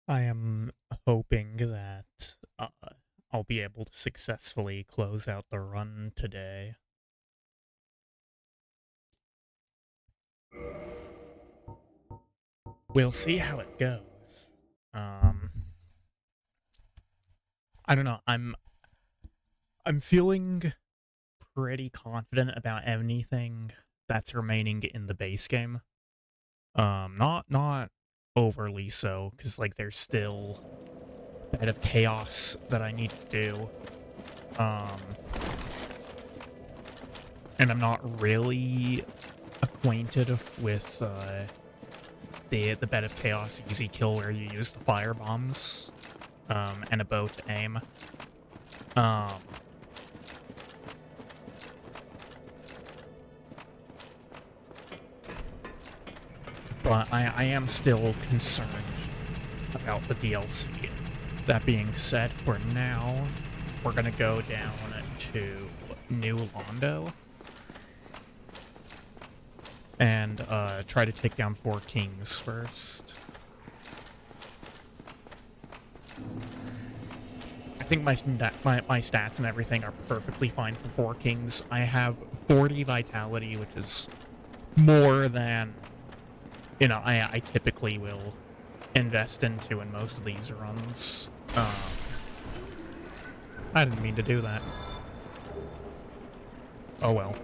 I am hoping that I'll be able to successfully close out the run today. We'll see how it goes. Um, I don't know. I'm feeling pretty confident about anything that's remaining in the base game. Not overly so, because like there's still a bit of chaos that I need to do. Um, and I'm not really acquainted with the bed of chaos easy kill where you use the fire bombs and a bow to aim. Um, but I am still concerned about the DLC. That being said, for now, we're gonna go down to New Londo and try to take down 4 kings first. I think my stats and everything are perfectly fine for 4 kings. I have 40 vitality, which is more than, you know, I typically will invest into in most of these runs. I didn't mean to do that. Oh well.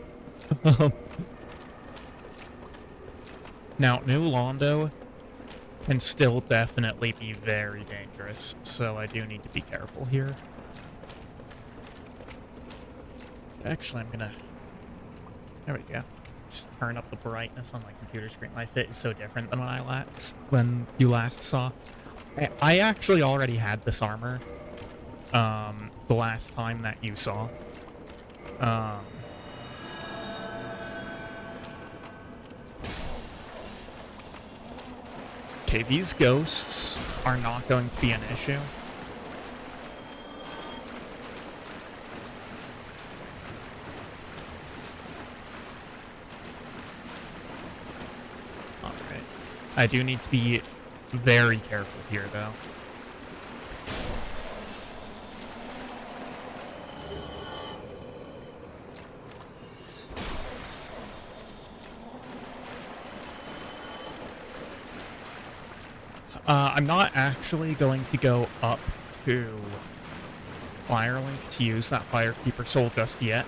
Now, New Londo can still definitely be very dangerous, so I do need to be careful here. Actually, I'm gonna... There we go. Just turn up the brightness on my computer screen. My fit is so different than when you last saw. I actually already had this armor, the last time that you saw. Okay, these ghosts are not going to be an issue. Alright. I do need to be very careful here, though. I'm not actually going to go up to Firelink to use that Firekeeper Soul just yet.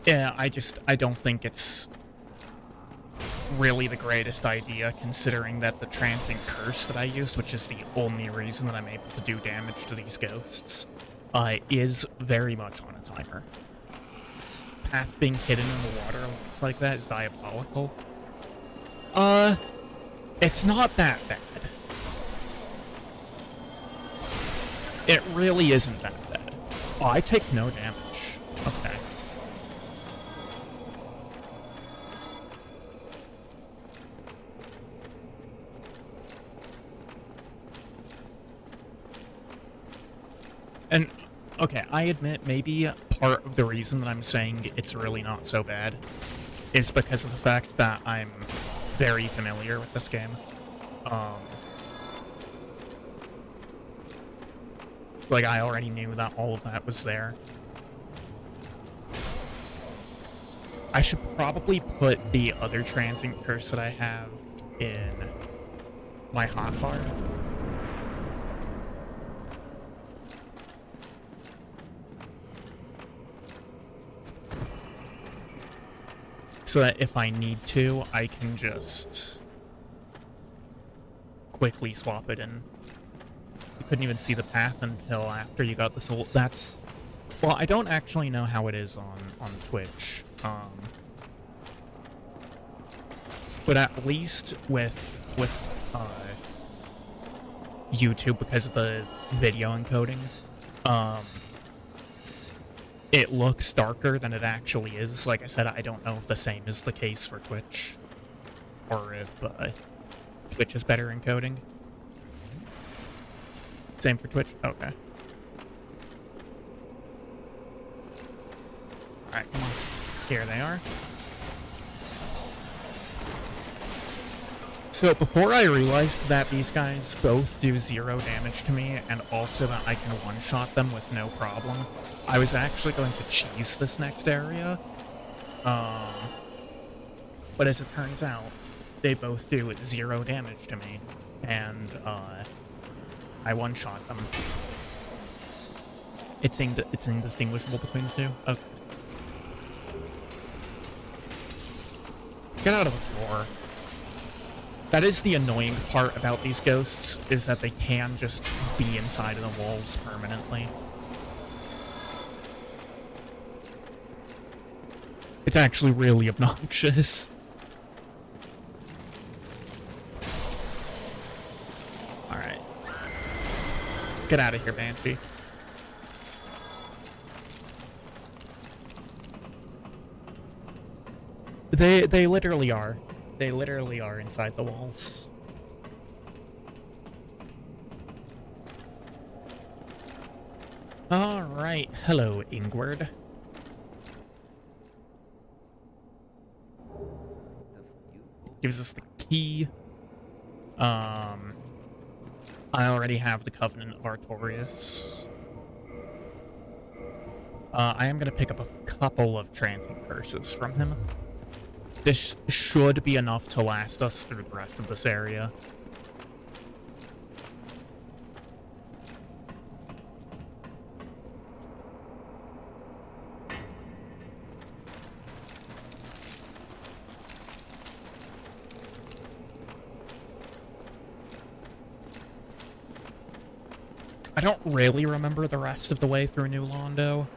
Yeah, I don't think it's really the greatest idea, considering that the Transient Curse that I used, which is the only reason that I'm able to do damage to these ghosts, is very much on a timer. Path being hidden in the water like that is diabolical. It's not that bad. It really isn't that bad. Oh, I take no damage. Okay. And, okay, I admit maybe part of the reason that I'm saying it's really not so bad is because of the fact that I'm very familiar with this game. Like, I already knew that all of that was there. I should probably put the other Transient Curse that I have in my hotbar. So that if I need to, I can just quickly swap it in. You couldn't even see the path until after you got the soul. That's... Well, I don't actually know how it is on Twitch. But at least with YouTube, because of the video encoding, it looks darker than it actually is. Like I said, I don't know if the same is the case for Twitch, or if Twitch is better encoding. Same for Twitch? Okay. Alright, come on. Here they are. So before I realized that these guys both do 0 damage to me and also that I can one-shot them with no problem, I was actually going to cheese this next area. But as it turns out, they both do 0 damage to me, and I one-shot them. It's indistinguishable between the two? Okay. Get out of the floor. That is the annoying part about these ghosts, is that they can just be inside of the walls permanently. It's actually really obnoxious. Alright. Get out of here, Banshee. They literally are. They literally are inside the walls. Alright, hello, Ingward. Gives us the key. I already have the Covenant of Artorias. I am going to pick up a couple of Transient Curses from him. This should be enough to last us through the rest of this area. I don't really remember the rest of the way through New Londo.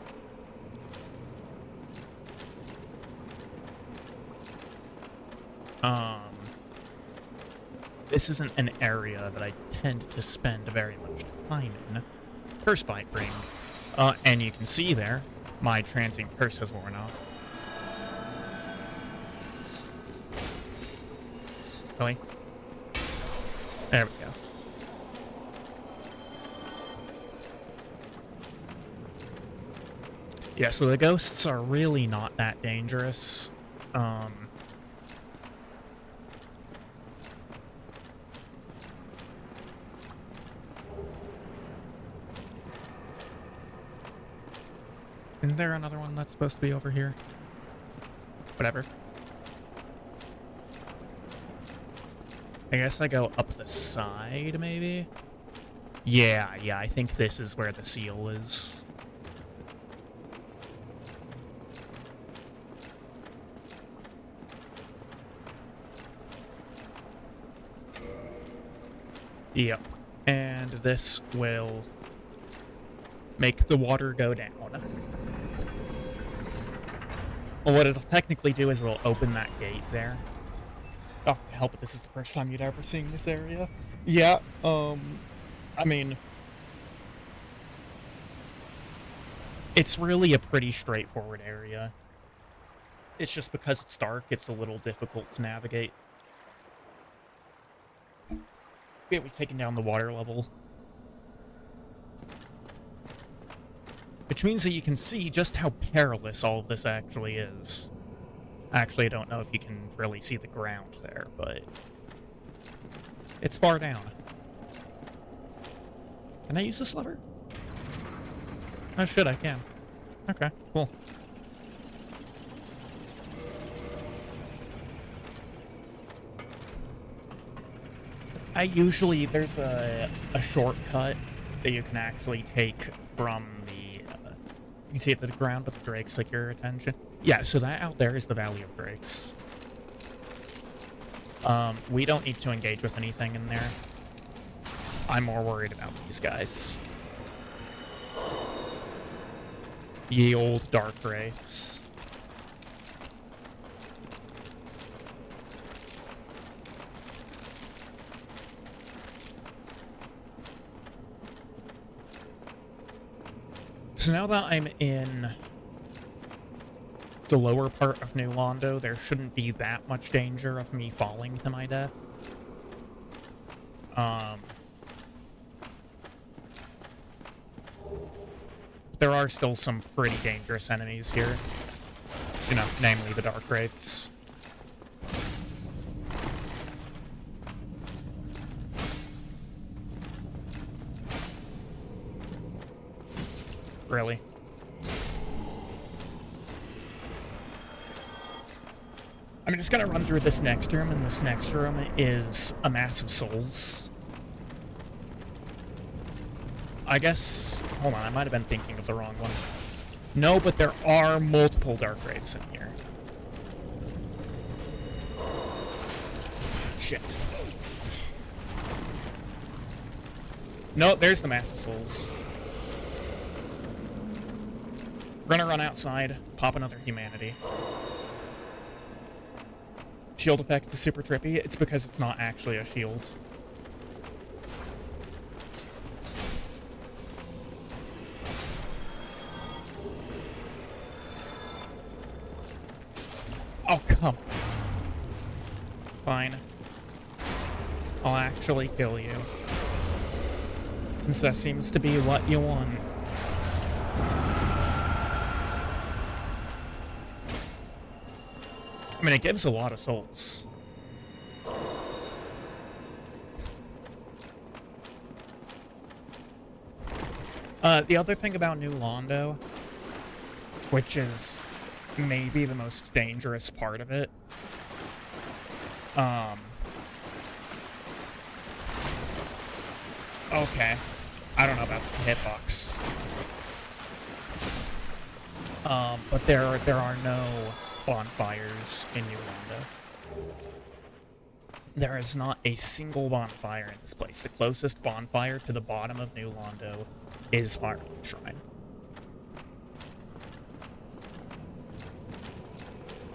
This isn't an area that I tend to spend very much time in. Curse Bite Ring. And you can see there, my Transient Curse has worn off. Really? There we go. Yeah, so the ghosts are really not that dangerous. Isn't there another one that's supposed to be over here? Whatever. I guess I go up the side, maybe? Yeah, I think this is where the seal is. Yep. And this will make the water go down. Well, what it'll technically do is it'll open that gate there. Oh, hell, but this is the first time you'd ever seen this area. Yeah, I mean, it's really a pretty straightforward area. It's just because it's dark, it's a little difficult to navigate. Okay, we've taken down the water level. Which means that you can see just how perilous all of this actually is. Actually, I don't know if you can really see the ground there, but it's far down. Can I use this lever? Oh, shit, I can. Okay, cool. There's a shortcut that you can actually take from the, you can see it to the ground, but the drakes take your attention. Yeah, so that out there is the Valley of Drakes. We don't need to engage with anything in there. I'm more worried about these guys. Ye old dark wraiths. So now that I'm in the lower part of New Londo, there shouldn't be that much danger of me falling to my death. There are still some pretty dangerous enemies here. You know, namely the Dark Wraiths. Really? I'm just gonna run through this next room, and this next room is a mass of souls. I guess... Hold on, I might have been thinking of the wrong one. No, but there are multiple Dark Wraiths in here. Shit. No, there's the mass of souls. We're gonna run outside, pop another humanity. Shield effect is super trippy. It's because it's not actually a shield. Oh, come. Fine. I'll actually kill you. Since that seems to be what you want. I mean, it gives a lot of souls. The other thing about New Londo, which is maybe the most dangerous part of it, okay. I don't know about the hitbox. But there are no bonfires in New Londo. There is not a single bonfire in this place. The closest bonfire to the bottom of New Londo is Firelink Shrine.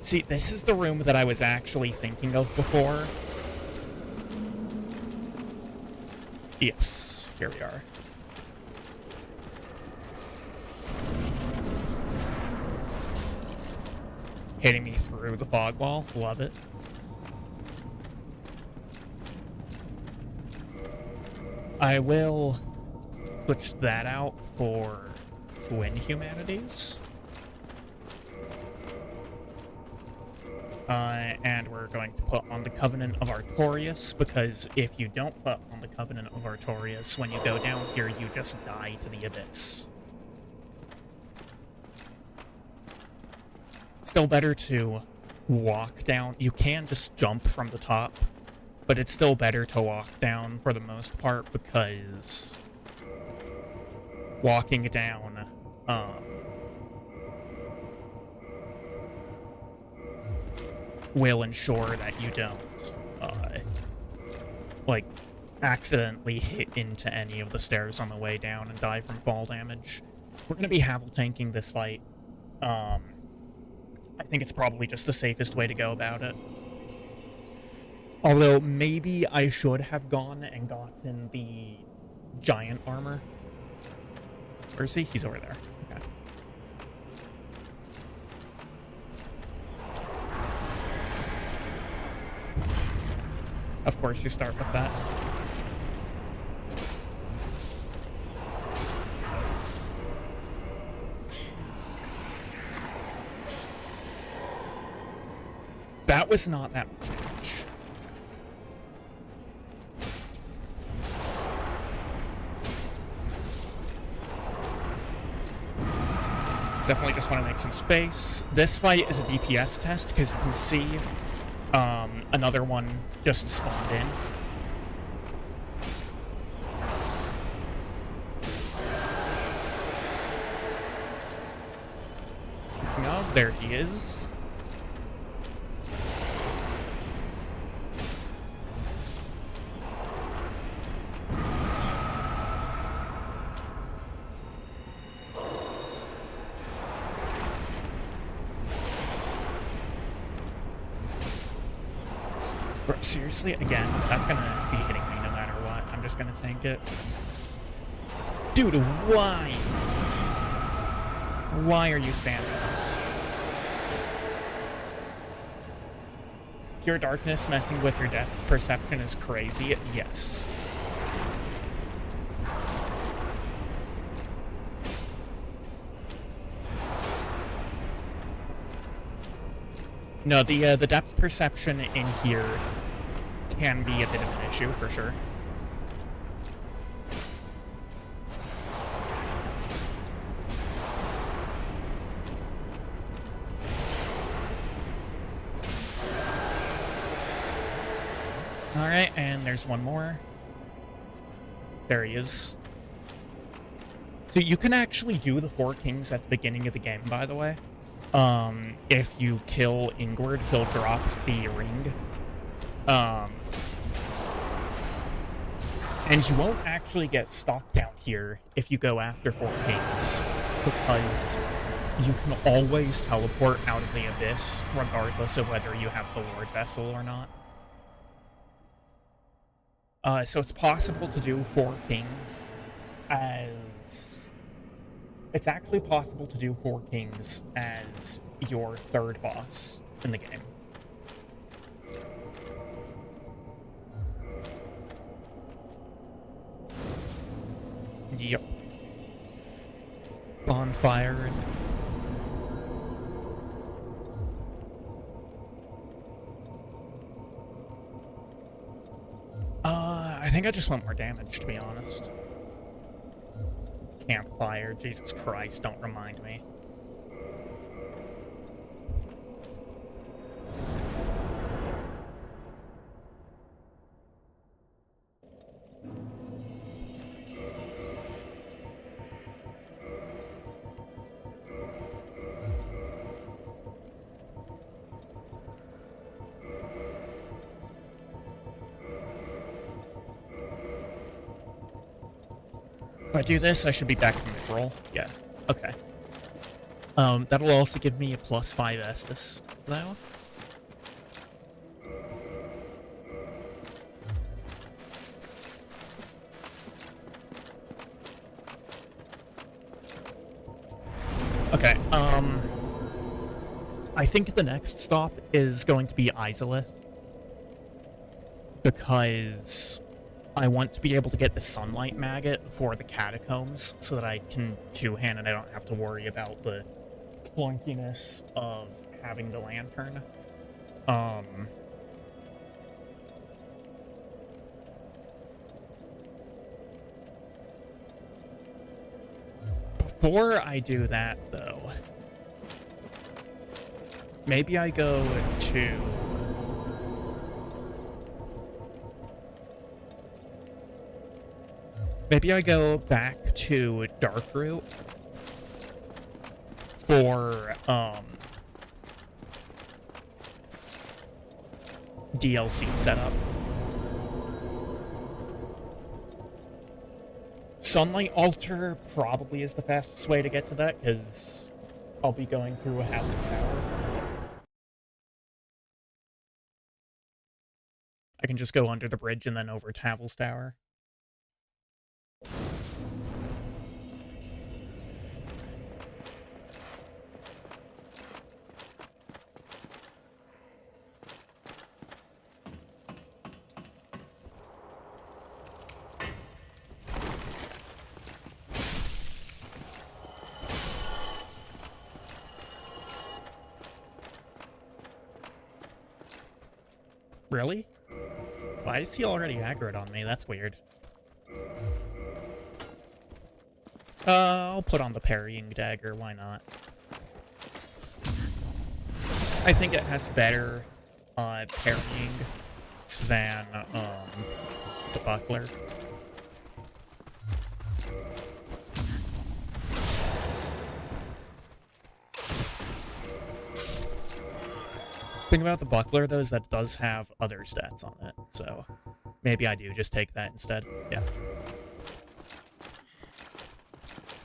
See, this is the room that I was actually thinking of before. Yes, here we are. Hitting me through the fog wall. Love it. I will switch that out for Twin Humanities. And we're going to put on the Covenant of Artorias, because if you don't put on the Covenant of Artorias, when you go down here, you just die to the Abyss. Still better to walk down. You can just jump from the top, but it's still better to walk down for the most part, because walking down, will ensure that you don't, like, accidentally hit into any of the stairs on the way down and die from fall damage. We're going to be Havel-tanking this fight. I think it's probably just the safest way to go about it. Although, maybe I should have gone and gotten the giant armor. Where is he? He's over there. Okay. Of course you start with that. That was not that much damage. Definitely just want to make some space. This fight is a DPS test, because you can see another one just spawned in. No, there he is. Seriously? Again, that's gonna be hitting me no matter what. I'm just gonna tank it. Dude, why? Why are you spamming this? Pure darkness messing with your depth perception is crazy. Yes. No, the depth perception in here can be a bit of an issue, for sure. Alright, and there's one more. There he is. So you can actually do the Four Kings at the beginning of the game, by the way. If you kill Ingward, he'll drop the ring. And you won't actually get stuck down here if you go after Four Kings, because you can always teleport out of the Abyss, regardless of whether you have the Lord Vessel or not. So it's possible to do Four Kings as... It's actually possible to do Four Kings as your third boss in the game. Yep. Bonfire and... I think I just want more damage, to be honest. Campfire, Jesus Christ, don't remind me. If I do this, I should be back from mid-roll. Yeah, okay. That'll also give me a +5 Estus, though. Okay, I think the next stop is going to be Izalith, because I want to be able to get the Sunlight Maggot for the Catacombs so that I can two-hand and I don't have to worry about the clunkiness of having the lantern. Before I do that, though, maybe I go to... Maybe I go back to Darkroot for, DLC setup. Sunlight Altar probably is the fastest way to get to that, because I'll be going through a Havil's Tower. I can just go under the bridge and then over to Havil's Tower. Really? Why is he already aggroed on me? That's weird. I'll put on the parrying dagger, why not? I think it has better, parrying than, the buckler. Thing about the buckler, though, is that it does have other stats on it, so maybe I do just take that instead. Yeah.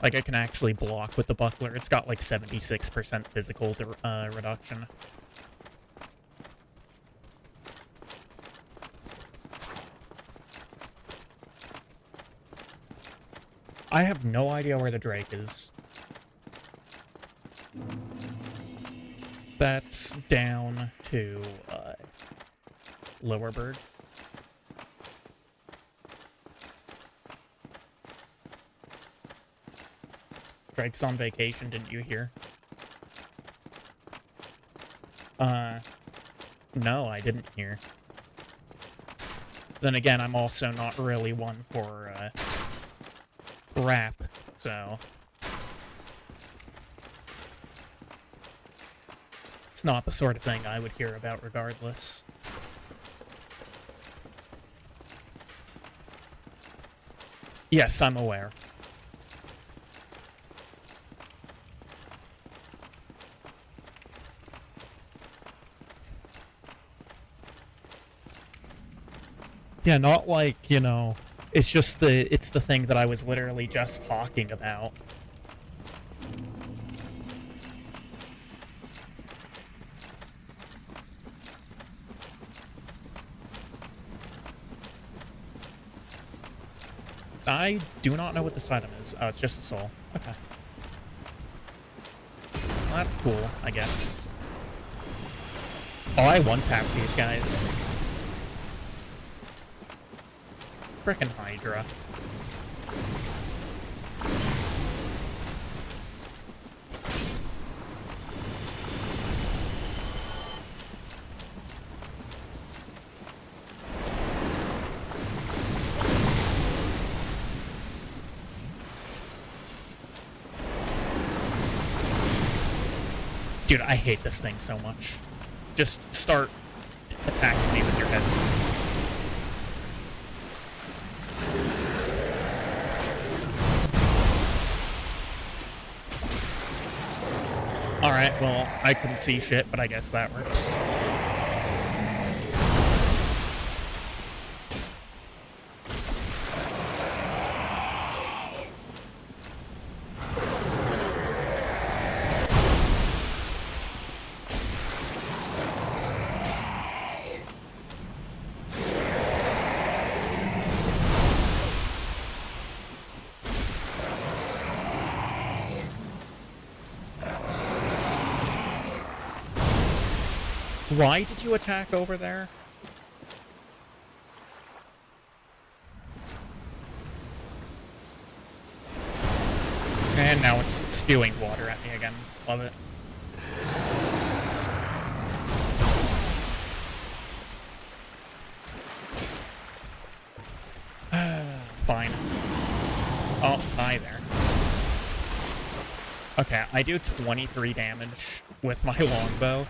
Like, I can actually block with the buckler. It's got, like, 76% physical reduction. I have no idea where the Drake is. That's down to, Lower Bird. Drake's on vacation, didn't you hear? Uh, no, I didn't hear. Then again, I'm also not really one for, rap, so... It's not the sort of thing I would hear about regardless. Yes, I'm aware. Yeah, not like, you know, it's just it's the thing that I was literally just talking about. I do not know what this item is. Oh, it's just a soul. Okay. Well, that's cool, I guess. Oh, I one-tapped these guys. Frickin' Hydra. Dude, I hate this thing so much. Just start attacking me with your heads. Alright, well, I couldn't see shit, but I guess that works. Why did you attack over there? And now it's spewing water at me again. Love it. Fine. Oh, hi there. Okay, I do 23 damage with my longbow.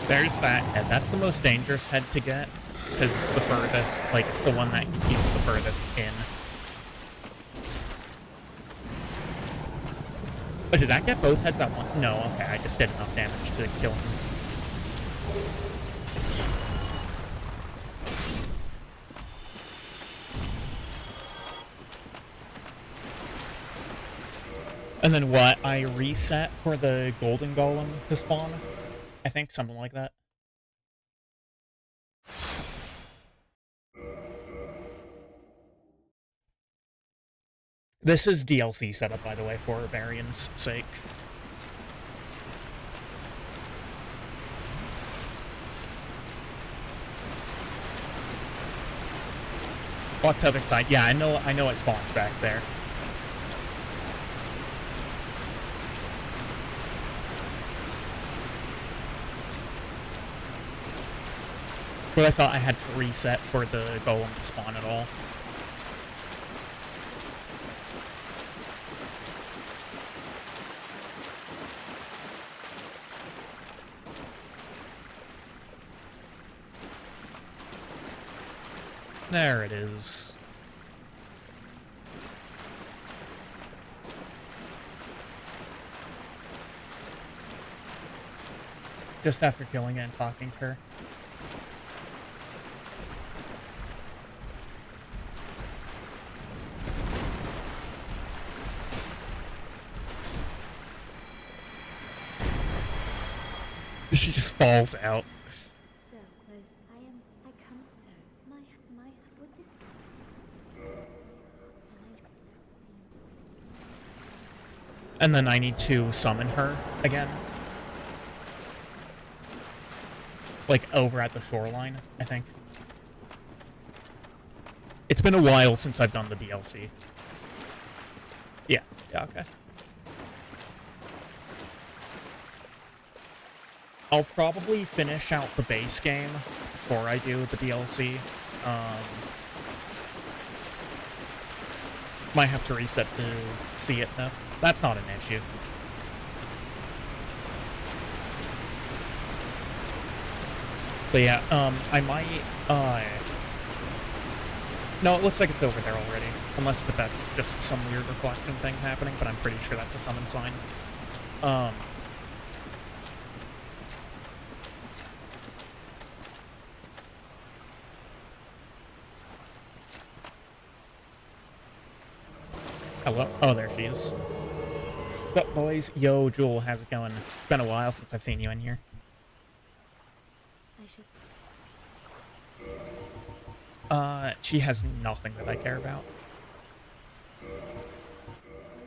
There's that head. That's the most dangerous head to get, because it's the furthest, like, it's the one that he keeps the furthest in. Oh, did that get both heads at once? No, okay, I just did enough damage to kill him. And then what? I reset for the golden golem to spawn? I think, something like that. This is DLC setup, by the way, for variance sake. Walk to other side. Yeah, I know it spawns back there. But I thought I had to reset for the golem to spawn at all. There it is. Just after killing it and talking to her. She just falls out. And then I need to summon her again. Like, over at the shoreline, I think. It's been a while since I've done the DLC. Yeah, okay. I'll probably finish out the base game before I do the DLC. Might have to reset to see it, though. That's not an issue. But yeah, I might, no, it looks like it's over there already. Unless that's just some weird reflection thing happening, but I'm pretty sure that's a summon sign. Hello? Oh, there she is. What's up, boys? Yo, Jewel, how's it going? It's been a while since I've seen you in here. She has nothing that I care about. For a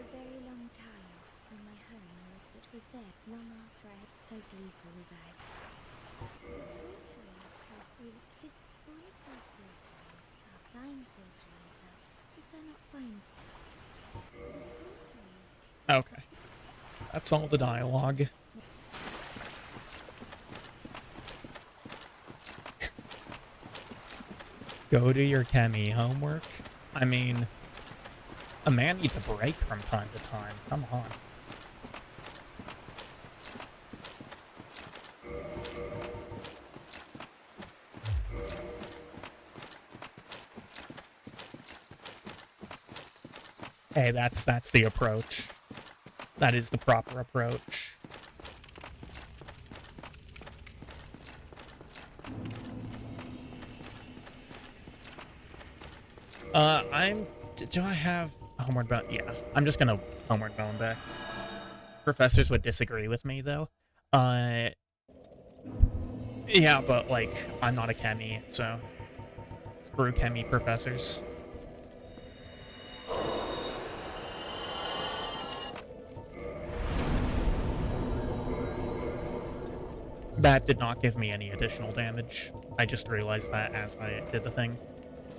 very long time, when my home was there, long after I had so deep was I. The sorceries have really, it is also sorceries, flying sorceries, is there not fines? The sorcery. Okay. That's all the dialogue. Go do your chemi homework. I mean, a man needs a break from time to time. Come on. Hey, that's the approach. That is the proper approach. Do I have Homeward Bound? Yeah, I'm just gonna Homeward Bound back. Professors would disagree with me, though. Yeah, but, like, I'm not a chemi, so screw chemi professors. That did not give me any additional damage. I just realized that as I did the thing.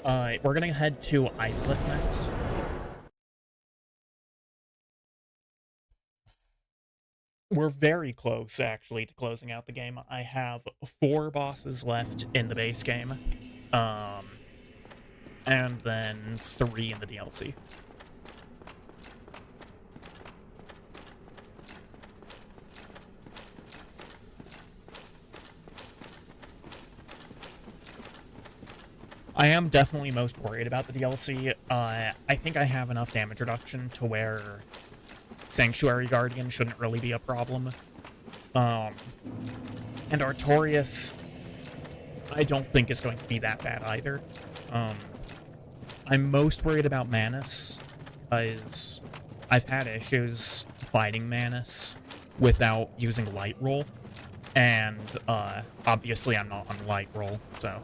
We're gonna head to Islith next. We're very close, actually, to closing out the game. I have 4 bosses left in the base game. And then 3 in the DLC. I am definitely most worried about the DLC. I think I have enough damage reduction to where Sanctuary Guardian shouldn't really be a problem. And Artorias, I don't think is going to be that bad either. I'm most worried about Manus, because I've had issues fighting Manus without using Light Roll, and obviously I'm not on Light Roll, so...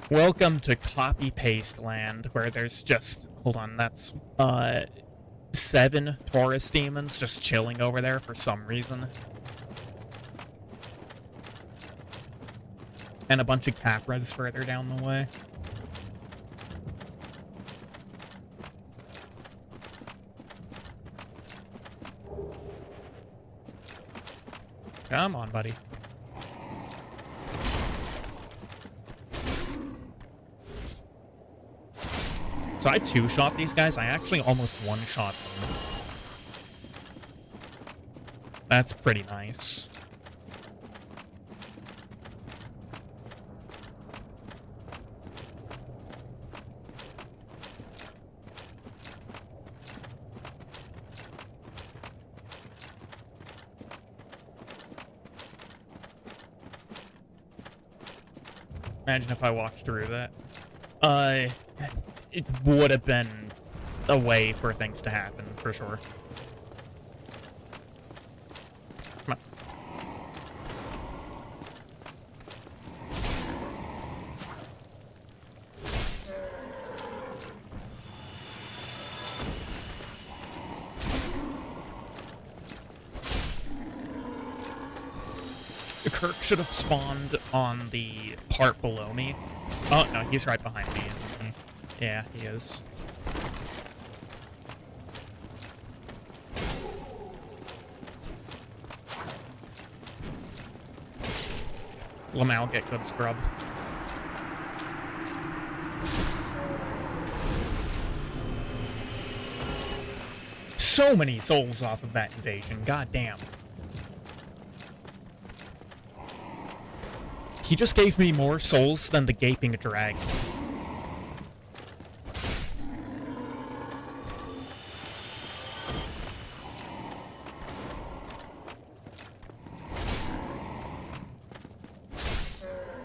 Welcome to copy-paste land, where there's just... Hold on, that's, 7 Taurus demons just chilling over there for some reason. And a bunch of Capras further down the way. Come on, buddy. So I 2-shot these guys. I actually almost 1-shot them. That's pretty nice. Imagine if I walked through that. It would have been a way for things to happen, for sure. Come on. Kirk should have spawned on the part below me. Oh, no, he's right behind me, isn't he? Yeah, he is. Lamau, get good scrub. So many souls off of that invasion, goddamn. He just gave me more souls than the gaping dragon.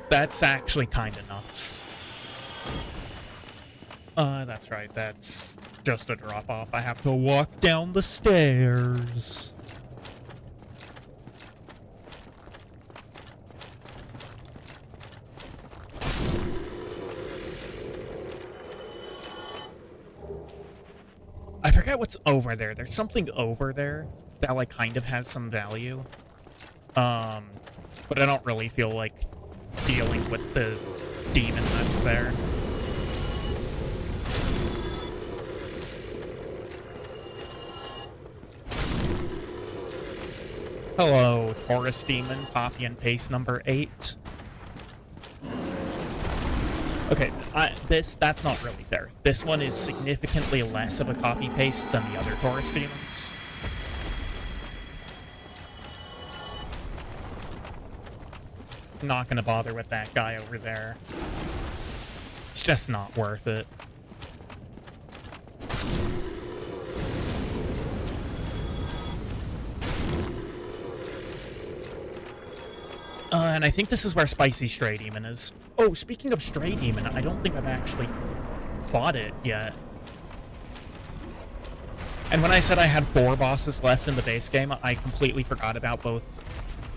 That's actually kinda nuts. That's right, that's just a drop-off. I have to walk down the stairs. I forget what's over there. There's something over there that, like, kind of has some value. But I don't really feel like dealing with the demon that's there. Hello, Taurus Demon, copy and paste number 8. Okay, that's not really fair. This one is significantly less of a copy-paste than the other Taurus Demons. Not gonna bother with that guy over there. It's just not worth it. And I think this is where Spicy Stray Demon is. Oh, speaking of Stray Demon, I don't think I've actually fought it yet. And when I said I had 4 bosses left in the base game, I completely forgot about both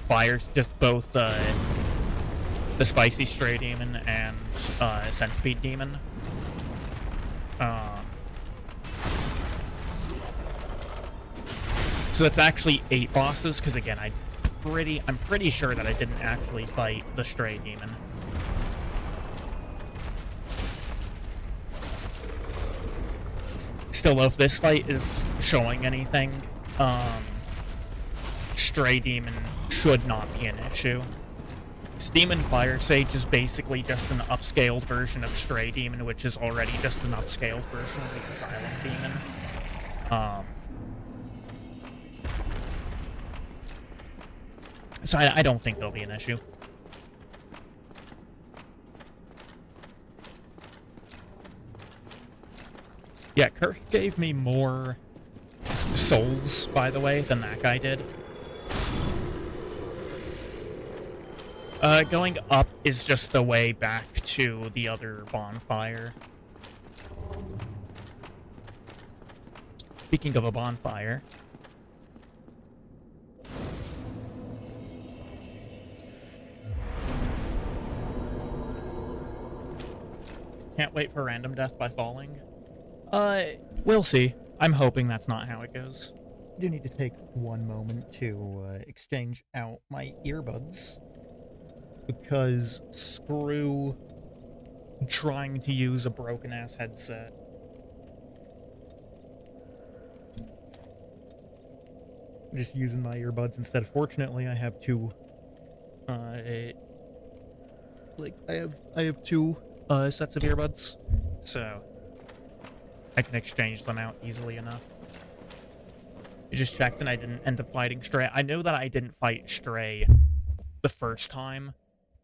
fires, just both the Spicy Stray Demon and Centipede Demon. So that's actually 8 bosses, because again, I'm pretty sure that I didn't actually fight the Stray Demon. Still, though, if this fight is showing anything, Stray Demon should not be an issue. Demon Fire Sage is basically just an upscaled version of Stray Demon, which is already just an upscaled version of the Asylum Demon. So I don't think it'll be an issue. Yeah, Kirk gave me more souls, by the way, than that guy did. Going up is just the way back to the other bonfire. Speaking of a bonfire... Can't wait for random death by falling. We'll see. I'm hoping that's not how it goes. I do need to take one moment to exchange out my earbuds. Because screw trying to use a broken-ass headset. I'm just using my earbuds instead. Fortunately, I have two... I have two sets of earbuds, so I can exchange them out easily enough. I just checked and I didn't end up fighting Stray. I know that I didn't fight Stray the first time,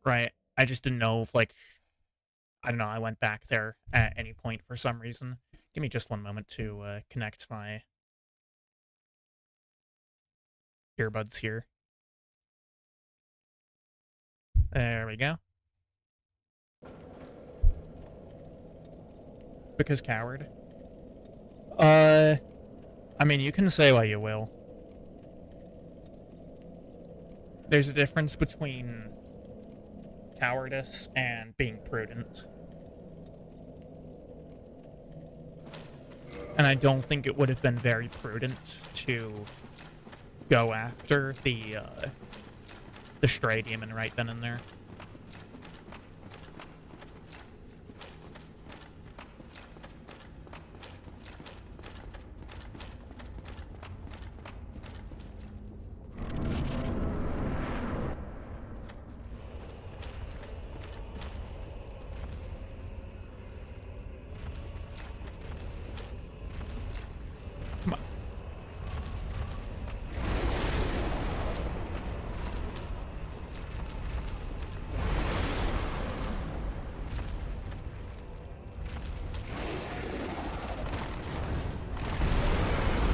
right? I just didn't know if, like, I don't know, I went back there at any point for some reason. Give me just one moment to connect my earbuds here. There we go. Because coward. I mean, you can say what you will. There's a difference between cowardice and being prudent. And I don't think it would have been very prudent to go after the the stray demon right then and there. Come on.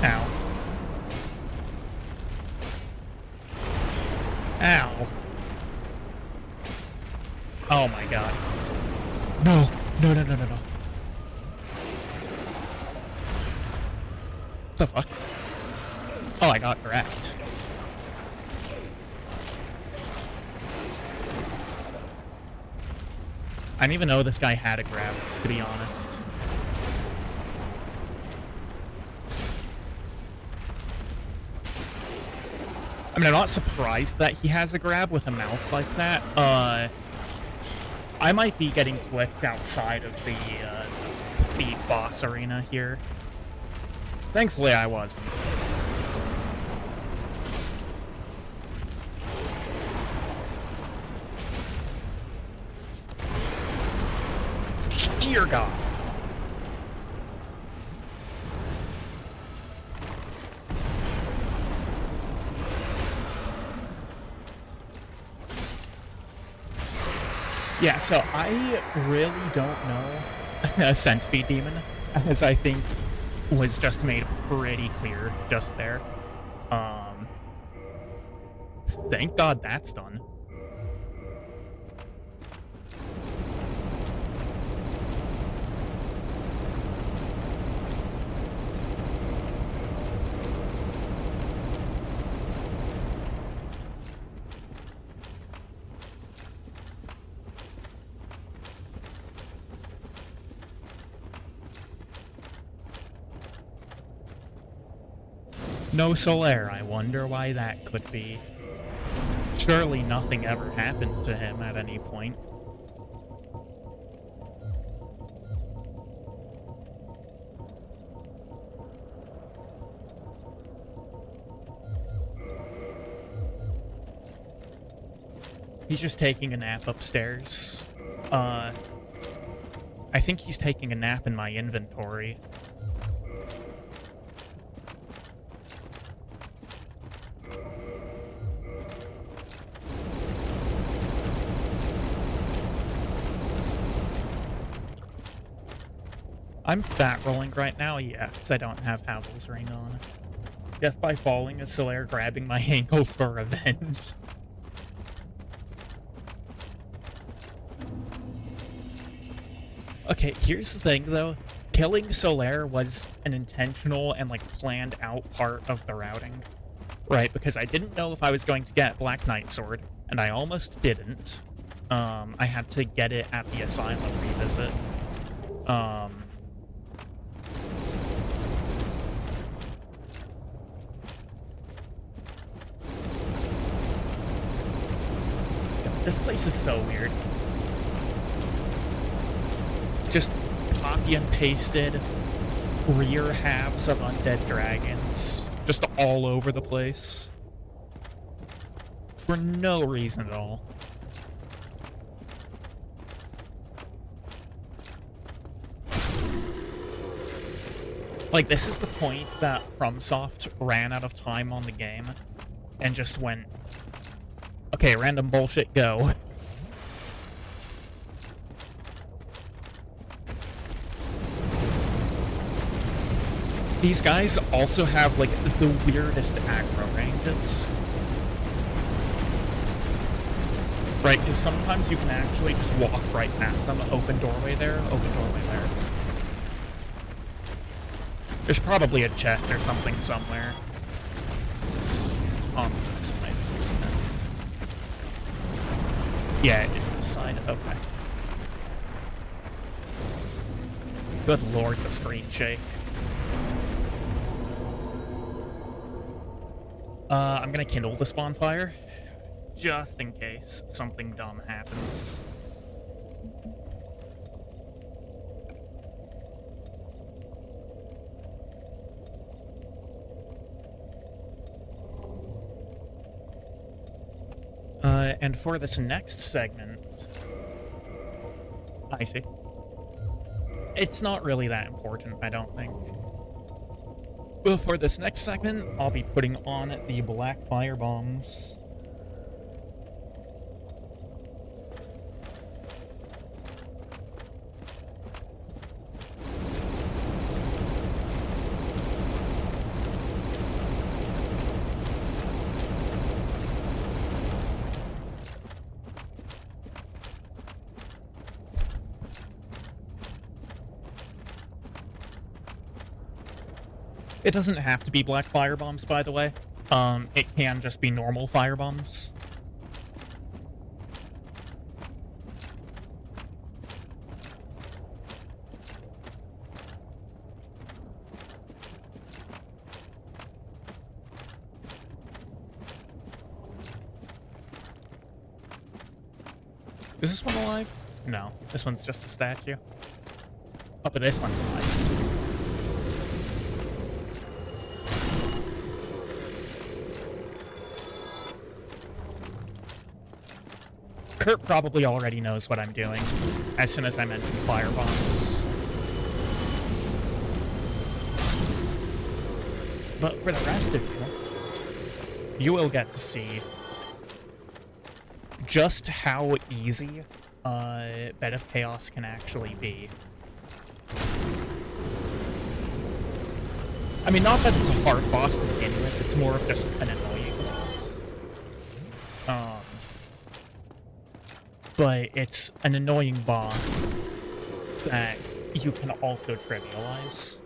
Ow. Ow. Oh my god. No. No, no, no, no, no. What the fuck? Oh, I got wrecked. I didn't even know this guy had a grab, to be honest. I mean, I'm not surprised that he has a grab with a mouth like that. I might be getting clipped outside of the boss arena here. Thankfully, I wasn't. Dear God. Yeah, so I really don't know a centipede demon, as I think was just made pretty clear just there. Thank God that's done. No Solaire, I wonder why that could be. Surely nothing ever happened to him at any point. He's just taking a nap upstairs. I think he's taking a nap in my inventory. I'm fat rolling right now, yeah, because I don't have Havel's Ring on. Death by falling, a Solaire grabbing my ankle for revenge. Okay, here's the thing though. Killing Solaire was an intentional and like planned out part of the routing. Right, because I didn't know if I was going to get Black Knight Sword, and I almost didn't. I had to get it at the Asylum revisit. This place is so weird. Just copy and pasted rear halves of undead dragons just all over the place. For no reason at all. Like, this is the point that FromSoft ran out of time on the game and just went, okay, random bullshit, go. These guys also have, like, the weirdest aggro ranges. Right, because sometimes you can actually just walk right past them. Open doorway there, open doorway there. There's probably a chest or something somewhere. It's on the side, isn't it? Yeah, it's the side. Okay. Good lord, the screen shake. I'm gonna kindle this bonfire, just in case something dumb happens. And for this next segment... I see. It's not really that important, I don't think. Well, for this next segment, I'll be putting on the black fire bombs. It doesn't have to be black fire bombs, by the way. It can just be normal fire bombs. Is this one alive? No, this one's just a statue. Oh, but this one's alive. Kurt probably already knows what I'm doing as soon as I mention fire bombs. But for the rest of you, you will get to see just how easy Bed of Chaos can actually be. I mean, not that it's a hard boss to begin with, it's more of just an annoying boss. But it's an annoying boss that you can also trivialize.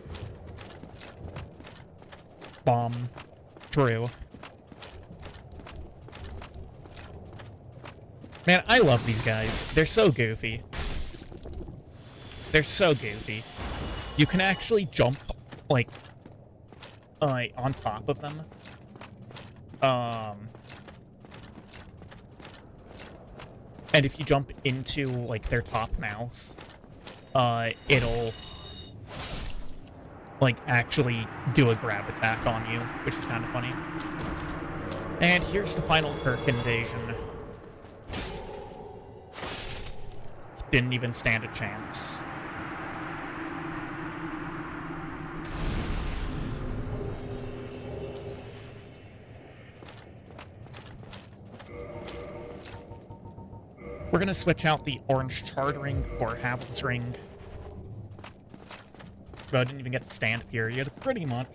Bomb through. Man, I love these guys. They're so goofy. They're so goofy. You can actually jump, like, on top of them. And if you jump into, like, their top mouths, it'll, like, actually do a grab attack on you, which is kind of funny. And here's the final Kirk invasion. Didn't even stand a chance. We're gonna switch out the orange charred ring for Havel's ring. But I didn't even get to stand period, pretty much.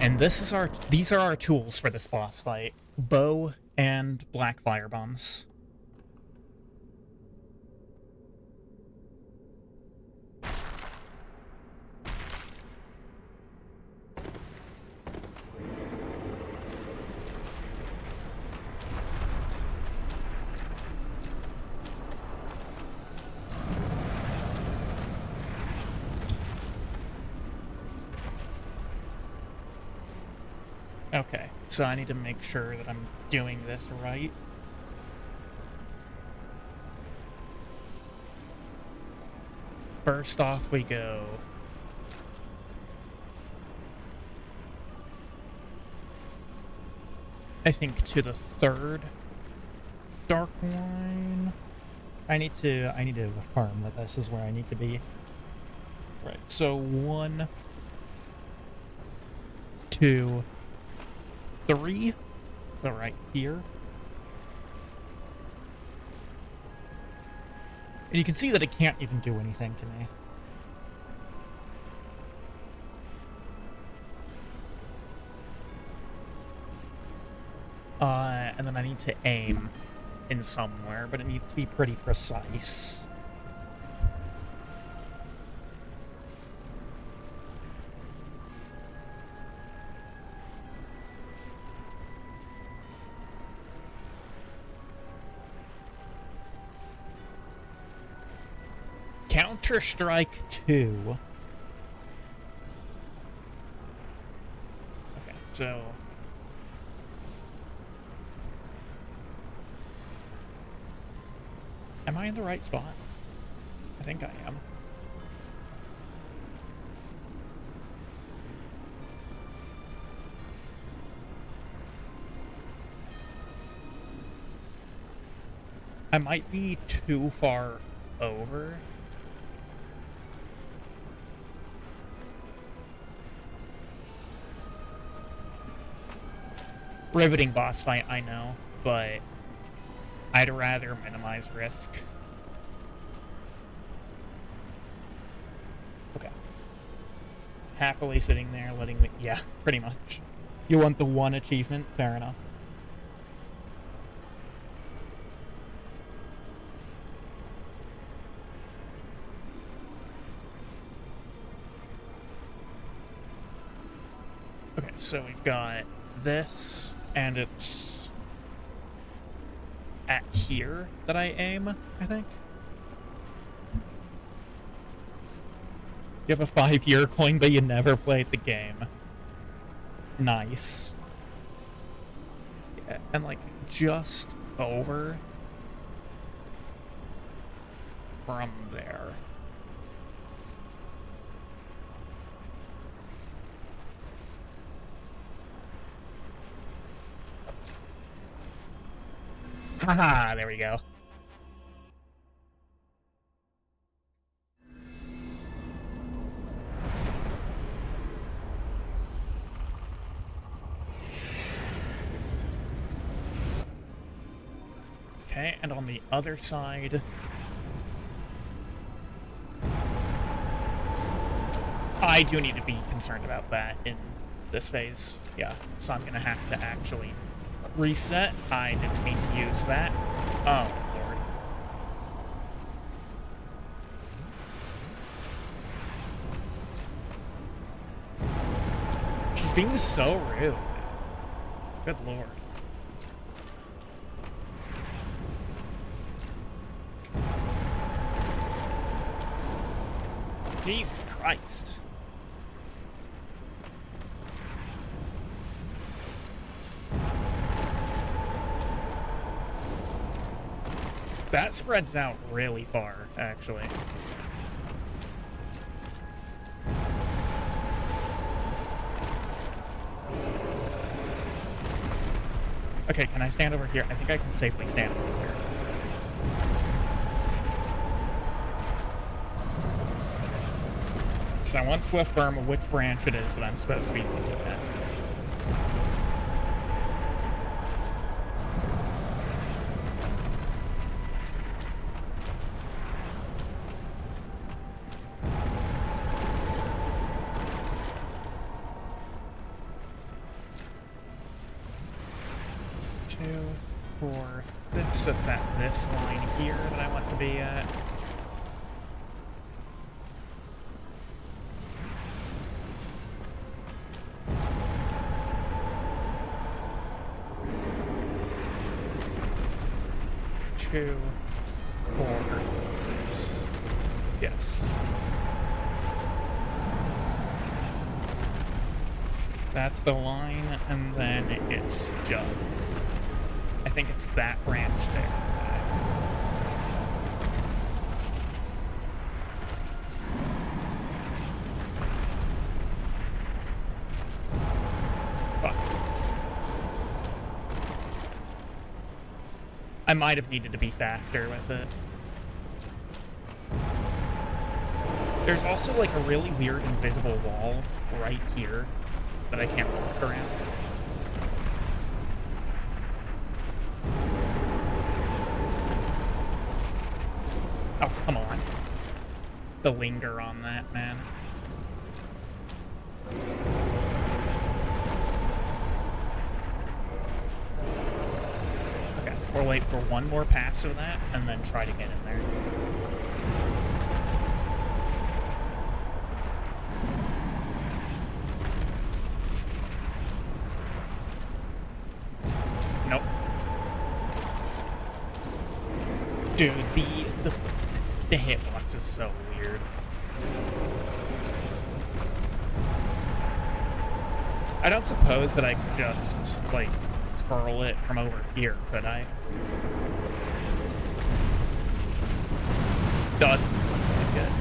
And these are our tools for this boss fight. Bow and black fire bombs. Okay, so I need to make sure that I'm doing this right. First off we go. I think to the third dark line. I need to affirm that this is where I need to be. Right, so 1, 2, 3, so right here. And you can see that it can't even do anything to me. And then I need to aim in somewhere, but it needs to be pretty precise. Counter-Strike 2 So... am I in the right spot? I think I am. I might be too far over. Riveting boss fight, I know, but I'd rather minimize risk. Okay. Happily sitting there, letting me... yeah, pretty much. You want the one achievement? Fair enough. Okay, so we've got this, and it's at here that I aim, I think. You have a 5-year coin, but you never played the game. Nice. Yeah, and like, just over from there. Haha, there we go. Okay, and on the other side... I do need to be concerned about that in this phase. Yeah, so I'm gonna have to actually reset. I didn't mean to use that. Oh, Lord. She's being so rude. Good Lord. Jesus Christ. That spreads out really far, actually. Okay, can I stand over here? I think I can safely stand over here. So I want to affirm which branch it is that I'm supposed to be looking at. So it's at this line here that I want to be at. Two, 4, 6. Yes. That's the line, and then it's just... I think it's that branch there. Fuck. I might have needed to be faster with it. There's also like a really weird invisible wall right here that I can't walk around. Oh, come on. The linger on that, man. Okay, we'll wait for one more pass of that, and then try to get in there. Nope. Dude, the hitbox is so weird. I don't suppose that I could just, like, curl it from over here, could I? Doesn't look like it.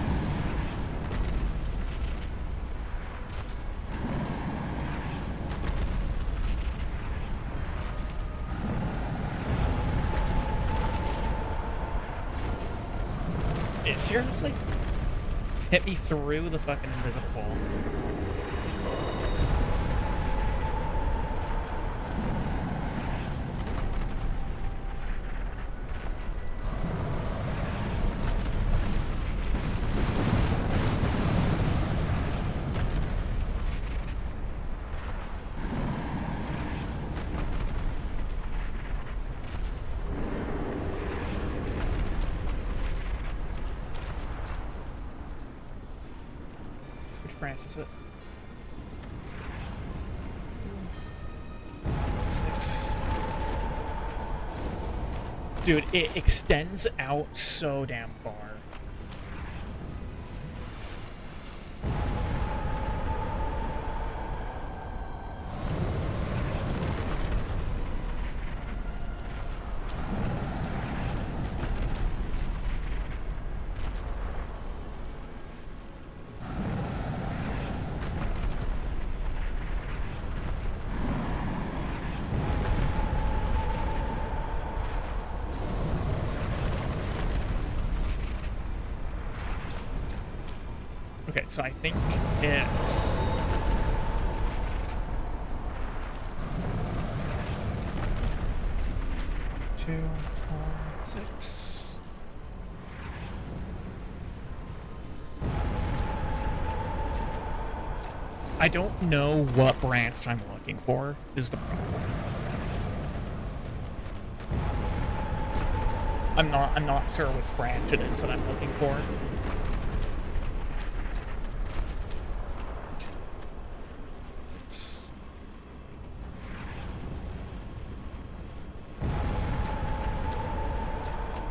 It seriously hit me through the fucking invisible wall. Which branch is it? 6. Dude, it extends out so damn far. Okay, so I think it's... Two, 4, 6. I don't know what branch I'm looking for, is the problem. I'm not sure which branch it is that I'm looking for.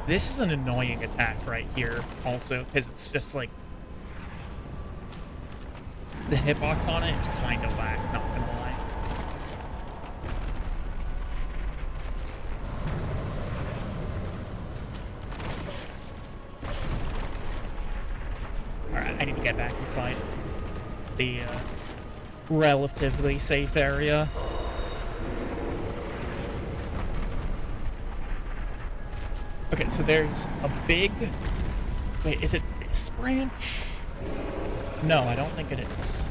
This is an annoying attack right here, also, because it's just like... The hitbox on it is kind of whack, not gonna lie. Alright, I need to get back inside the relatively safe area. Okay, so there's a big... Wait, is it this branch? No, I don't think it is.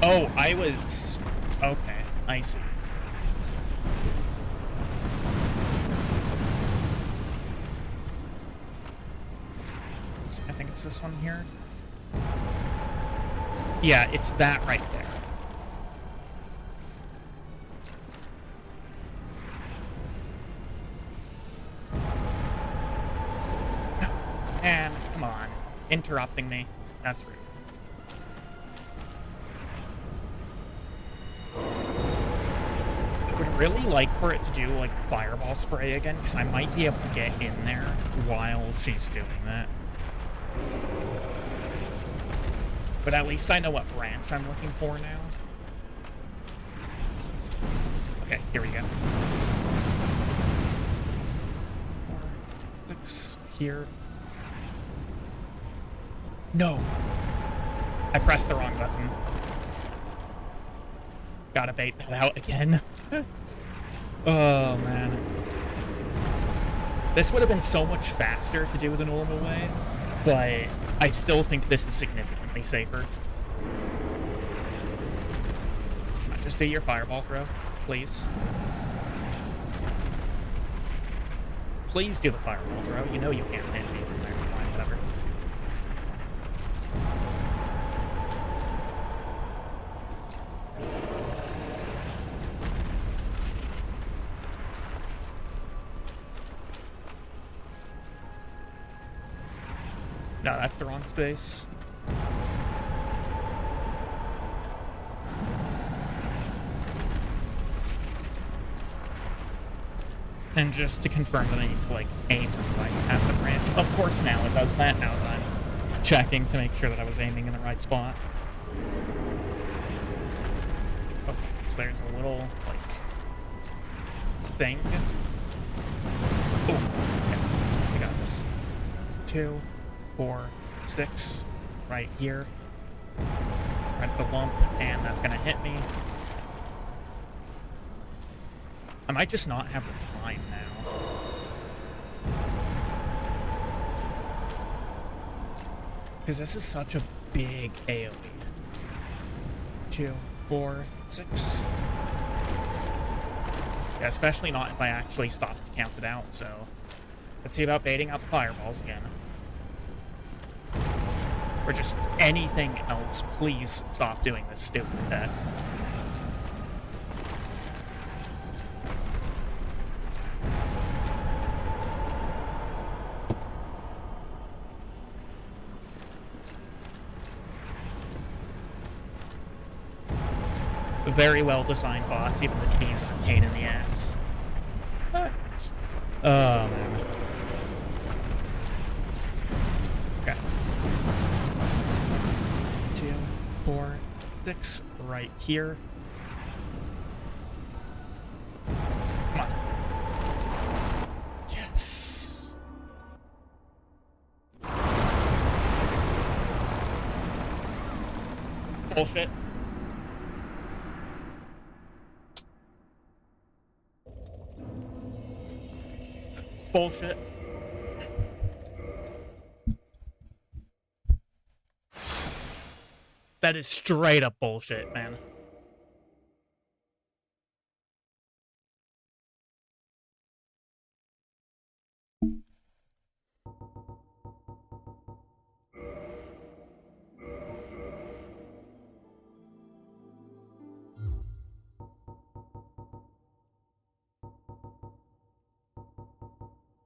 Oh, I was... Okay, I see. I think it's this one here. Yeah, it's that right there. And come on, interrupting me. That's rude. I would really like for it to do like fireball spray again, because I might be able to get in there while she's doing that. But at least I know what branch I'm looking for now. Okay, here we go. 4, 6, here. No! I pressed the wrong button. Gotta bait that out again. Oh, man. This would have been so much faster to do the normal way, but I still think this is significantly safer. Come on, just do your fireball throw, please. Please do the fireball throw. You know you can't hit me from there. Fine, whatever. No, that's the wrong space. And just to confirm that I need to, like, aim right at the branch. Of course now it does that now that I'm checking to make sure that I was aiming in the right spot. Okay, so there's a little, like, thing. Oh, okay, I got this. 2, 4, 6, right here. Right at the lump, and that's gonna hit me. I might just not have the time now. Because this is such a big AoE. 2, 4, 6. Yeah, especially not if I actually stop to count it out, so... Let's see about baiting out the fireballs again. Or just anything else. Please stop doing this stupid attack. Very well designed boss, even the cheese is a pain in the ass. Oh, man. Okay. 2, 4, 6, right here. Come on. Yes! Bullshit. Bullshit. That is straight up bullshit, man.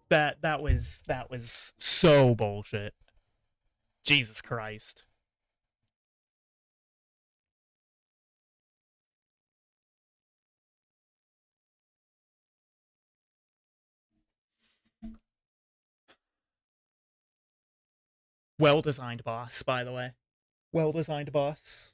That was so bullshit. Jesus Christ. Well-designed boss, by the way. Well-designed boss.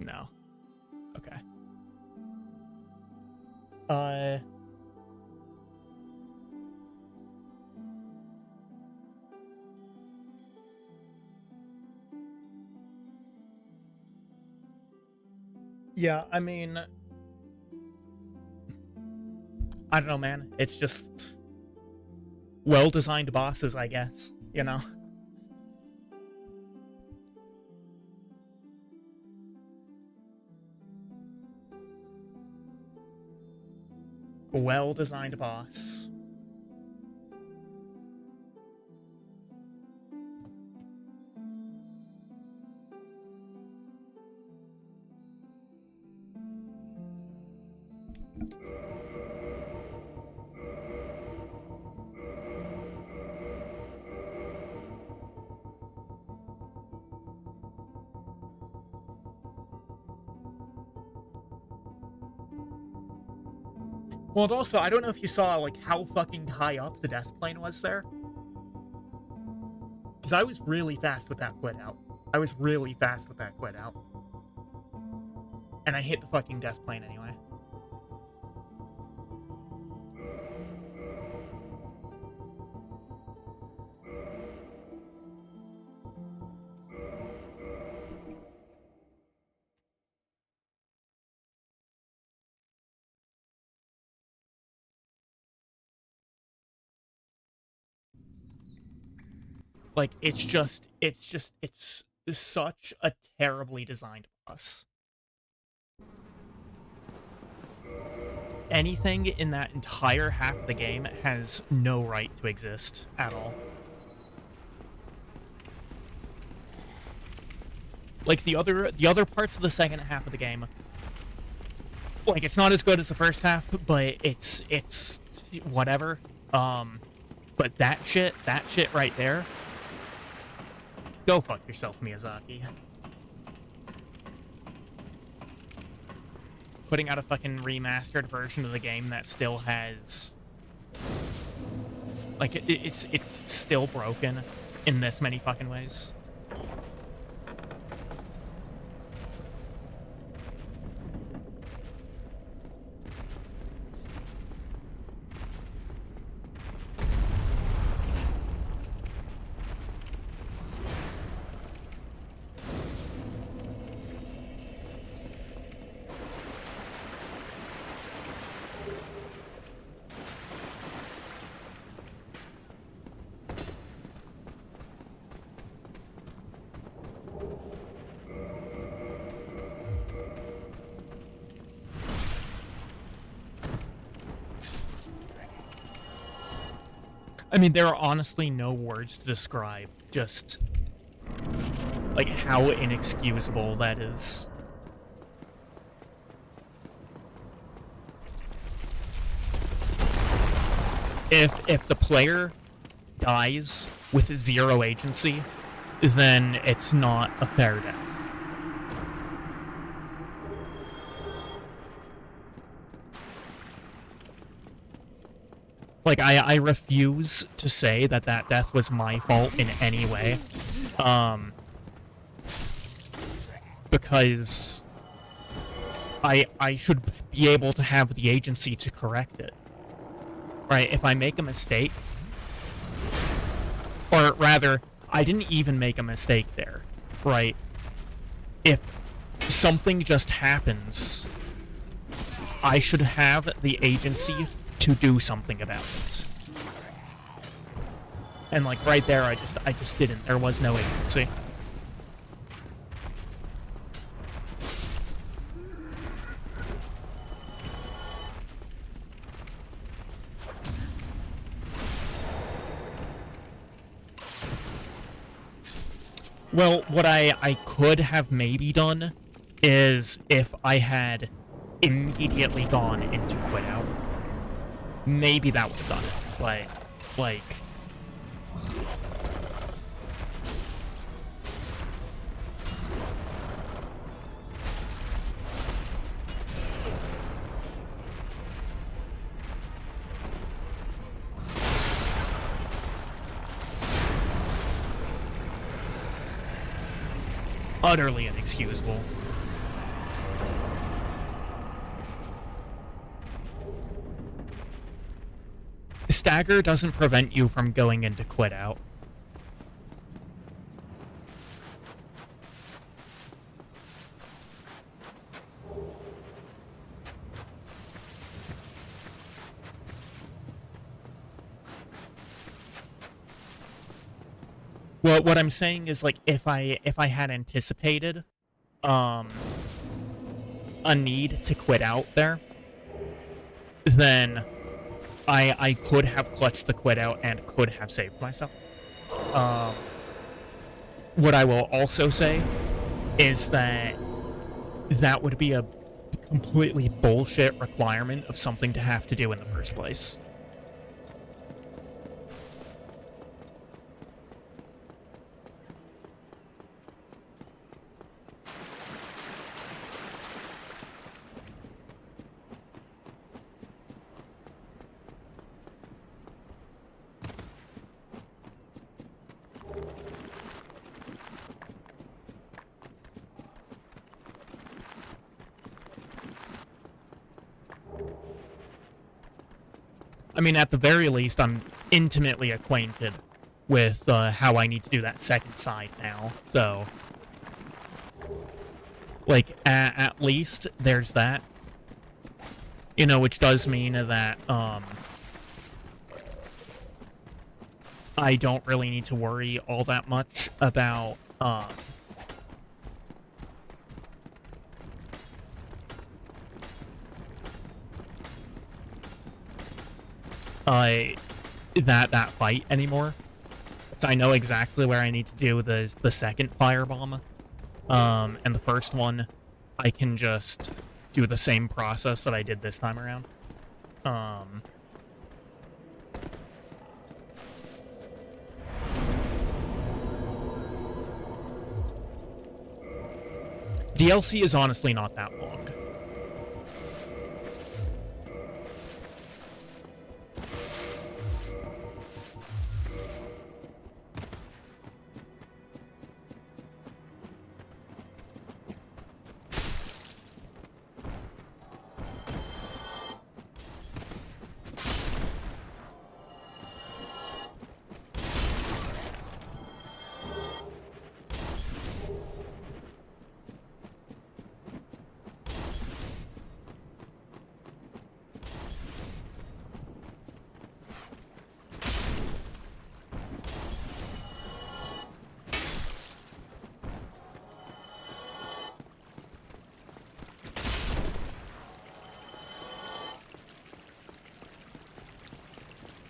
No. Okay. Yeah, I mean... I don't know, man. It's just... well-designed bosses, I guess. You know? Well-designed boss. Well, and also, I don't know if you saw, like, how fucking high up the death plane was there. Because I was really fast with that quit out. I was really fast with that quit out. And I hit the fucking death plane anyway. Like, it's such a terribly designed boss. Anything in that entire half of the game has no right to exist at all. Like, the other parts of the second half of the game, like, it's not as good as the first half, but it's whatever. But that shit right there, go fuck yourself, Miyazaki. Putting out a fucking remastered version of the game that still has, like, it's still broken in this many fucking ways. I mean, there are honestly no words to describe just, like, how inexcusable that is. If the player dies with zero agency, then it's not a fair death. Like, I refuse to say that that death was my fault in any way. Because I should be able to have the agency to correct it. Right? If I make a mistake, or rather, I didn't even make a mistake there, right? If something just happens, I should have the agency to do something about it. And, like, right there, I just didn't. There was no agency. Well, what I could have maybe done is if I had immediately gone into quit out. Maybe that would have done it. Like... utterly inexcusable. Stagger doesn't prevent you from going into quit out. Well, what I'm saying is, like, if I had anticipated a need to quit out there, then I could have clutched the quit out and could have saved myself. What I will also say is that that would be a completely bullshit requirement of something to have to do in the first place. I mean, at the very least, I'm intimately acquainted with how I need to do that second side now, so... Like, at least, there's that. You know, which does mean that, I don't really need to worry all that much about, that fight anymore. So I know exactly where I need to do the second firebomb. And the first one, I can just do the same process that I did this time around. DLC is honestly not that long.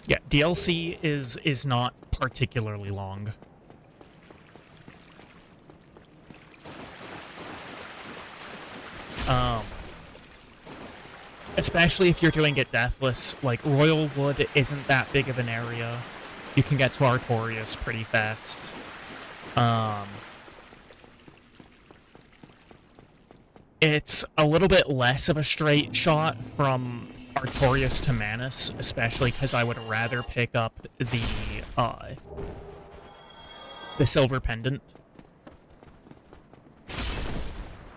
Yeah, DLC is not particularly long. Especially if you're doing it Deathless, like, Royal Wood isn't that big of an area. You can get to Artorias pretty fast. It's a little bit less of a straight shot from Artorias to Manus, especially because I would rather pick up the Silver Pendant.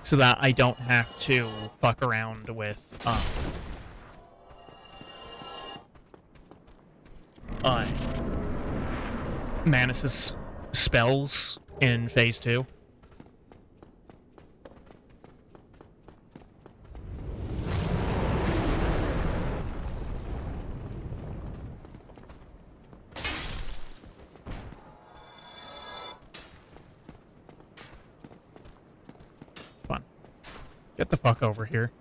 So that I don't have to fuck around with, Manus's spells in Phase 2. Come on. Get the fuck over here.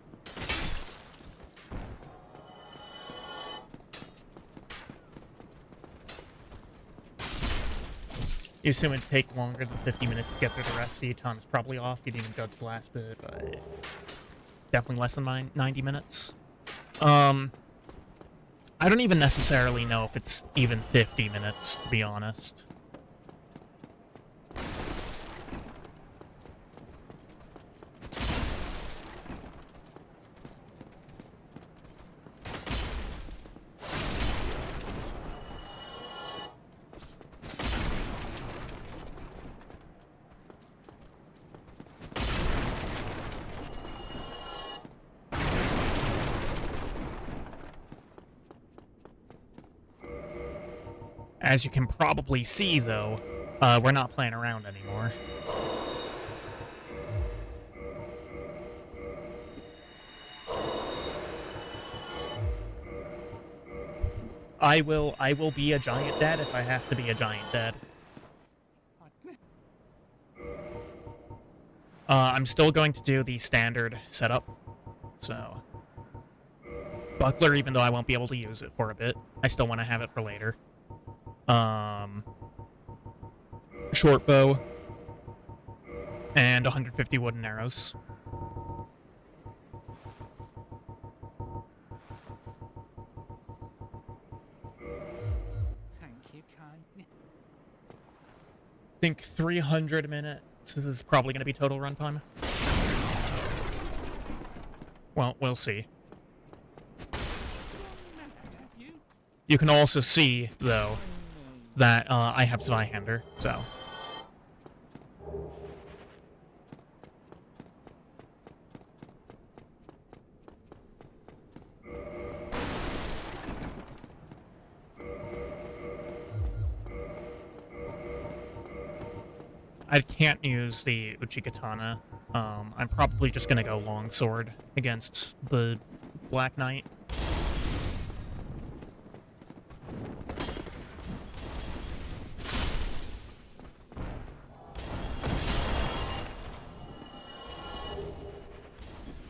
You assume it'd take longer than 50 minutes to get through the rest of the time's probably off. You didn't even judge the last bit, but definitely less than 90 minutes. I don't even necessarily know if it's even 50 minutes, to be honest. As you can probably see, though, we're not playing around anymore. I will be a giant dad if I have to be a giant dad. I'm still going to do the standard setup, so... Buckler, even though I won't be able to use it for a bit, I still want to have it for later. Short bow, and 150 wooden arrows. Thank you, kind. I think 300 minutes is probably going to be total runtime. Well, we'll see. You can also see, though, that I have Zweihander, so... I can't use the Uchikatana. I'm probably just gonna go longsword against the Black Knight.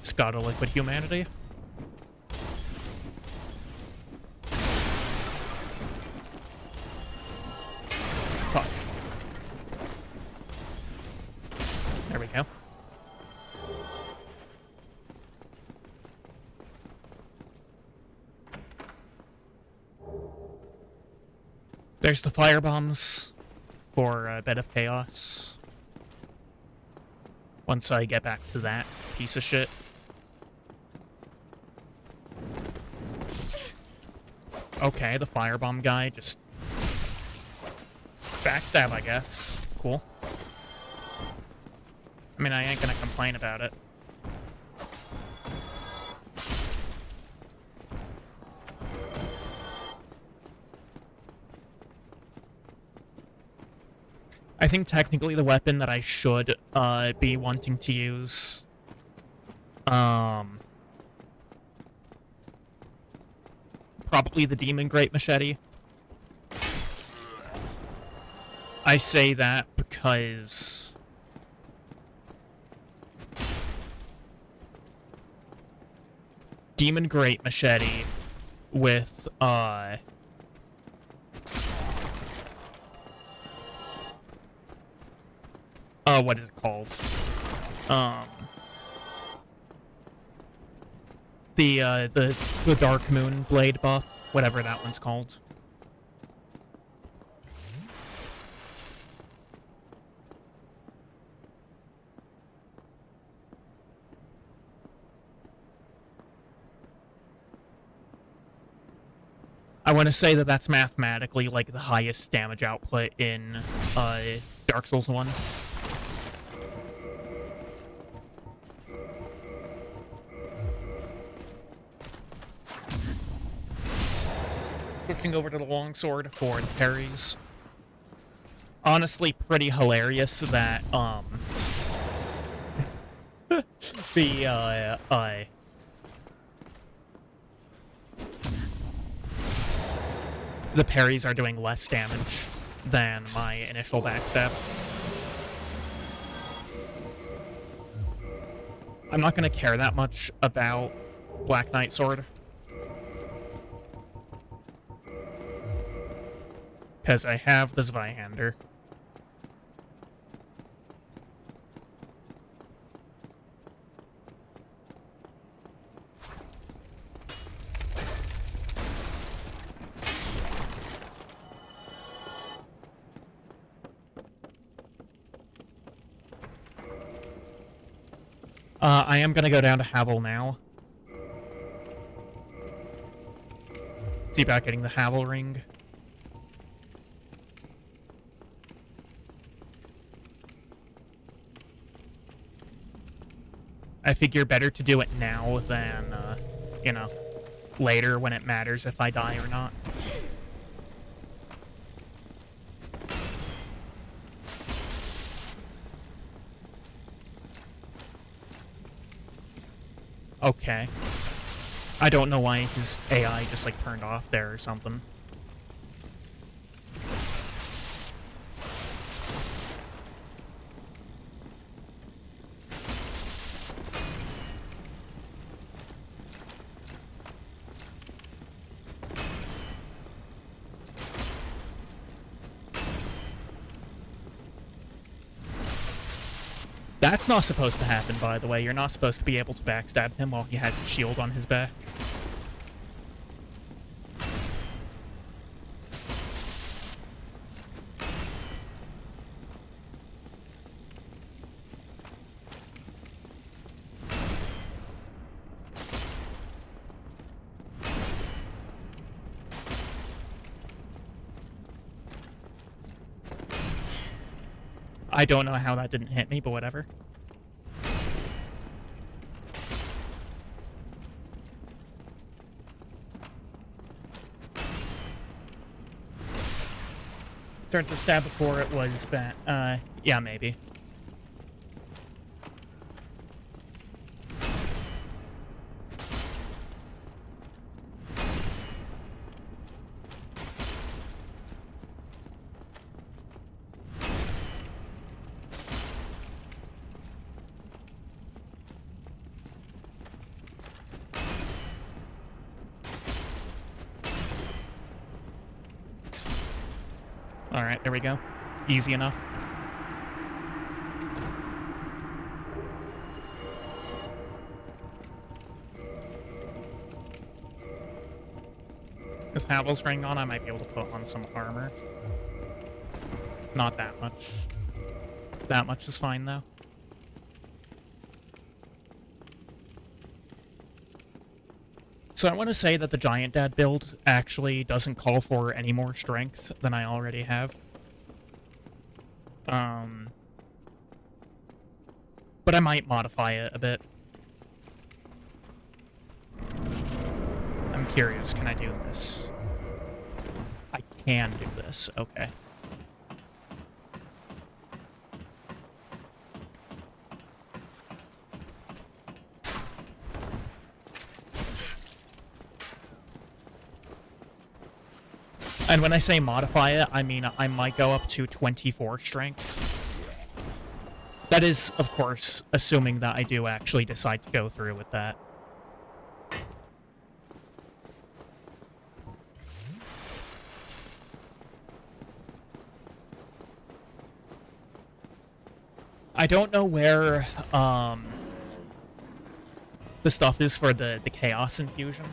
Just gotta liquid humanity. Fuck. There we go. There's the fire bombs for a bit of chaos. Once I get back to that piece of shit. Okay, the firebomb guy just backstab, I guess. Cool. I mean, I ain't gonna complain about it. I think technically the weapon that I should be wanting to use, probably the Demon Great Machete. I say that because Demon Great Machete with what is it called? The Dark Moon Blade buff, whatever that one's called. I want to say that that's mathematically like the highest damage output in Dark Souls 1. Switching over to the longsword for the parries. Honestly, pretty hilarious that the parries are doing less damage than my initial backstab. I'm not gonna care that much about Black Knight Sword, because I have the Zweihander. I am gonna go down to Havel now. See about getting the Havel ring. I figure better to do it now than, you know, later when it matters if I die or not. Okay. I don't know why his AI just, like, turned off there or something. That's not supposed to happen, by the way. You're not supposed to be able to backstab him while he has a shield on his back. I don't know how that didn't hit me, but whatever. Start the stab before it was bad. Yeah, maybe. Alright, there we go. Easy enough. Guess Pavel's ring on, I might be able to put on some armor. Not that much. That much is fine, though. So I want to say that the Giant Dad build actually doesn't call for any more strength than I already have. But I might modify it a bit. I'm curious, can I do this? I can do this, okay. And when I say modify it, I mean I might go up to 24 strength. That is, of course, assuming that I do actually decide to go through with that. I don't know where the stuff is for the Chaos Infusion.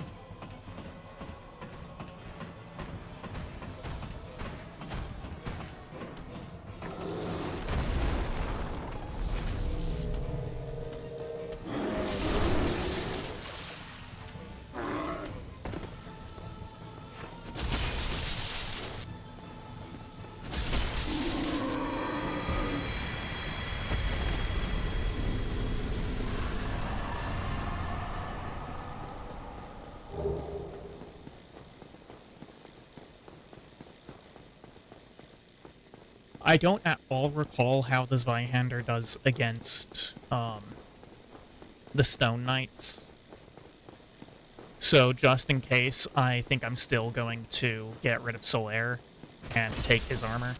I don't at all recall how the Zweihander does against the Stone Knights. So just in case, I think I'm still going to get rid of Solaire and take his armor.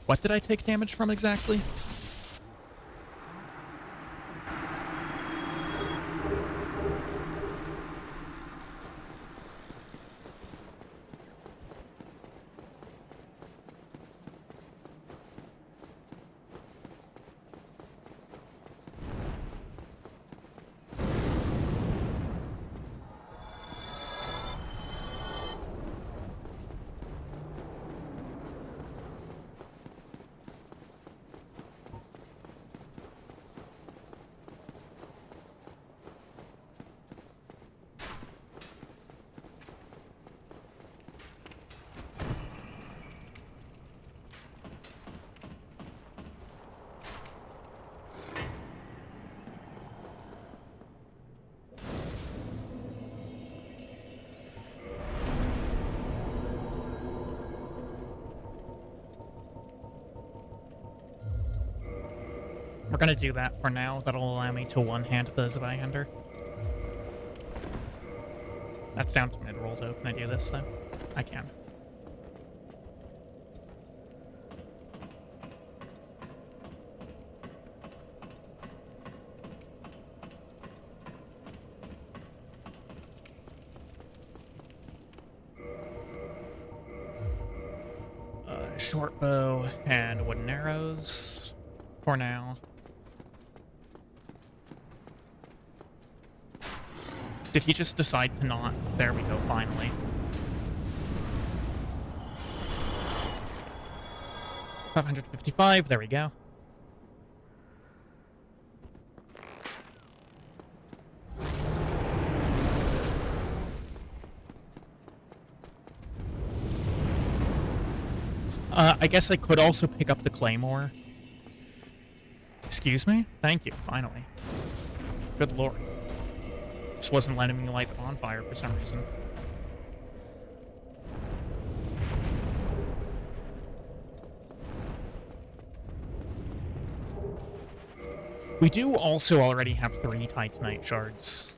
What did I take damage from exactly? We're gonna do that for now. That'll allow me to one-hand the Zweihander. That's down to mid-roll, though. Can I do this, though? I can. Short bow and wooden arrows for now. Did he just decide to not? There we go, finally. $555, there we go. I guess I could also pick up the Claymore. Excuse me? Thank you, finally. Good lord. Just wasn't letting me light the bonfire for some reason. We do also already have 3 Titanite shards.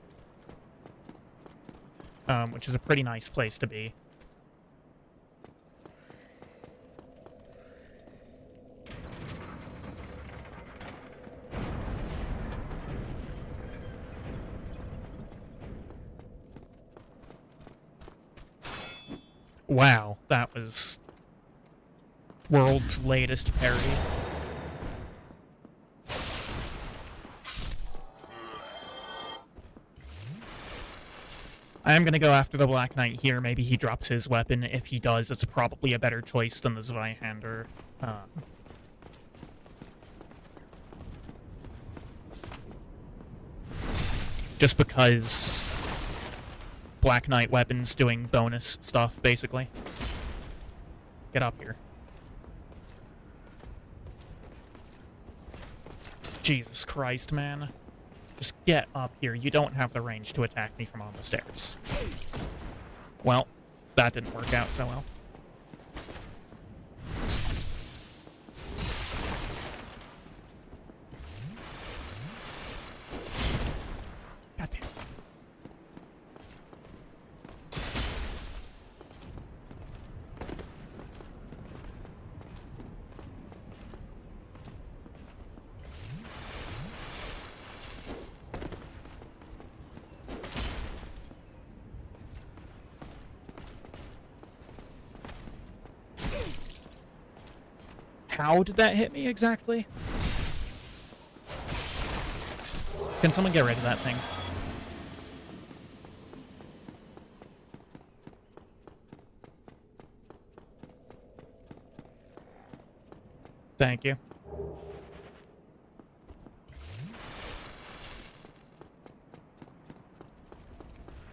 Which is a pretty nice place to be. Wow, that was world's latest parry. I am going to go after the Black Knight here. Maybe he drops his weapon. If he does, it's probably a better choice than the Zweihander. Just because Black Knight weapons doing bonus stuff, basically. Get up here. Jesus Christ, man. Just get up here. You don't have the range to attack me from on the stairs. Well, that didn't work out so well. God damn. How did that hit me exactly? Can someone get rid of that thing? Thank you.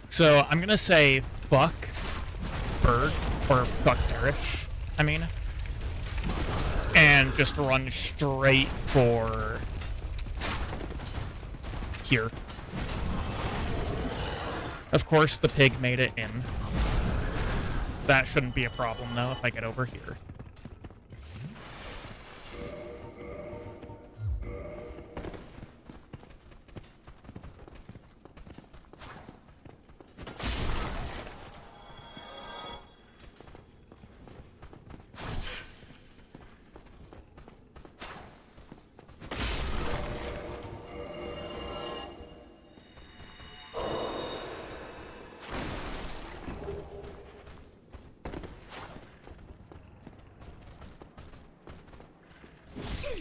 So, I'm gonna say fuck bird, or fuck perish, I mean. And just run straight for here. Of course, the pig made it in. That shouldn't be a problem, though, if I get over here.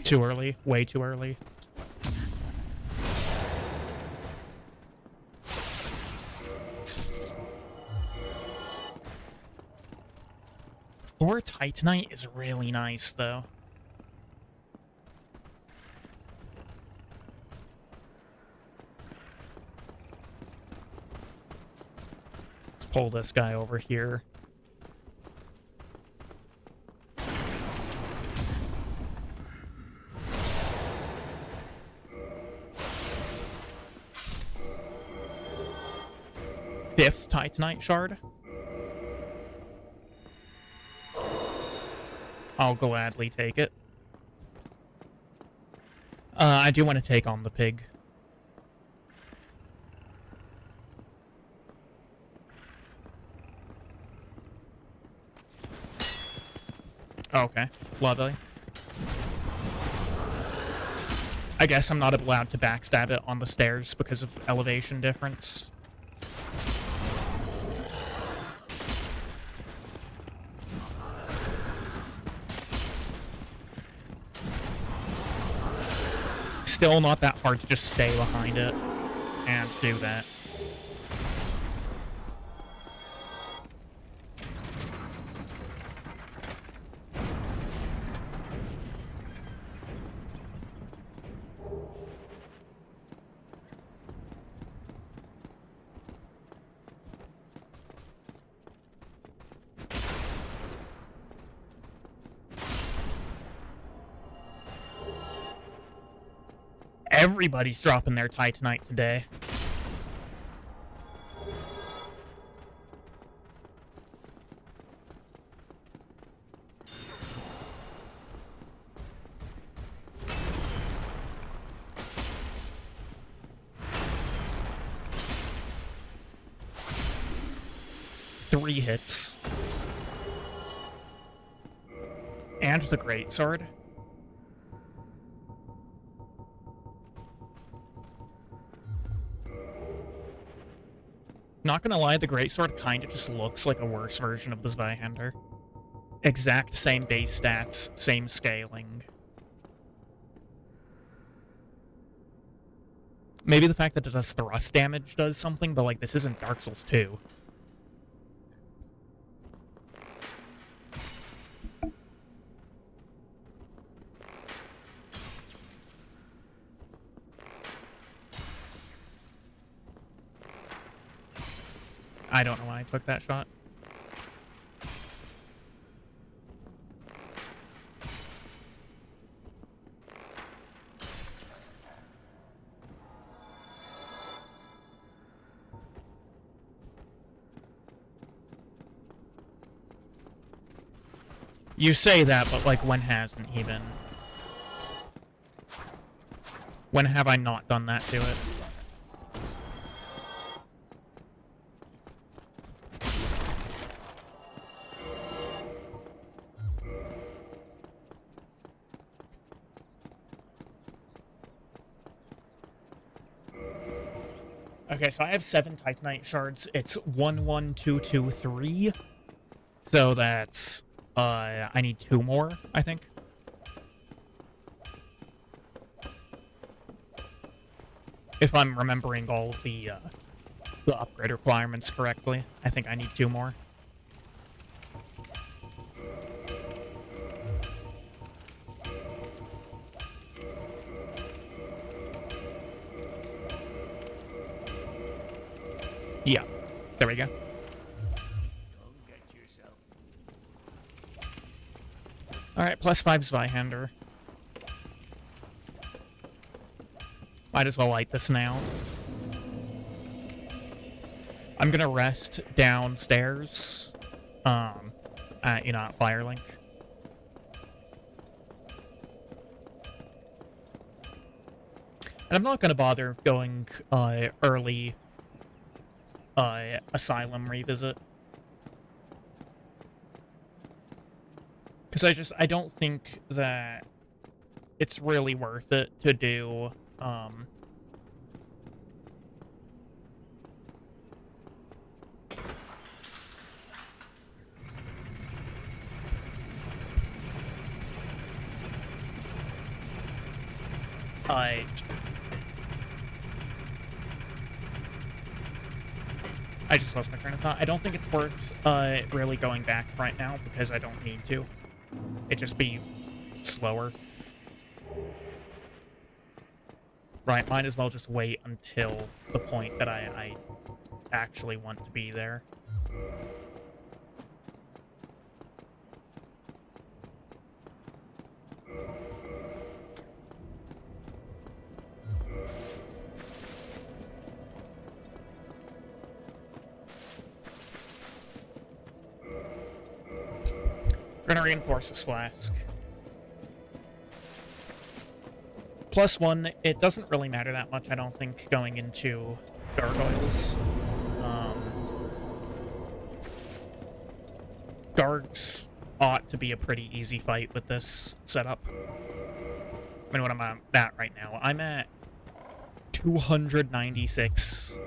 Too early. Way too early. Or Titanite is really nice, though. Let's pull this guy over here. Fifth Titanite shard. I'll gladly take it. I do want to take on the pig. Okay, lovely. I guess I'm not allowed to backstab it on the stairs because of elevation difference. Still not that hard to just stay behind it and do that. Everybody's dropping their Titanite today. Three hits. And the greatsword. Not gonna lie, the greatsword kinda just looks like a worse version of the Zweihander. Exact same base stats, same scaling. Maybe the fact that it does thrust damage does something, but, like, this isn't Dark Souls 2. I don't know why I took that shot. You say that, but, like, when hasn't he been? When have I not done that to it? Okay, so I have 7 Titanite shards. It's 1, 1, 2, 2, 3. So that's, I need 2 more, I think. If I'm remembering all of the upgrade requirements correctly, I think I need 2 more. Yeah, there we go. Alright, +5 Zweihander. Might as well light this now. I'm gonna rest downstairs, at Firelink. And I'm not gonna bother going, early, Asylum revisit. Because I don't think that it's really worth it to do, I just lost my train of thought. I don't think it's worth, really going back right now, because I don't need to. It'd just be slower. Right, might as well just wait until the point that I actually want to be there. We're gonna reinforce this flask. +1, it doesn't really matter that much, I don't think, going into gargoyles. Gargs ought to be a pretty easy fight with this setup. I mean, what am I at right now? I'm at 296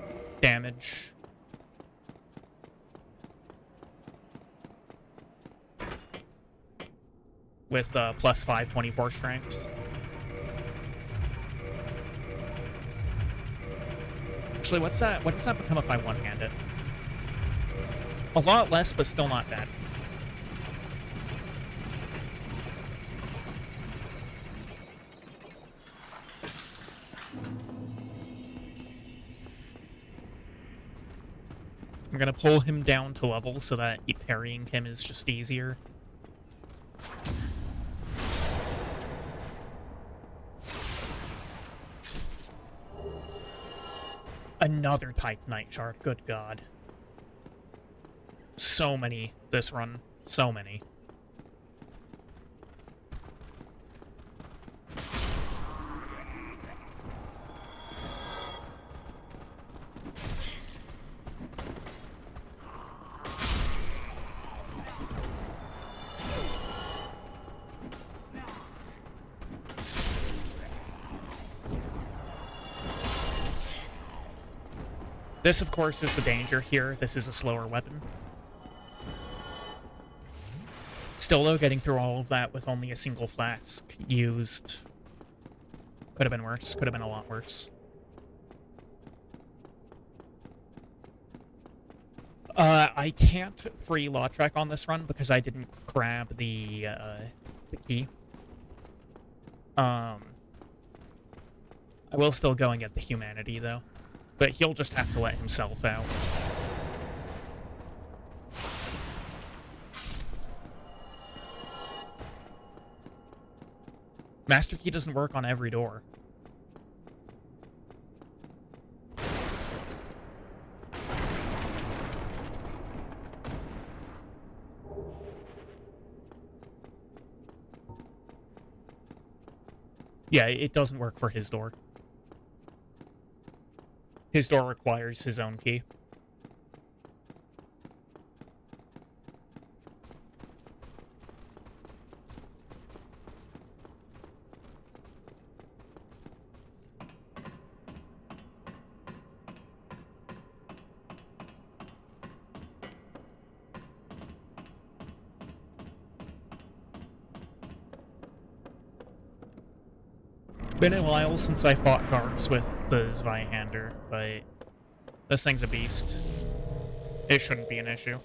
damage. With +5, 24 strengths. Actually, what's that? What does that become if I one-hand it? A lot less, but still not bad. I'm gonna pull him down to level so that parrying him is just easier. Another Titanite shard, good god. So many this run, so many. This, of course, is the danger here. This is a slower weapon. Still, though, getting through all of that with only a single flask used could have been worse. Could have been a lot worse. I can't free law track on this run because I didn't grab the key. I will still go and get the humanity, though. But he'll just have to let himself out. Master key doesn't work on every door. Yeah, it doesn't work for his door. His door requires his own key. Been a while since I fought Garks with the Zweihander, but this thing's a beast. It shouldn't be an issue.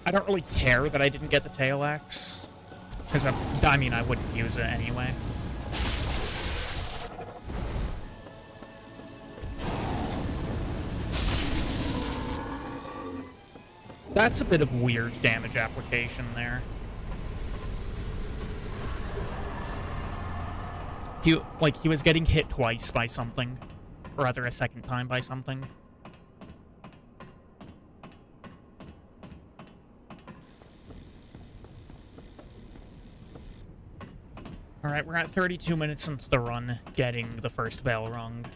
I don't really care that I didn't get the tail axe. Because, I mean, I wouldn't use it anyway. That's a bit of weird damage application there. He was getting hit twice by something. Or rather, a second time by something. Alright, we're at 32 minutes into the run, getting the first bell rung.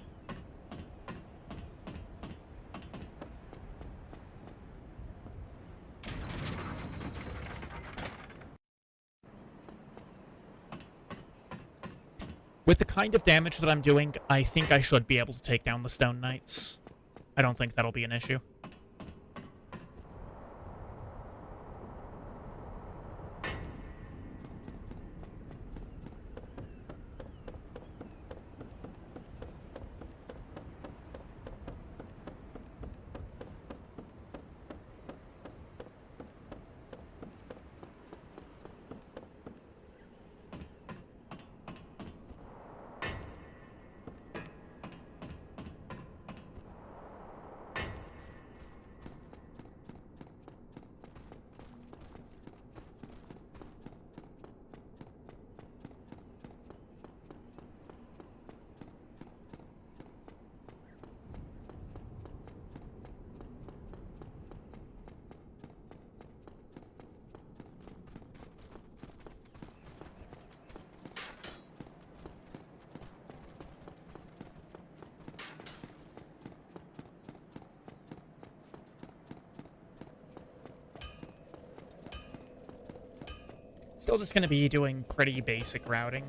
With the kind of damage that I'm doing, I think I should be able to take down the Stone Knights. I don't think that'll be an issue. Still just going to be doing pretty basic routing.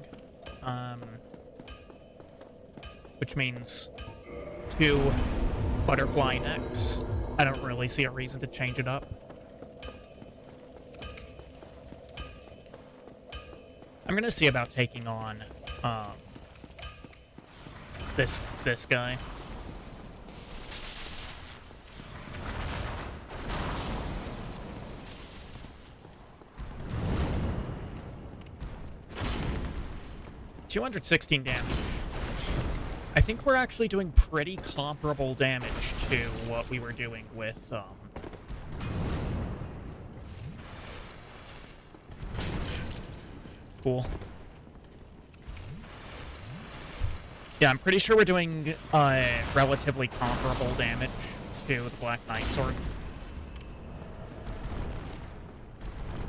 Which means 2 butterfly necks. I don't really see a reason to change it up. I'm going to see about taking on this guy. $216 damage. I think we're actually doing pretty comparable damage to what we were doing with, Cool. Yeah, I'm pretty sure we're doing, relatively comparable damage to the Black Knight Sword.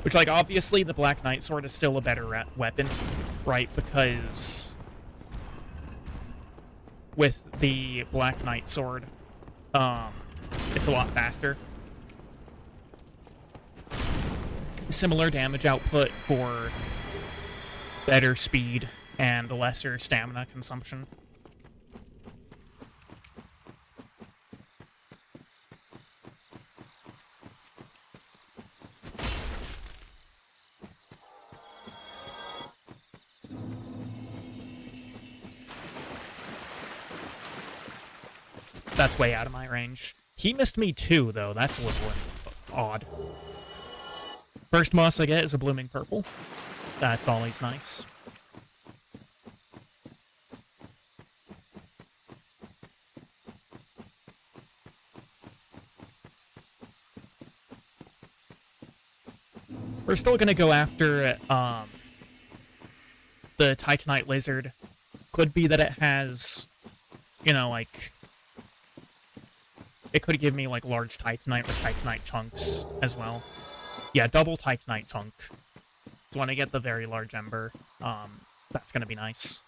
Which, like, obviously the Black Knight Sword is still a better weapon, right? Because with the Black Knight Sword, it's a lot faster. Similar damage output for better speed and lesser stamina consumption. That's way out of my range. He missed me too, though. That's a little odd. First moss I get is a blooming purple. That's always nice. We're still gonna go after the Titanite lizard. Could be that it has, you know, like, it could give me like large Titanite or Titanite chunks as well. Yeah, double Titanite chunk. So when I get the very large ember, that's gonna be nice.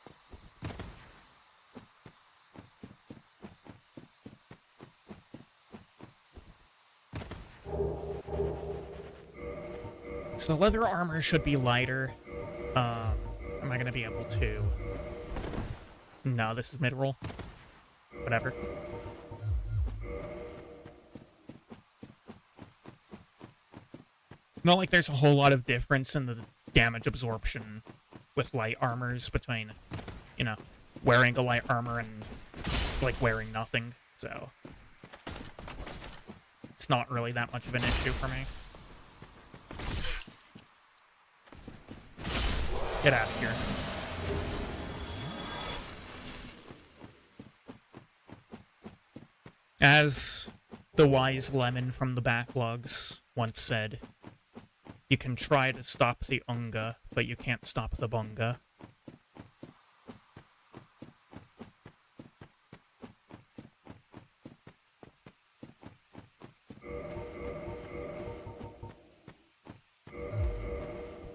So leather armor should be lighter. Am I gonna be able to? No, this is mid-roll. Whatever. Not like there's a whole lot of difference in the damage absorption with light armors between, you know, wearing a light armor and, like, wearing nothing, so it's not really that much of an issue for me. Get out of here. As the wise lemon from the backlogs once said, you can try to stop the unga, but you can't stop the bunga.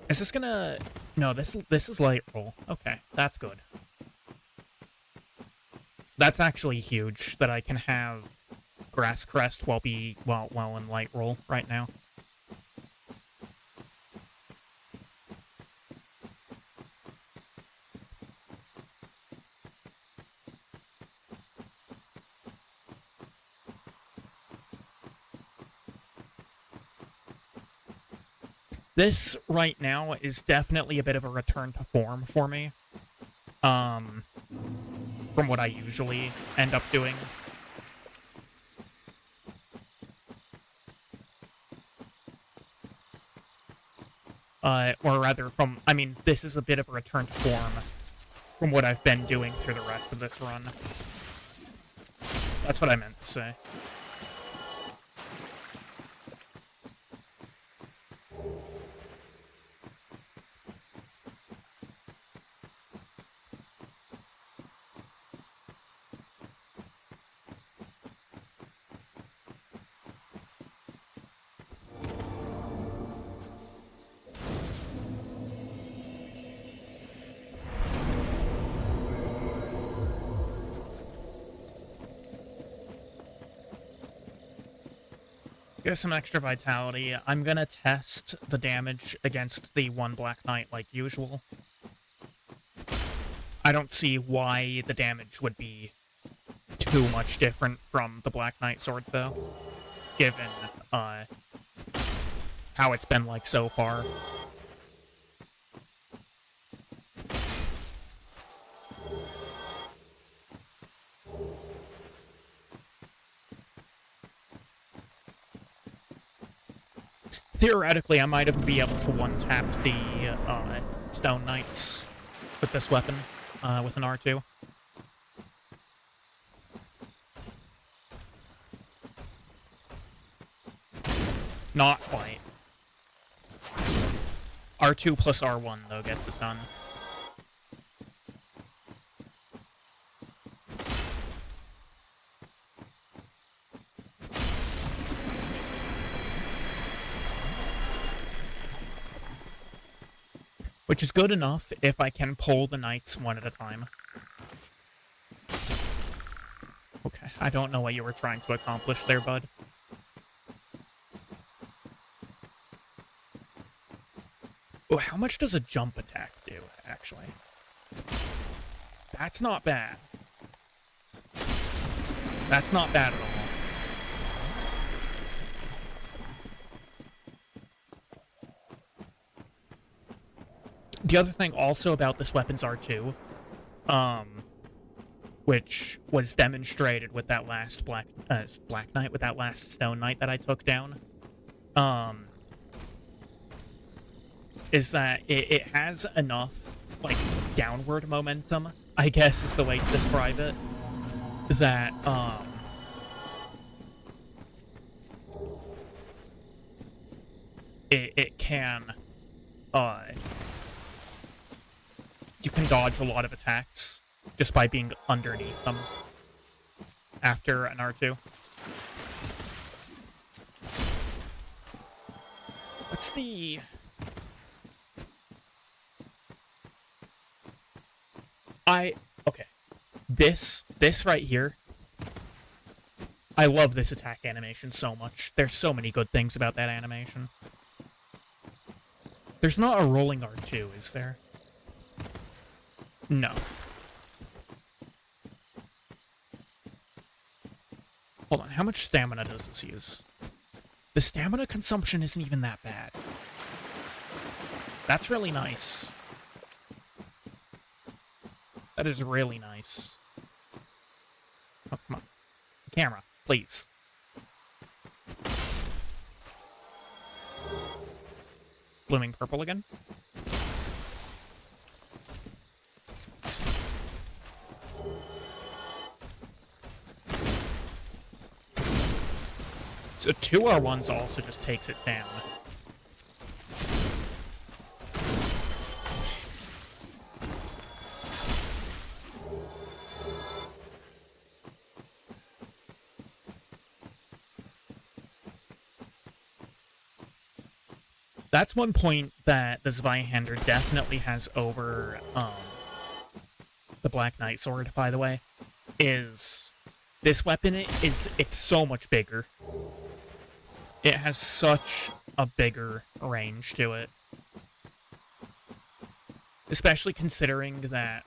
Is this gonna... No, this is light roll. Okay, that's good. That's actually huge, that I can have Grass Crest while in light roll right now. This, right now, is definitely a bit of a return to form for me. From what I usually end up doing. Or rather from, I mean, this is a bit of a return to form from what I've been doing through the rest of this run. That's what I meant to say. Get some extra vitality. I'm gonna test the damage against the one Black Knight like usual. I don't see why the damage would be too much different from the Black Knight sword, though, given how it's been like so far. Theoretically, I might even be able to one-tap the Stone Knights with this weapon, with an R2. Not quite. R2 plus R1, though, gets it done. Which is good enough if I can pull the knights one at a time. Okay, I don't know what you were trying to accomplish there, bud. Oh, how much does a jump attack do, actually? That's not bad. That's not bad at all. The other thing also about this weapon's R2, which was demonstrated with that last Black Knight, with that last Stone Knight that I took down, is that it has enough, like, downward momentum, I guess is the way to describe it, that, it can, you can dodge a lot of attacks just by being underneath them after an R2. What's the... Okay. This right here, I love this attack animation so much. There's so many good things about that animation. There's not a rolling R2, is there? No. Hold on, how much stamina does this use? The stamina consumption isn't even that bad. That's really nice. That is really nice. Oh, come on. Camera, please. Blooming purple again? So 2R1s also just takes it down. That's one point that the Zweihander definitely has over the Black Knight sword, by the way, is this weapon it's so much bigger. It has such a bigger range to it. Especially considering that,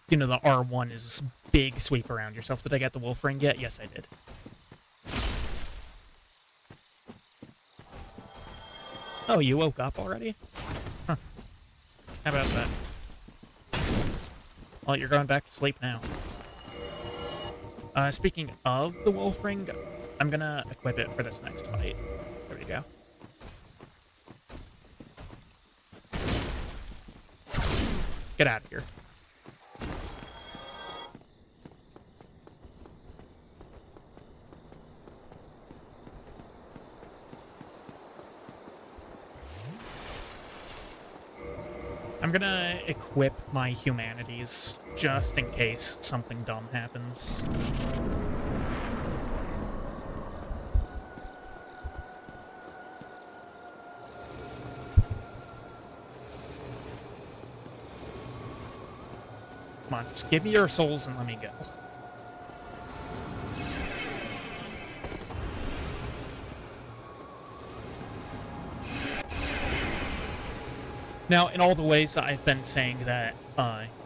you know, the R1 is this big sweep around yourself. Did I get the wolf ring yet? Yes, I did. Oh, you woke up already? Huh. How about that? Well, you're going back to sleep now. Speaking of the wolf ring, I'm gonna equip it for this next fight. There we go. Get out of here. I'm gonna equip my humanities just in case something dumb happens. Come on, just give me your souls and let me go. Now, in all the ways that I've been saying that,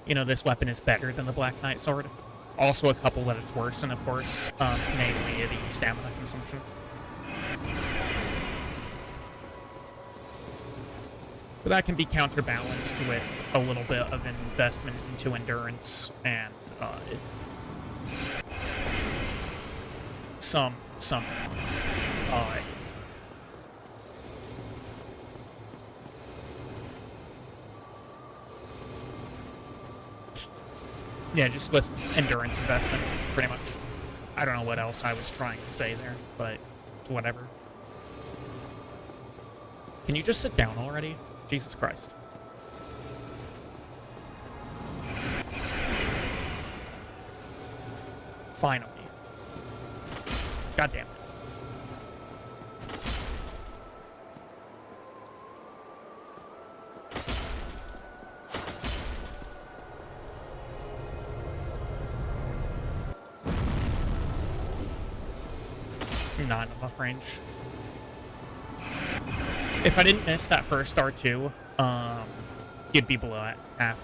you know, this weapon is better than the Black Knight sword, also a couple that it's worse, and of course, namely the stamina consumption. But that can be counterbalanced with a little bit of investment into endurance and some yeah, just with endurance investment, pretty much. I don't know what else I was trying to say there, but whatever. Can you just sit down already? Jesus Christ. Finally. God damn it. Not enough range. If I didn't miss that first R2, you'd be below at half.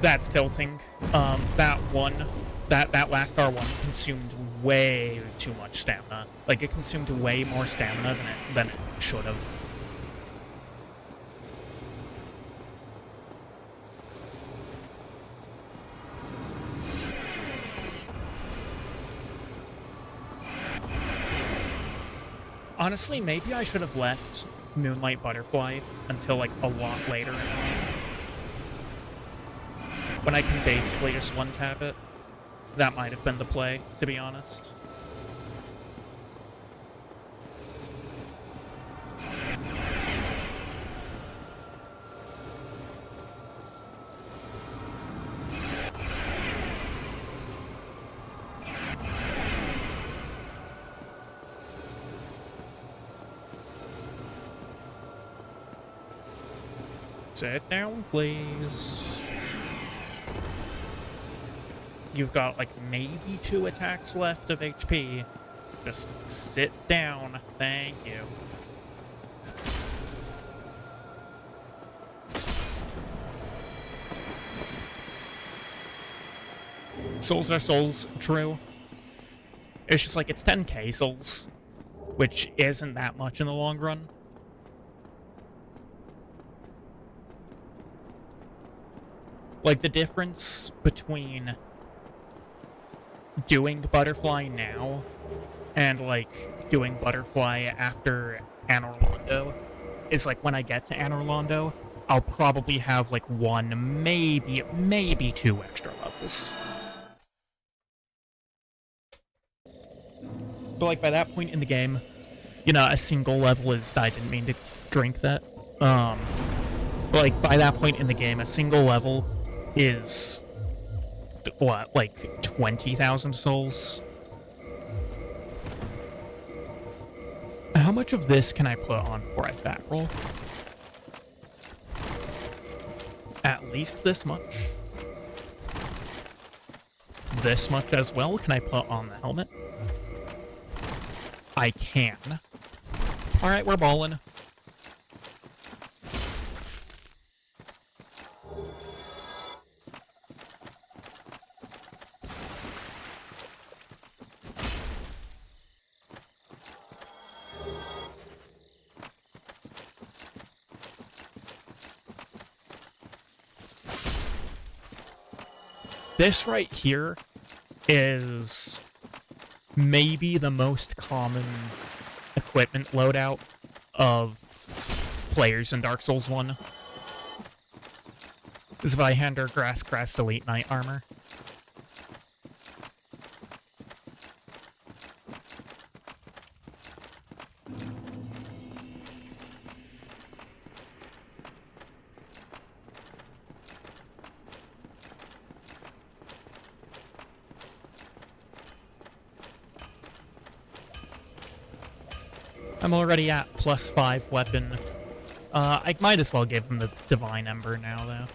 That's tilting. That last R1 consumed way too much stamina. Like, it consumed way more stamina than it should have. Honestly, maybe I should have left Moonlight Butterfly until, like, a lot later in the game, when I can basically just one-tap it. That might have been the play, to be honest. Sit down, please. You've got, like, maybe 2 attacks left of HP. Just sit down. Thank you. Souls are souls, true. It's just like, it's 10k souls, which isn't that much in the long run. Like, the difference between doing Butterfly now and, like, doing Butterfly after Anor Londo is, like, when I get to Anor Londo, I'll probably have, like, 1, maybe 2 extra levels. But, like, by that point in the game, you know, a single level is... I didn't mean to drink that. But, like, by that point in the game, a single level is... what, like 20,000 souls? How much of this can I put on before I fat roll? At least this much. This much as well can I put on the helmet? I can. Alright, we're ballin'. This right here is maybe the most common equipment loadout of players in Dark Souls 1. This is Veihander Grass Crest Elite Knight armor. I'm already at +5 weapon. I might as well give him the Divine Ember now, though.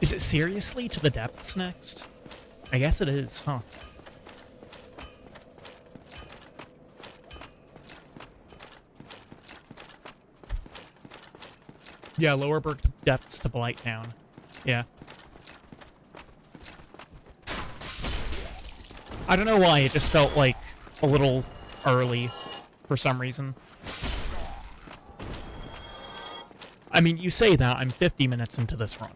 Is it seriously to the depths next? I guess it is, huh? Yeah, lower Berg depths to Blighttown. Yeah. I don't know why, it just felt like a little early for some reason. I mean, you say that, I'm 50 minutes into this run.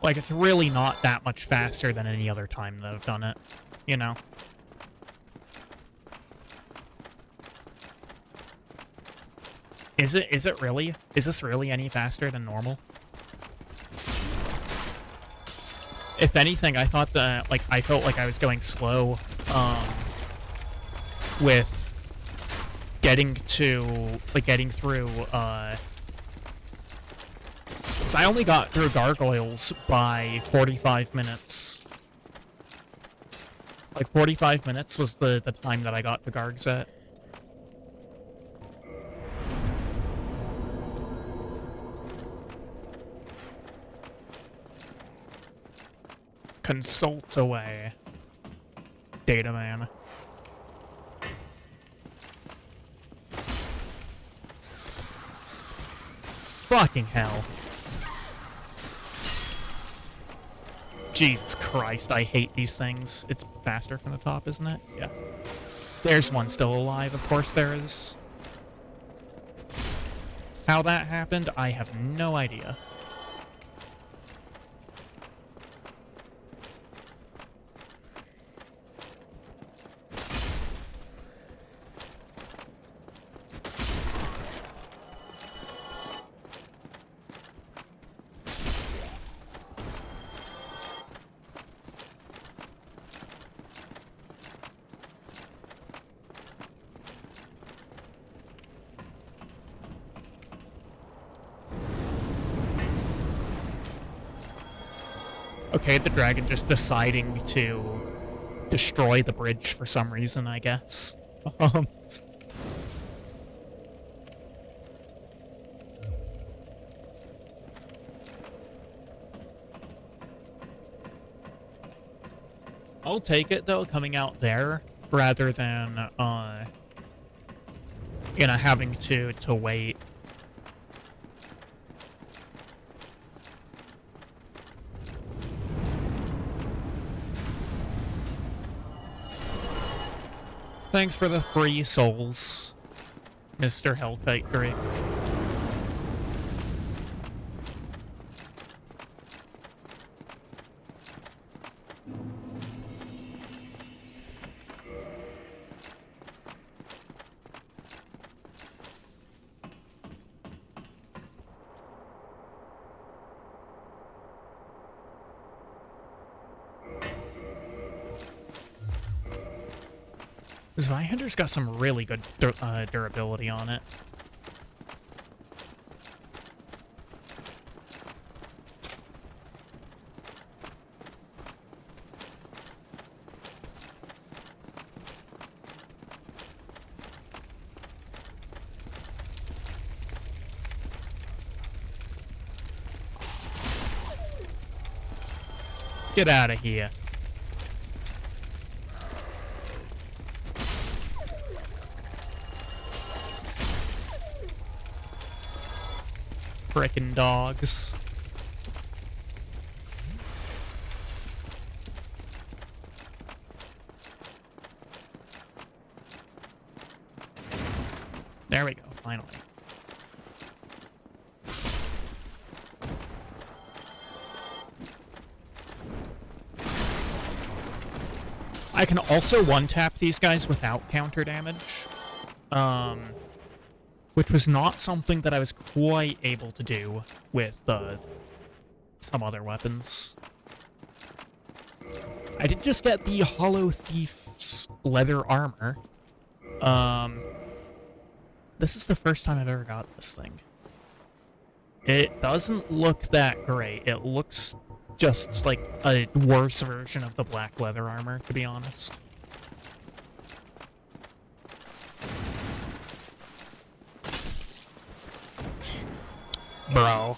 Like, it's really not that much faster than any other time that I've done it, you know? Is it really? Is this really any faster than normal? If anything, I thought that, like, I felt like I was going slow, with getting through, 'cause I only got through Gargoyles by 45 minutes. Like, 45 minutes was the time that I got to Gargs at. Consult away. Data man. Fucking hell. Jesus Christ, I hate these things. It's faster from the top, isn't it? Yeah. There's one still alive, of course there is. How that happened, I have no idea. Okay, the dragon just deciding to destroy the bridge for some reason, I guess. I'll take it, though, coming out there, rather than, you know, having to wait. Thanks for the free souls, Mr. Hellkite Drake. This Vihinder's got some really good durability on it. Get out of here. Frickin' dogs. There we go, finally. I can also one-tap these guys without counter damage. Which was not something that I was quite able to do with some other weapons. I did just get the Hollow Thief's leather armor. This is the first time I've ever got this thing. It doesn't look that great. It looks just like a worse version of the black leather armor, to be honest. Bro.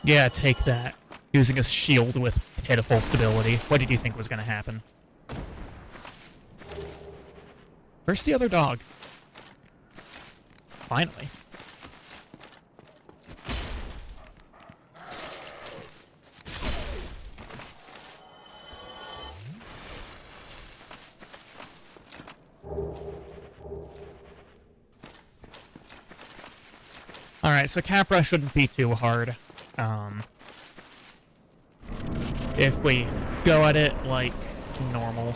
Yeah, take that. Using a shield with pitiful stability. What did you think was going to happen? Where's the other dog? Finally. Alright, so Capra shouldn't be too hard. If we go at it like normal.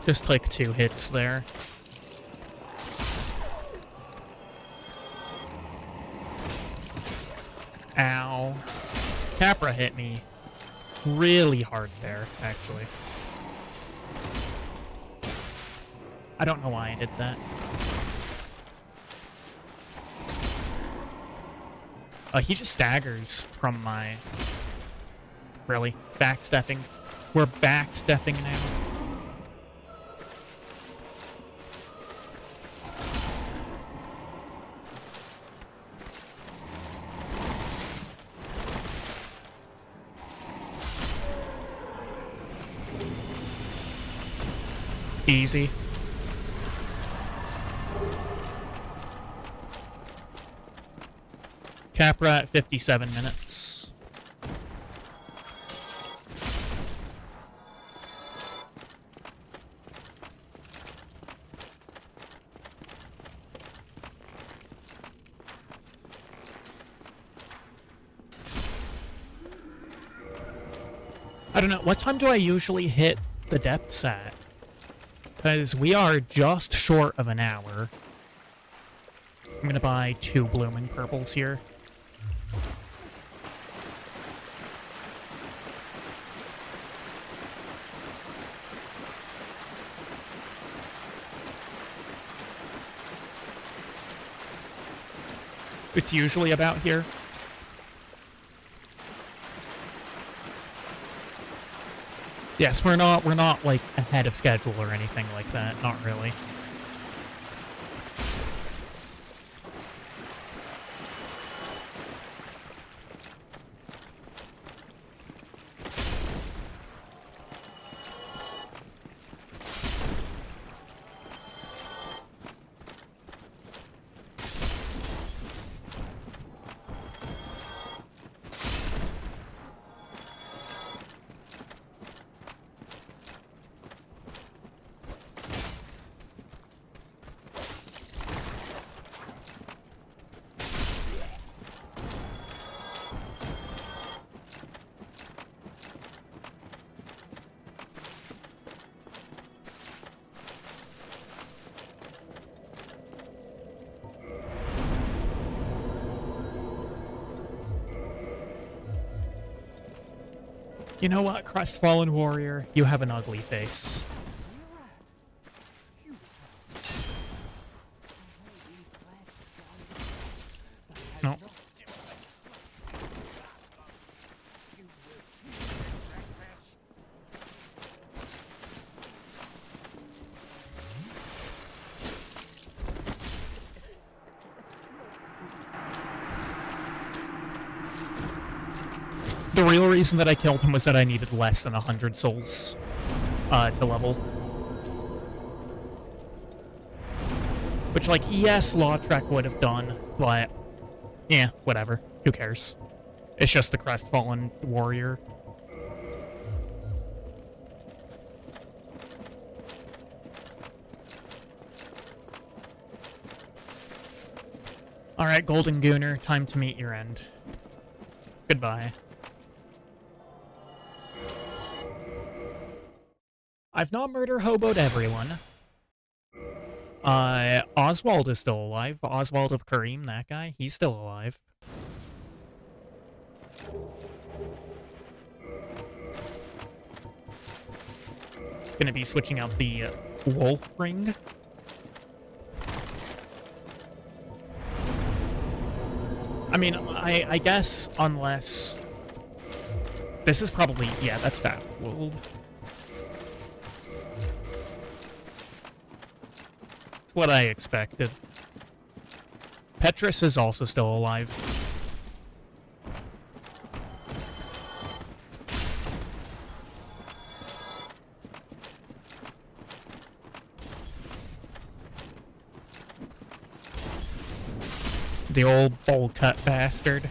Just like 2 hits there. Ow. Capra hit me really hard there, actually. I don't know why I did that. He just staggers from my... Really? Backstepping? We're backstepping now. Easy. Capra at 57 minutes. I don't know, what time do I usually hit the depths at? Because we are just short of an hour. I'm gonna buy 2 blooming purples here. It's usually about here. Yes, we're not like ahead of schedule or anything like that. Not really. You know what, Crestfallen Warrior? You have an ugly face. No. The real reason that I killed him was that I needed less than 100 souls to level. Which, like, yes, Lautrec would have done, but yeah, whatever. Who cares? It's just the Crestfallen Warrior. Alright, Golden Gooner, time to meet your end. Goodbye. I've not murder-hoboed everyone. Oswald is still alive. Oswald of Kareem, that guy, he's still alive. Gonna be switching out the wolf ring. I mean, I guess unless... This is probably... Yeah, that's Fat World. It's what I expected. Petrus is also still alive. The old bowl-cut bastard.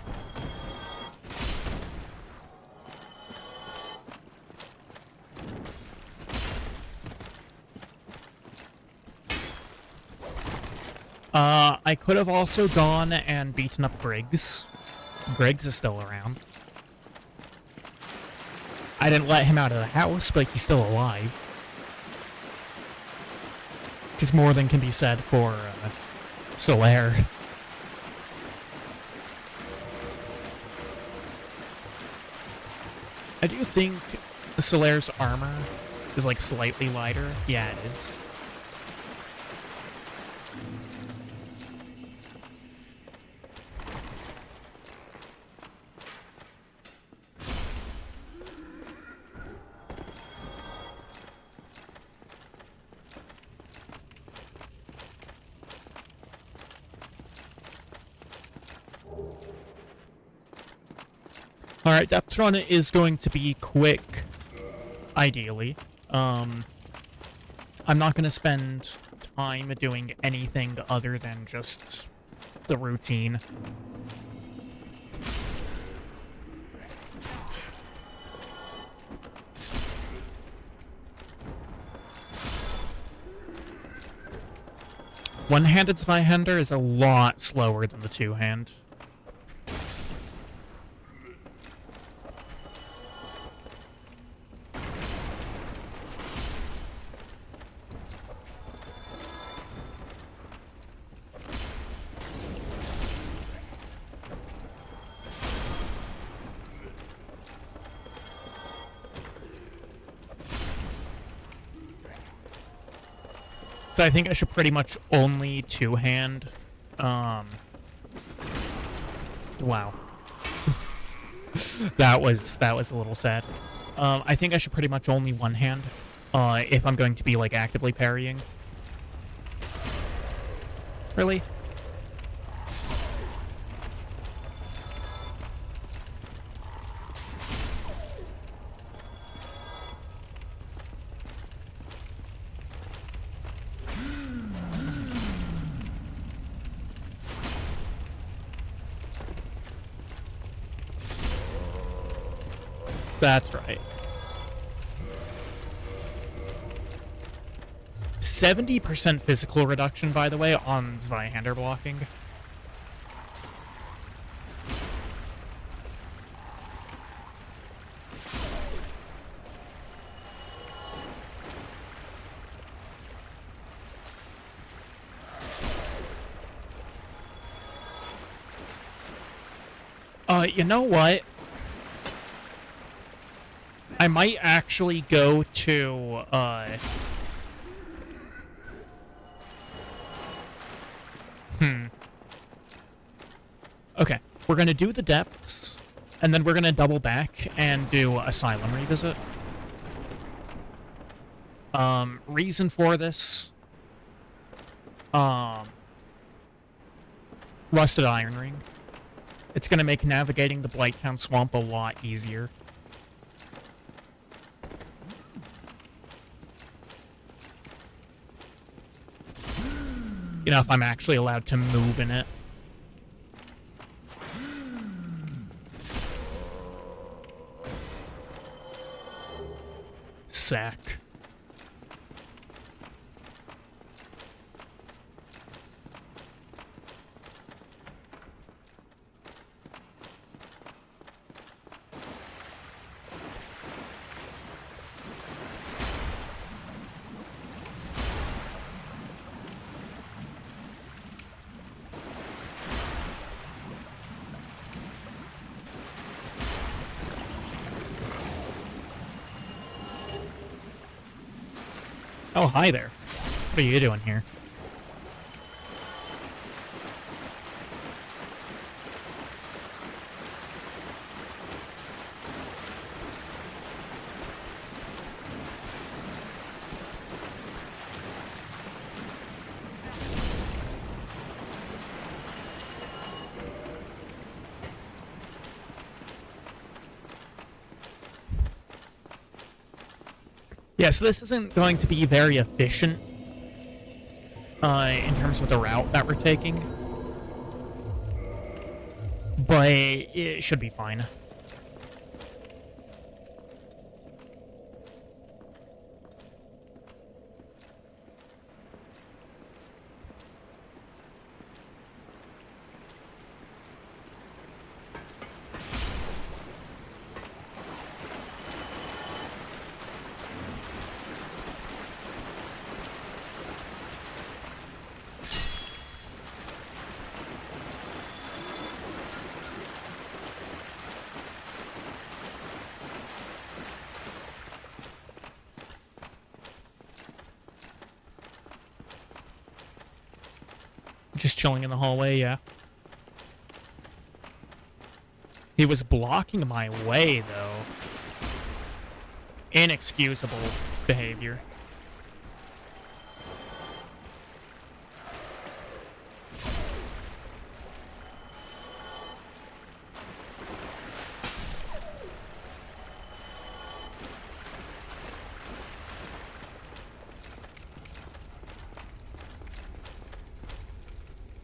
I could have also gone and beaten up Griggs. Griggs is still around. I didn't let him out of the house, but he's still alive. Because more than can be said for Solaire. I do think Solaire's armor is, like, slightly lighter. Yeah, it is. Alright, depth run is going to be quick, ideally. I'm not going to spend time doing anything other than just the routine. One-handed Zweihander is a lot slower than the two-hand. So I think I should pretty much only two-hand. Wow. that was a little sad. I think I should pretty much only one-hand, if I'm going to be, like, actively parrying. Really? That's right. 70% physical reduction, by the way, on Zweihander blocking. You know what? I might actually go to, Okay, we're gonna do the depths, and then we're gonna double back and do Asylum Revisit. Reason for this, Rusted Iron Ring. It's gonna make navigating the Blighttown Swamp a lot easier. You know, if I'm actually allowed to move in it. Sack. Oh, hi there. What are you doing here? Yeah, so this isn't going to be very efficient in terms of the route that we're taking, but it should be fine. Just chilling in the hallway, yeah. He was blocking my way, though. Inexcusable behavior.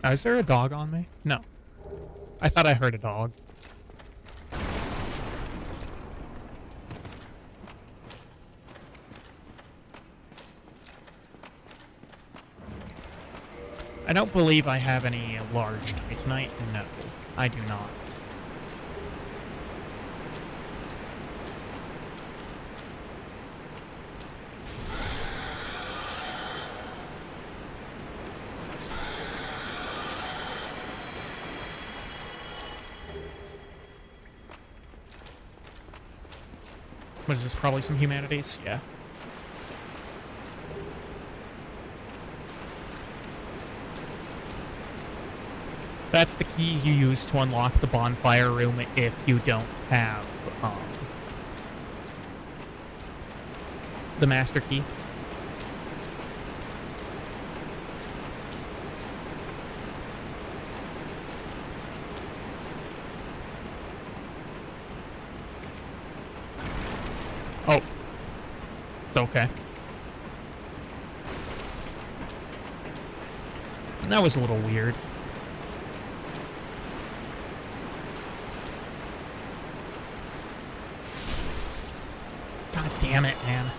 Is there a dog on me? No. I thought I heard a dog. I don't believe I have any large titanite. No, I do not. What is this? Probably some humanities? Yeah. That's the key you use to unlock the bonfire room if you don't have the master key. Oh. Okay. That was a little weird. God damn it, man.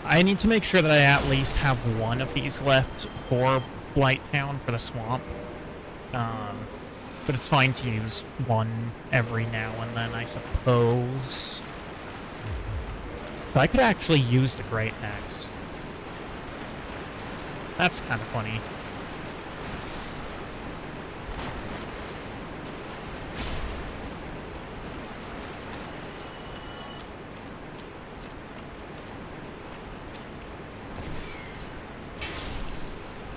I need to make sure that I at least have one of these left for Blighttown for the swamp. But it's fine to use one every now and then, I suppose. So I could actually use the Great Axe. That's kind of funny.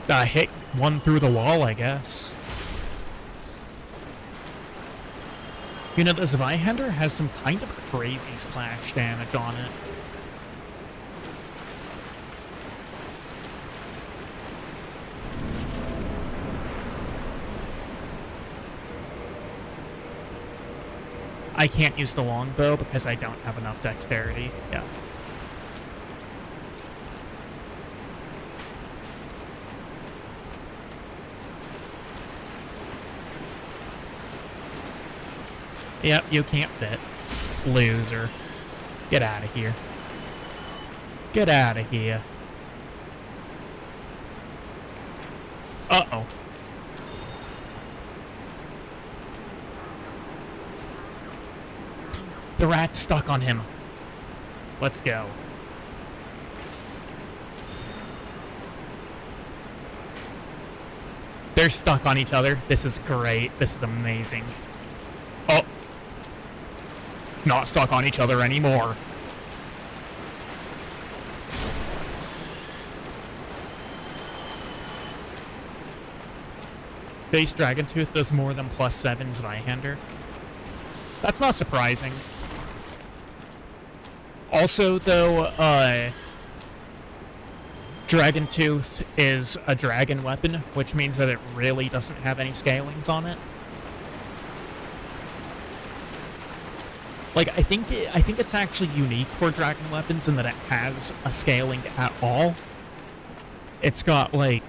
I hit one through the wall, I guess. You know, this Zweihander has some kind of crazy splash damage on it. I can't use the longbow because I don't have enough dexterity. Yeah. Yep, you can't fit. Loser. Get out of here. Get out of here. Uh-oh. The rat's stuck on him. Let's go. They're stuck on each other. This is great. This is amazing. Oh. Not stuck on each other anymore. Base Dragontooth does more than +7 Zweihander. That's not surprising. Also, though, Dragontooth is a dragon weapon, which means that it really doesn't have any scalings on it. Like, I think it's actually unique for dragon weapons in that it has a scaling at all. It's got, like,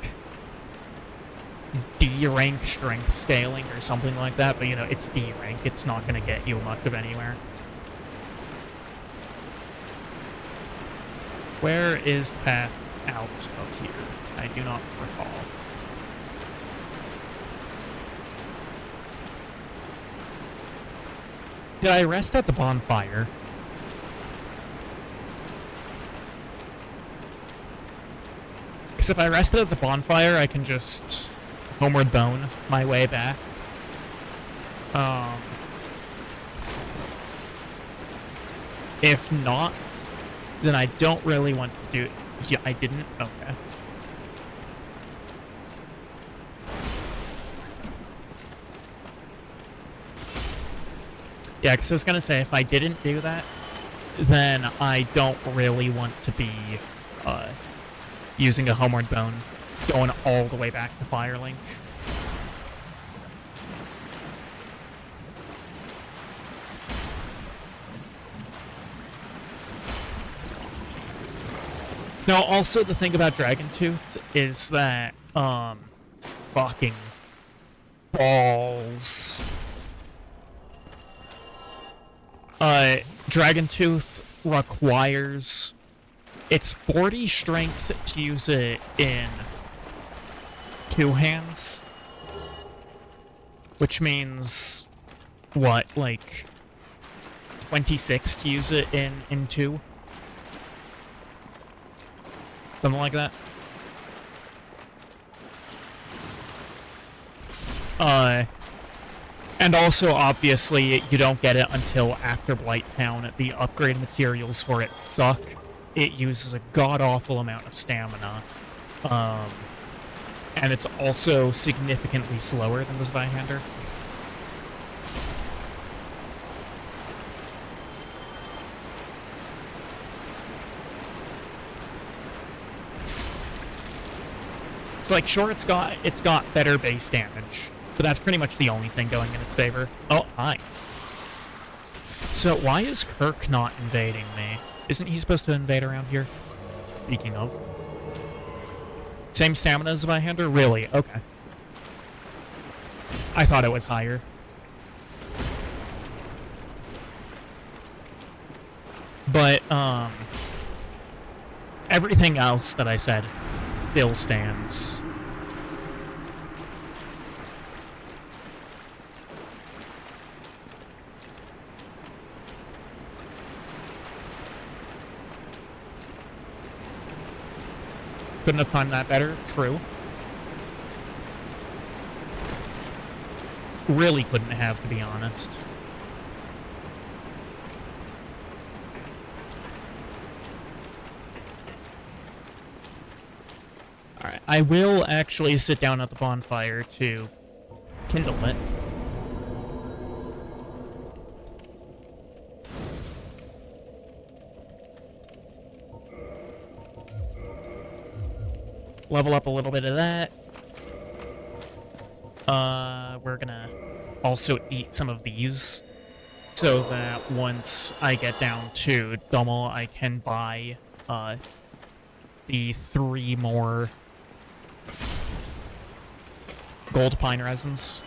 D rank strength scaling or something like that, but, you know, it's D rank. It's not going to get you much of anywhere. Where is the path out of here? I do not recall. Did I rest at the bonfire? Because if I rested at the bonfire, I can just homeward bone my way back. If not, then I don't really want to do it. Yeah, I didn't? Okay. Yeah, because I was going to say, if I didn't do that, then I don't really want to be using a homeward bone, going all the way back to Firelink. No, also the thing about Dragon Tooth is that, fucking balls. Dragon Tooth requires... It's 40 strength to use it in 2 hands. Which means... What, like... 26 to use it in 2? Something like that. And also, obviously, you don't get it until after Blighttown. The upgrade materials for it suck. It uses a god-awful amount of stamina. And it's also significantly slower than the Zweihander. It's like, sure, it's got better base damage, but that's pretty much the only thing going in its favor. Oh, hi. So why is Kirk not invading me? Isn't he supposed to invade around here? Speaking of. Same stamina as Zweihander? Really? Okay. I thought it was higher. But, everything else that I said still stands. Couldn't have timed that better. True. Really couldn't have, to be honest. Alright, I will actually sit down at the bonfire to kindle it. Level up a little bit of that. We're gonna also eat some of these, so that once I get down to Dummel, I can buy, the 3 more gold pine resins.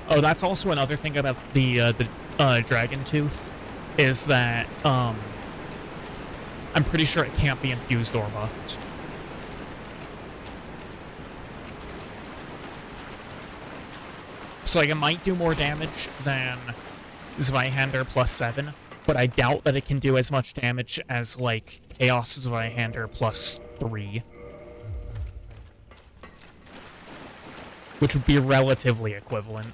Oh, that's also another thing about the Dragon Tooth, is that, I'm pretty sure it can't be infused or buffed. So, like, it might do more damage than Zweihander plus 7, but I doubt that it can do as much damage as, like, Chaos Zweihander plus 3. Which would be relatively equivalent.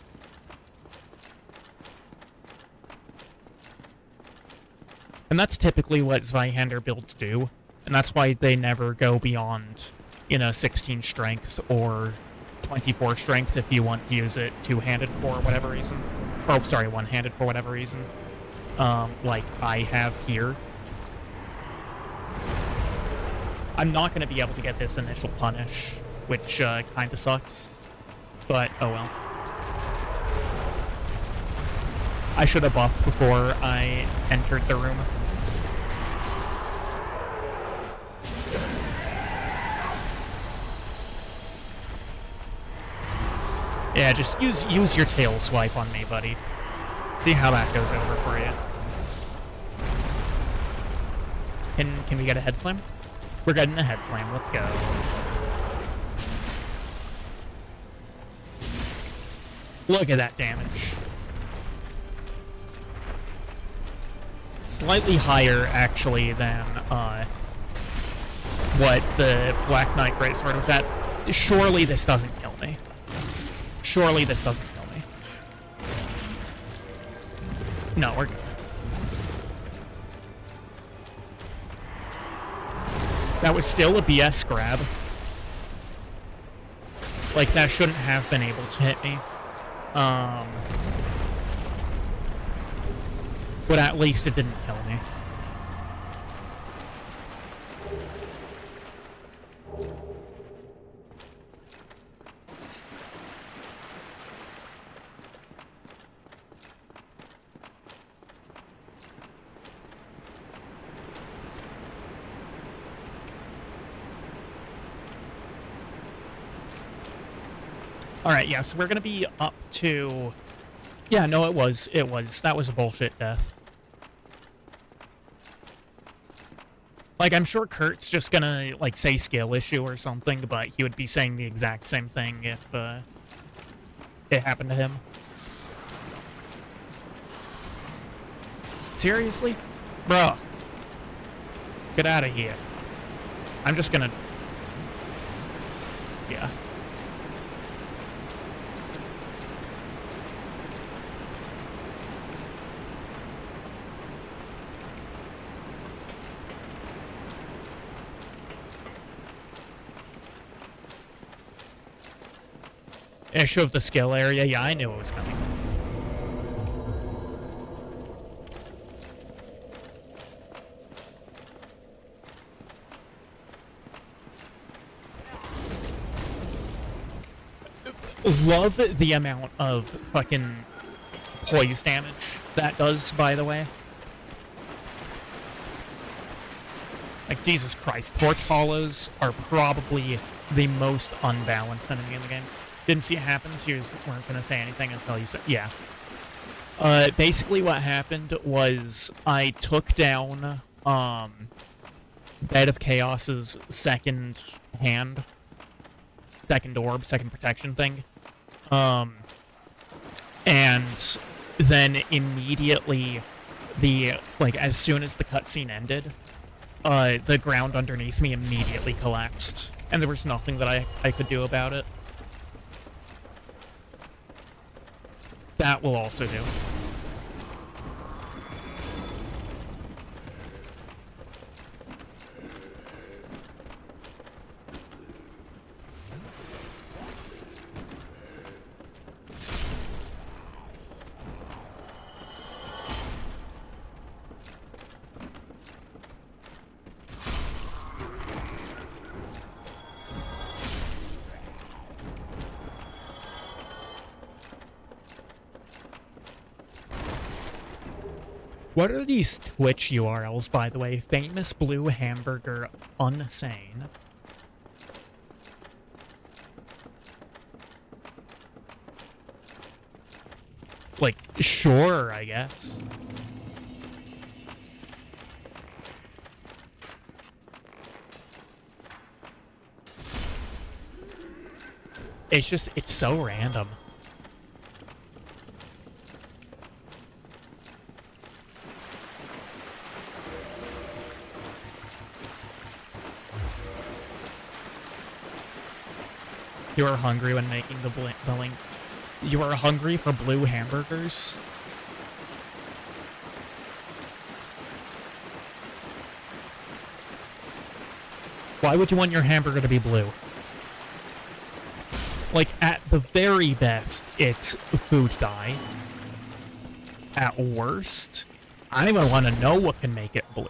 And that's typically what Zweihander builds do, and that's why they never go beyond, 16 strength or 24 strength if you want to use it two-handed for whatever reason. Oh, sorry, one-handed for whatever reason. Like I have here. I'm not going to be able to get this initial punish, which kind of sucks, but oh well. I should have buffed before I entered the room. Yeah, just use your tail swipe on me, buddy. See how that goes over for you. Can we get a head slam? We're getting a head slam. Let's go. Look at that damage. Slightly higher, actually, than what the Black Knight Greatsword was at. Surely this doesn't kill me. Surely this doesn't kill me. No, we're good. That was still a BS grab. Like, that shouldn't have been able to hit me. But at least it didn't kill me. Alright, yeah, so we're gonna be up to... Yeah, no, it was. That was a bullshit death. Like, I'm sure Kurt's just gonna, like, say skill issue or something, but he would be saying the exact same thing if, it happened to him. Seriously? Bruh. Get out of here. I'm just gonna... Yeah. Issue of the skill area? Yeah, I knew it was coming. Love the amount of fucking poise damage that does, by the way. Like, Jesus Christ, Torch Hollows are probably the most unbalanced enemy in the game. Didn't see it happen, so you weren't gonna say anything until you said, yeah. Basically what happened was I took down, Bed of Chaos's second hand, second orb, second protection thing. And then immediately as soon as the cutscene ended, the ground underneath me immediately collapsed. And there was nothing that I could do about it. That will also do. What are these Twitch URLs, by the way? Famous Blue Hamburger Unsane. Like, sure, I guess. It's so random. You were hungry when making the link. You were hungry for blue hamburgers? Why would you want your hamburger to be blue? Like, at the very best, it's food dye. At worst, I don't even want to know what can make it blue.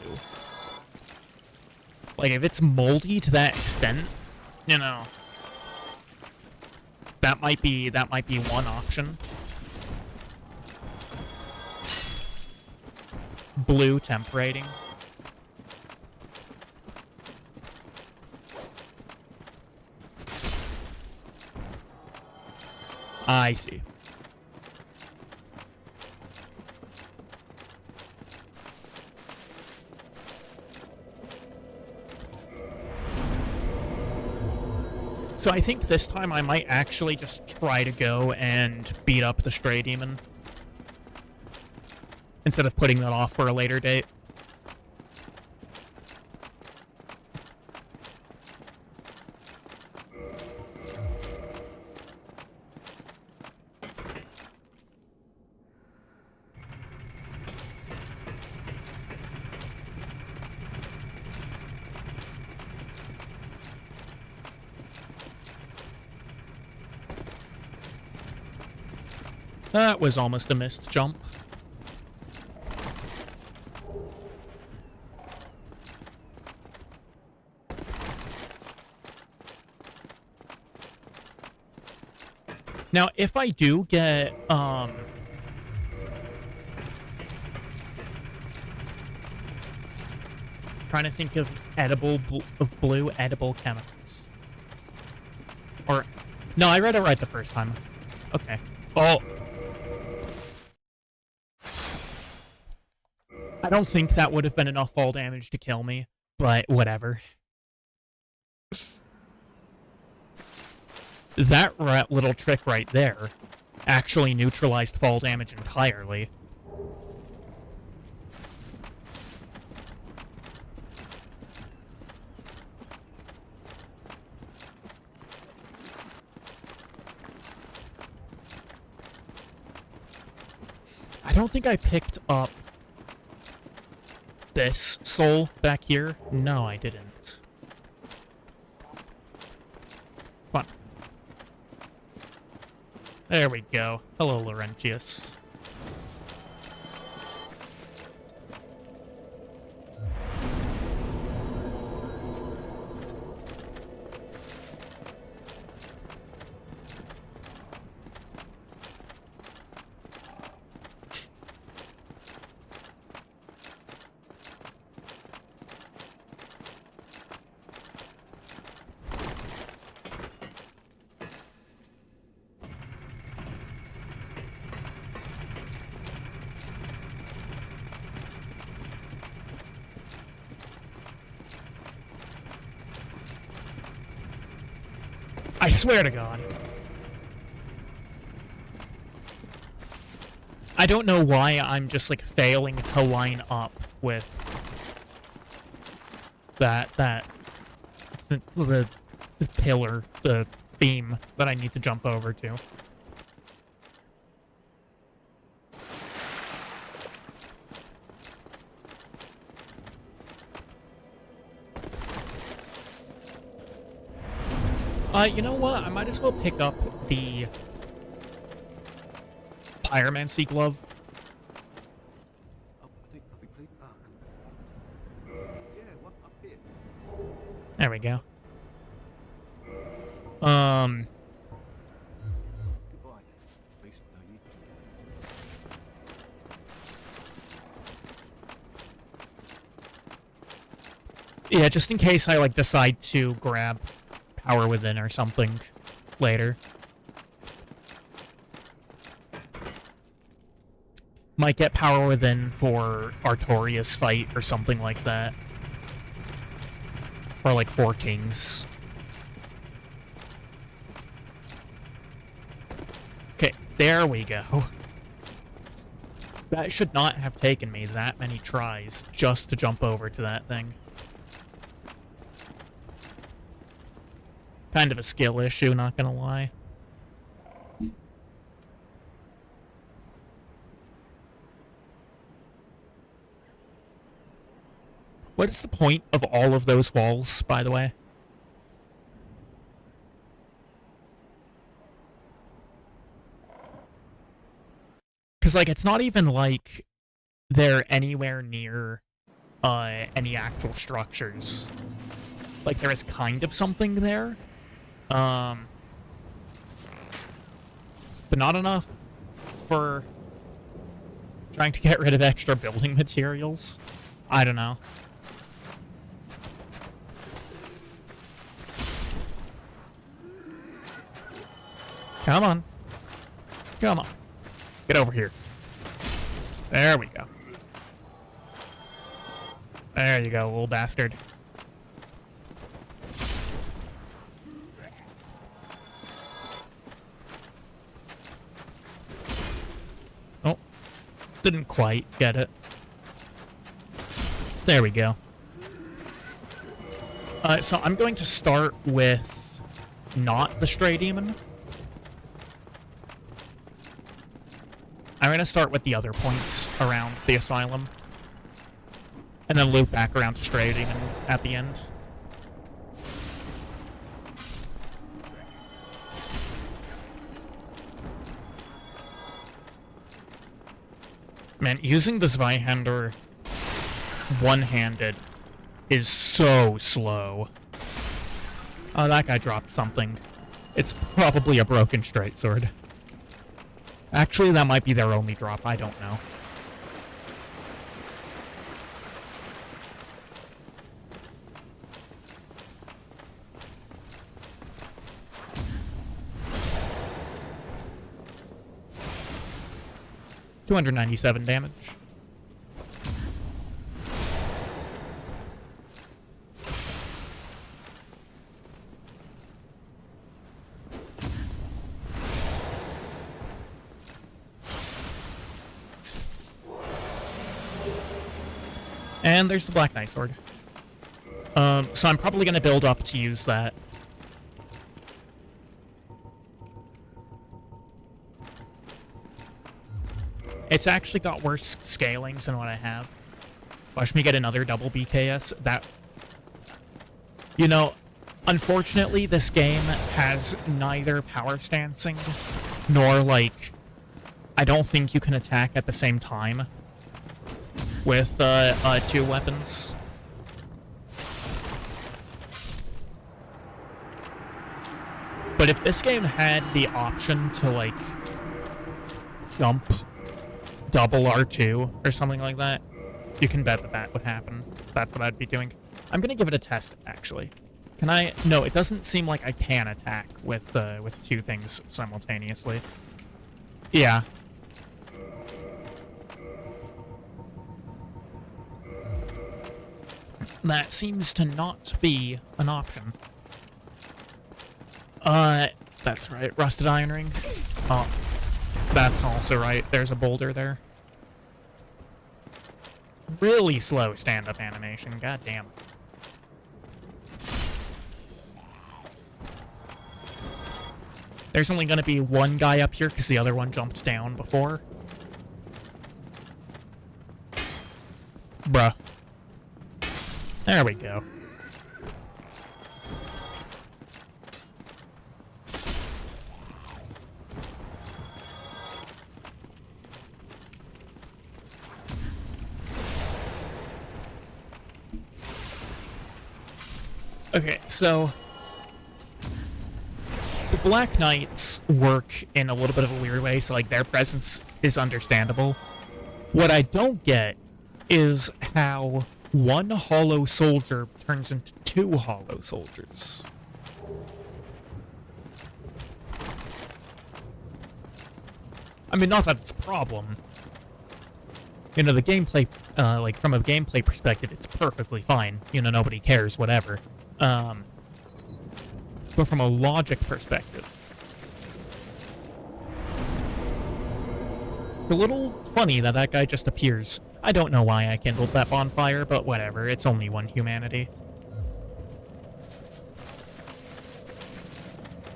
Like, if it's moldy to that extent, you know... That might be one option. Blue temp rating. I see. So I think this time I might actually just try to go and beat up the Stray Demon. Instead of putting that off for a later date. That was almost a missed jump. Now, if I do get, trying to think of blue edible chemicals. Or No, I read it right the first time. Okay. Oh. I don't think that would have been enough fall damage to kill me, but whatever. That little trick right there actually neutralized fall damage entirely. I don't think I picked up this soul back here. No, I didn't. Come on. There we go. Hello, Laurentius. I swear to God. I don't know why I'm just, like, failing to line up with the pillar, the beam that I need to jump over to. You know what? I might as well pick up the pyromancy glove. There we go. Yeah, just in case I, like, decide to grab Power Within or something later. Might get Power Within for Artorias fight or something like that. Or like 4 Kings. Okay, there we go. That should not have taken me that many tries just to jump over to that thing. Kind of a skill issue, not gonna lie. What is the point of all of those walls, by the way? Because, like, it's not even like they're anywhere near any actual structures. Like, there is kind of something there. But not enough for trying to get rid of extra building materials. I don't know. Come on. Come on. Get over here. There we go. There you go, little bastard. Oh. Didn't quite get it. There we go. So I'm going to start with not the Stray Demon. I'm going to start with the other points around the Asylum. And then loop back around to Stray Demon at the end. Man, using the Zweihander one-handed is so slow. Oh, that guy dropped something. It's probably a broken straight sword. Actually, that might be their only drop. I don't know. 297 damage. And there's the Black Knight Sword. So I'm probably going to build up to use that. It's actually got worse scalings than what I have. Watch me get another double BKS. That... You know, unfortunately, this game has neither power stancing, nor, like... I don't think you can attack at the same time with two weapons. But if this game had the option to, like, jump double R2 or something like that, you can bet that that would happen. That's what I'd be doing. I'm gonna give it a test, actually. Can I? No, it doesn't seem like I can attack with two things simultaneously. Yeah. That seems to not be an option. That's right. Rusted iron ring. Oh, that's also right. There's a boulder there. Really slow stand-up animation. God damn. There's only gonna be one guy up here because the other one jumped down before. Bruh. There we go. Okay, so the Black Knights work in a little bit of a weird way, so like their presence is understandable. What I don't get is how one hollow soldier turns into two hollow soldiers. I mean, not that it's a problem. You know, the gameplay, like, from a gameplay perspective, it's perfectly fine. You know, nobody cares, whatever. But from a logic perspective, it's a little funny that that guy just appears. I don't know why I kindled that bonfire, but whatever. It's only one humanity.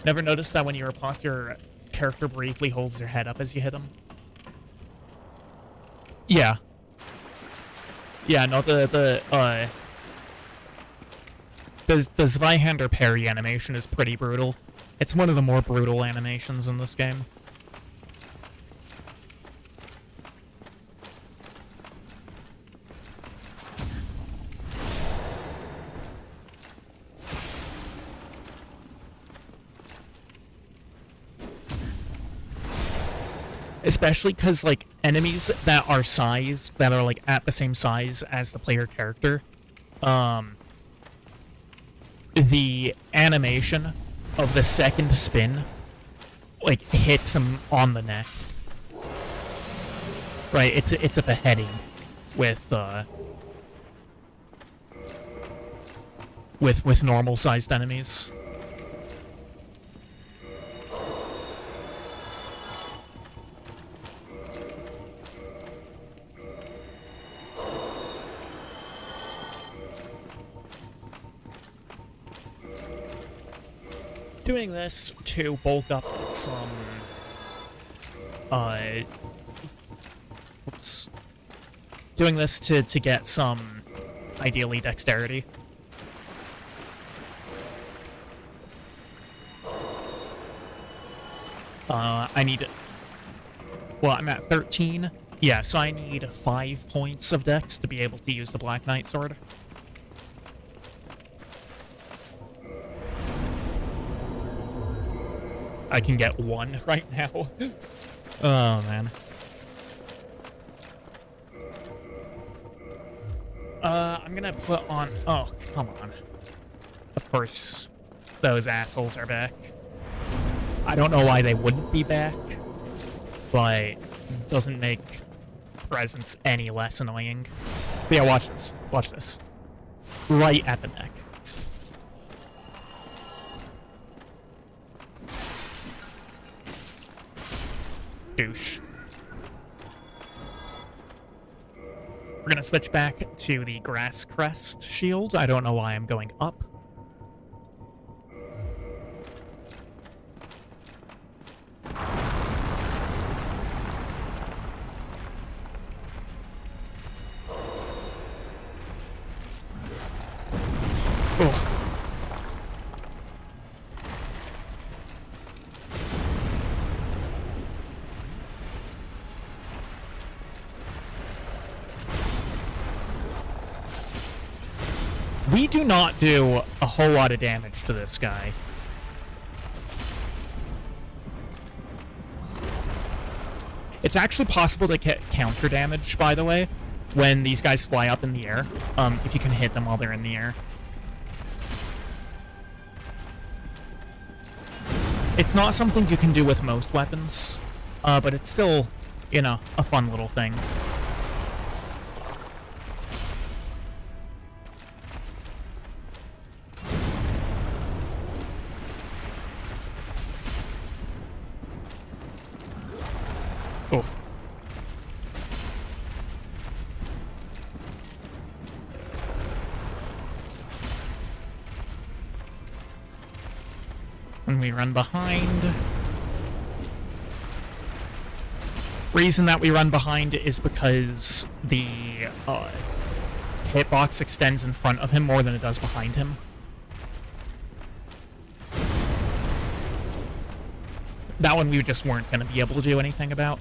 Never noticed that when you riposte, your character briefly holds their head up as you hit them? Yeah. Yeah, no, the Zweihander parry animation is pretty brutal. It's one of the more brutal animations in this game. Especially because, like, enemies that are sized, that are, like, at the same size as the player character, the animation of the second spin, like, hits him on the neck. Right, it's a beheading with normal-sized enemies. Doing this to bulk up some, oops. Doing this to get some, ideally, dexterity. I need, well, I'm at 13. Yeah, so I need 5 points of dex to be able to use the Black Knight Sword. I can get 1 right now. Oh, man. I'm gonna put on... Oh, come on. Of course, those assholes are back. I don't know why they wouldn't be back, but doesn't make presence any less annoying. But yeah, watch this. Watch this. Right at the neck. Douche. We're gonna switch back to the Grass Crest shield. I don't know why I'm going up. Ugh. We do not do a whole lot of damage to this guy. It's actually possible to get counter damage, by the way, when these guys fly up in the air, if you can hit them while they're in the air. It's not something you can do with most weapons, but it's still, you know, a fun little thing. Oof. When we run behind. Reason that we run behind is because the hitbox extends in front of him more than it does behind him. That one we just weren't going to be able to do anything about.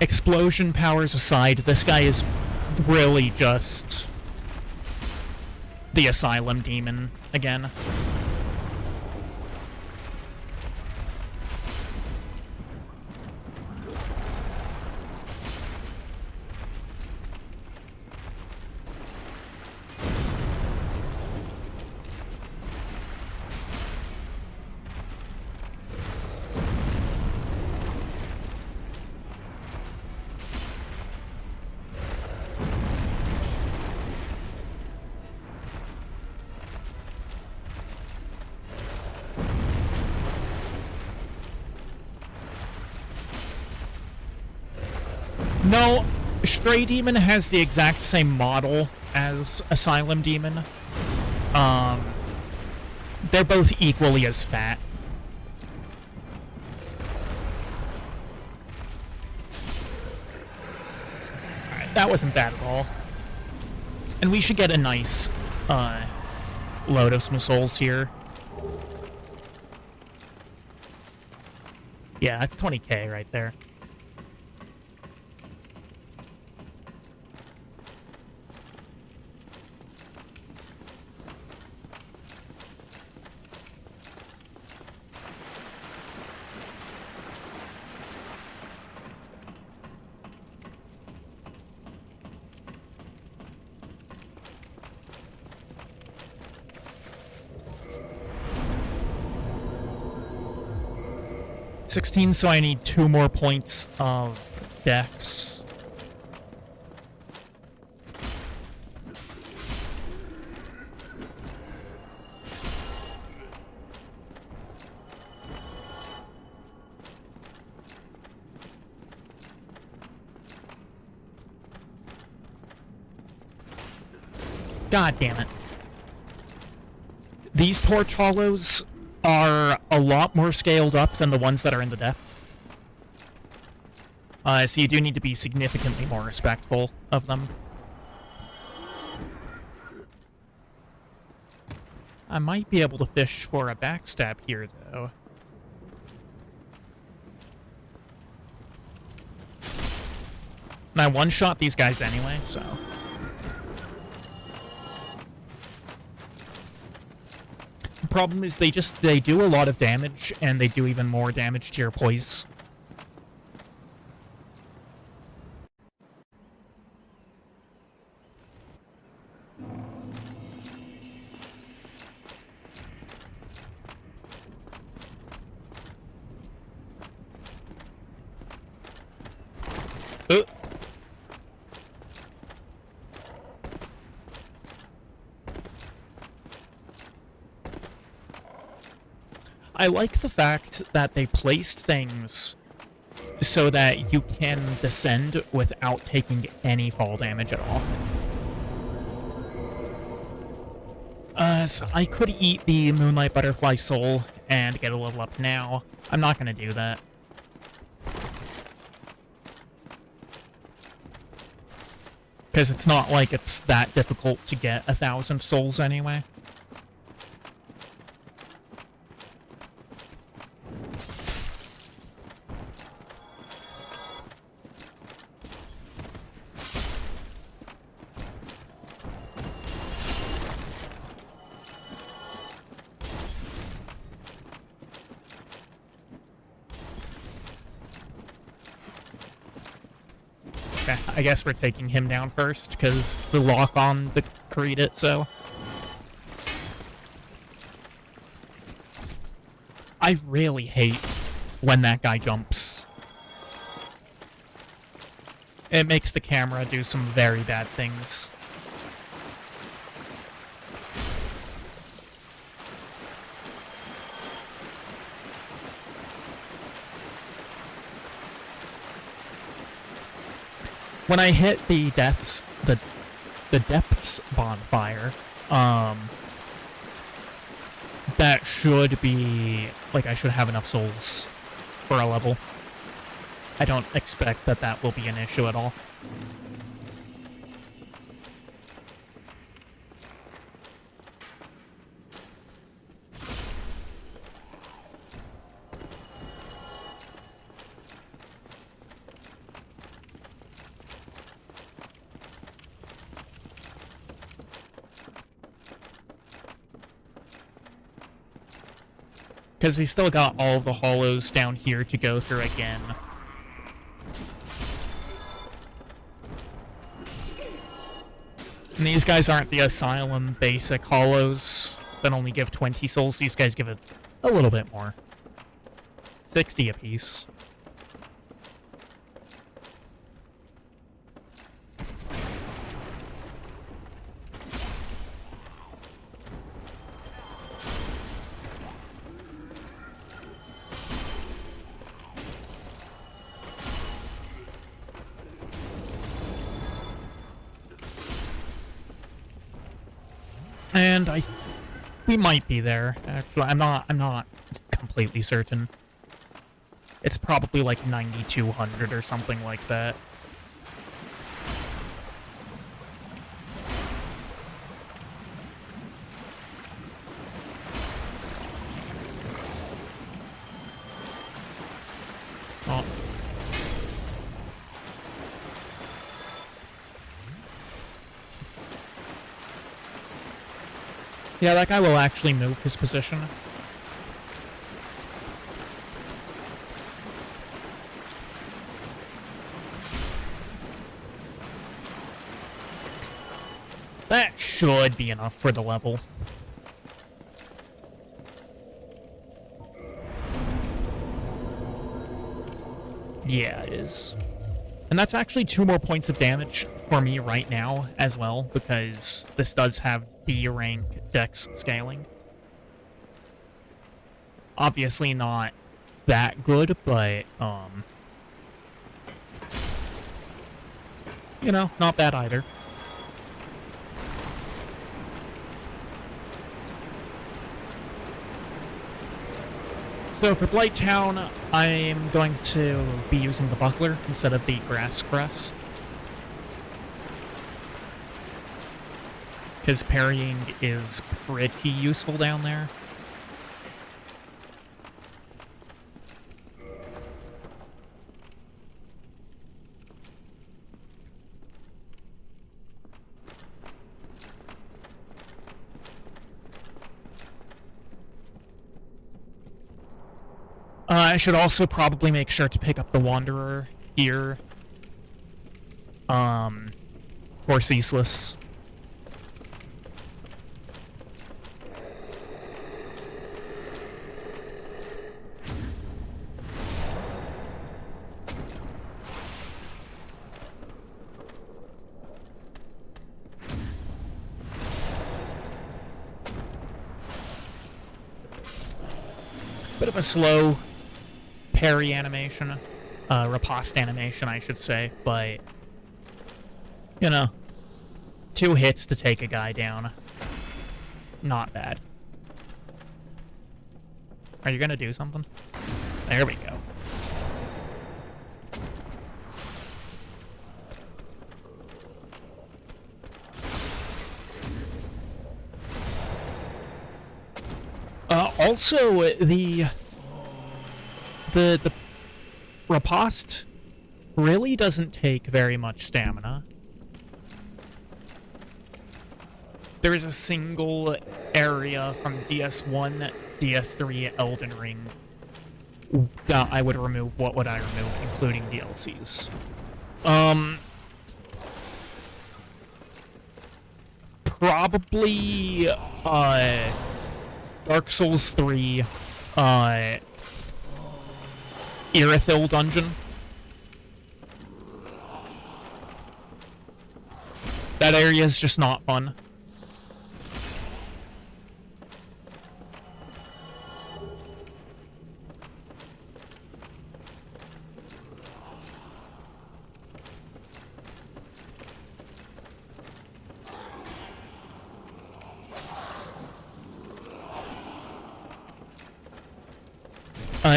Explosion powers aside, this guy is really just the Asylum Demon again. No, Stray Demon has the exact same model as Asylum Demon. They're both equally as fat. Alright, that wasn't bad at all. And we should get a nice, load of some souls here. Yeah, that's 20k right there. $16, so I need 2 more points of dex. God damn it. These Torch Hollows are a lot more scaled up than the ones that are in the depth. So you do need to be significantly more respectful of them. I might be able to fish for a backstab here, though. And I one-shot these guys anyway, so... problem is they do a lot of damage, and they do even more damage to your poise. I like the fact that they placed things so that you can descend without taking any fall damage at all. So I could eat the Moonlight Butterfly Soul and get a level up now. I'm not gonna do that. Because it's not like it's that difficult to get 1,000 souls anyway. Okay, I guess we're taking him down first, because the lock on the creed it, so. I really hate when that guy jumps. It makes the camera do some very bad things. When I hit the depths bonfire, that should be, like, I should have enough souls for a level. I don't expect that that will be an issue at all. Because we still got all of the hollows down here to go through again. And these guys aren't the Asylum basic hollows that only give 20 souls. These guys give it a little bit more. 60 apiece. And we might be there. Actually, I'm not completely certain. It's probably like 9,200 or something like that. Oh. Yeah, that guy will actually move his position. That should be enough for the level. Yeah, it is. And that's actually 2 more points of damage for me right now as well, because this does have D rank dex scaling. Obviously not that good, but, you know, not bad either. So for Blighttown, I'm going to be using the Buckler instead of the Grass Crest. Because parrying is pretty useful down there. I should also probably make sure to pick up the Wanderer gear for Ceaseless. Bit of a slow parry animation. Riposte animation, I should say. But, you know, 2 hits to take a guy down. Not bad. Are you gonna do something? There we go. Also, the riposte really doesn't take very much stamina. There is a single area from DS1, DS3, Elden Ring that I would remove. What would I remove, including DLCs? Probably, Dark Souls 3, Irithyll dungeon. That area is just not fun.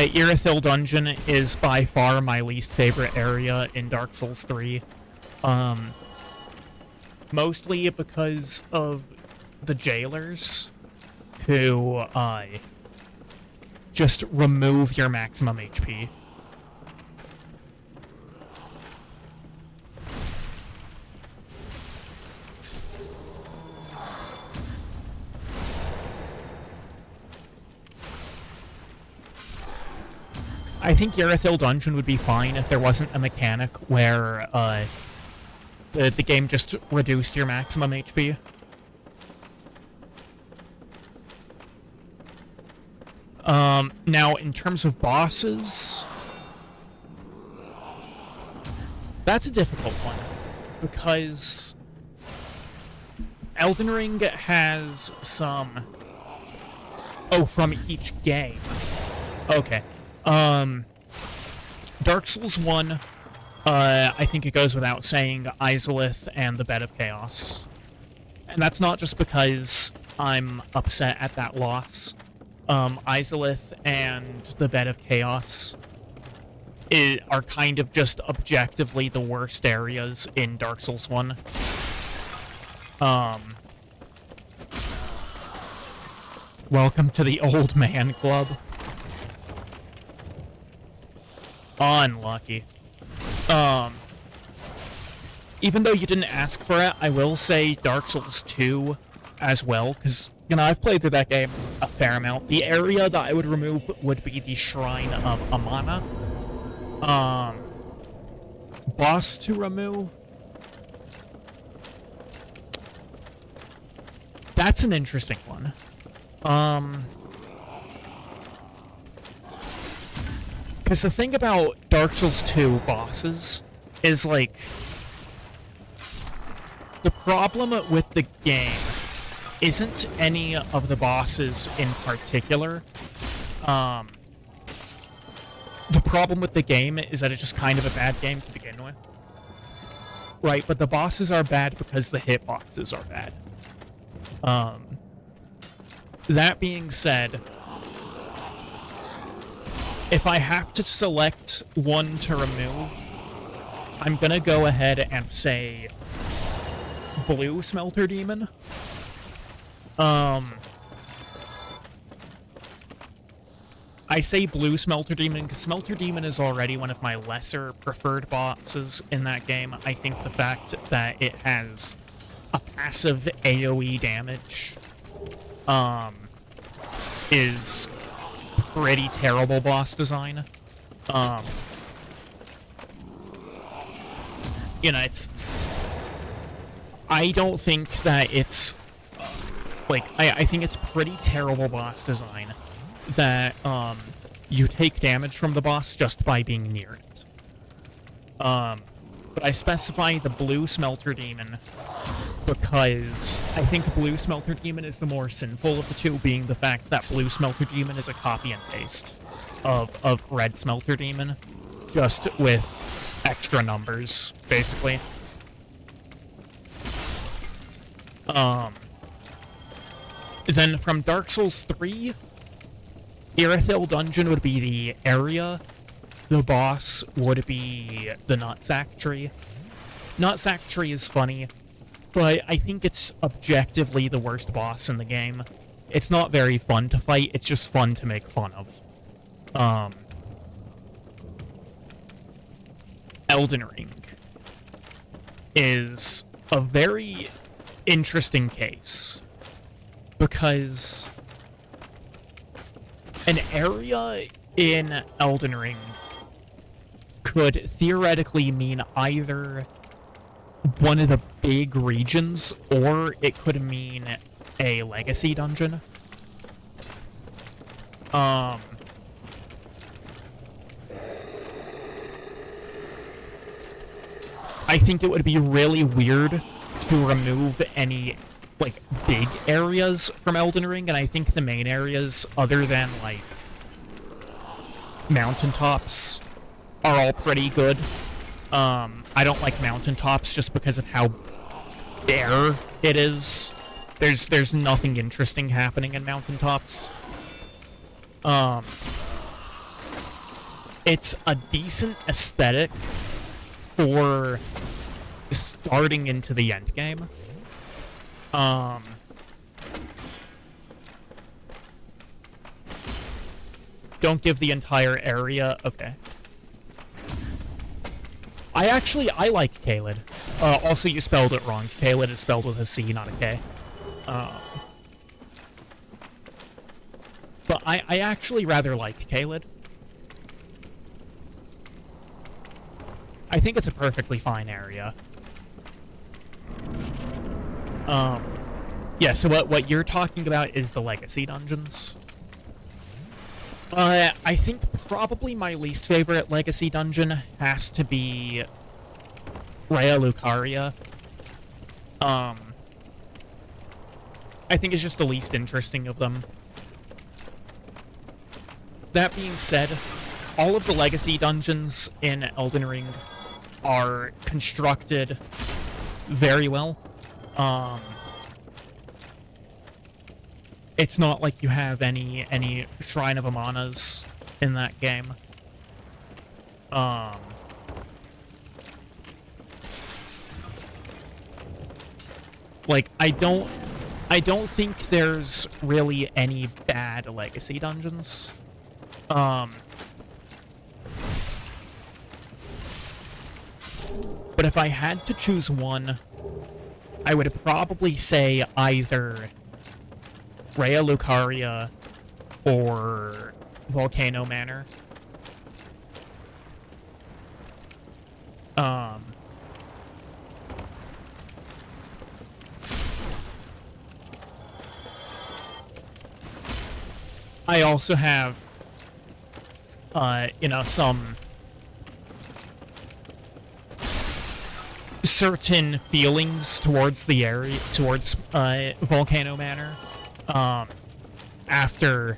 Irithyll dungeon is by far my least favorite area in Dark Souls 3. Mostly because of the jailers who, just remove your maximum HP. I think Irithyll dungeon would be fine if there wasn't a mechanic where, the game just reduced your maximum HP. Now, in terms of bosses, that's a difficult one, because Elden Ring has some... Oh, from each game. Okay. Dark Souls 1, I think it goes without saying, Izalith and the Bed of Chaos. And that's not just because I'm upset at that loss. Izalith and the Bed of Chaos are kind of just objectively the worst areas in Dark Souls 1. Welcome to the Old Man Club. Unlucky. Even though you didn't ask for it, I will say Dark Souls 2 as well, because, you know, I've played through that game a fair amount. The area that I would remove would be the Shrine of Amana. Boss to remove? That's an interesting one. Because the thing about Dark Souls 2 bosses is, like, the problem with the game isn't any of the bosses in particular. The problem with the game is that it's just kind of a bad game to begin with. Right, but the bosses are bad because the hitboxes are bad. That being said, if I have to select one to remove, I'm gonna go ahead and say Blue Smelter Demon. I say Blue Smelter Demon because Smelter Demon is already one of my lesser preferred bosses in that game. I think the fact that it has a passive AoE damage is pretty terrible boss design. You know, it's I don't think that it's like I think it's pretty terrible boss design that you take damage from the boss just by being near it. But I specify the Blue Smelter Demon because I think Blue Smelter Demon is the more sinful of the two, being the fact that Blue Smelter Demon is a copy and paste of Red Smelter Demon, just with extra numbers, basically. Then from Dark Souls 3, Irithyll Dungeon would be the area. The boss would be the Nutsack Tree. Nutsack Tree is funny, but I think it's objectively the worst boss in the game. It's not very fun to fight, it's just fun to make fun of. Elden Ring is a very interesting case, because an area in Elden Ring could theoretically mean either one of the big regions, or it could mean a legacy dungeon. I think it would be really weird to remove any, like, big areas from Elden Ring, and I think the main areas, other than, like, mountaintops, are all pretty good. I don't like mountaintops just because of how bare it is. There's nothing interesting happening in mountaintops. It's a decent aesthetic for starting into the end game. Don't give the entire area. Okay. I like Caelid. Also, you spelled it wrong. Caelid is spelled with a C, not a K. But I actually rather like Caelid. I think it's a perfectly fine area. Yeah, so what you're talking about is the legacy dungeons. I think probably my least favorite legacy dungeon has to be Rhea Lucaria. I think it's just the least interesting of them. That being said, all of the legacy dungeons in Elden Ring are constructed very well. It's not like you have any Shrine of Amanas in that game. Like, I don't think there's really any bad legacy dungeons. But if I had to choose one, I would probably say either Rhea Lucaria or Volcano Manor. I also have, some certain feelings towards the area, towards Volcano Manor, after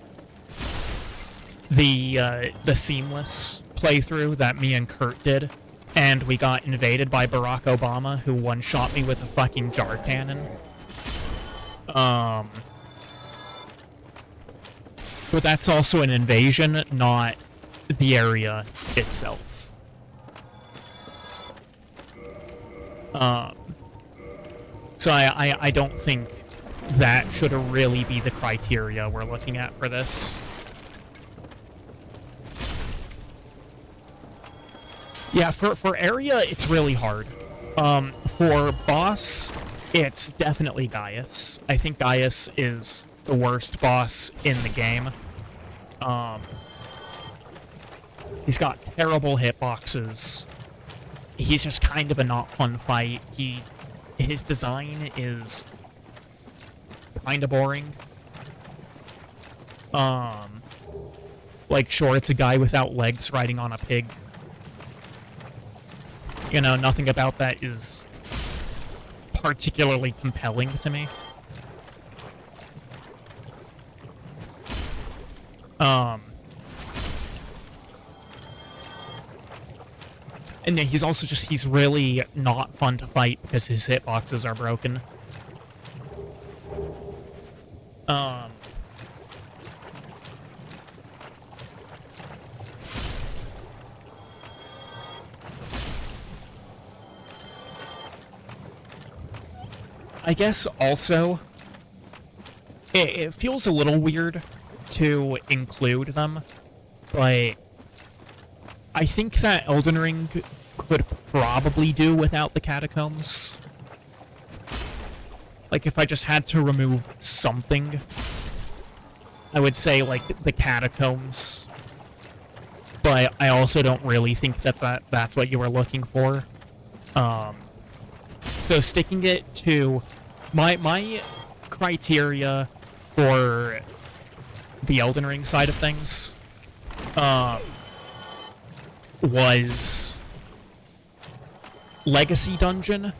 the Seamless playthrough that me and Kurt did, and we got invaded by Barack Obama, who one-shot me with a fucking jar cannon. But that's also an invasion, not the area itself. So I don't think that should really be the criteria we're looking at for this. Yeah, for area, it's really hard. For boss, it's definitely Gaius. I think Gaius is the worst boss in the game. He's got terrible hitboxes. He's just kind of a not fun fight. His design is kind of boring. Like, sure, it's a guy without legs riding on a pig. You know, nothing about that is particularly compelling to me. And then he's really not fun to fight because his hitboxes are broken. I guess also, it feels a little weird to include them, but I think that Elden Ring could probably do without the catacombs. Like, if I just had to remove something, I would say, like, the catacombs. But I also don't really think that's what you were looking for. So sticking it to my criteria for the Elden Ring side of things was Legacy Dungeon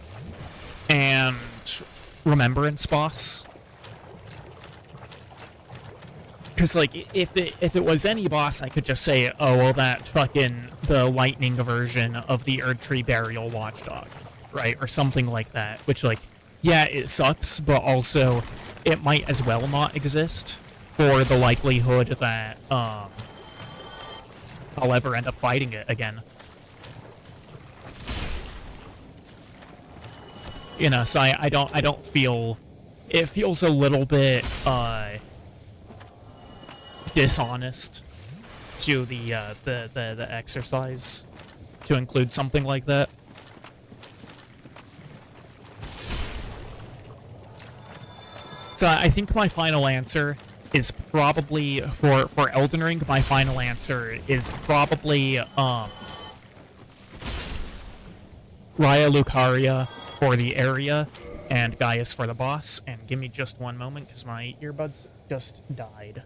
and Remembrance Boss. Because, like, if it was any boss, I could just say, oh, well, that fucking the lightning version of the Erdtree Burial Watchdog, right? Or something like that. Which, like, yeah, it sucks, but also it might as well not exist for the likelihood that I'll ever end up fighting it again. You know, so I don't feel... It feels a little bit, dishonest to the exercise to include something like that. So I think my final answer is probably for Elden Ring. My final answer is probably Raya Lucaria for the area and Gaius for the boss. And give me just one moment because my earbuds just died.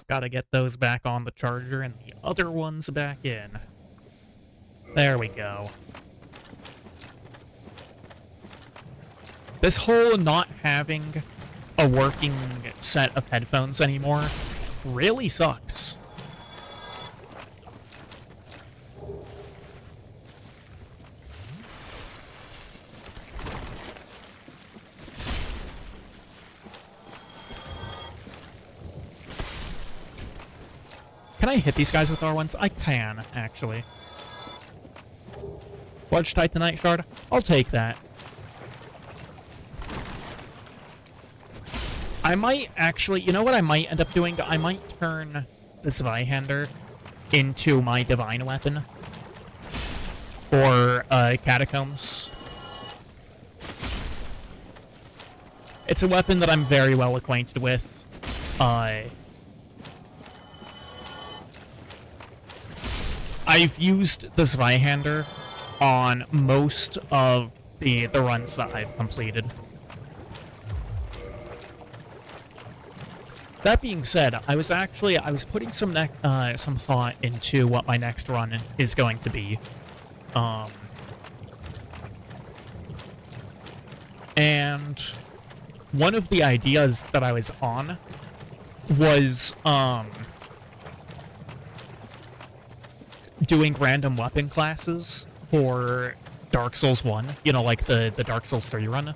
Gotta get those back on the charger and the other ones back in. There we go. This whole not having a working set of headphones anymore really sucks. Can I hit these guys with R1s? I can, actually. Bludge Titanite Shard? I'll take that. I might actually... You know what I might end up doing? I might turn the Zweihander into my divine weapon. For, Catacombs. It's a weapon that I'm very well acquainted with. I've used the Zweihander on most of the runs that I've completed. That being said, I was putting some thought into what my next run is going to be. And one of the ideas that I was on was, doing random weapon classes for Dark Souls 1. You know, like the Dark Souls 3 run.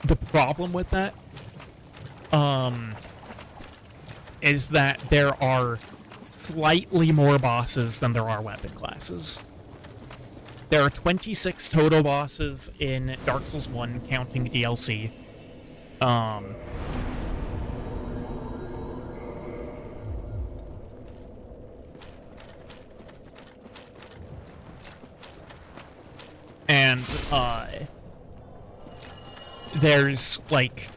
The problem with that, is that there are slightly more bosses than there are weapon classes. There are 26 total bosses in Dark Souls 1, counting DLC. And, there's, like...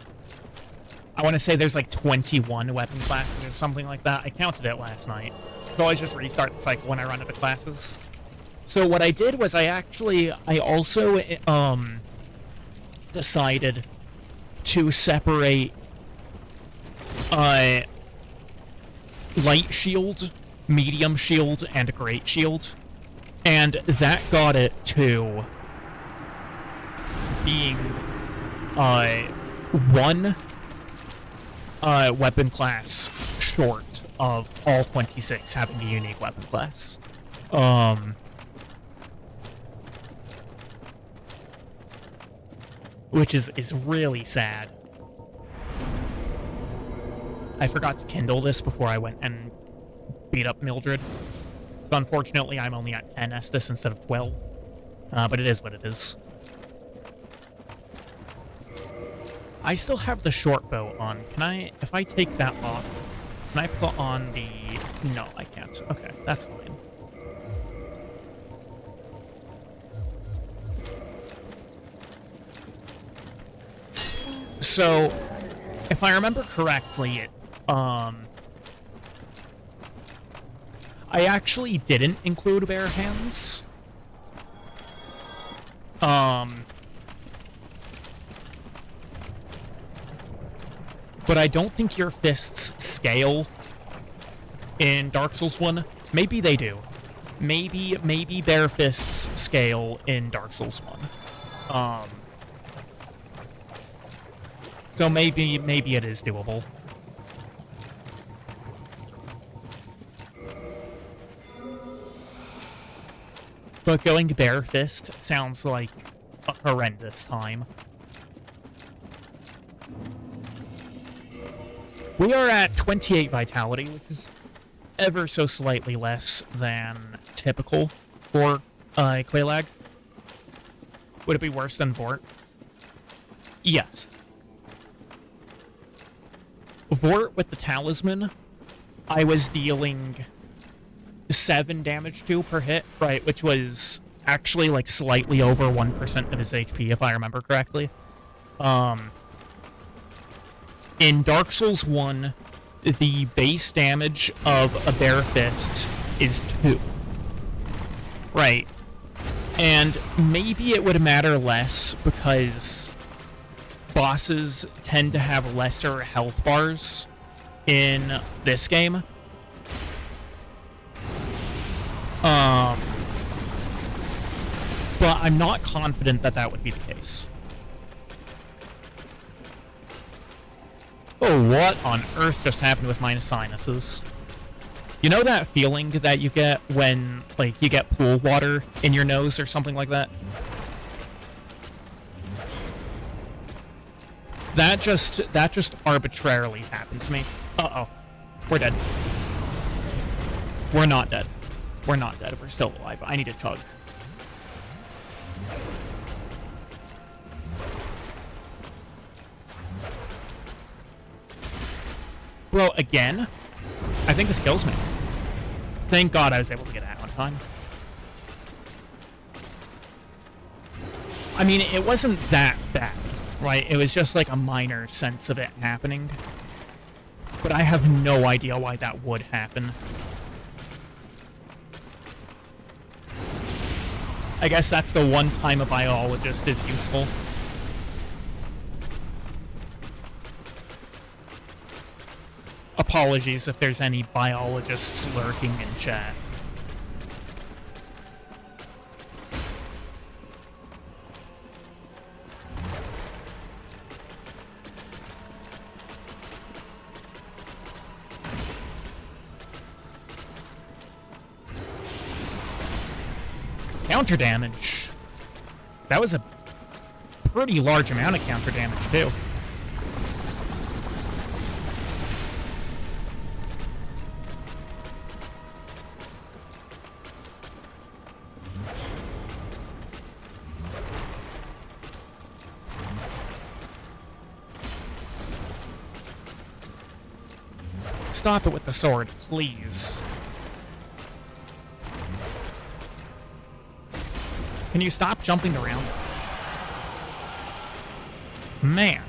I want to say there's, like, 21 weapon classes or something like that. I counted it last night. So I always just restart the cycle when I run out of classes. So what I did was I also, decided to separate, Light Shield, Medium Shield, and Great Shield And that got it to being one weapon class short of all 26 having a unique weapon class. Which is really sad. I forgot to kindle this before I went and beat up Mildred. So unfortunately, I'm only at 10 Estus instead of 12. But it is what it is. I still have the short bow on. Can I, if I take that off, can I put on the... No, I can't. Okay, that's fine. So, if I remember correctly, I actually didn't include bare hands. But I don't think your fists scale in Dark Souls 1. Maybe they do. Maybe bare fists scale in Dark Souls 1. So maybe it is doable. But going bare fist sounds like a horrendous time. We are at 28 vitality, which is ever so slightly less than typical for Quelaag. Would it be worse than Vort? Yes. Vort with the talisman, I was dealing 7 damage to per hit, right, which was actually like slightly over 1% of his HP, if I remember correctly. In Dark Souls 1, the base damage of a bare fist is 2. Right. And maybe it would matter less because bosses tend to have lesser health bars in this game. But I'm not confident that that would be the case. Oh, what on earth just happened with my sinuses? You know that feeling that you get when, like, you get pool water in your nose or something like that? That just arbitrarily happened to me. Uh-oh. We're dead. We're not dead. We're not dead. We're still alive. I need to chug. Bro, again? I think this kills me. Thank God I was able to get out on time. I mean, it wasn't that bad, right? It was just like a minor sense of it happening. But I have no idea why that would happen. I guess that's the one time a biologist is useful. Apologies if there's any biologists lurking in chat. Counter damage. That was a pretty large amount of counter damage, too. Stop it with the sword, please. Can you stop jumping around? Man.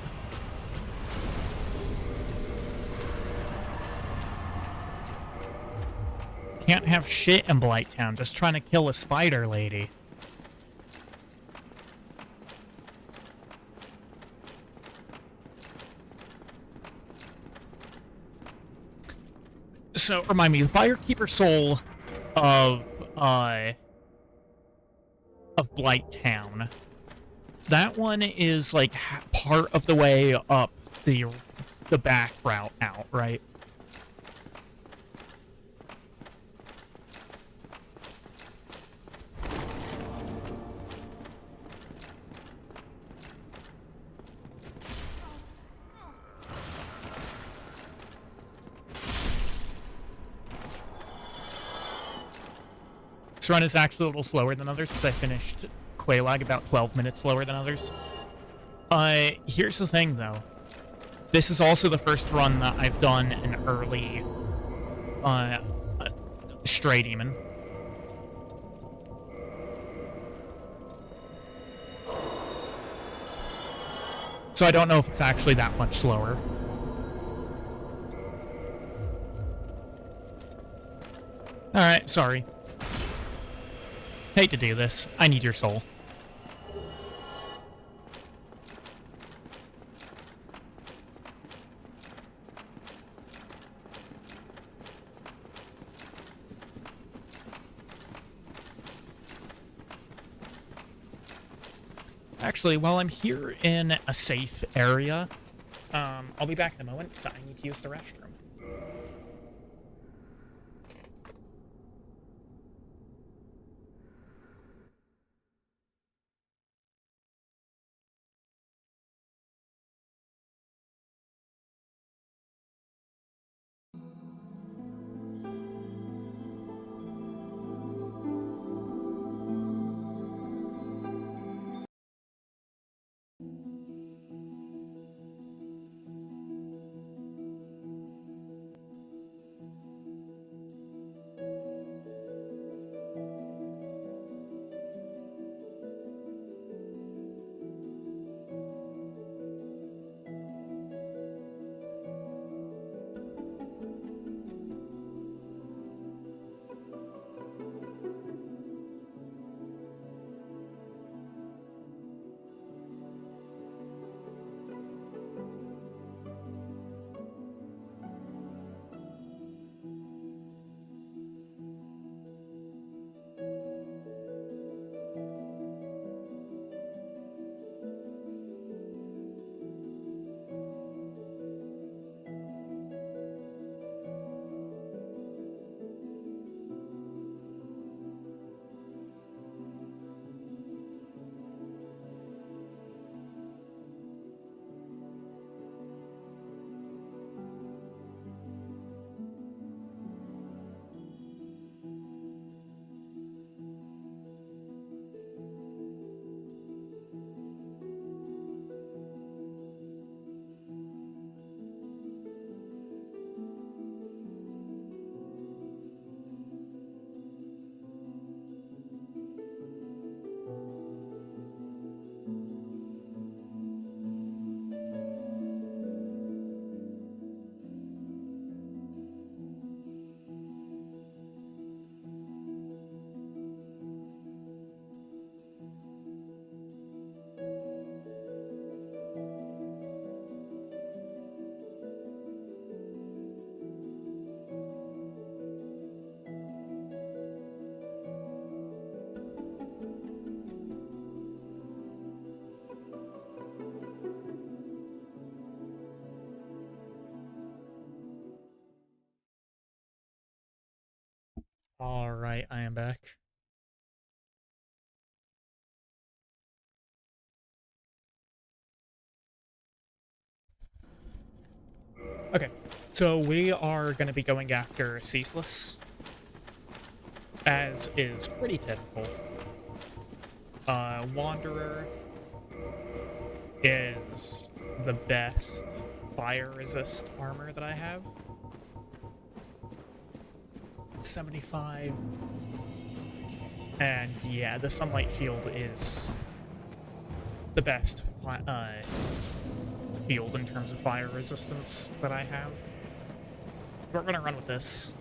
Can't have shit in Blighttown, just trying to kill a spider lady. So, remind me, the Firekeeper soul of, of Blight Town. That one is like part of the way up the back route out, right? This run is actually a little slower than others because I finished Quelaag about 12 minutes slower than others. Here's the thing, though. This is also the first run that I've done an early, Stray Demon. So I don't know if it's actually that much slower. Alright, sorry. Hate to do this. I need your soul. Actually, while I'm here in a safe area, I'll be back in a moment, so I need to use the restroom. Alright, I am back. Okay, so we are going to be going after Ceaseless, as is pretty typical. Wanderer is the best fire resist armor that I have. It's 75. And yeah, the Sunlight Shield is the best shield in terms of fire resistance that I have. We're gonna run with this.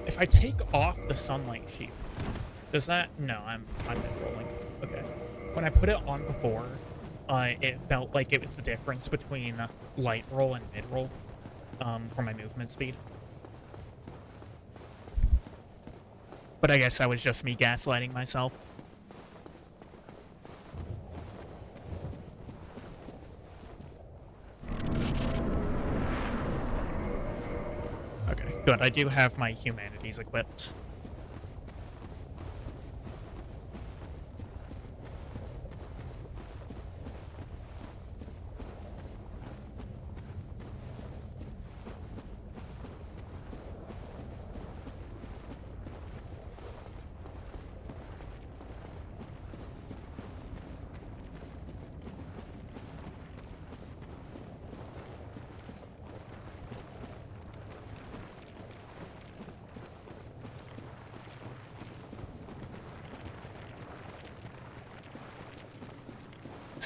If I take off the Sunlight Shield, does that? No, I'm rolling. Okay. when I put it on before, it felt like it was the difference between light roll and mid roll for my movement speed. But I guess that was just me gaslighting myself. Okay, good. I do have my humanities equipped.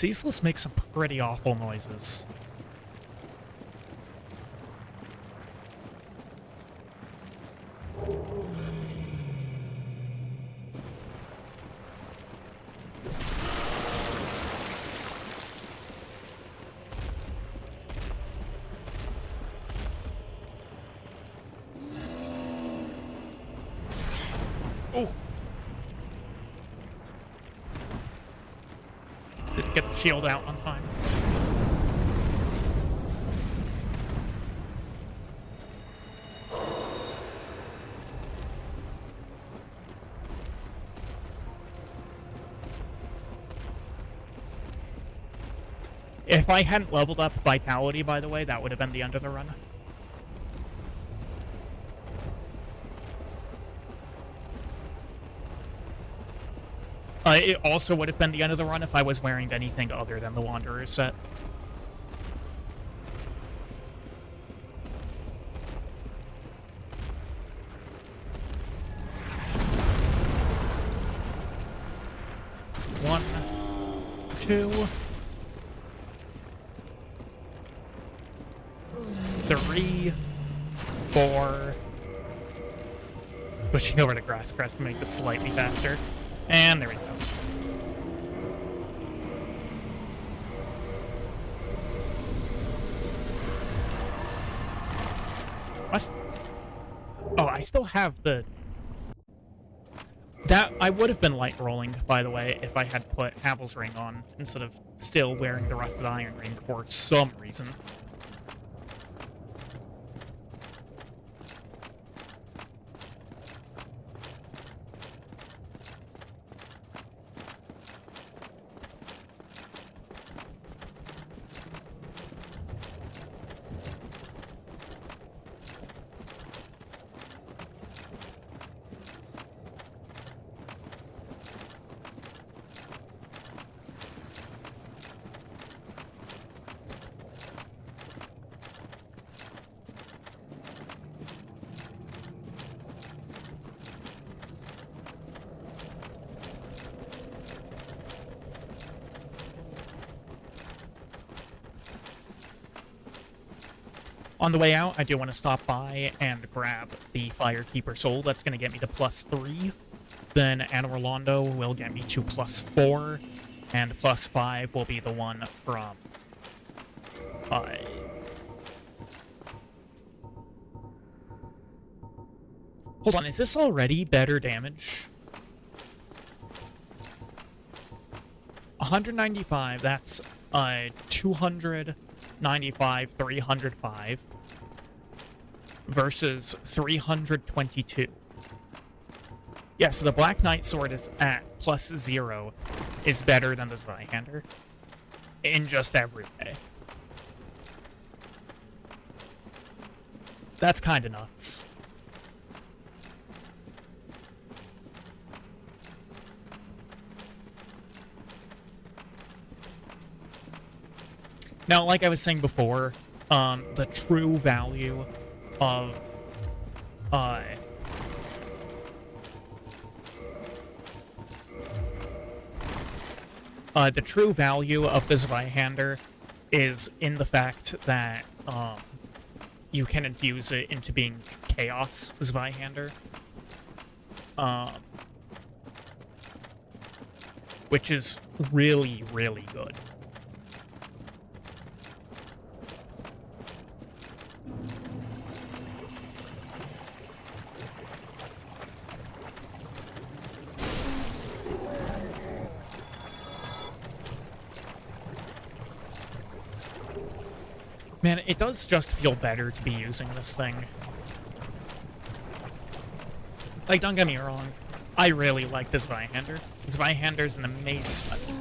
Deathless makes some pretty awful noises. Oh! Didn't get the shield out on time. If I hadn't leveled up Vitality, by the way, that would have been the end of the run. It also would have been the end of the run if I was wearing anything other than the Wanderer set. One, two, three, four. Pushing over the grass crest to make this slightly faster. And there we go. What? Oh, I still have the... That, I would have been light rolling, by the way, if I had put Havel's Ring on, instead of still wearing the Rusted Iron Ring for some reason. On the way out, I do want to stop by and grab the Firekeeper Soul. That's going to get me to +3. Then Anna Rolando will get me to +4. And +5 will be the one from... Hold on, is this already better damage? 195, that's 295, 305 versus 322. Yeah, so the Black Knight Sword is at +0 is better than the Zweihander in just every way. That's kind of nuts. Now, like I was saying before, the true value of the true value of the Zweihander is in the fact that you can infuse it into being Chaos Zweihander, which is really, really good. Man, it does just feel better to be using this thing. Like, don't get me wrong, I really like this Zweihander. This Zweihander's an amazing weapon.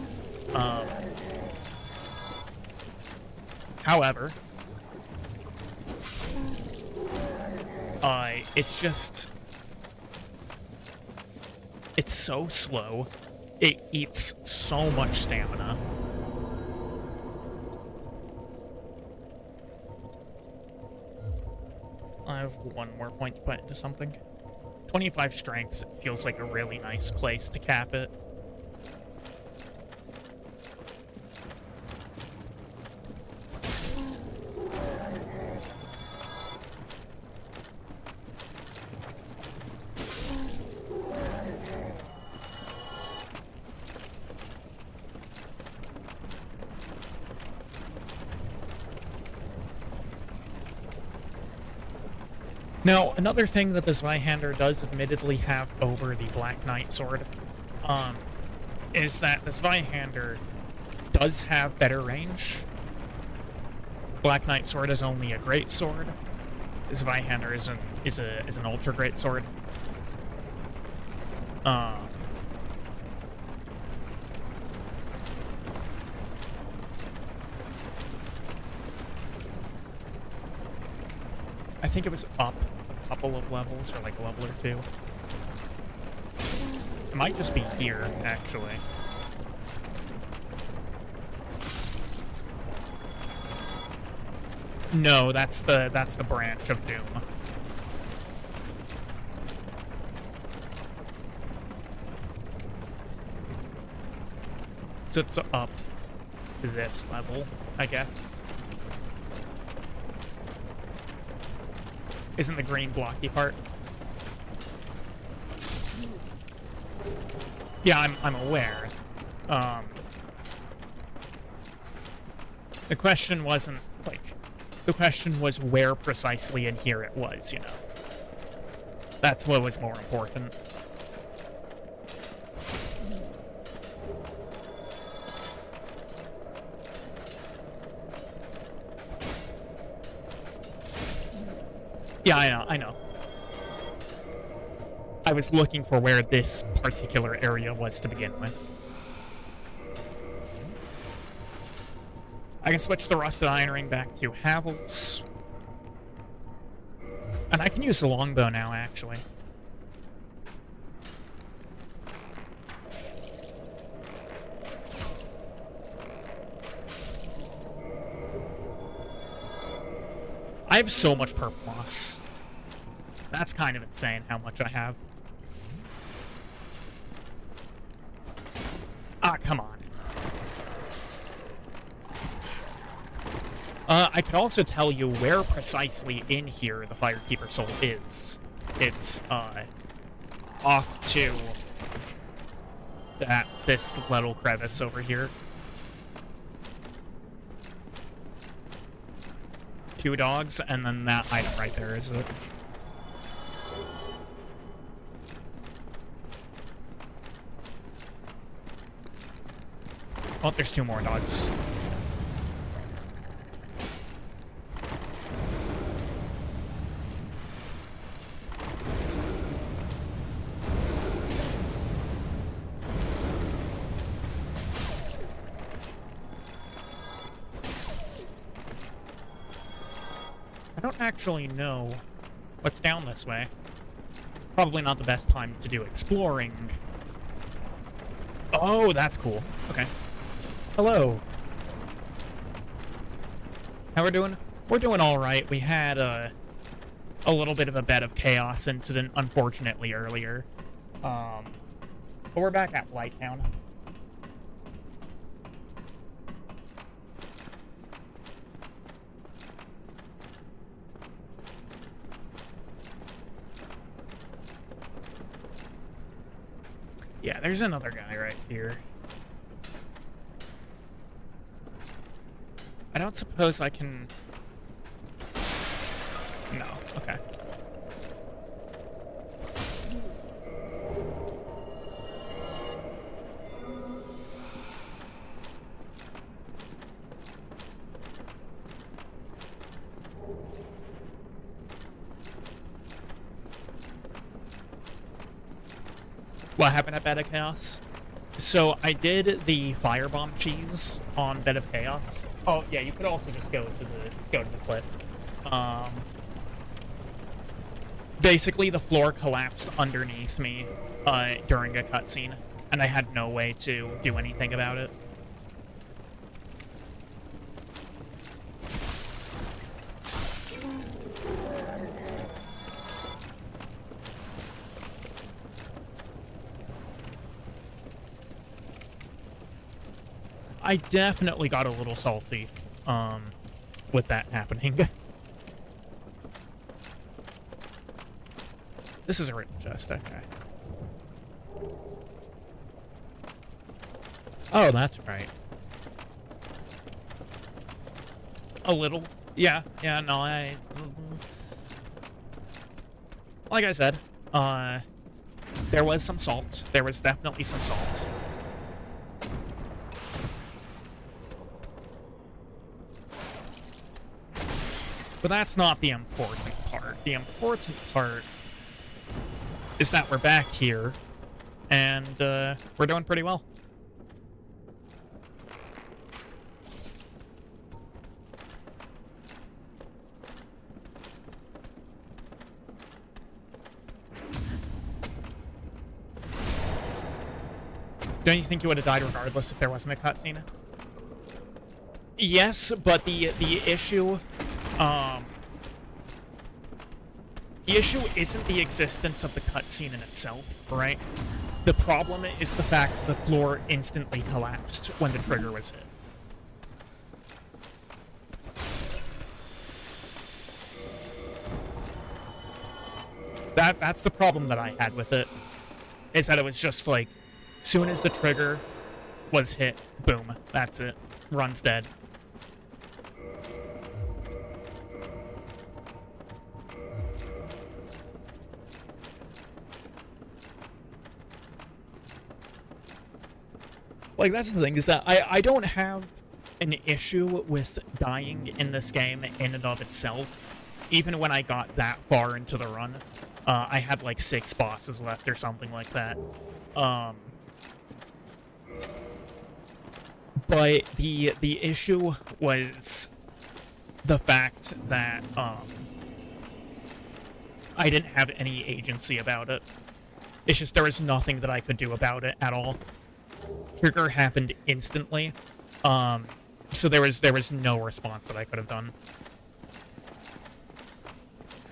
However, it's just... It's so slow. It eats so much stamina. I have one more point to put into something. 25 strengths feels like a really nice place to cap it. Now, another thing that the Zweihander does admittedly have over the Black Knight sword, is that the Zweihander does have better range. Black Knight sword is only a great sword. The Zweihander is an ultra great sword. I think it was up a couple of levels, or like a level or two. It might just be here, actually. No, that's the branch of Doom. So it's up to this level, I guess. Isn't the green blocky part? Yeah, I'm aware. The question wasn't, like... The question was where precisely in here it was, you know? That's what was more important. Yeah, I know. I was looking for where this particular area was to begin with. I can switch the Rusted Iron Ring back to Havel's. And I can use the longbow now, actually. I have so much purple moss. That's kind of insane how much I have. Ah, come on. I could also tell you where precisely in here the Firekeeper Soul is. It's, off to this little crevice over here. 2 dogs, and then that item right there, is it? Oh, there's 2 more dogs. I don't actually know what's down this way. Probably not the best time to do exploring. Oh, that's cool. Okay. Hello. How we're doing? We're doing all right. We had a little bit of a bed of chaos incident, unfortunately, earlier. But we're back at Lighttown. Yeah, there's another guy right here. I don't suppose I can... No, okay. What happened at Bed of Chaos? So I did the firebomb cheese on Bed of Chaos. Oh yeah, you could also just go to the clip. Basically the floor collapsed underneath me during a cutscene, and I had no way to do anything about it. I definitely got a little salty, with that happening. This is a written chest, okay. Oh, that's right. A little. Yeah, no, like I said, there was some salt. There was definitely some salt. But that's not the important part. The important part is that we're back here, and we're doing pretty well. Don't you think you would have died regardless if there wasn't a cutscene? Yes, but the issue isn't the existence of the cutscene in itself, right? The problem is the fact that the floor instantly collapsed when the trigger was hit. That's the problem that I had with it, is that it was just like, soon as the trigger was hit, boom, that's it. Run's dead. Like, that's the thing, is that I don't have an issue with dying in this game in and of itself. Even when I got that far into the run, I had like 6 bosses left or something like that. But the issue was the fact that I didn't have any agency about it. It's just there was nothing that I could do about it at all. Trigger happened instantly, so there was no response that I could have done.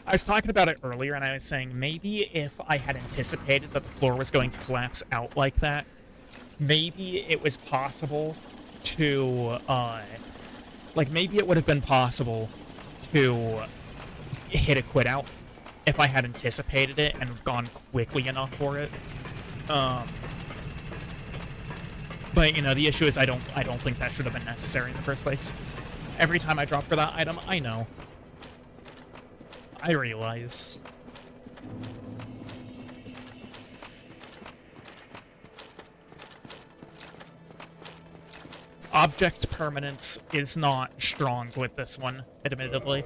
I was talking about it earlier, and I was saying maybe if I had anticipated that the floor was going to collapse out like that, maybe it was possible to, maybe it would have been possible to hit a quit out if I had anticipated it and gone quickly enough for it. But, you know, the issue is I don't think that should have been necessary in the first place. Every time I drop for that item, I know. I realize. Object permanence is not strong with this one, admittedly.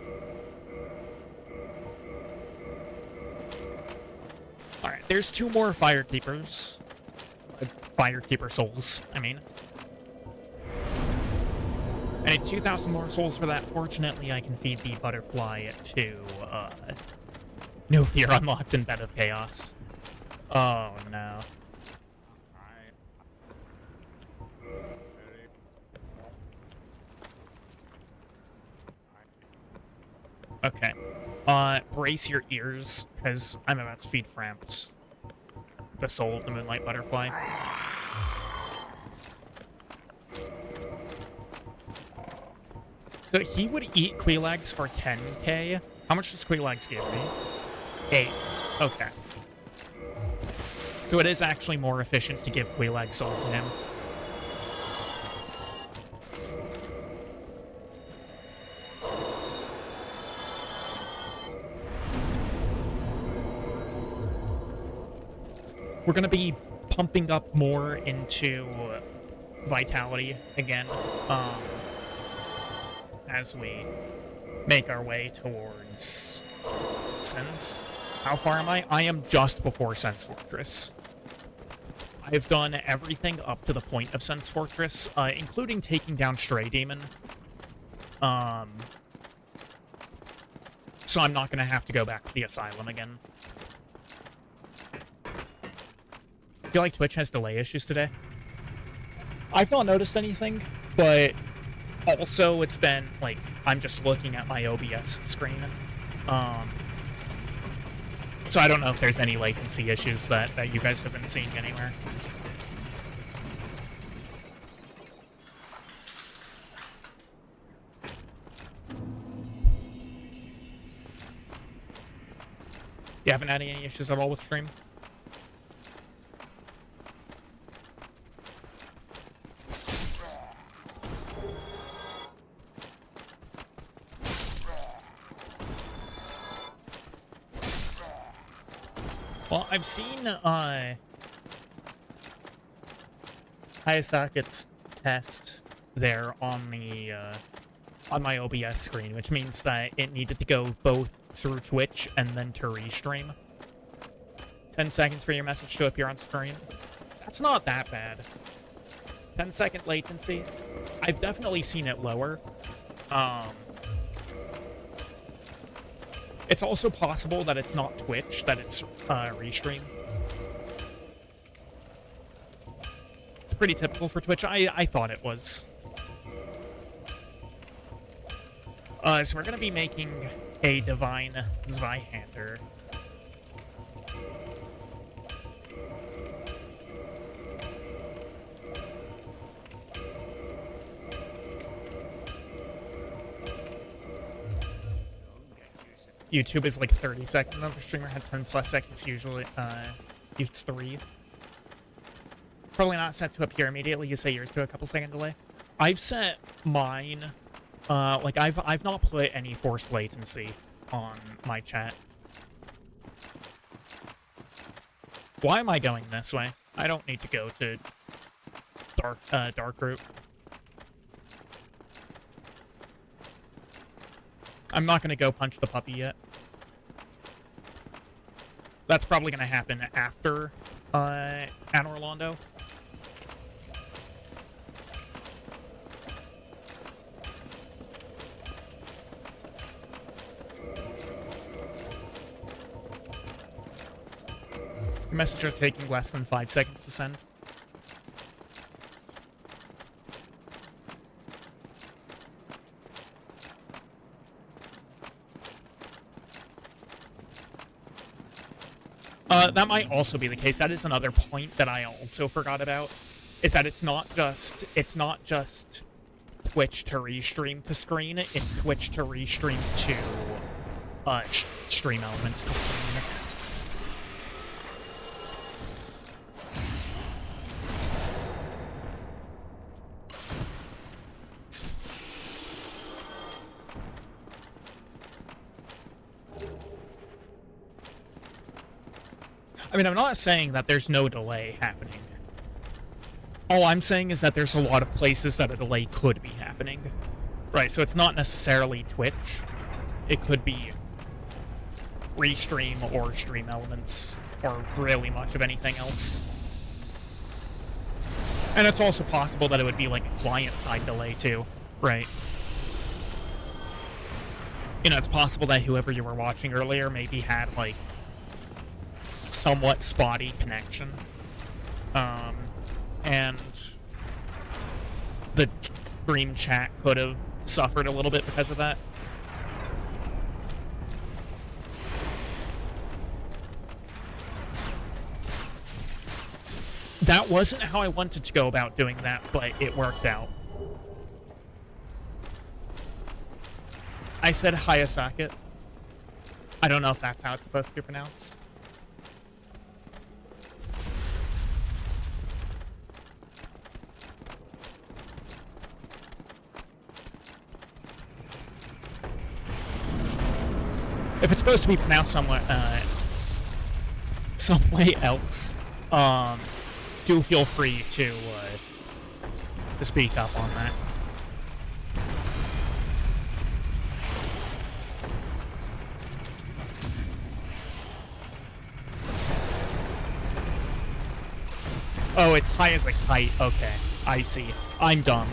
Alright, there's 2 more Firekeepers. Firekeeper souls, I mean. I need 2,000 more souls for that. Fortunately, I can feed the butterfly to, No Fear unlocked in Bed of Chaos. Oh, no. Okay. Brace your ears, because I'm about to feed Frampt the soul of the Moonlight Butterfly. So he would eat Quelags for 10k. How much does Quelags give me? 8. Okay. So it is actually more efficient to give Quelag soul to him. we're gonna be pumping up more into Vitality again, as we make our way towards Sense. How far am I? I am just before Sense Fortress. I've done everything up to the point of Sense Fortress, including taking down Stray Demon. So I'm not gonna have to go back to the Asylum again. I feel like Twitch has delay issues today. I've not noticed anything, but also it's been, like, I'm just looking at my OBS screen. So I don't know if there's any latency issues that you guys have been seeing anywhere. You haven't had any issues at all with stream? Well, I've seen, Hayasaka's test there on the, on my OBS screen, which means that it needed to go both through Twitch and then to restream. 10 seconds for your message to appear on screen. That's not that bad. 10-second latency. I've definitely seen it lower. It's also possible that it's not Twitch, that it's restream. It's pretty typical for Twitch. I thought it was. So we're gonna be making a Divine Zweihander. YouTube is like 30 seconds. Another streamer had 10 plus seconds usually. It's 3. Probably not set to appear immediately. You say yours to a couple second delay. I've set mine. Like I've not put any forced latency on my chat. Why am I going this way? I don't need to go to dark route. I'm not gonna go punch the puppy yet. That's probably gonna happen after Anne Orlando. Your message is taking less than 5 seconds to send. That might also be the case. That is another point that I also forgot about, is that it's not just Twitch to restream to screen, it's Twitch to restream to stream elements to screen. I mean, I'm not saying that there's no delay happening. All I'm saying is that there's a lot of places that a delay could be happening. Right, so it's not necessarily Twitch. It could be Restream or Stream Elements, or really much of anything else. And it's also possible that it would be like a client-side delay too, right? You know, it's possible that whoever you were watching earlier maybe had like somewhat spotty connection, and the stream chat could have suffered a little bit because of that. That wasn't how I wanted to go about doing that, but it worked out. I said Hayasaka. I don't know if that's how it's supposed to be pronounced. If it's supposed to be pronounced somewhere, some way else, do feel free to speak up on that. Oh, it's high as a kite. Okay, I see. I'm dumb.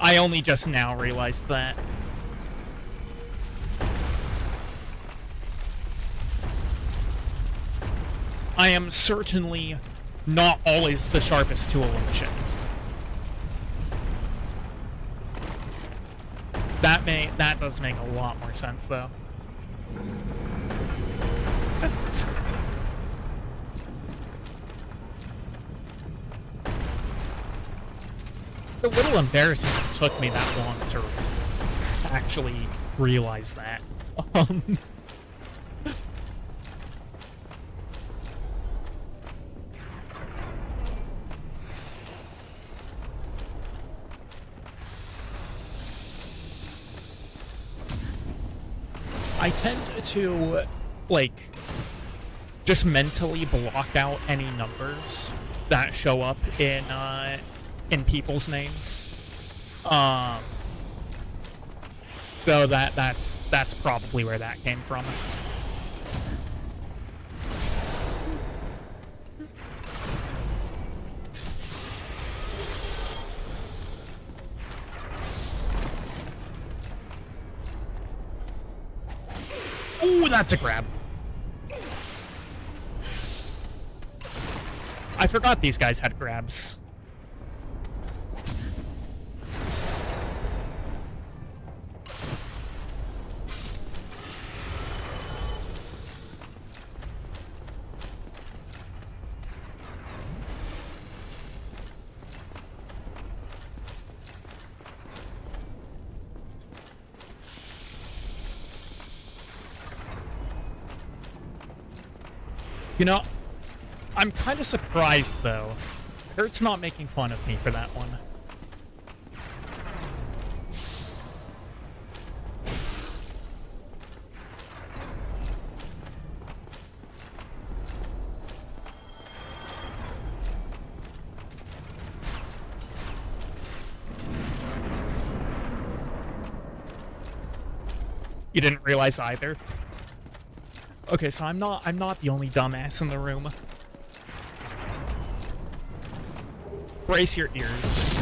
I only just now realized that. I am certainly not always the sharpest tool in the shed. That does make a lot more sense, though. It's a little embarrassing that it took me that long to actually realize that. I tend to, like, just mentally block out any numbers that show up in people's names. So that's probably where that came from. Ooh, that's a grab. I forgot these guys had grabs. You know, I'm kind of surprised, though. Kurt's not making fun of me for that one. You didn't realize either? Okay, so I'm not the only dumbass in the room. Brace your ears.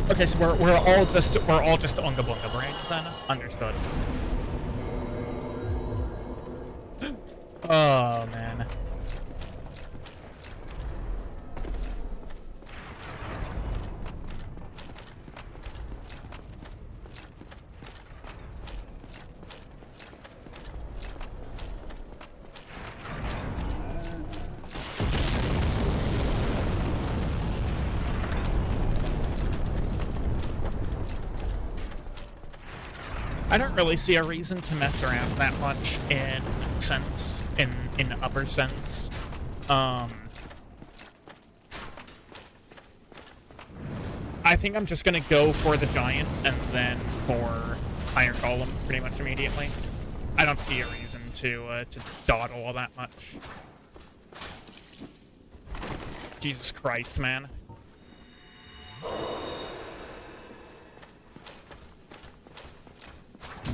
Okay, so we're all just Unga Bunga brain then? Understood. Oh man. I don't really see a reason to mess around that much in upper sense. I think I'm just gonna go for the giant and then for iron golem pretty much immediately. I don't see a reason to dawdle all that much. Jesus Christ, man.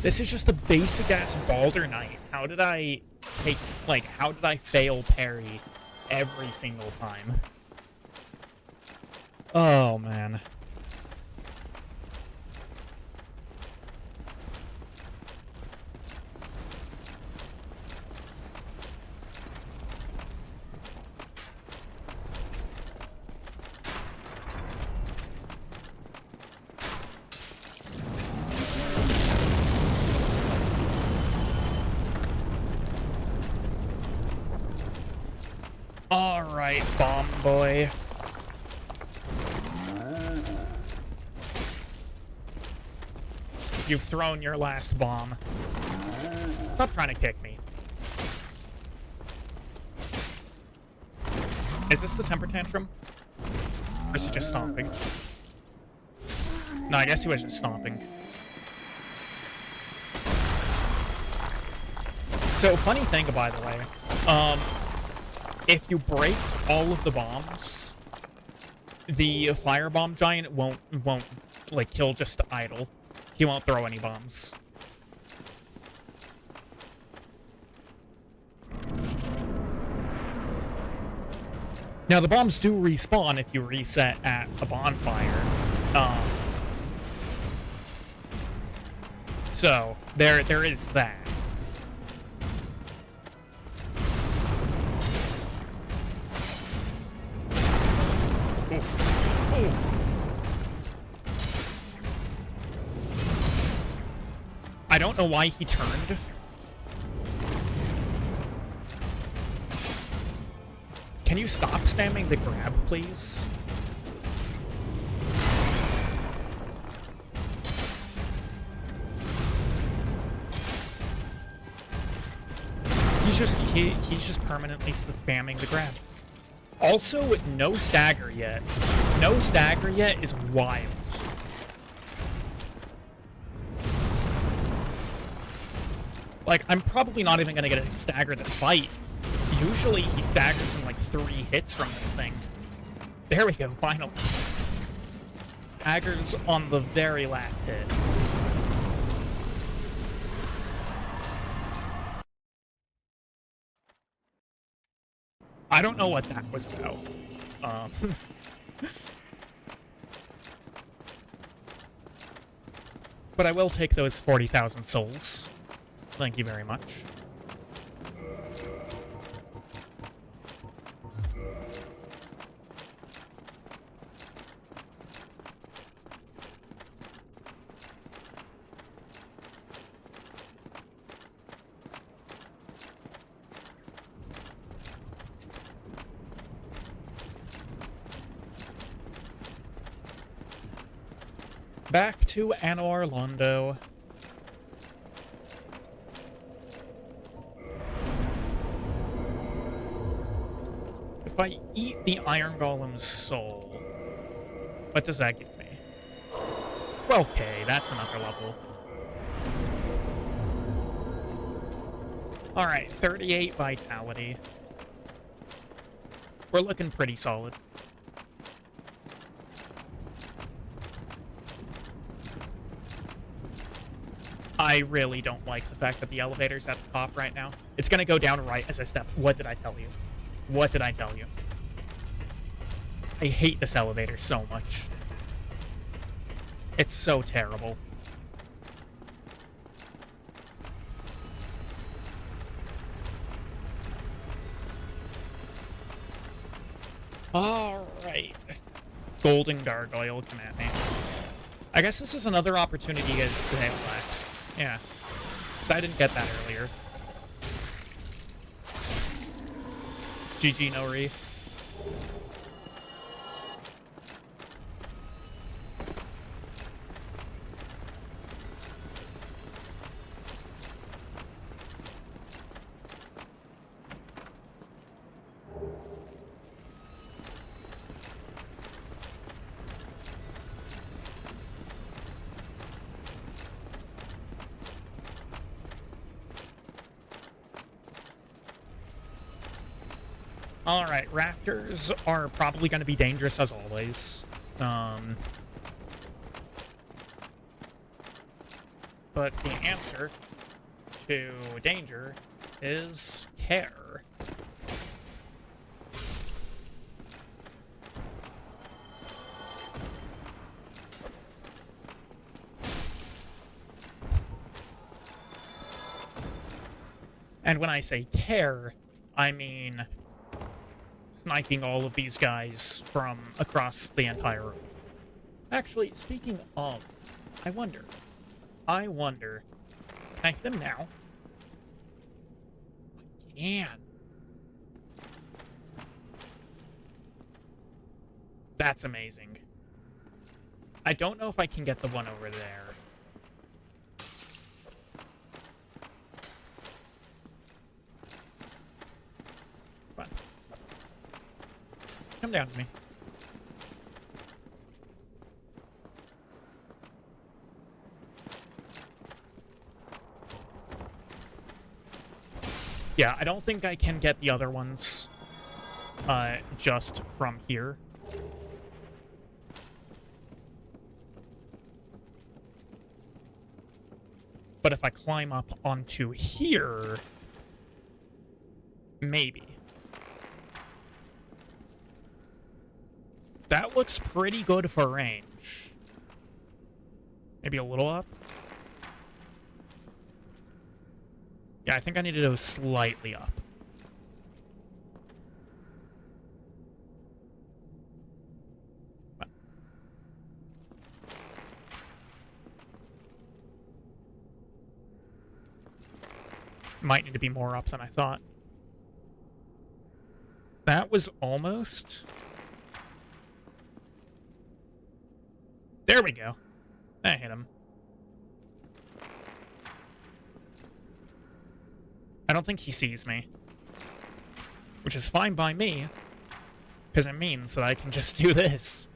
This is just a basic-ass Baldur Knight. How did I fail parry every single time? Oh, man. Alright, bomb boy. You've thrown your last bomb. Stop trying to kick me. Is this the temper tantrum? Or is he just stomping? No, I guess he was just stomping. So, funny thing, by the way, if you break all of the bombs, the firebomb giant won't like he'll just idle. He won't throw any bombs. Now the bombs do respawn if you reset at a bonfire. So there is that. I don't know why he turned. Can you stop spamming the grab, please? He's just permanently spamming the grab. Also, no stagger yet. No stagger yet is wild. Like, I'm probably not even gonna get a stagger this fight. Usually he staggers in like 3 hits from this thing. There we go, finally. Staggers on the very last hit. I don't know what that was about. But I will take those 40,000 souls. Thank you very much. Back to Anor Londo. If I eat the Iron Golem's soul, what does that give me? 12k, that's another level. Alright, 38 vitality. We're looking pretty solid. I really don't like the fact that the elevator's at the top right now. It's gonna go down right as I step. What did I tell you? What did I tell you? I hate this elevator so much. It's so terrible. Alright. Golden Gargoyle, come at me. I guess this is another opportunity to get the Hailflax. Yeah. Because I didn't get that earlier. GG Nori. Alright, rafters are probably going to be dangerous as always. But the answer to danger is care. And when I say care, I mean sniping all of these guys from across the entire room. Actually, speaking of, I wonder, can I hit him now? I can. That's amazing. I don't know if I can get the one over there. come down to me. Yeah, I don't think I can get the other ones just from here. But if I climb up onto here, maybe. That looks pretty good for range. Maybe a little up. Yeah, I think I need to go slightly up. Might need to be more up than I thought. That was almost... There we go. That hit him. I don't think he sees me. Which is fine by me, because it means that I can just do this.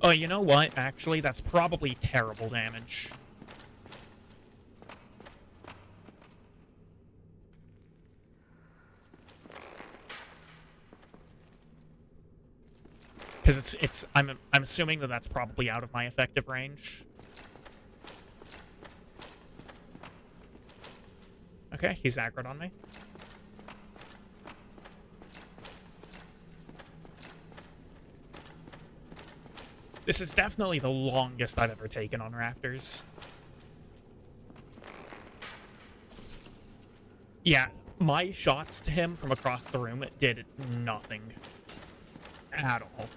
Oh, you know what? Actually, that's probably terrible damage. Because I'm assuming that that's probably out of my effective range. Okay, he's aggroed on me. This is definitely the longest I've ever taken on rafters. Yeah, my shots to him from across the room did nothing at all.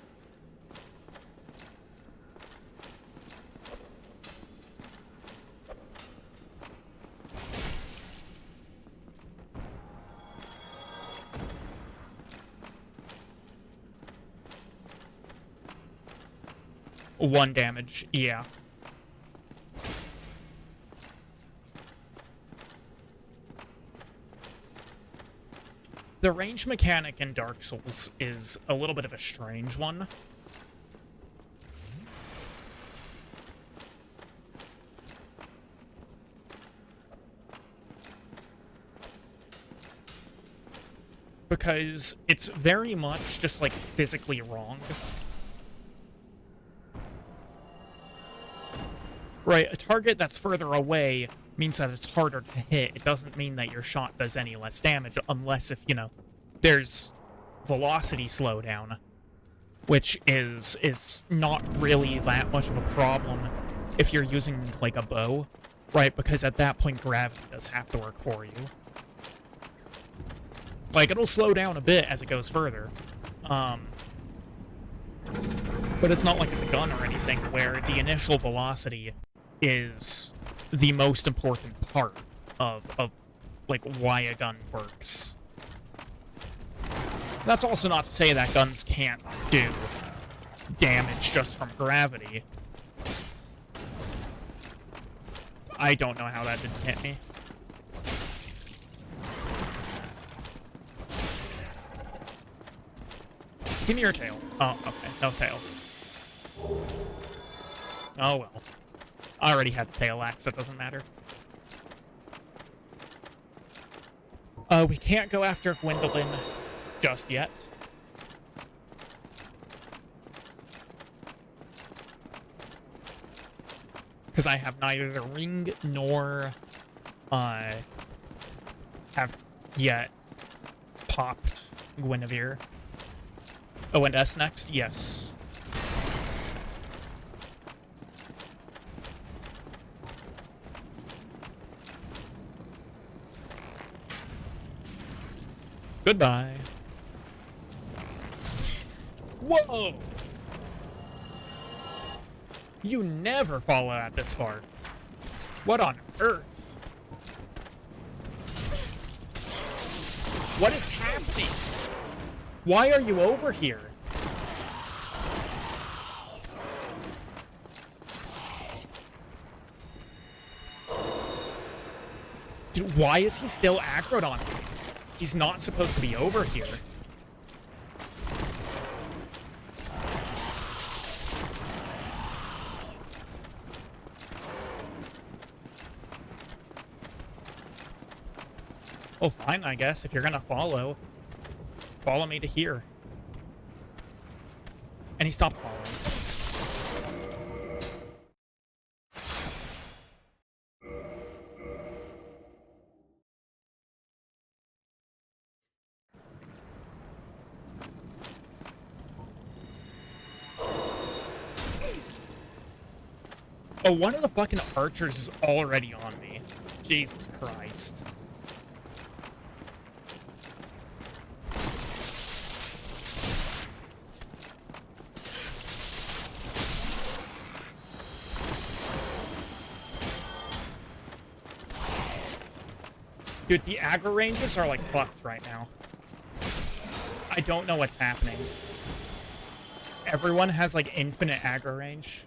One damage, yeah. The range mechanic in Dark Souls is a little bit of a strange one. Because it's very much just, like, physically wrong. Right, a target that's further away means that it's harder to hit. It doesn't mean that your shot does any less damage, unless if, you know, there's velocity slowdown, which is not really that much of a problem if you're using, like, a bow, right? Because at that point, gravity does have to work for you. Like, it'll slow down a bit as it goes further. But it's not like it's a gun or anything where the initial velocity is the most important part of like, why a gun works. That's also not to say that guns can't do damage just from gravity. I don't know how that didn't hit me. Give me your tail. Oh, okay. No tail. Oh, well. I already had the tail axe, so it doesn't matter. We can't go after Gwendolyn just yet. Because I have neither the ring nor have yet popped Guinevere. Oh, and S next? Yes. Goodbye. Whoa! You never follow that this far. What on earth? What is happening? Why are you over here? Dude, why is he still aggroed on me? He's not supposed to be over here. Well, fine, I guess. If you're gonna follow me to here. And he stopped following. Oh, one of the fucking archers is already on me. Jesus Christ. Dude, the aggro ranges are like fucked right now. I don't know what's happening. Everyone has like infinite aggro range.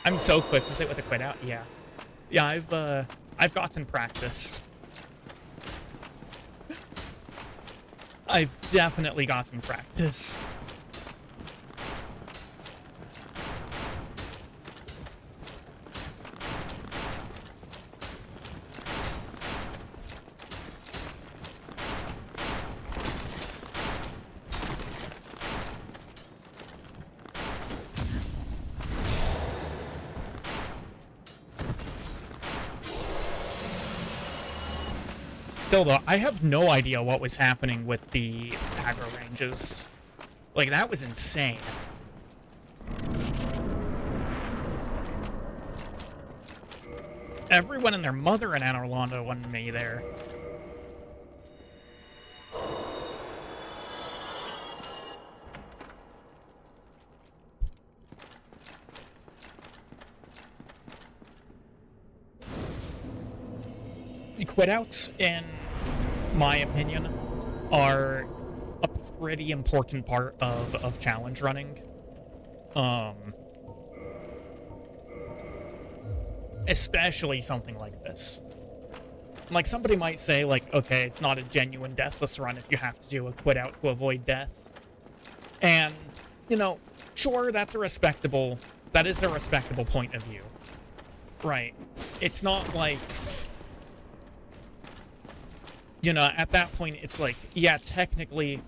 I'm so quick with it with the quit out. Yeah. Yeah, I've gotten practice. I've definitely gotten practice. Still though, I have no idea what was happening with the aggro ranges. Like, that was insane. Everyone and their mother in Anor Londo wanted me there. The quit outs, in my opinion, are a pretty important part of challenge running. Especially something like this. Like, somebody might say, like, okay, it's not a genuine deathless run if you have to do a quit out to avoid death. And, you know, sure, that is a respectable point of view. Right. It's not like, you know, at that point, it's like, yeah, technically,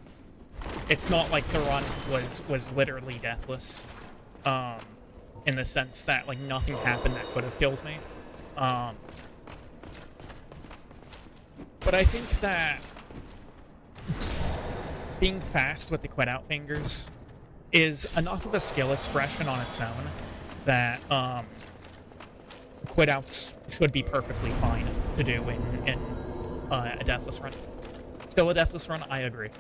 it's not like the run was literally deathless. In the sense that, like, nothing happened that could have killed me. But I think that being fast with the quit out fingers is enough of a skill expression on its own that, quit outs should be perfectly fine to do in a deathless run. Still a deathless run? I agree.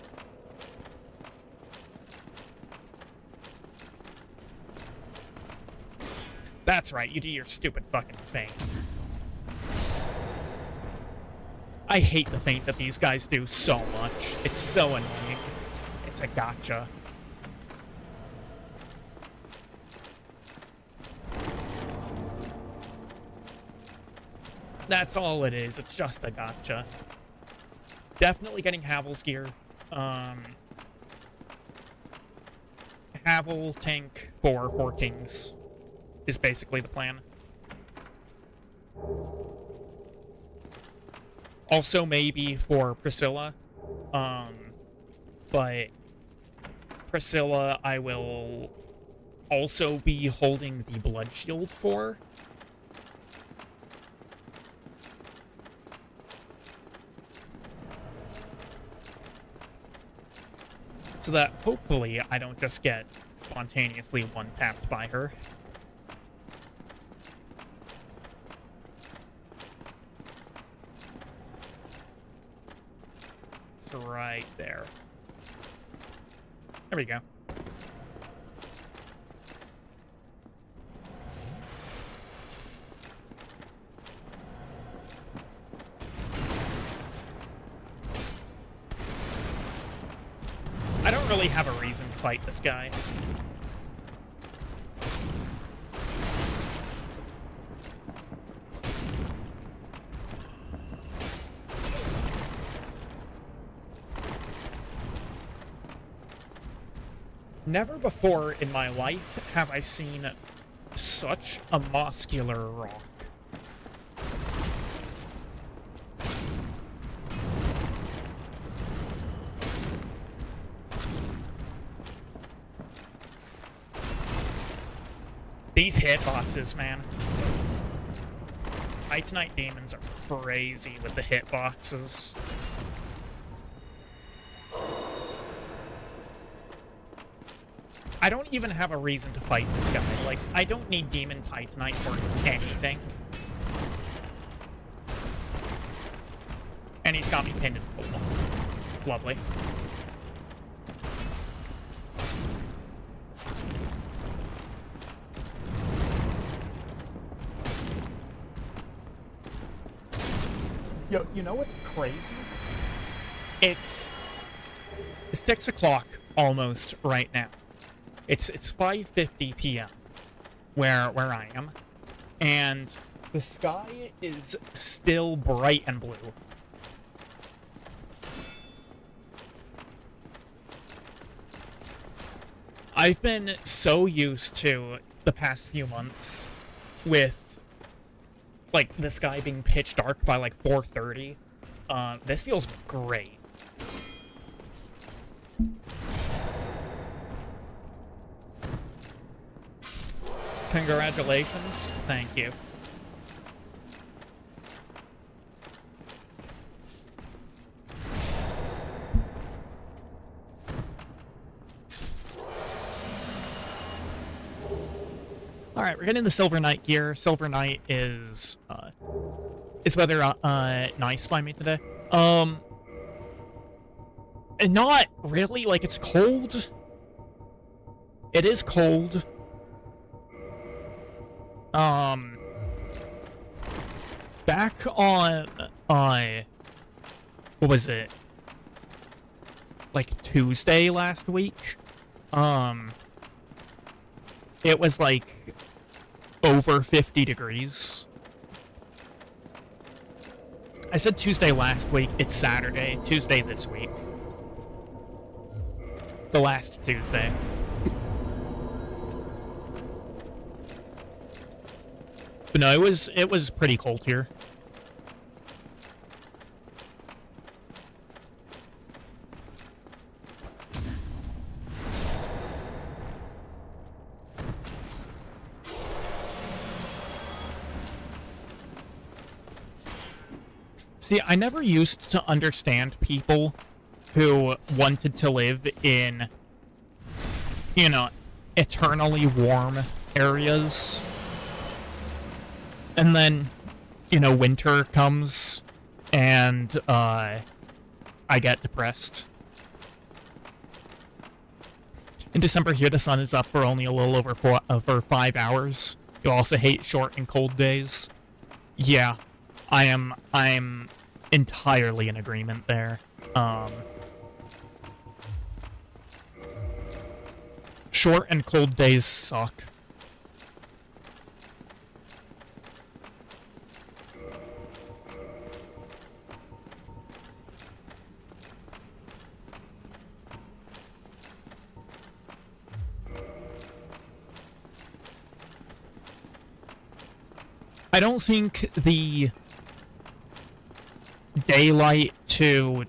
That's right, you do your stupid fucking feint. I hate the feint that these guys do so much. It's so annoying. It's a gotcha. That's all it is. It's just a gotcha. Definitely getting Havel's gear. Havel tank for 4 kings is basically the plan. Also maybe for Priscilla. But Priscilla I will also be holding the blood shield for. So that hopefully I don't just get spontaneously one-tapped by her. It's right there. There we go. I don't really have a reason to fight this guy. Never before in my life have I seen such a muscular rock. These hitboxes, man. Titanite demons are crazy with the hitboxes. I don't even have a reason to fight this guy. Like, I don't need Demon Titanite for anything. And he's got me pinned in the wall. Lovely. Yo, you know what's crazy? It's 6 o'clock almost right now. It's 5:50 p.m. where I am, and the sky is still bright and blue. I've been so used to the past few months with like the sky being pitch dark by like 4:30. This feels great. Congratulations. Thank you. Alright, we're getting the Silver Knight gear. Silver Knight is weather nice by me today. And not really, like, it's cold. It is cold. Back on, what was it? Like Tuesday last week? It was like over 50 degrees. I said Tuesday last week, it's Saturday, Tuesday this week. The last Tuesday. But no, it was pretty cold here. See, I never used to understand people who wanted to live in, you know, eternally warm areas. And then, you know, winter comes and I get depressed. In December here, the sun is up for only a little over 5 hours. You also hate short and cold days. Yeah, I'm entirely in agreement there. Short and cold days suck. I don't think the daylight to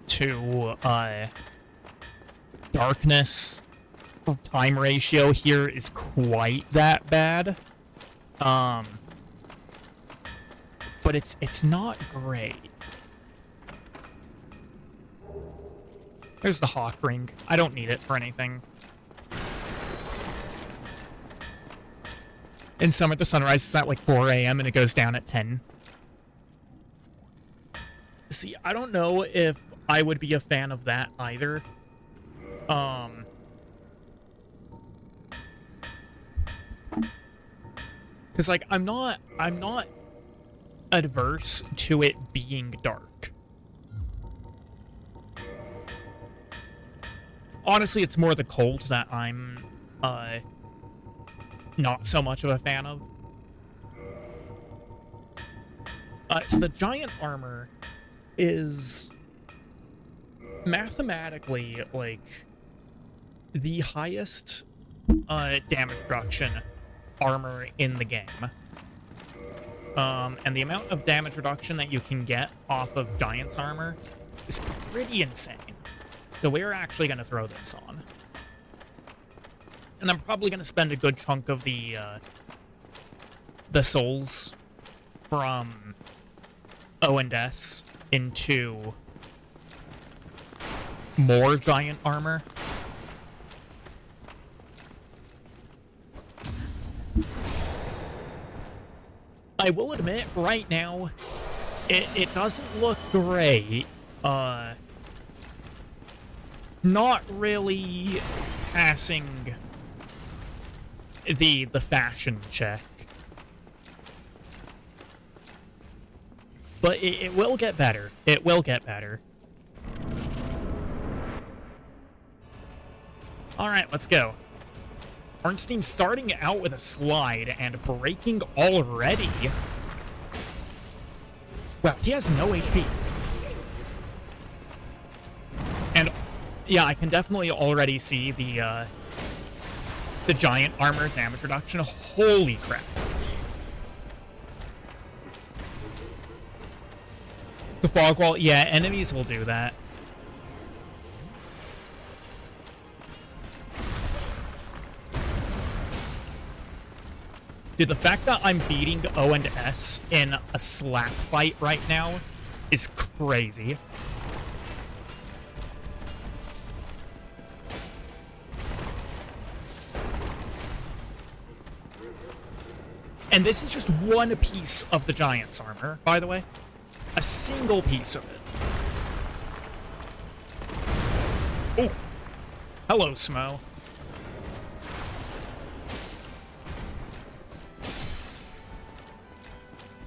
darkness time ratio here is quite that bad. But it's not great. There's the hawk ring. I don't need it for anything. In summer, the sun rises at like 4 a.m. and it goes down at 10. See, I don't know if I would be a fan of that either. Because, like, I'm not adverse to it being dark. Honestly, it's more the cold that I'm, not so much of a fan of. So the giant armor is mathematically, like, the highest damage reduction armor in the game. And the amount of damage reduction that you can get off of Giant's armor is pretty insane. So we're actually going to throw this on. And I'm probably going to spend a good chunk of the souls from O&S into more Giant armor. I will admit, right now, it doesn't look great. Not really passing the fashion check. But it will get better. It will get better. Alright, let's go. Ornstein starting out with a slide and breaking already. Wow, he has no HP. And yeah, I can definitely already see the Giant armor damage reduction. Holy crap. The fog wall, yeah, enemies will do that. Dude, the fact that I'm beating O and S in a slap fight right now is crazy. And this is just one piece of the Giant's armor, by the way. A single piece of it. Oh. Hello, Smo.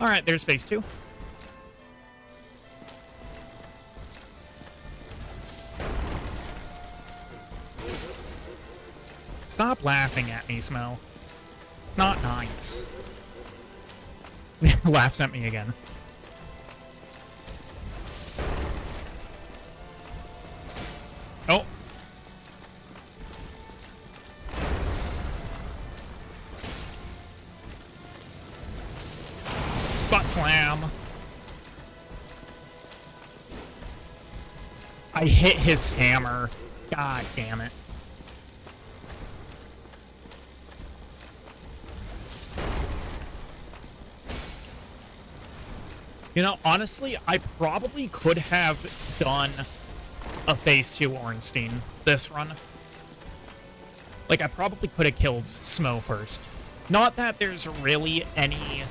Alright, there's phase 2. Stop laughing at me, Smo. It's not nice. Laughs at me again. Oh. Butt slam. I hit his hammer. God damn it. You know, honestly, I probably could have done a phase 2 Ornstein this run. Like, I probably could have killed Smo first. Not that there's really any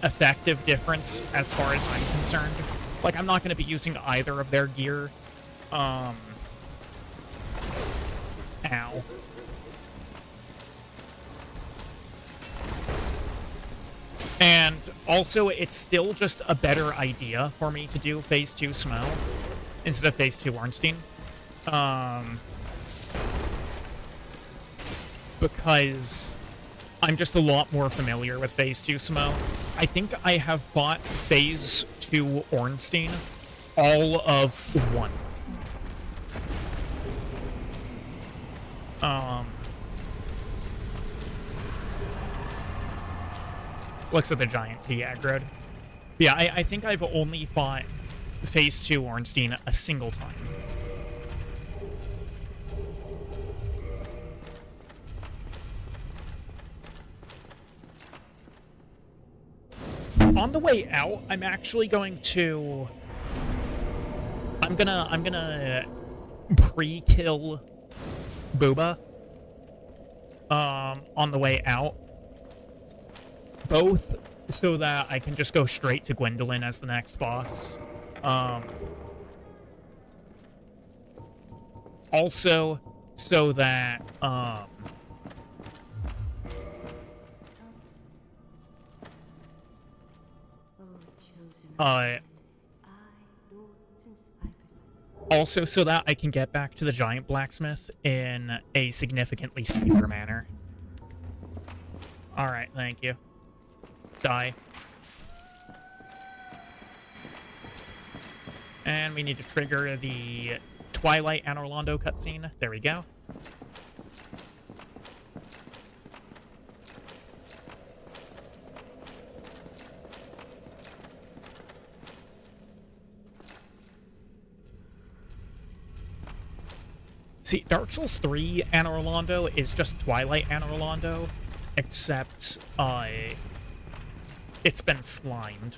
effective difference as far as I'm concerned. Like, I'm not going to be using either of their gear. Ow. And also, it's still just a better idea for me to do phase 2 Smo instead of phase 2 Ornstein. Because I'm just a lot more familiar with phase 2 Smo. I think I have fought phase 2 Ornstein all of once. Looks like the Giant P aggroed. Yeah, I think I've only fought phase 2 Ornstein a single time. On the way out, I'm actually going to... I'm gonna pre-kill Booba on the way out. Both so that I can just go straight to Gwendolyn as the next boss. Also, so that, also so that I can get back to the Giant Blacksmith in a significantly safer manner. Alright, thank you. Die. And we need to trigger the Twilight and Orlando cutscene. There we go. See, Dark Souls 3 Anne Orlando is just Twilight Anne Orlando, except, it's been slimed.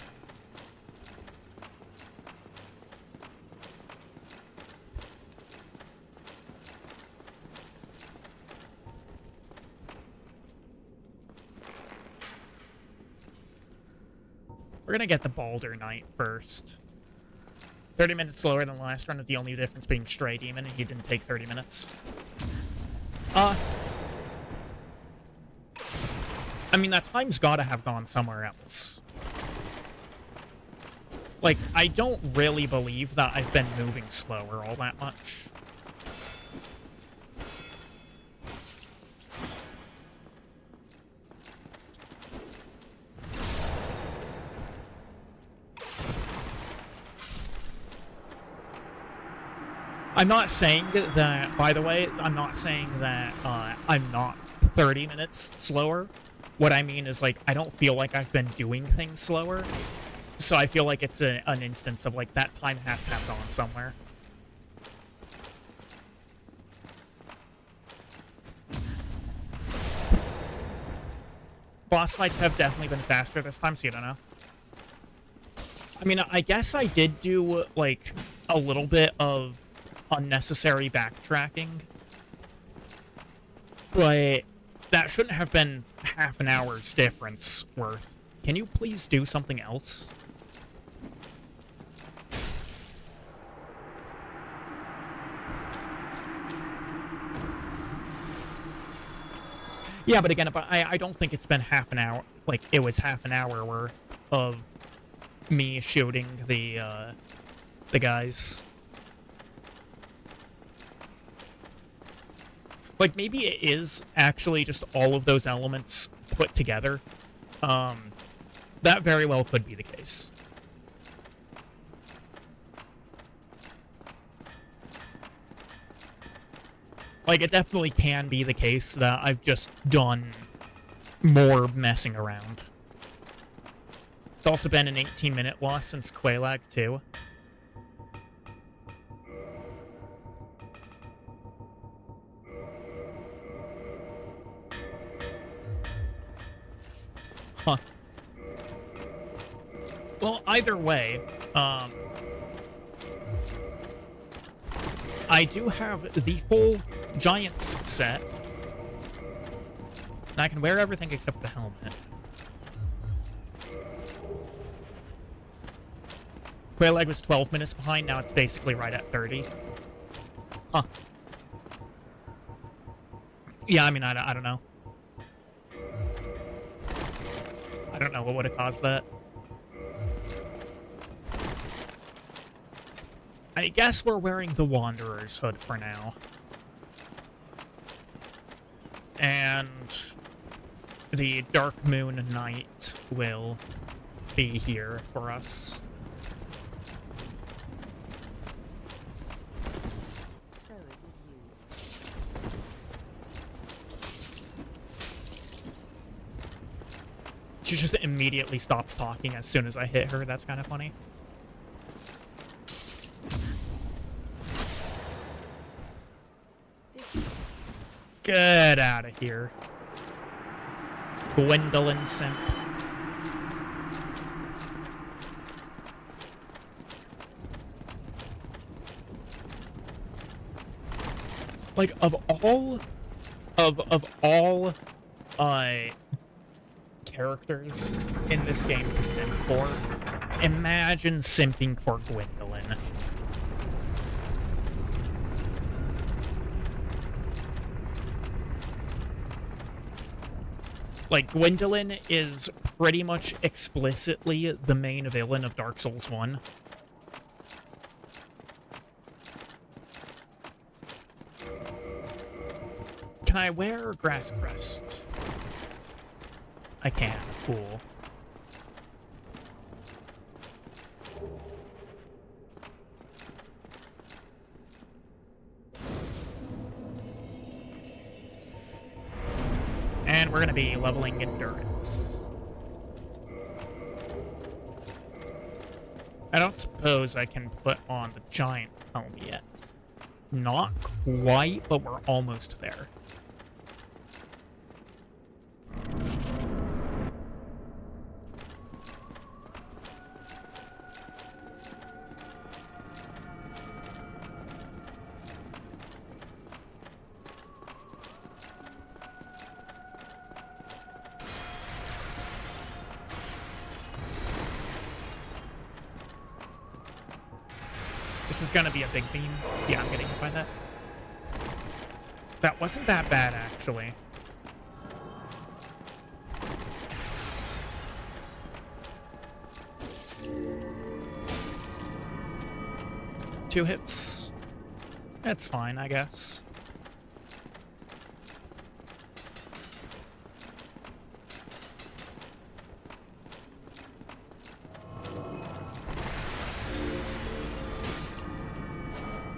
We're gonna get the Baldur Knight first. 30 minutes slower than the last run, with the only difference being Stray Demon, and he didn't take 30 minutes. I mean, that time's gotta have gone somewhere else. Like, I don't really believe that I've been moving slower all that much. I'm not saying that, by the way, I'm not saying that I'm not 30 minutes slower. What I mean is, like, I don't feel like I've been doing things slower. So I feel like it's an instance of, like, that time has to have gone somewhere. Boss fights have definitely been faster this time, so you don't know. I mean, I guess I did do, like, a little bit of unnecessary backtracking, but that shouldn't have been half an hour's difference worth. Can you please do something else? Yeah, but again, I don't think it's been half an hour. Like, it was half an hour worth of me shooting the guys. Like, maybe it is actually just all of those elements put together. That very well could be the case. Like, it definitely can be the case that I've just done more messing around. It's also been an 18-minute loss since Quelaag, too. Huh. Well, either way, I do have the full Giants set. And I can wear everything except for the helmet. Quelaag was 12 minutes behind, now it's basically right at 30. Huh. Yeah, I mean, I don't know. I don't know what would have caused that. I guess we're wearing the Wanderer's hood for now. And the Dark Moon Knight will be here for us. So it was you. She just immediately stops talking as soon as I hit her. That's kind of funny. Get out of here. Gwendolyn Simp. Like, of all characters in this game to simp for, imagine simping for Gwendolyn. Like, Gwendolyn is pretty much explicitly the main villain of Dark Souls 1. Can I wear Grass Crest? I can. Cool. And we're going to be leveling endurance. I don't suppose I can put on the giant helm yet. Not quite, but we're almost there. This is gonna be a big beam. Yeah, I'm getting hit by that. That wasn't that bad, actually. Two hits. That's fine, I guess.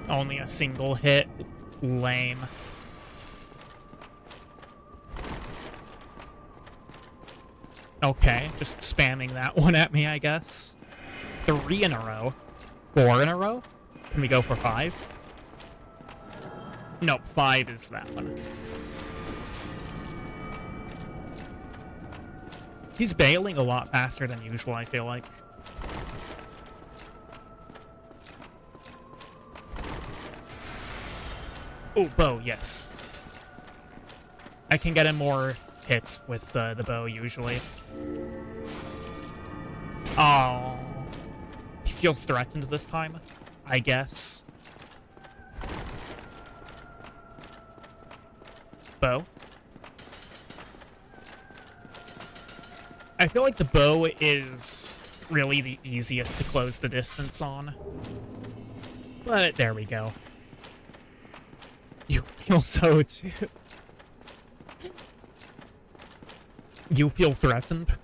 Only a single hit. Lame. Okay, just spamming that one at me, I guess. 3 in a row. 4 in a row? Can we go for 5? Nope, 5 is that one. He's bailing a lot faster than usual, I feel like. Oh, bow, yes. I can get in more hits with the bow, usually. Oh. He feels threatened this time, I guess. Bow. I feel like the bow is really the easiest to close the distance on. But there we go. You feel so too. You feel threatened?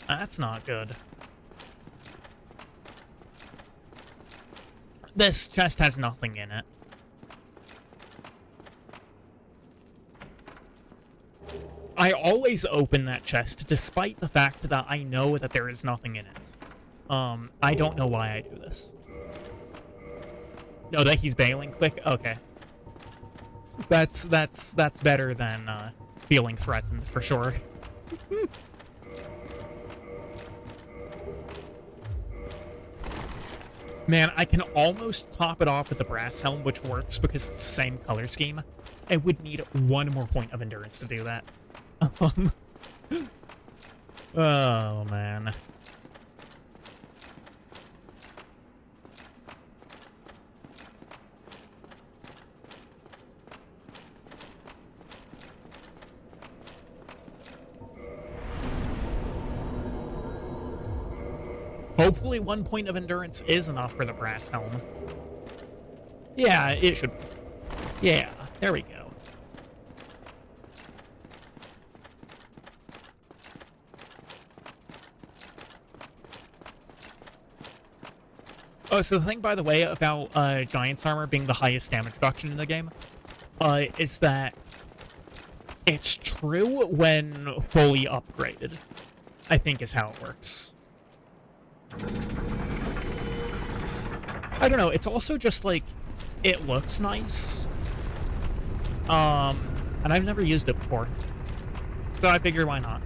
That's not good. This chest has nothing in it. I always open that chest, despite the fact that I know that there is nothing in it. I don't know why I do this. No, that he's bailing quick? Okay. That's better than, feeling threatened, for sure. Man, I can almost top it off with the brass helm, which works because it's the same color scheme. I would need 1 more point of endurance to do that. Oh, man. Hopefully 1 point of endurance is enough for the brass helm. Yeah, it should. Yeah, there we go. Oh, so the thing, by the way, about Giant's Armor being the highest damage reduction in the game, is that it's true when fully upgraded, I think is how it works. I don't know, it's also just, like, it looks nice. And I've never used it before. So I figure why not.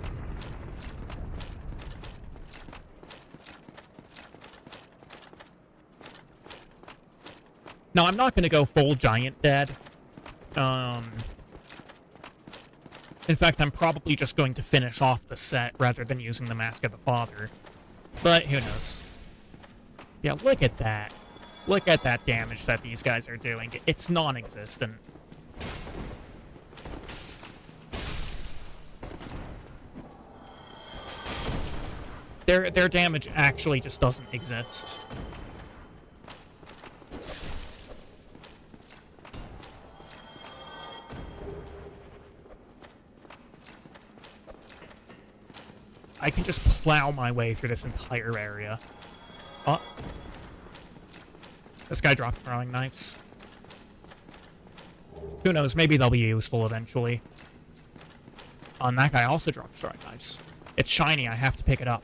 Now, I'm not gonna go full Giant Dad. In fact, I'm probably just going to finish off the set rather than using the Mask of the Father. But who knows? Yeah, look at that. Look at that damage that these guys are doing. It's non-existent. Their damage actually just doesn't exist. I can just plow my way through this entire area. Oh. This guy dropped throwing knives. Who knows, maybe they'll be useful eventually. And that guy also dropped throwing knives. It's shiny, I have to pick it up.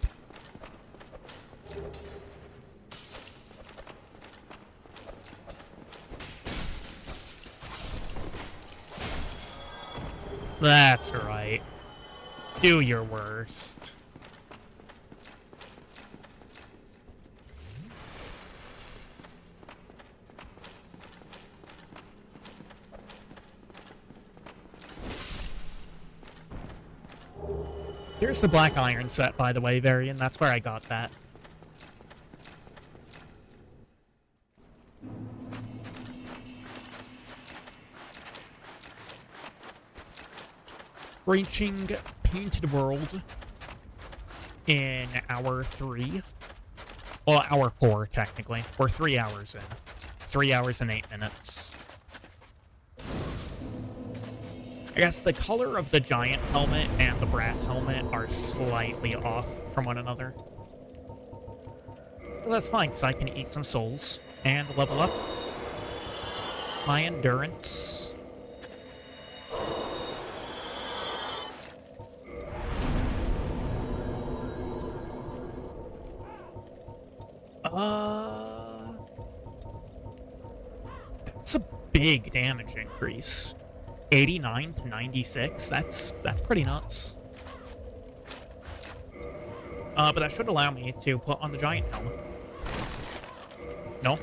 That's right. Do your worst. Here's the Black Iron set, by the way, Varian. That's where I got that. Reaching Painted World in hour 3. Well, hour 4, technically. We're 3 hours in. 3 hours and 8 minutes. I guess the color of the giant helmet and the brass helmet are slightly off from one another. But that's fine, because I can eat some souls and level up my endurance. That's a big damage increase. 89 to 96. That's pretty nuts. But that should allow me to put on the giant helmet. No.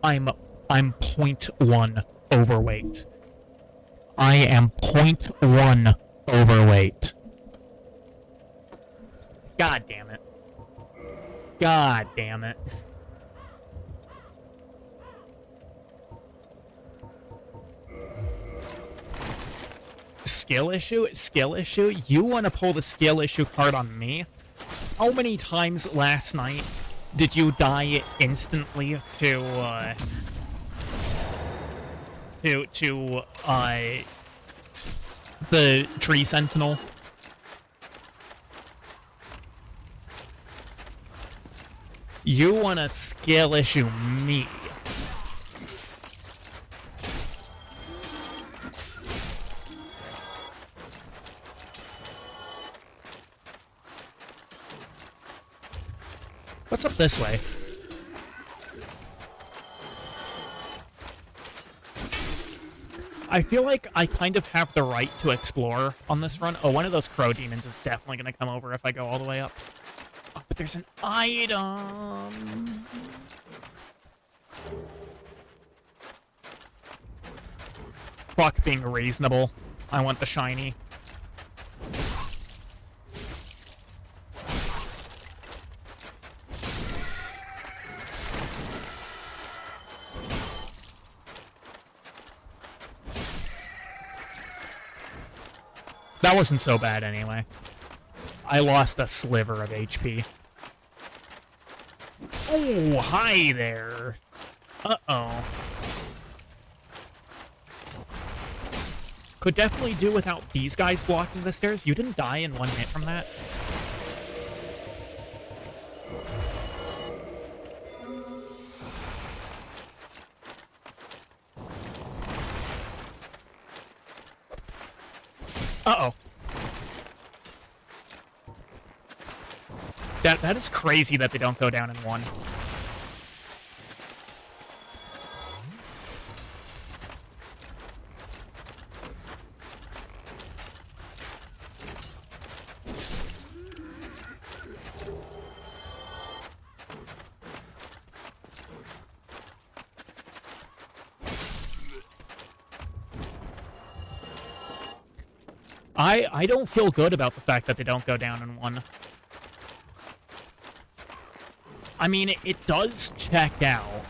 I'm 0.1 overweight. I am 0.1 overweight. God damn it. God damn it. Skill issue? Skill issue? You want to pull the skill issue card on me? How many times last night did you die instantly to the tree sentinel? You want to skill issue me? What's up this way? I feel like I kind of have the right to explore on this run. Oh, one of those crow demons is definitely going to come over if I go all the way up. Oh, but there's an item. Fuck being reasonable. I want the shiny. That wasn't so bad anyway. I lost a sliver of HP. Oh, hi there. Uh-oh. Could definitely do without these guys blocking the stairs. You didn't die in one hit from that. Uh-oh. That is crazy that they don't go down in one. I don't feel good about the fact that they don't go down in one. I mean, it does check out,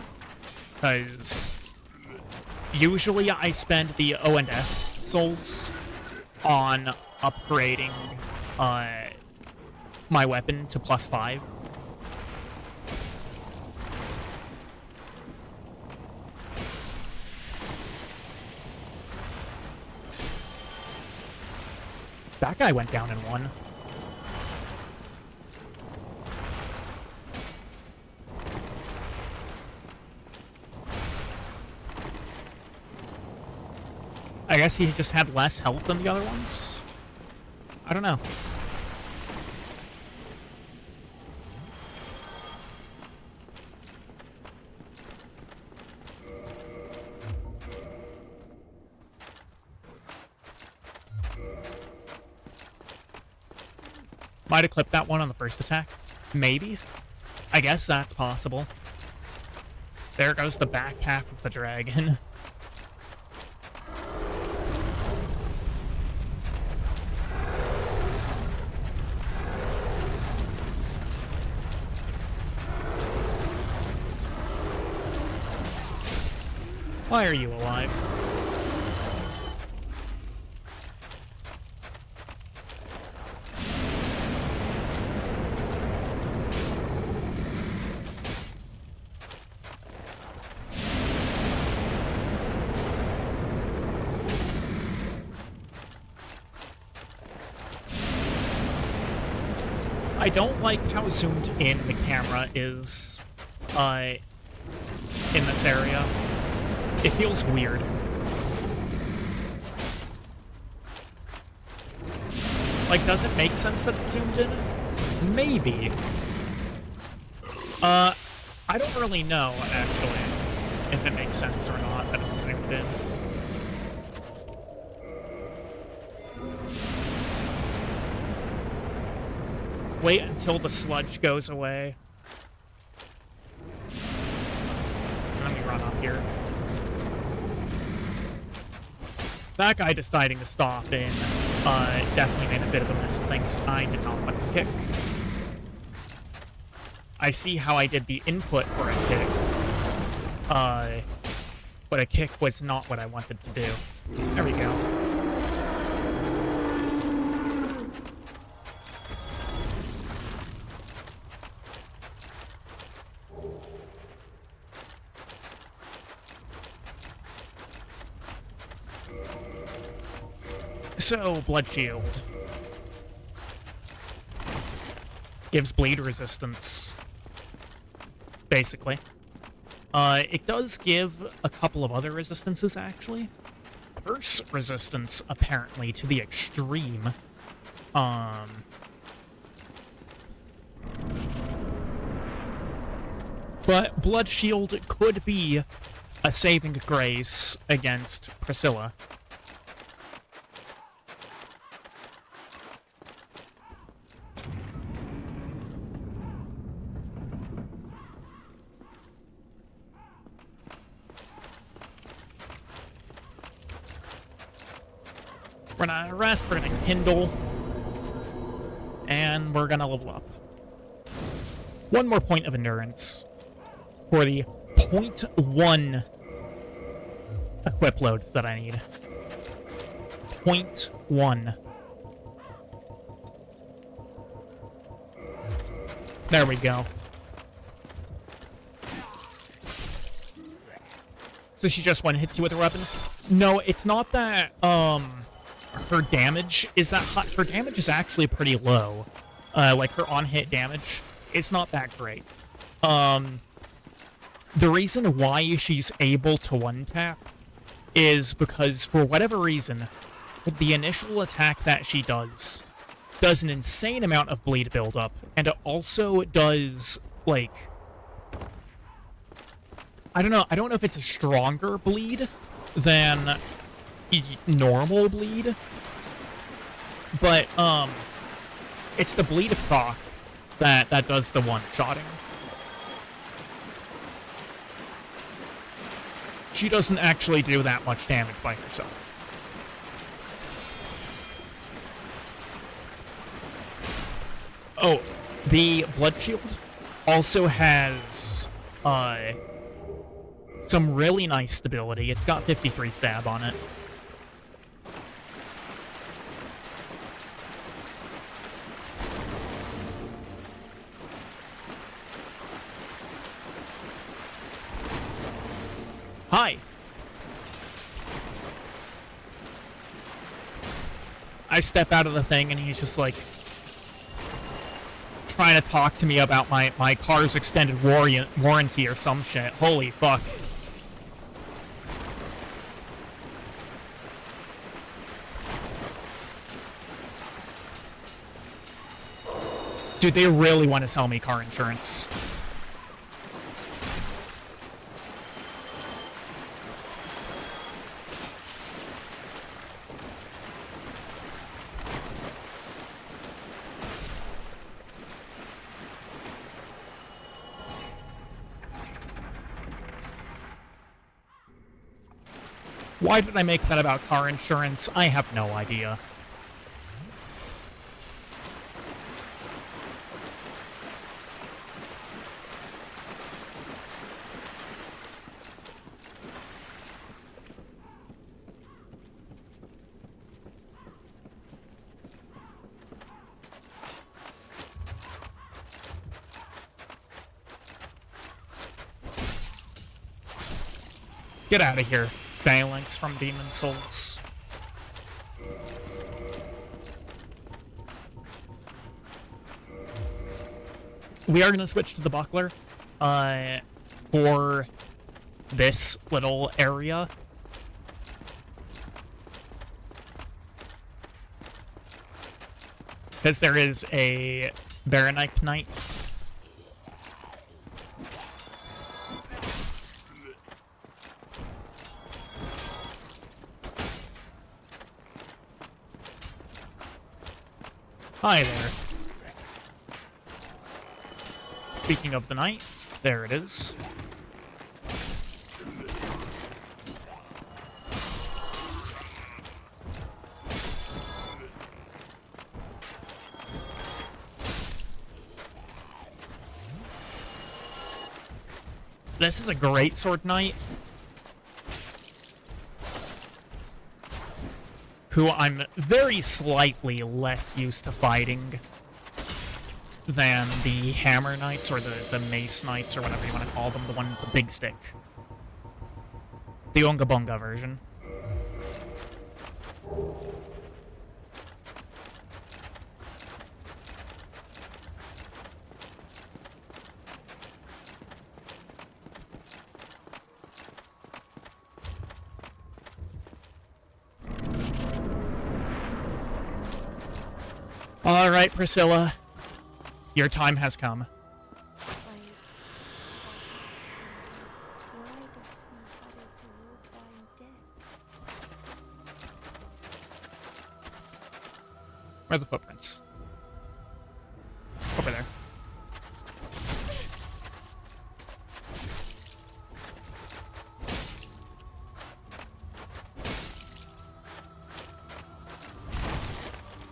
because usually I spend the O&S souls on upgrading my weapon to +5. That guy went down in one. I guess he just had less health than the other ones? I don't know. Might have clipped that one on the first attack. Maybe. I guess that's possible. There goes the back half of the dragon. Why are you alive? I don't like how zoomed in the camera is in this area. It feels weird. Like, does it make sense that it's zoomed in? Maybe. I don't really know, actually, if it makes sense or not that it's zoomed in. Let's wait until the sludge goes away. And then we run up here. That guy deciding to stop in definitely made a bit of a mess of things. I did not want to kick. I see how I did the input for a kick. But a kick was not what I wanted to do. There we go. So, Blood Shield gives bleed resistance, basically. It does give a couple of other resistances, actually. Curse resistance, apparently, to the extreme. But Blood Shield could be a saving grace against Priscilla. We're gonna rest, we're gonna kindle, and we're gonna level up. One more point of endurance for the 0.1 equip load that I need. 0.1. There we go. So she just one hits you with a weapon? No, it's not that, her damage is that high. Her damage is actually pretty low. Like, her on-hit damage, it's not that great. The reason why she's able to one-tap is because, for whatever reason, the initial attack that she does an insane amount of bleed buildup, and it also does, like... I don't know if it's a stronger bleed than normal bleed, but it's the bleed proc that does the one-shotting. She doesn't actually do that much damage by herself. Oh, the Blood Shield also has some really nice stability. It's got 53 stab on it. Hi. I step out of the thing and he's just like trying to talk to me about my car's extended warranty or some shit. Holy fuck. Dude, they really want to sell me car insurance. Why did I make that about car insurance? I have no idea. Get out of here, Phalanx from Demon Souls. We are going to switch to the buckler for this little area. Because there is a Baronite Knight. Hi there. Speaking of the knight, there it is. This is a great sword knight, who I'm very slightly less used to fighting than the Hammer Knights or the Mace Knights or whatever you want to call them, the one with the big stick. The Unga Bunga version. All right, Priscilla. Your time has come. Where are the footprints? Over there.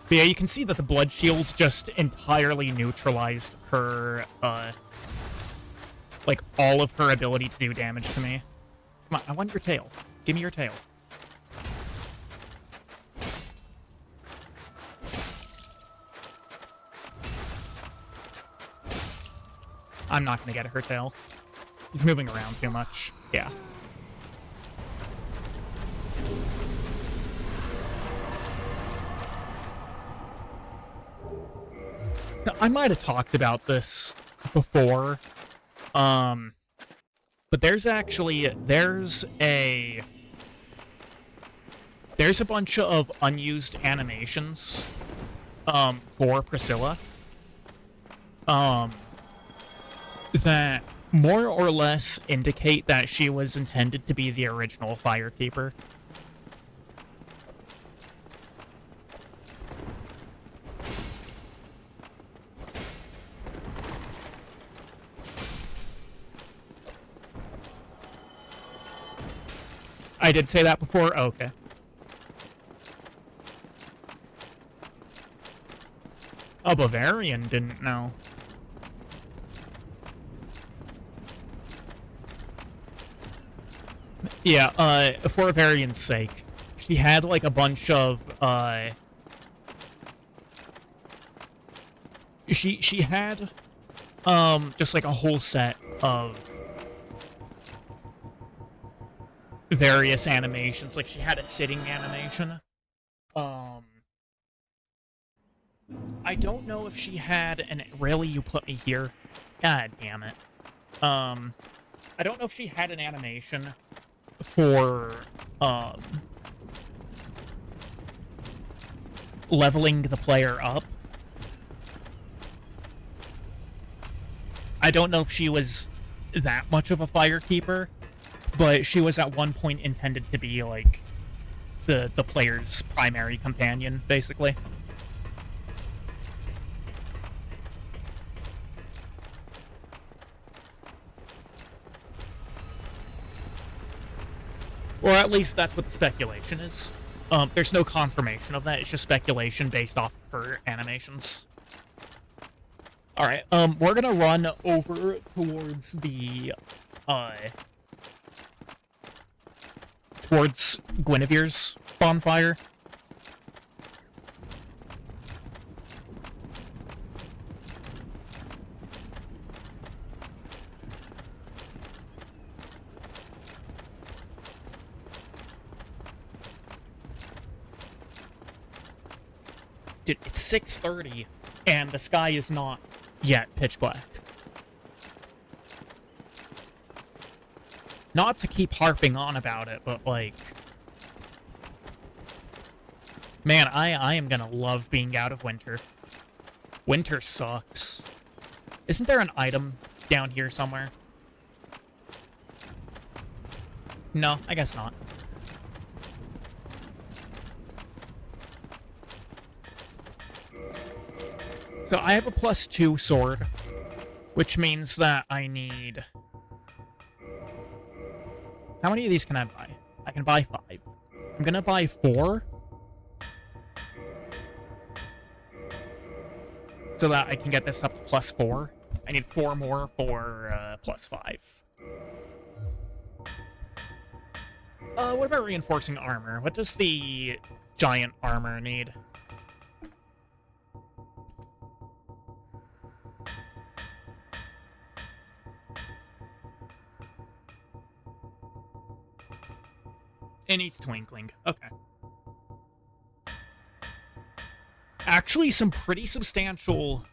But yeah, you can see that the blood shield just entirely neutralized her, like, all of her ability to do damage to me. Come on, I want your tail. Give me your tail. I'm not gonna get her tail. He's moving around too much. Yeah. I might have talked about this before, but there's a bunch of unused animations, for Priscilla, that more or less indicate that she was intended to be the original Firekeeper. I did say that before? Oh, okay. Oh, Bavarian didn't know. Yeah, for Bavarian's sake, she had, like, a bunch of, She had, just, like, a whole set of various animations. Like, she had a sitting animation. I don't know if she had an... Really? You put me here? God damn it. I don't know if she had an animation for, leveling the player up. I don't know if she was that much of a Firekeeper, but she was at one point intended to be, like, the player's primary companion, basically. Or at least that's what the speculation is. There's no confirmation of that. It's just speculation based off of her animations. Alright, we're gonna run over towards the, towards Guinevere's bonfire. Dude, it's 6:30, and the sky is not yet pitch black. Not to keep harping on about it, but, like... Man, I am gonna love being out of winter. Winter sucks. Isn't there an item down here somewhere? No, I guess not. So I have a +2 sword, which means that I need... How many of these can I buy? I can buy 5. I'm gonna buy 4. So that I can get this up to +4. I need 4 more for +5. What about reinforcing armor? What does the giant armor need? It needs twinkling. Okay. Actually, some pretty substantial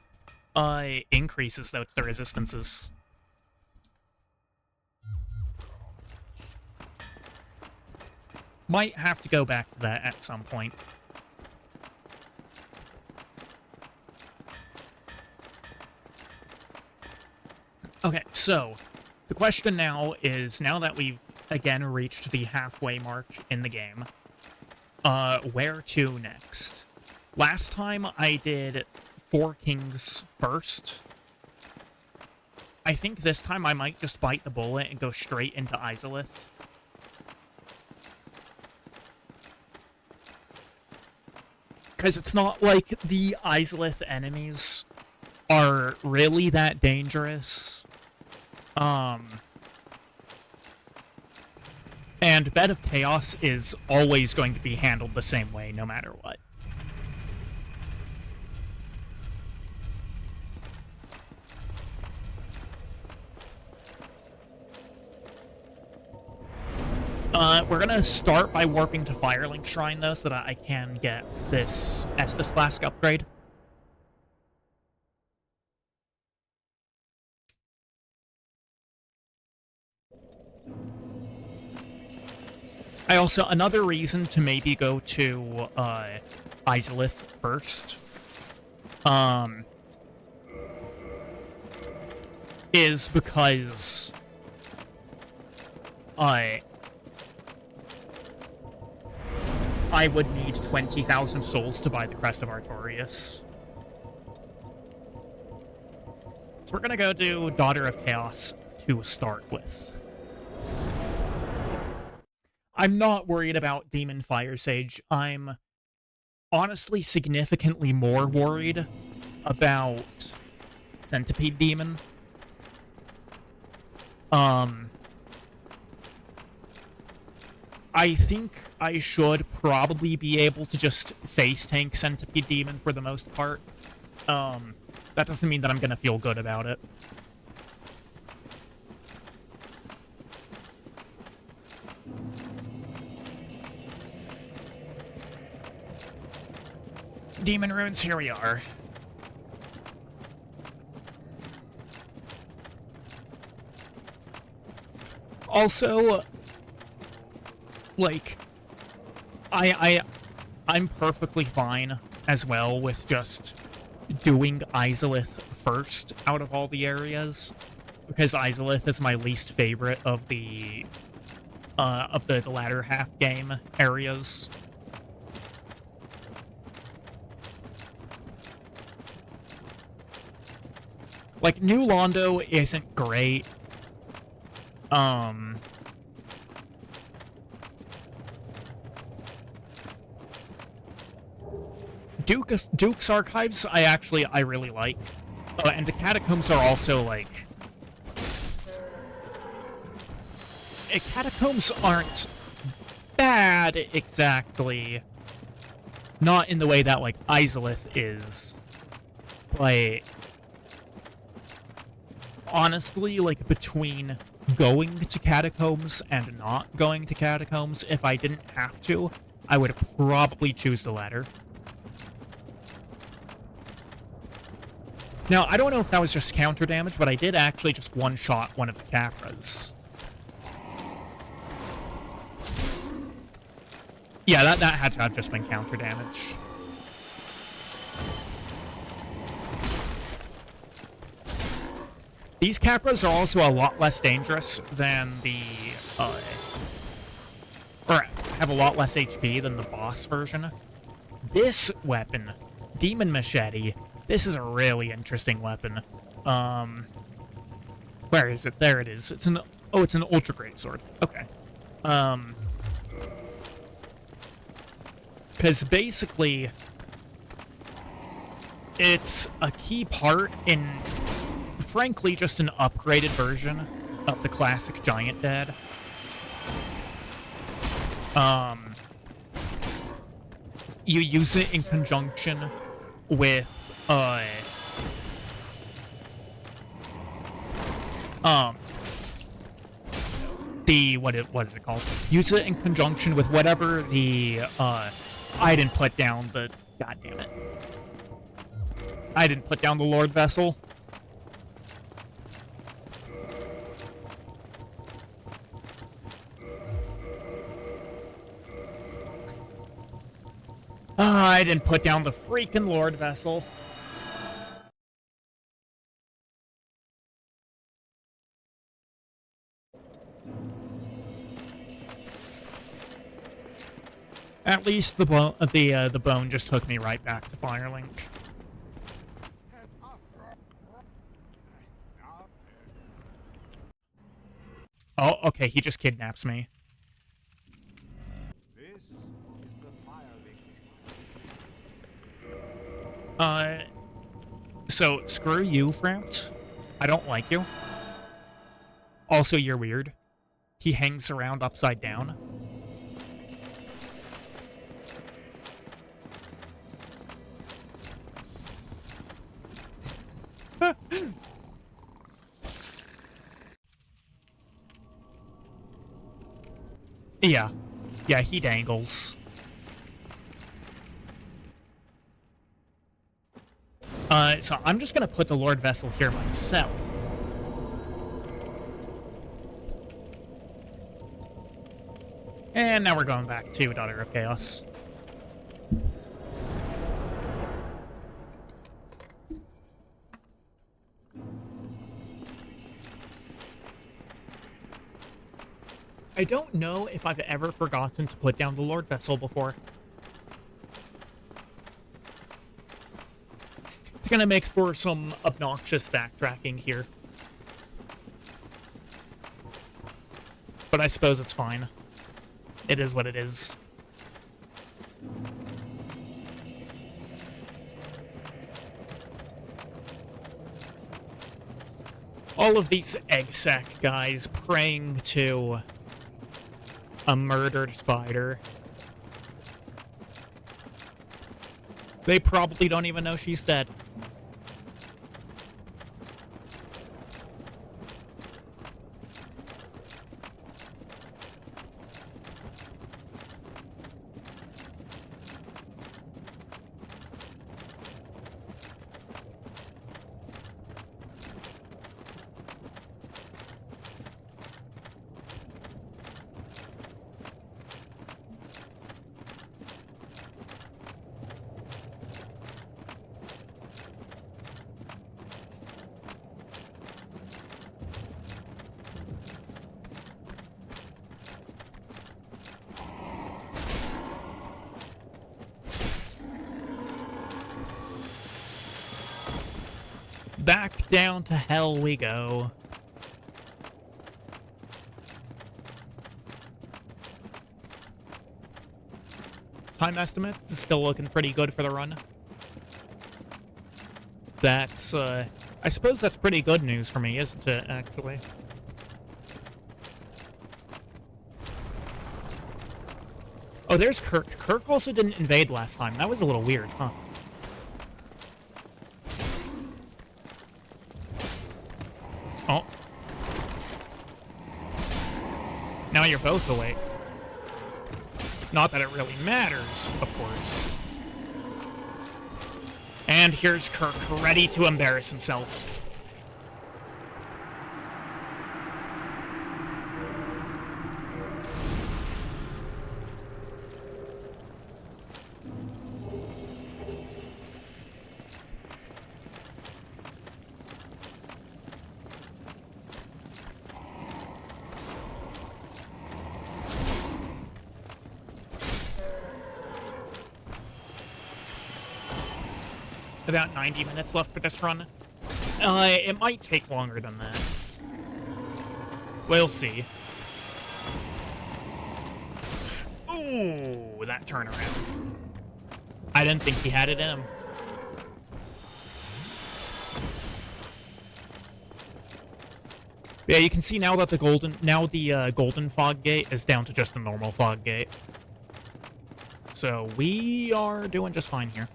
increases, though, to the resistances. Might have to go back to that at some point. Okay, so the question now is, now that we've again reached the halfway mark in the game, where to next? Last time I did 4 kings first. I think this time I might just bite the bullet and go straight into Izalith. Because it's not like the Izalith enemies are really that dangerous. And Bed of Chaos is always going to be handled the same way, no matter what. We're gonna start by warping to Firelink Shrine, though, so that I can get this Estus Flask upgrade. I also, another reason to maybe go to, Izalith first, is because, I would need 20,000 souls to buy the Crest of Artorias. So we're gonna go do Daughter of Chaos to start with. I'm not worried about Demon Fire Sage. I'm honestly significantly more worried about Centipede Demon. I think I should probably be able to just face tank Centipede Demon for the most part. That doesn't mean that I'm gonna feel good about it. Demon runes, here we are. Also, like, I'm perfectly fine as well with just doing Izalith first out of all the areas, because Izalith is my least favorite of the latter half game areas. Like, New Londo isn't great. Duke's Archives, I really like. And the Catacombs are also, like... Catacombs aren't bad, exactly. Not in the way that, like, Izalith is. But... honestly, like, between going to Catacombs and not going to Catacombs, if I didn't have to, I would probably choose the latter. Now, I don't know if that was just counter damage, but I did actually just one-shot one of the Capras. Yeah, that had to have just been counter damage. These Capras are also a lot less dangerous than the, or have a lot less HP than the boss version. This weapon, Demon Machete, this is a really interesting weapon. Where is it? There it is. It's an Ultra Great Sword. Okay. Because basically, it's a key part in, frankly, just an upgraded version of the classic Giant Dad. You use it in conjunction with, what was it called? Use it in conjunction with whatever the, I didn't put down the, god damn it. I didn't put down the Lord Vessel. I didn't put down the freaking Lord Vessel. At least the bone just took me right back to Firelink. Oh, okay, he just kidnaps me. So, screw you, Framped. I don't like you. Also, you're weird. He hangs around upside down. Yeah. Yeah, he dangles. So I'm just gonna put the Lord Vessel here myself. And now we're going back to Daughter of Chaos. I don't know if I've ever forgotten to put down the Lord Vessel before. It's gonna make for some obnoxious backtracking here. But I suppose it's fine. It is what it is. All of these egg sack guys praying to a murdered spider. They probably don't even know she's dead. Back down to hell we go. Time estimate is still looking pretty good for the run. That's, I suppose that's pretty good news for me, isn't it, actually? Oh, there's Kirk. Kirk also didn't invade last time. That was a little weird, huh? Oh. Now you're both awake. Not that it really matters, of course. And here's Kirk, ready to embarrass himself. About 90 minutes left for this run. It might take longer than that. We'll see. Ooh, that turnaround. I didn't think he had it in him. Yeah, you can see now that the golden fog gate is down to just a normal fog gate. So we are doing just fine here.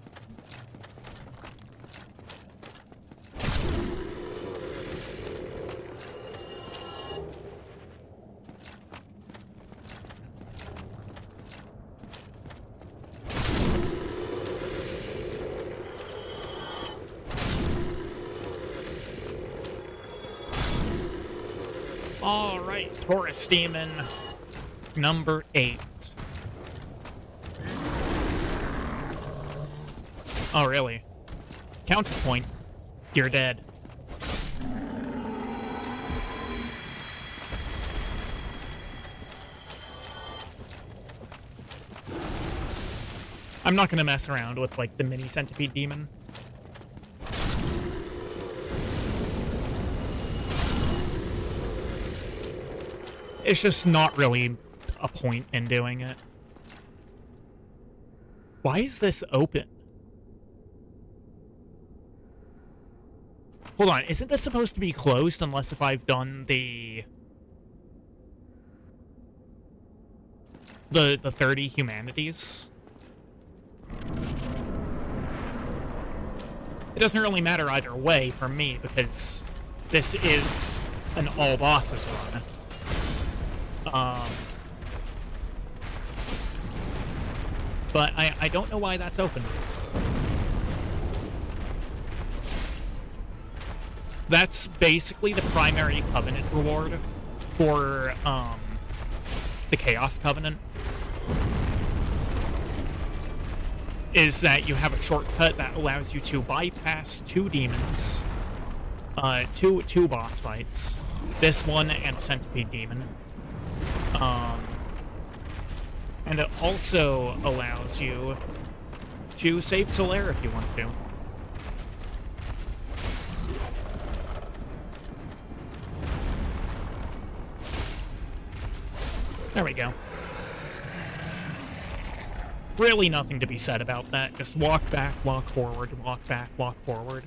Alright, Taurus Demon number 8. Oh, really? Counterpoint. You're dead. I'm not gonna mess around with, like, the mini centipede demon. It's just not really a point in doing it. Why is this open? Hold on, isn't this supposed to be closed unless if I've done the 30 humanities? It doesn't really matter either way for me because this is an all bosses run. But I don't know why that's open. That's basically the primary Covenant reward for, the Chaos Covenant. Is that you have a shortcut that allows you to bypass 2 demons. Two boss fights. This one and Centipede Demon. And it also allows you to save Solaire if you want to. There we go. Really nothing to be said about that. Just walk back, walk forward, walk back, walk forward.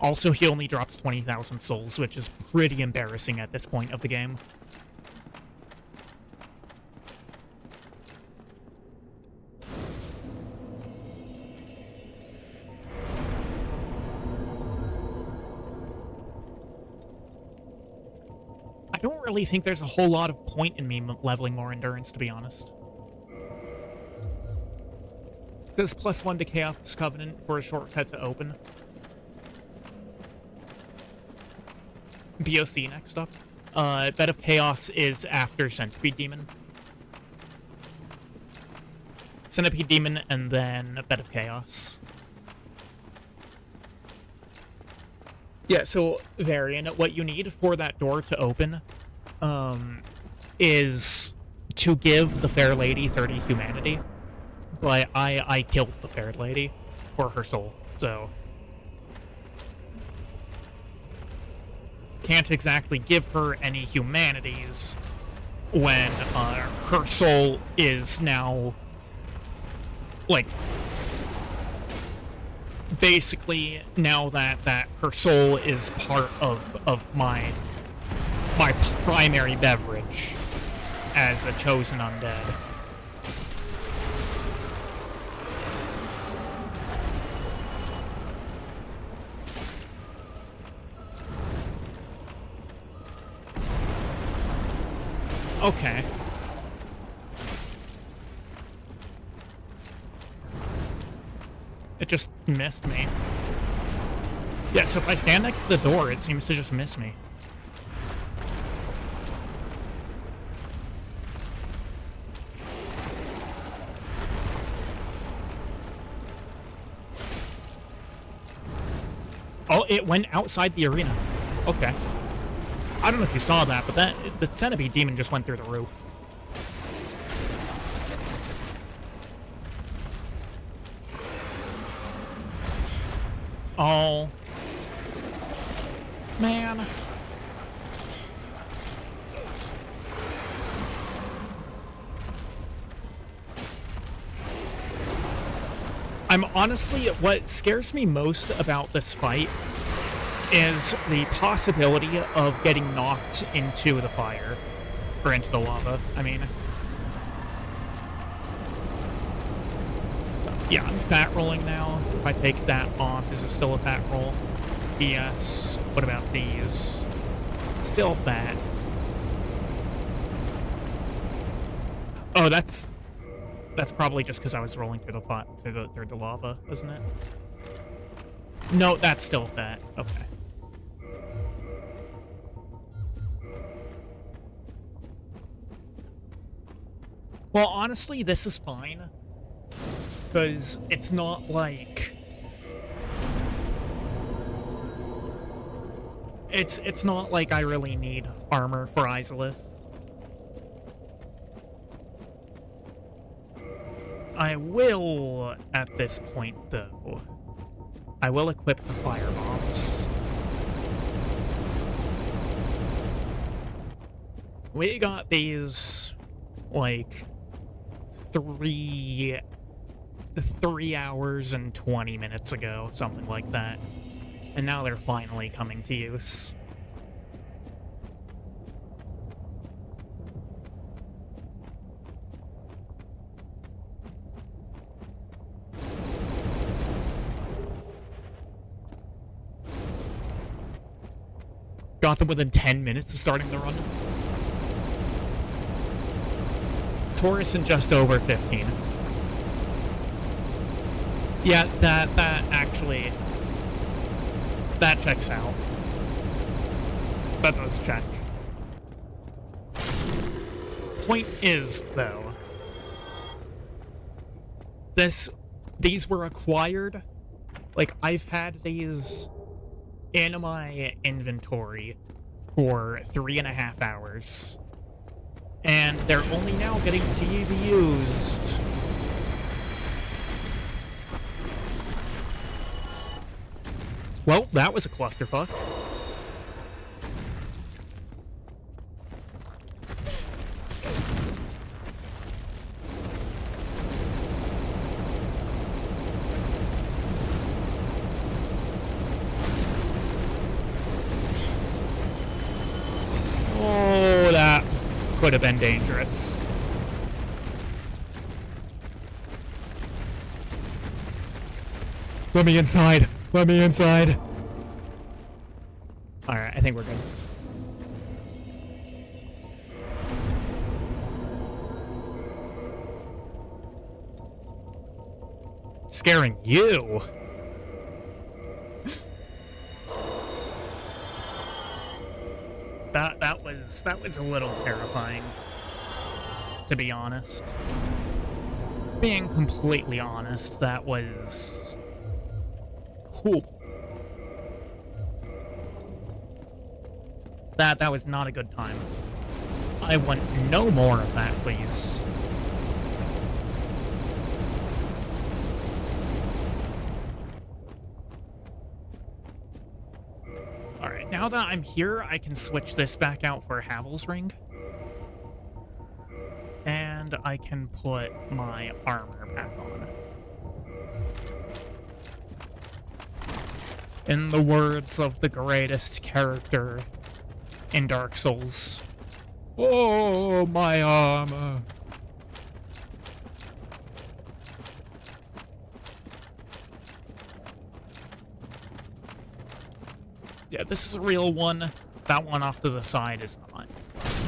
Also, he only drops 20,000 souls, which is pretty embarrassing at this point of the game. I don't really think there's a whole lot of point in me leveling more endurance, to be honest. This +1 to Chaos Covenant for a shortcut to open. BOC next up. Bed of Chaos is after Centipede Demon. Centipede Demon and then Bed of Chaos. Yeah, so Varian, what you need for that door to open is to give the Fair Lady 30 humanity. But I killed the Fair Lady for her soul, so can't exactly give her any humanities when her soul is now, like, basically now that her soul is part of my primary beverage as a chosen undead. Okay. It just missed me. Yeah, so if I stand next to the door, it seems to just miss me. Oh, it went outside the arena. Okay. I don't know if you saw that, but the centipede demon just went through the roof. Oh. Man. I'm honestly, what scares me most about this fight is the possibility of getting knocked into the fire. Or into the lava, I mean. So, yeah, I'm fat rolling now. If I take that off, is it still a fat roll? Yes. What about these? Still fat. Oh, that's probably just because I was rolling through the lava, wasn't it? No, that's still fat. Okay. Well, honestly, this is fine. Because it's not like... It's not like I really need armor for Izalith. I will, at this point, though, I will equip the fire bombs. We got these, like, 3 hours and 20 minutes ago, something like that. And now they're finally coming to use. Got them within 10 minutes of starting the run. Taurus in just over 15. Yeah, that actually... that checks out. That does check. Point is, though... these were acquired... like, I've had these... in my inventory for 3.5 hours. And they're only now getting to be used. Well, that was a clusterfuck. Oh, that could have been dangerous. Let me inside. Let me inside. Alright, I think we're good. Scaring you? That was a little terrifying, to be honest. Being completely honest, that was... Whew. That was not a good time. I want no more of that, please. Alright, now that I'm here, I can switch this back out for Havel's Ring. and I can put my armor back on. In the words of the greatest character in Dark Souls, oh, my armor. Yeah, this is a real one. That one off to the side is not.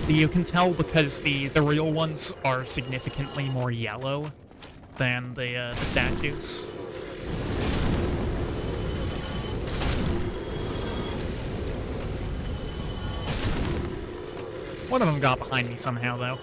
You can tell because the real ones are significantly more yellow than the statues. One of them got behind me somehow, though.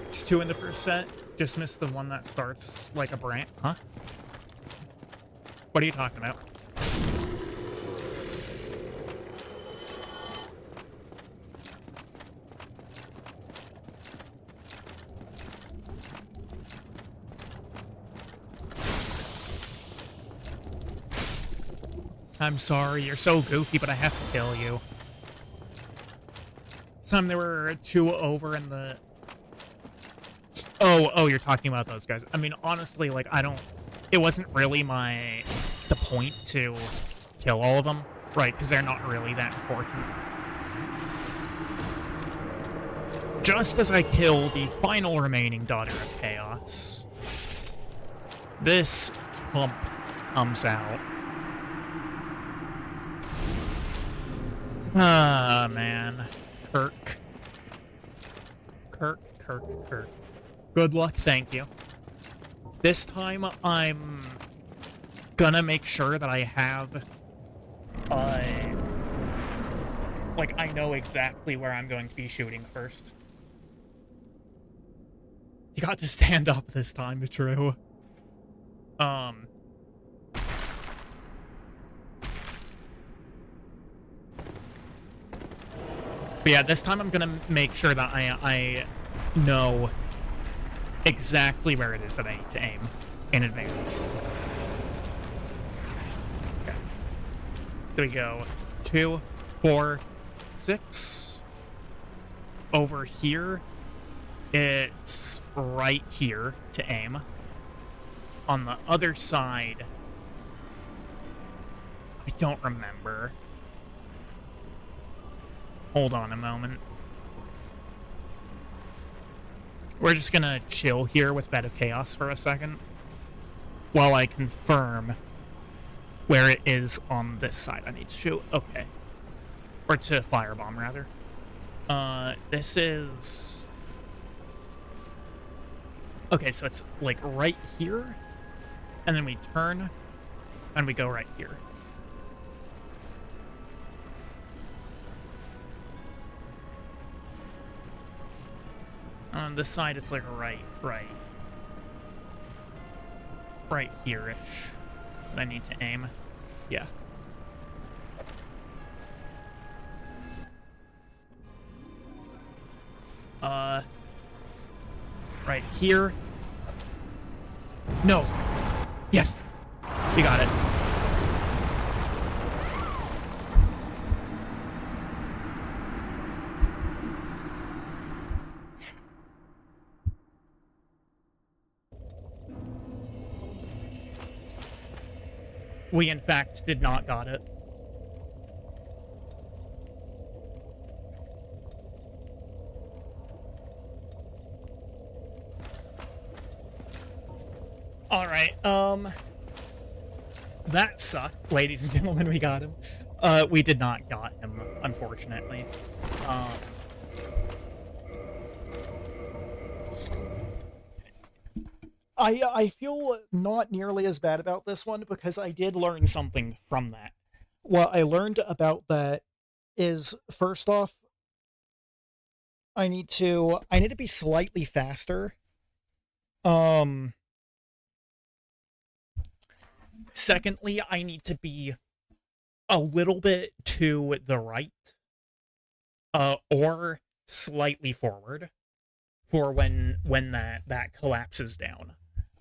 There's two in the first set. Just missed the one that starts like a branch. Huh? What are you talking about? I'm sorry, you're so goofy, but I have to kill you. Some there were two over in the... Oh, you're talking about those guys. I mean, honestly, like, I don't... It wasn't really the point to kill all of them, right? Because they're not really that important. Just as I kill the final remaining Daughter of Chaos, this Tump comes out. Ah, man. Kirk. Good luck, thank you. This time, I'm gonna make sure that I have, like, I know exactly where I'm going to be shooting first. You got to stand up this time, true. But yeah, this time I'm gonna make sure that I know exactly where it is that I need to aim in advance. Okay. There we go. 2, 4, 6. Over here, it's right here to aim. On the other side, I don't remember. Hold on a moment. We're just gonna chill here with Bed of Chaos for a second while I confirm where it is on this side I need to shoot. Okay. Or to firebomb, rather. This is... Okay, so it's, like, right here, and then we turn, and we go right here. On this side, it's like right here-ish that I need to aim. Yeah. Right here. No. Yes. We got it. We, in fact, did not got it. Alright, that sucked, ladies and gentlemen, we got him. We did not got him, unfortunately. I feel not nearly as bad about this one because I did learn something from that. What I learned about that is, first off, I need to be slightly faster. Secondly, I need to be a little bit to the right, or slightly forward for when that collapses down.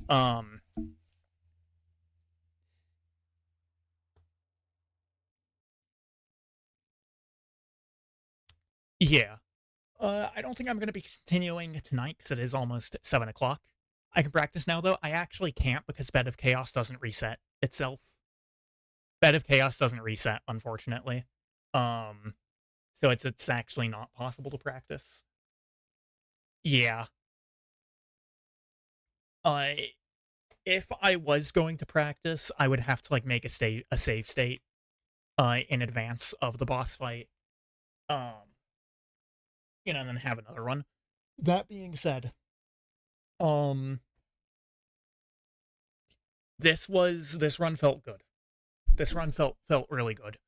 Um, yeah. I don't think I'm going to be continuing tonight because it is almost 7 o'clock. I can practice now, though. I actually can't because Bed of Chaos doesn't reset itself. Bed of Chaos doesn't reset, unfortunately. Um, so it's actually not possible to practice. Yeah. Uh, if I was going to practice, I would have to like make a save state in advance of the boss fight. Um, and then have another one. That being said, um, this run felt good. This run felt really good.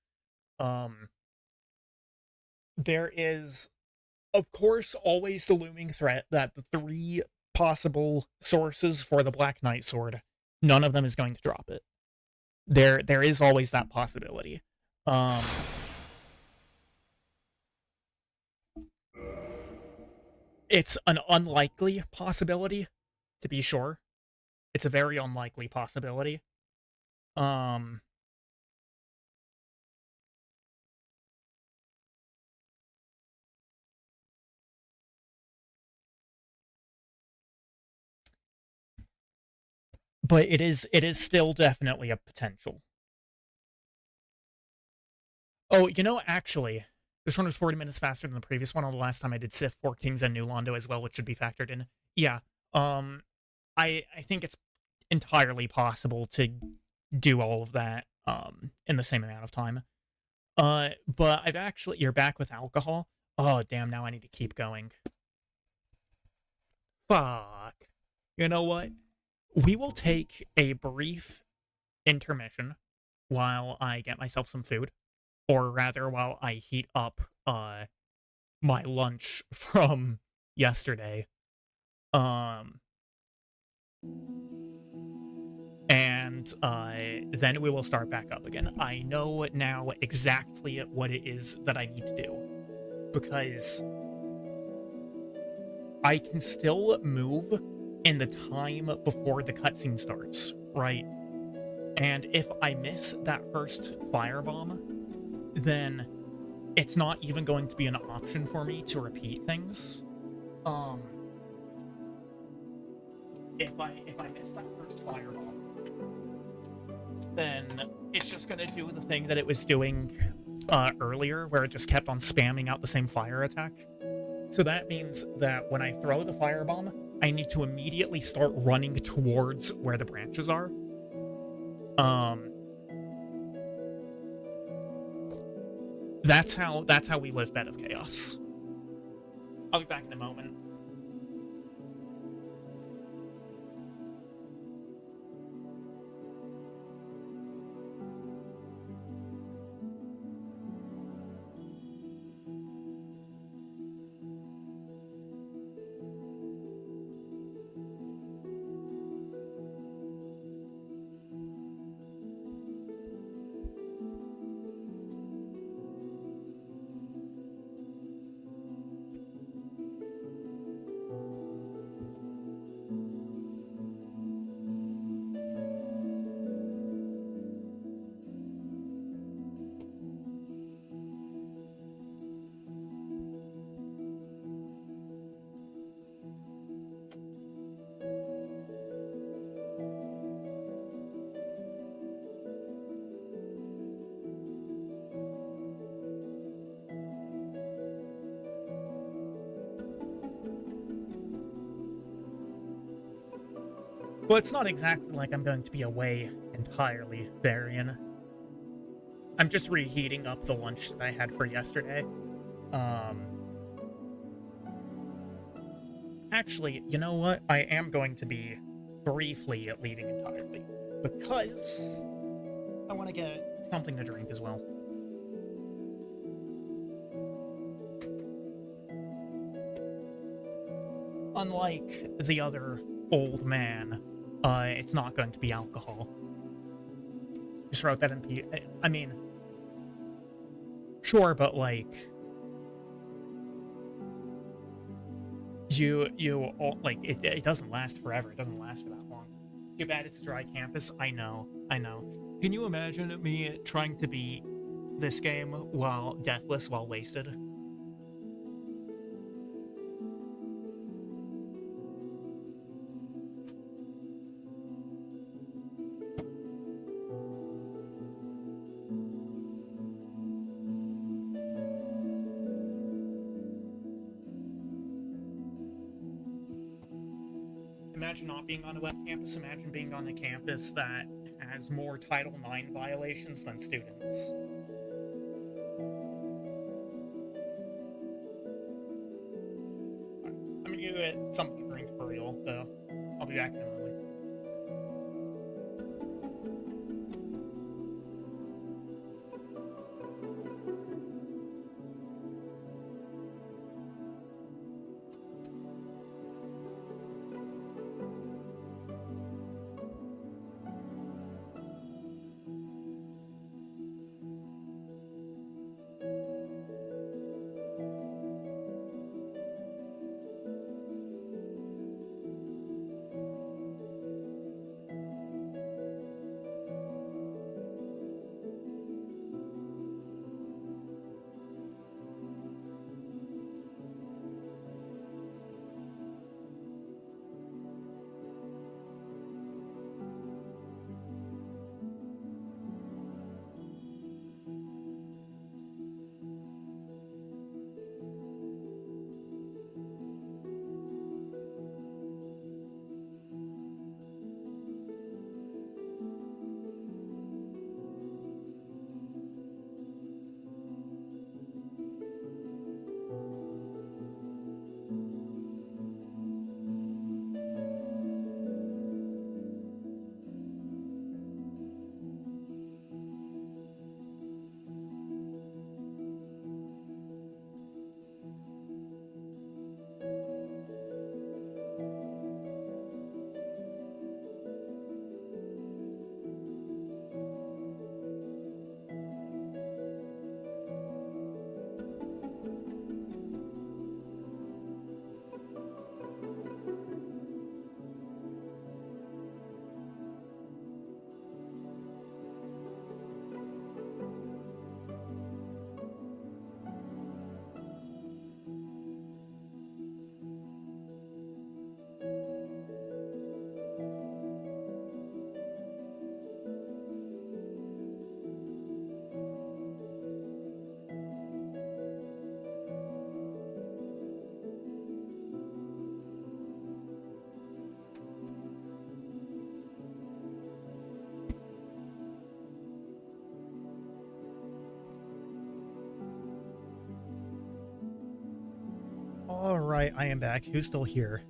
Um, there is, of course, always the looming threat that the three possible sources for the Black Knight sword, none of them is going to drop it. There is always that possibility. Um, it's an unlikely possibility, to be sure. It's a very unlikely possibility. Um, but it is still definitely a potential. Oh, actually, this one was 40 minutes faster than the previous one. On the last time I did Sif, Four Kings, and New Londo as well, which should be factored in. Yeah. Um, I think it's entirely possible to do all of that in the same amount of time. But you're back with alcohol. Oh damn! Now I need to keep going. Fuck. You know what? We will take a brief intermission while I get myself some food, or rather, while I heat up my lunch from yesterday. Um, and then we will start back up again. I know now exactly what it is that I need to do because I can still move in the time before the cutscene starts, right? And if I miss that first firebomb, then it's not even going to be an option for me to repeat things. Um, if I miss that first firebomb, then it's just gonna do the thing that it was doing earlier, where it just kept on spamming out the same fire attack. So that means that when I throw the firebomb, I need to immediately start running towards where the branches are. That's how we live Bed of Chaos. I'll be back in a moment. Well, it's not exactly like I'm going to be away entirely, Varian. I'm just reheating up the lunch that I had for yesterday. Actually, you know what? I am going to be briefly leaving entirely because I want to get something to drink as well. Unlike the other old man, it's not going to be alcohol. Just wrote that in I mean, Sure, but like it doesn't last forever. It doesn't last for that long. Too bad it's a dry campus. I know. Can you imagine me trying to beat this game while deathless, while wasted? Imagine not being on a web campus. Imagine being on a campus that has more Title IX violations than students. I'm gonna get something to drink for real, though. I'll be back in a moment. Alright, I am back. Who's still here?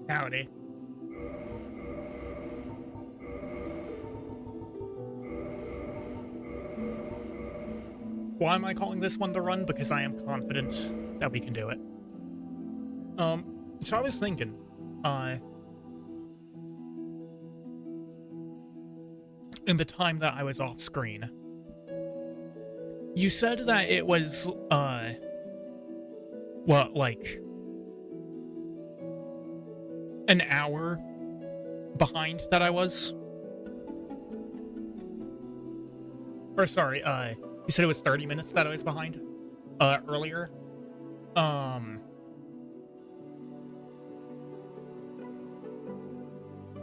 Howdy. Why am I calling this one the run? Because I am confident that we can do it. So I was thinking, in the time that I was off screen, you said that it was, what, like, an hour behind that I was? Or sorry, you said it was 30 minutes that I was behind, earlier?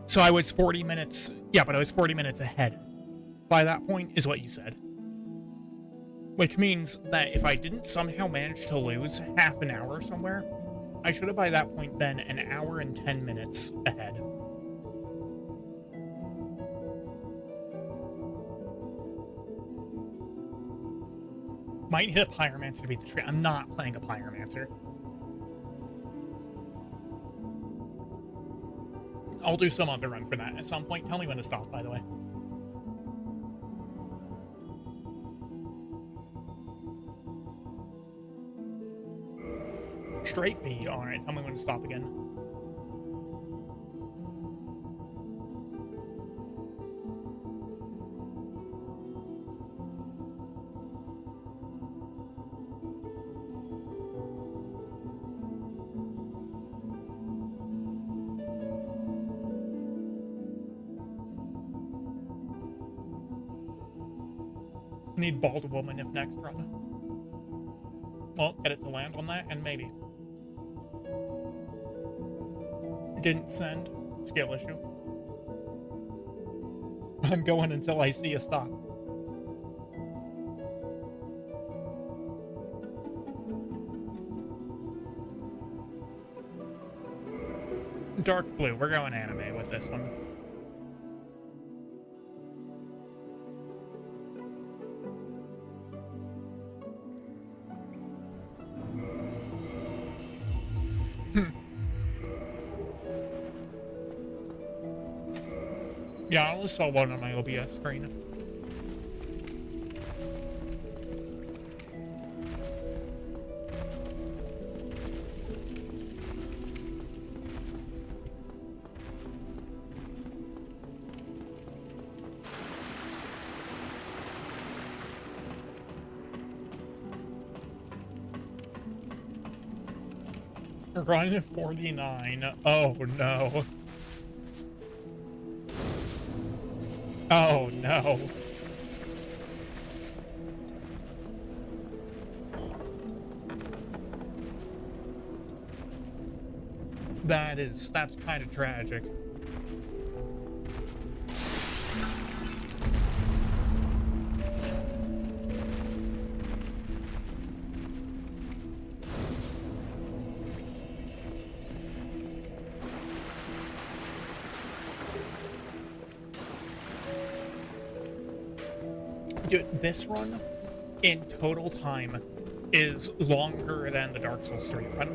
So I was 40 minutes, yeah, but I was 40 minutes ahead by that point, is what you said. Which means that if I didn't somehow manage to lose half an hour somewhere, I should have by that point been an hour and 10 minutes ahead. Might hit a Pyromancer to beat the tree. I'm not playing a Pyromancer. I'll do some other run for that at some point. Tell me when to stop, by the way. Straight B. Alright, tell me when to stop again. Need bald woman if next run. Well, get it to land on that, and maybe. Didn't send. Skill issue. I'm going until I see a stop. Dark blue. We're going anime with this one. Yeah, I only saw one on my OBS screen. Run 49. Oh no. Oh no. That's kind of tragic. Dude, this run, in total time, is longer than the Dark Souls 3 run.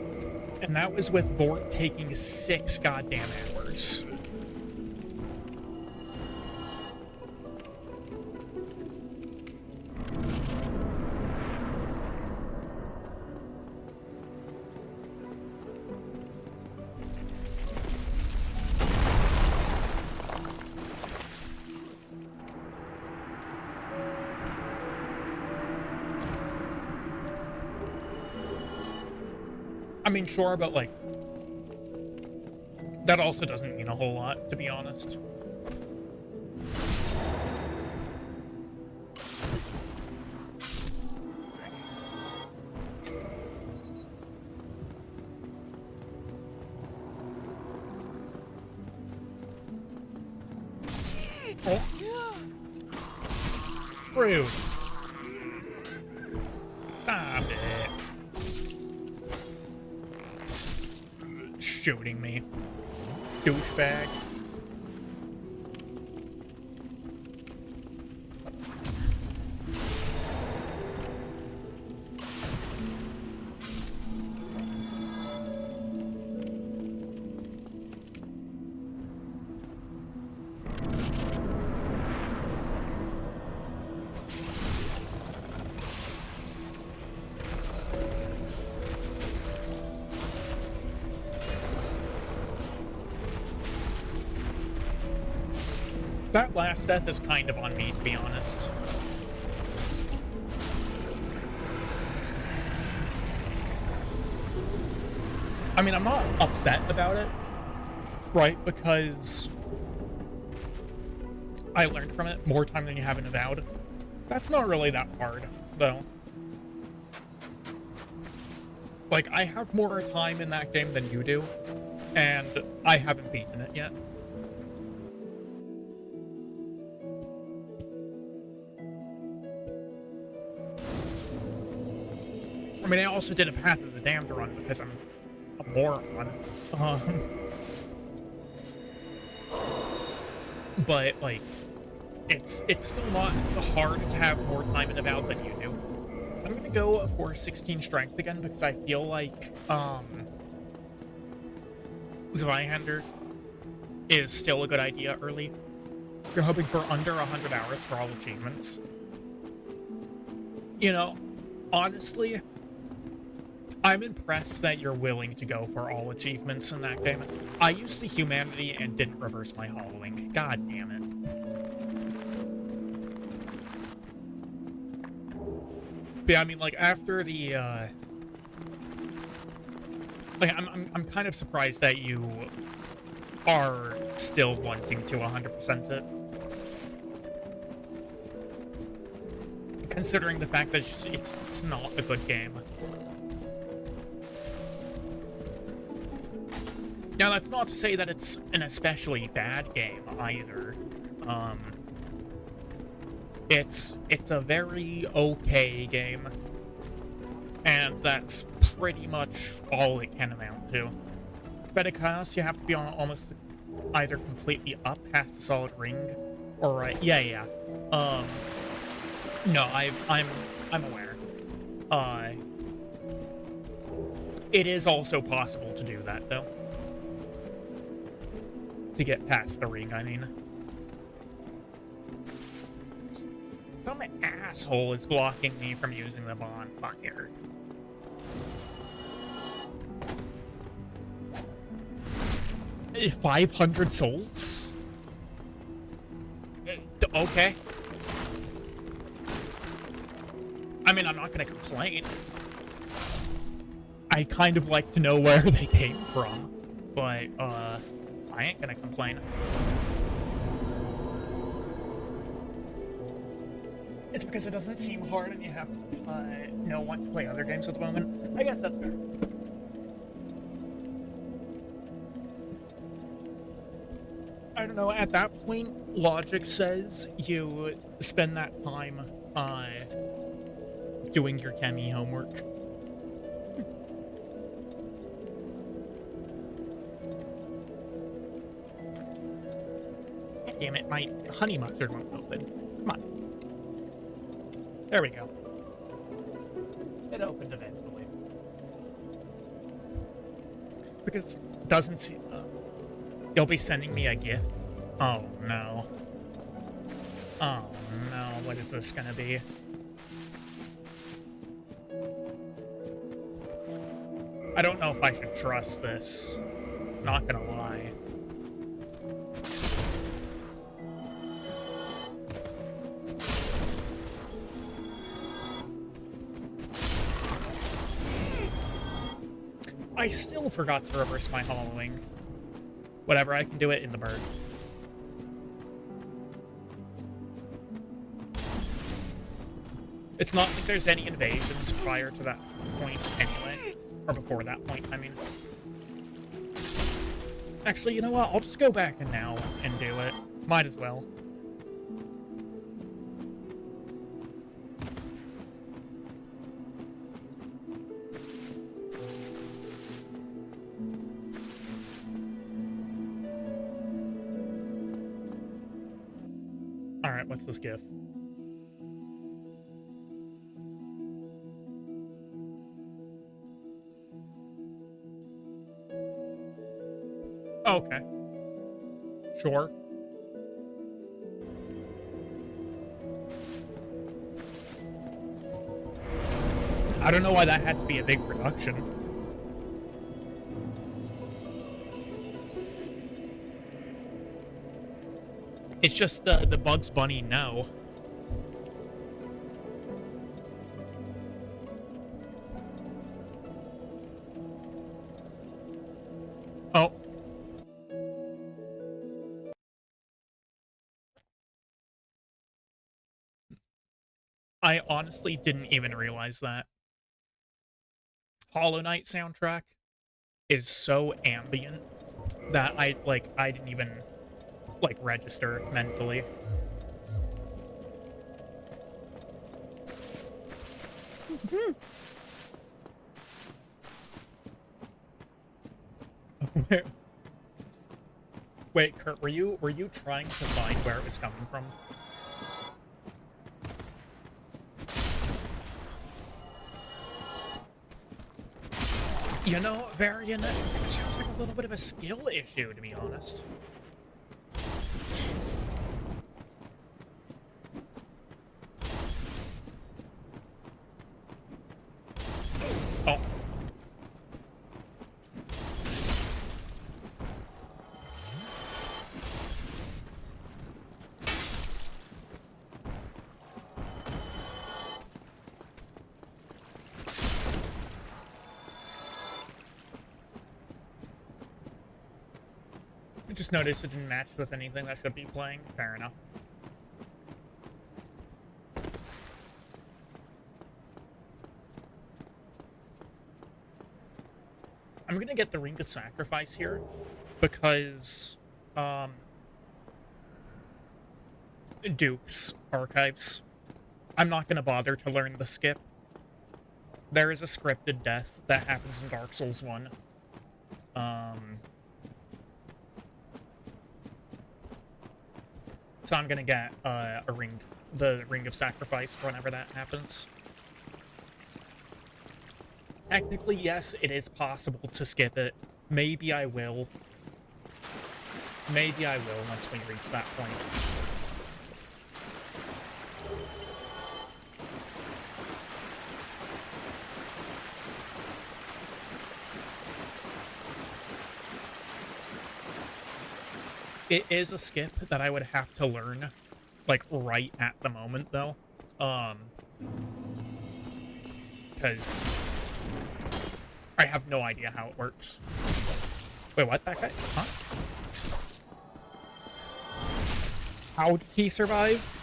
And that was with Vort taking 6 goddamn hours. I mean, sure, but, like, that also doesn't mean a whole lot, to be honest. Oh. Rude. Stop it. Shooting me. Douchebag. That last death is kind of on me, to be honest. I mean, I'm not upset about it, right? Because I learned from it more time than you have in Avowed. That's not really that hard, though. Like, I have more time in that game than you do, and I haven't beaten it yet. I mean, I also did a Path of the Damned run because I'm a moron. But, like, it's still not hard to have more time in Avowed than you do. I'm gonna go for 16 Strength again because I feel like, Zweihander is still a good idea early. You're hoping for under 100 hours for all achievements. You know, honestly, I'm impressed that you're willing to go for all achievements in that game. I used the humanity and didn't reverse my hollowing. God damn it. But yeah, I mean, like, after the, like, I'm kind of surprised that you are still wanting to 100% it. Considering the fact that it's not a good game. Now, that's not to say that it's an especially bad game either. It's a very okay game, and that's pretty much all it can amount to. But chaos, you have to be on almost either completely up past the solid ring, or right. Yeah. No, I'm aware. It is also possible to do that though. To get past the ring, I mean. Some asshole is blocking me from using the bonfire. Eh, 500 souls? Okay. I mean, I'm not gonna complain. I'd kind of like to know where they came from, but, I ain't gonna complain. It's because it doesn't seem hard and you have to, want to play other games at the moment. I guess that's fair. I don't know, at that point, logic says you spend that time, doing your chemi homework. Damn it, my honey mustard won't open. Come on. There we go. It opened eventually. Because it doesn't seem... you'll be sending me a gift? Oh, no. Oh, no. What is this gonna be? I don't know if I should trust this. Not gonna lie. I still forgot to reverse my hollowing. Whatever, I can do it in the bird. It's not like there's any invasions prior to that point anyway. Or before that point, I mean. Actually, you know what? I'll just go back in now and do it. Might as well. Alright, what's this gif? Okay. Sure. I don't know why that had to be a big production. It's just the Bugs Bunny no. Oh. I honestly didn't even realize that. Hollow Knight soundtrack is so ambient that I didn't even register mentally. Wait, Kurt, were you trying to find where it was coming from? You know, Varian, it sounds like a little bit of a skill issue, to be honest. Oh. Just noticed it didn't match with anything that should be playing. Fair enough. I'm gonna get the Ring of Sacrifice here because, Duke's Archives. I'm not gonna bother to learn the skip. There is a scripted death that happens in Dark Souls 1. So I'm gonna get the Ring of Sacrifice for whenever that happens. Technically, yes, it is possible to skip it. Maybe I will. Maybe I will once we reach that point. It is a skip that I would have to learn, like, right at the moment, though. Because I have no idea how it works. Wait, what? That guy? Huh? How did he survive?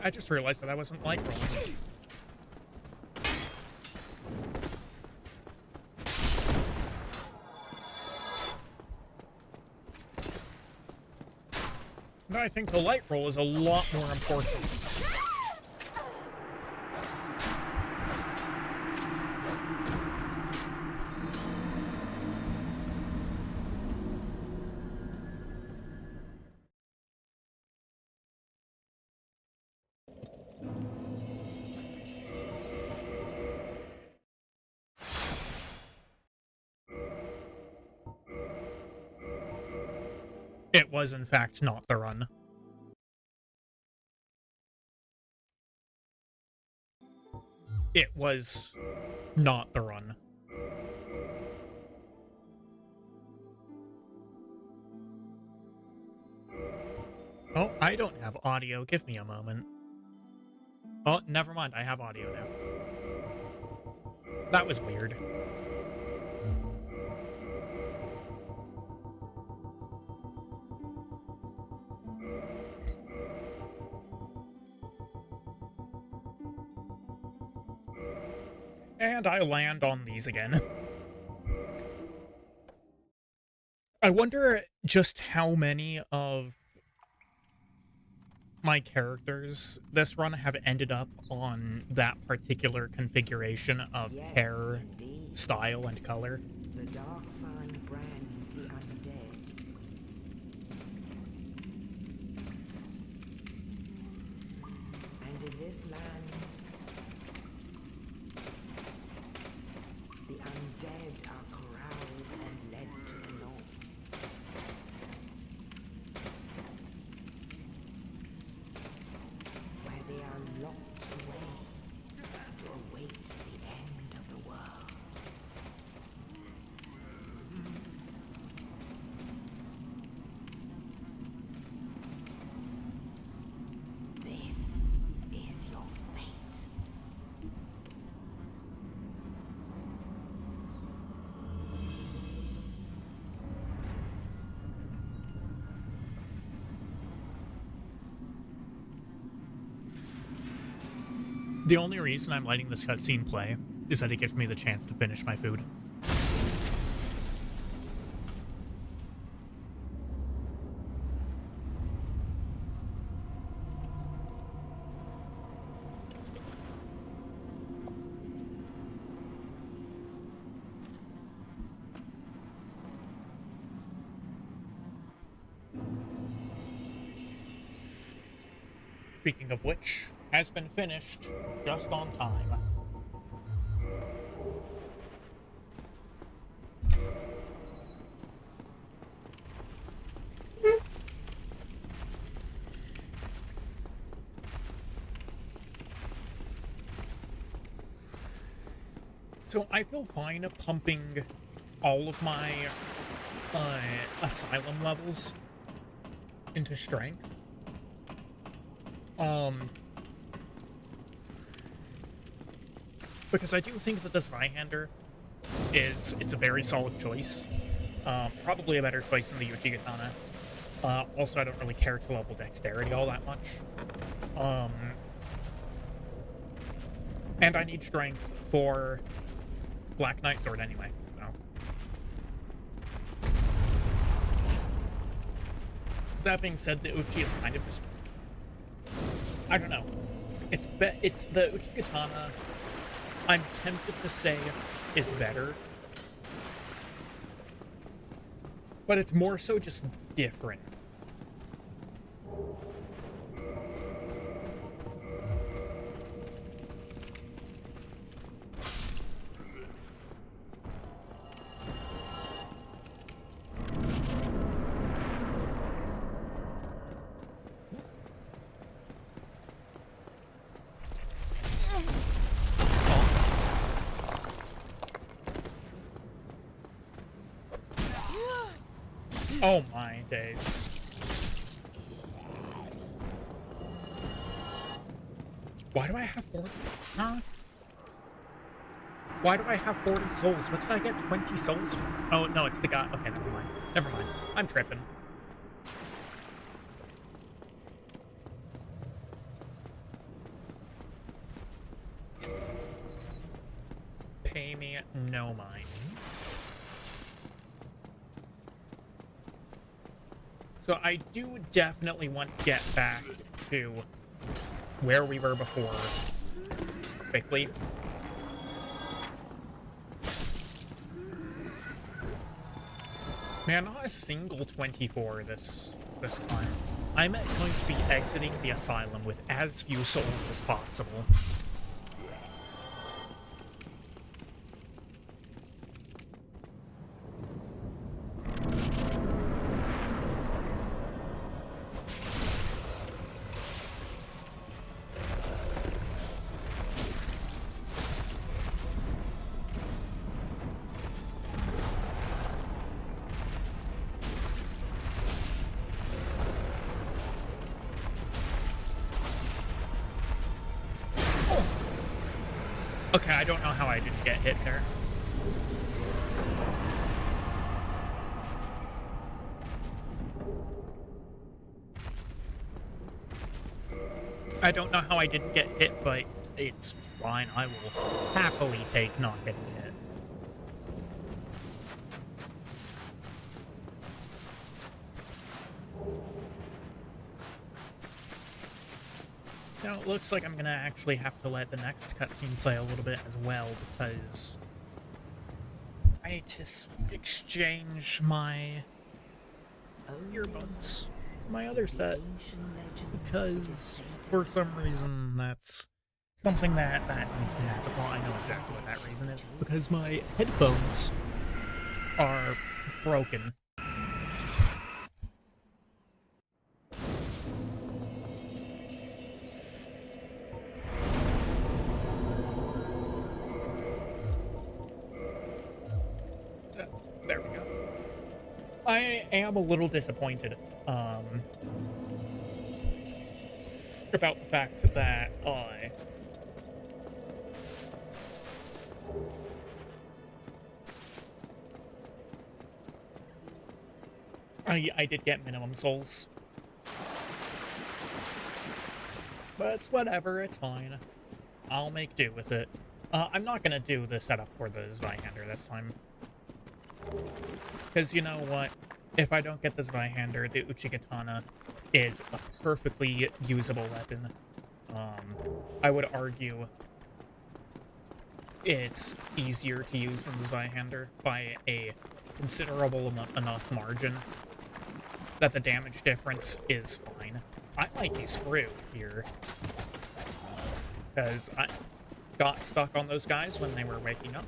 I just realized that I wasn't light rolling. No, I think the light roll is a lot more important. It was, in fact, not the run. It was not the run. Oh, I don't have audio. Give me a moment. Oh, never mind. I have audio now. That was weird. And I land on these again. I wonder just how many of my characters this run have ended up on that particular configuration of hair, style, and color. The dark sign brands the undead. And in this land, the undead are corralled and led to the north. Where they are locked away to await the end of the world. This is your fate. The only reason I'm letting this cutscene play is that it gives me the chance to finish my food. Speaking of which, has been finished just on time. So I feel fine pumping all of my asylum levels into strength. Because I do think that this Vihander it's a very solid choice. Probably a better choice than the Uchigatana. Also, I don't really care to level dexterity all that much. And I need strength for Black Knight Sword anyway, so. That being said, the Uchi is kind of just... I don't know. It's the Uchigatana, I'm tempted to say, is better. But it's more so just different. Oh my days. Why do I have 40? Huh? Why do I have 40 souls? What did I get 20 souls from? Oh, no, it's the guy. Okay, never mind. Never mind. I'm tripping. Pay me no mind. So I do definitely want to get back to where we were before quickly. Man, not a single 24 this time. I'm going to be exiting the asylum with as few souls as possible. Okay, I don't know how I didn't get hit there. I don't know how I didn't get hit, but it's fine. I will happily take not getting hit. Now, it looks like I'm gonna actually have to let the next cutscene play a little bit as well, because I need to exchange my earbuds, my other set, because for some reason that's something that needs to happen. Well, I know exactly what that reason is, because my headphones are broken. There we go. I am a little disappointed about the fact that I did get minimum souls. But it's whatever, it's fine. I'll make do with it. I'm not gonna do the setup for the Zweihander this time. Because you know what? If I don't get this Vihander, the Uchigatana is a perfectly usable weapon. I would argue it's easier to use than this Vihander by a considerable enough margin that the damage difference is fine. I might be screwed here, because I got stuck on those guys when they were waking up.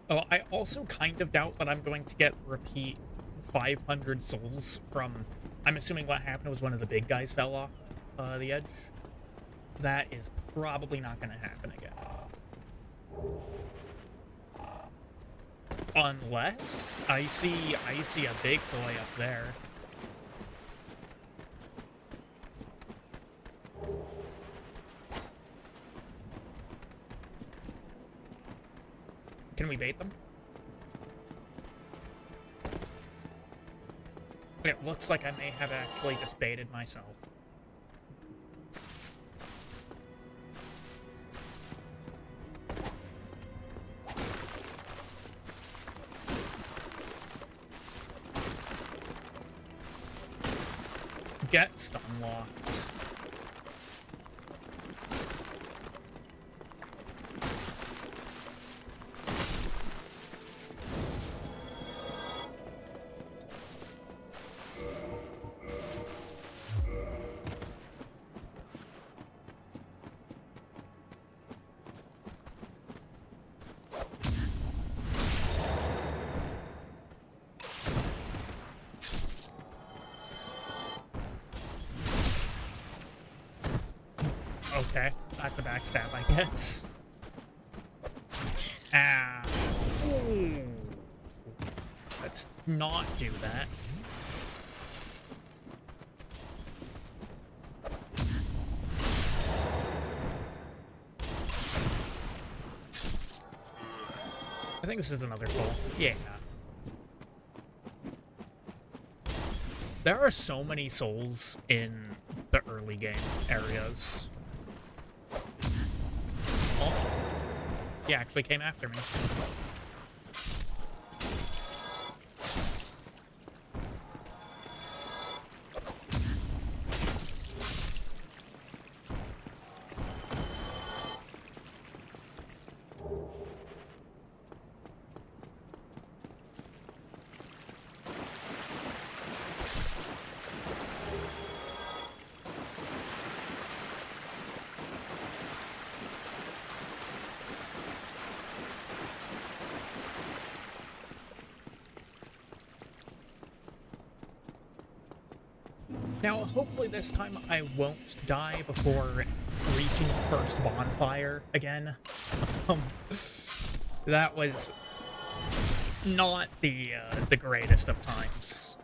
Oh, I also kind of doubt that I'm going to get repeat 500 souls from... I'm assuming what happened was one of the big guys fell off the edge. That is probably not going to happen again. Unless I see a big boy up there. Can we bait them? It looks like I may have actually just baited myself. Get stun locked. Okay, that's a backstab, I guess. Ah. Ooh. Let's not do that. I think this is another soul. Yeah. There are so many souls in the early game areas. Oh. He actually came after me. Now, hopefully this time I won't die before reaching the first bonfire again. That was not the greatest of times.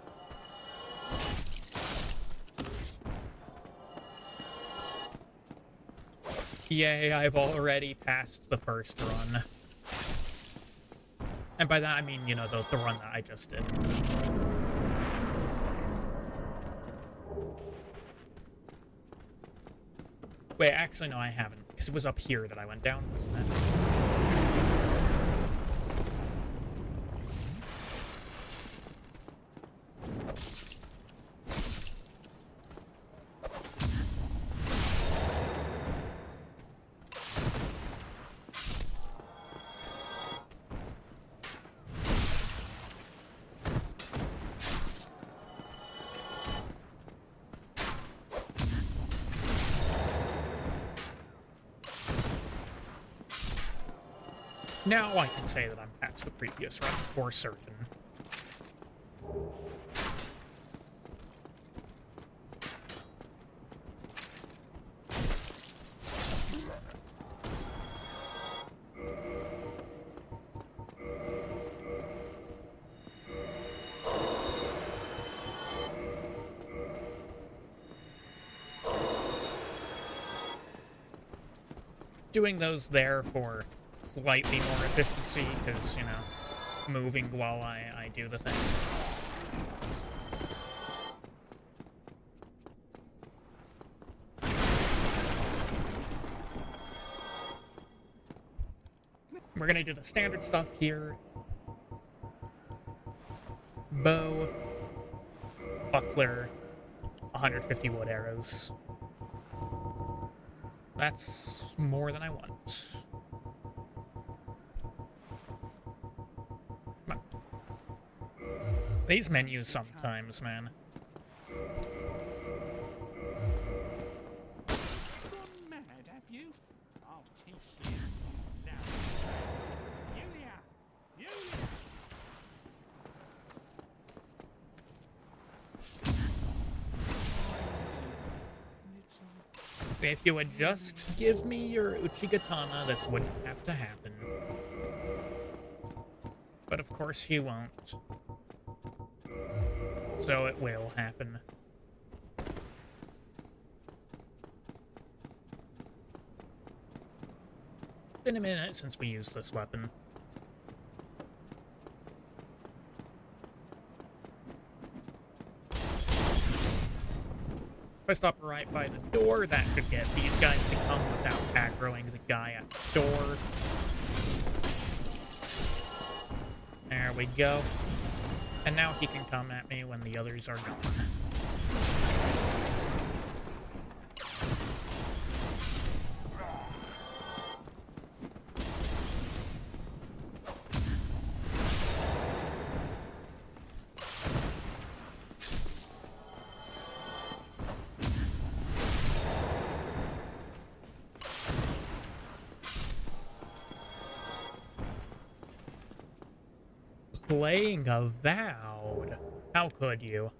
Yay, I've already passed the first run. And by that I mean, you know, the run that I just did. Wait, actually, no, I haven't. Because it was up here that I went down, wasn't it? Now I can say that I'm past the previous run for certain. Doing those there for slightly more efficiency, because, you know, moving while I do the thing. We're gonna do the standard stuff here. Bow, buckler, 150 wood arrows. That's more than I want. These menus sometimes, man. Gone mad, have you? I'll teach you now. Yulia! Yulia! If you would just give me your Uchigatana, this wouldn't have to happen. But of course he won't. So it will happen. Been a minute since we used this weapon. If I stop right by the door, that should get these guys to come without aggroing the guy at the door. There we go. And now he can come at me when the others are gone. Playing Avowed. How could you?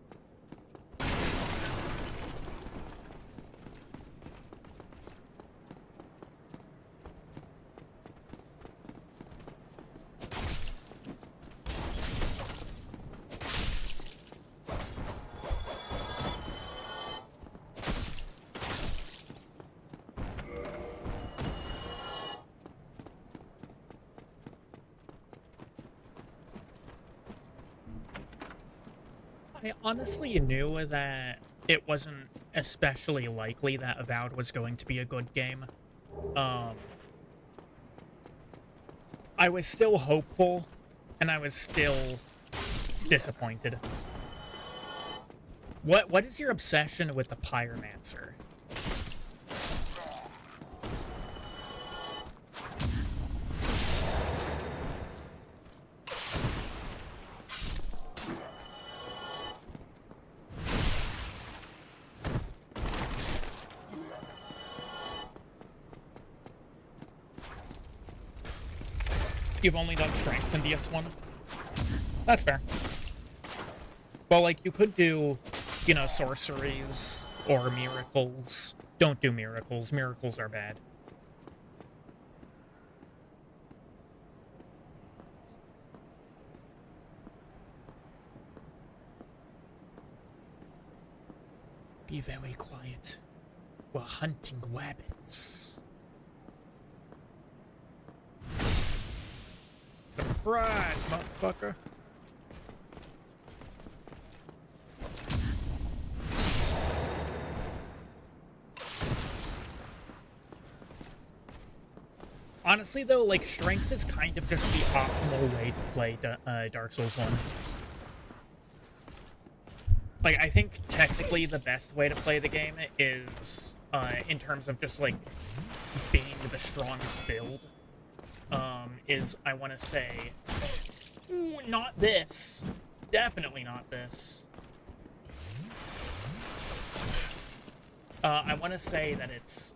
I honestly knew that it wasn't especially likely that Avowed was going to be a good game. I was still hopeful, and I was still disappointed. What is your obsession with the Pyromancer? You've only done strength in DS1? That's fair. Well, like, you could do, you know, sorceries or miracles. Don't do miracles. Miracles are bad. Be very quiet. We're hunting rabbits. Surprise, motherfucker. Honestly, though, like, strength is kind of just the optimal way to play Dark Souls 1. Like, I think technically the best way to play the game is, in terms of just, like, being the strongest build, is, I want to say, ooh, not this. Definitely not this. I want to say that it's,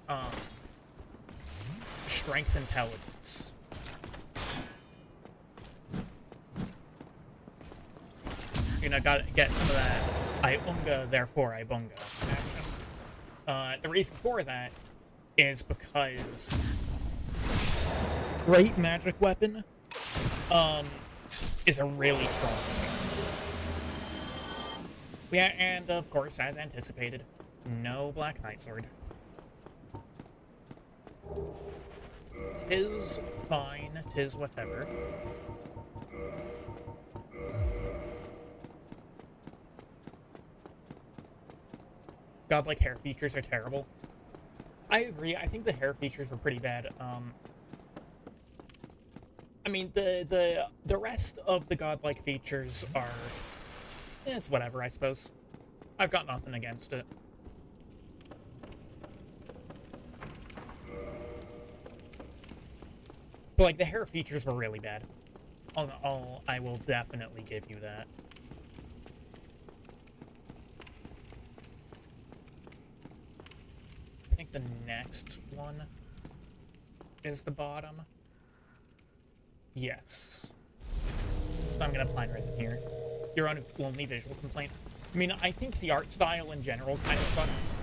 strength intelligence. You know, gotta get some of that I unga, therefore I bunga action. The reason for that is because great magic weapon is a really strong spear. Yeah, and of course, as anticipated, no Black Knight Sword. Tis fine, tis whatever. Godlike hair features are terrible. I agree, I think the hair features were pretty bad. I mean, the rest of the godlike features are... it's whatever, I suppose. I've got nothing against it. But, like, the hair features were really bad. I will definitely give you that. I think the next one is the bottom. Yes. I'm gonna find resin here. Your only visual complaint. I mean, I think the art style in general kind of sucks.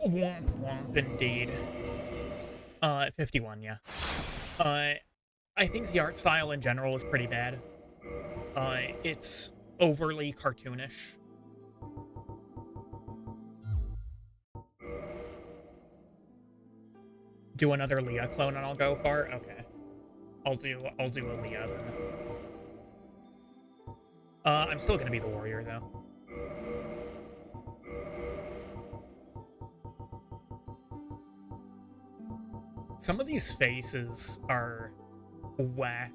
Womp womp, indeed. 51, yeah. I think the art style in general is pretty bad. It's overly cartoonish. Do another Leah clone and I'll go far? Okay. I'll do a Leah then. I'm still gonna be the warrior though. Some of these faces are whack.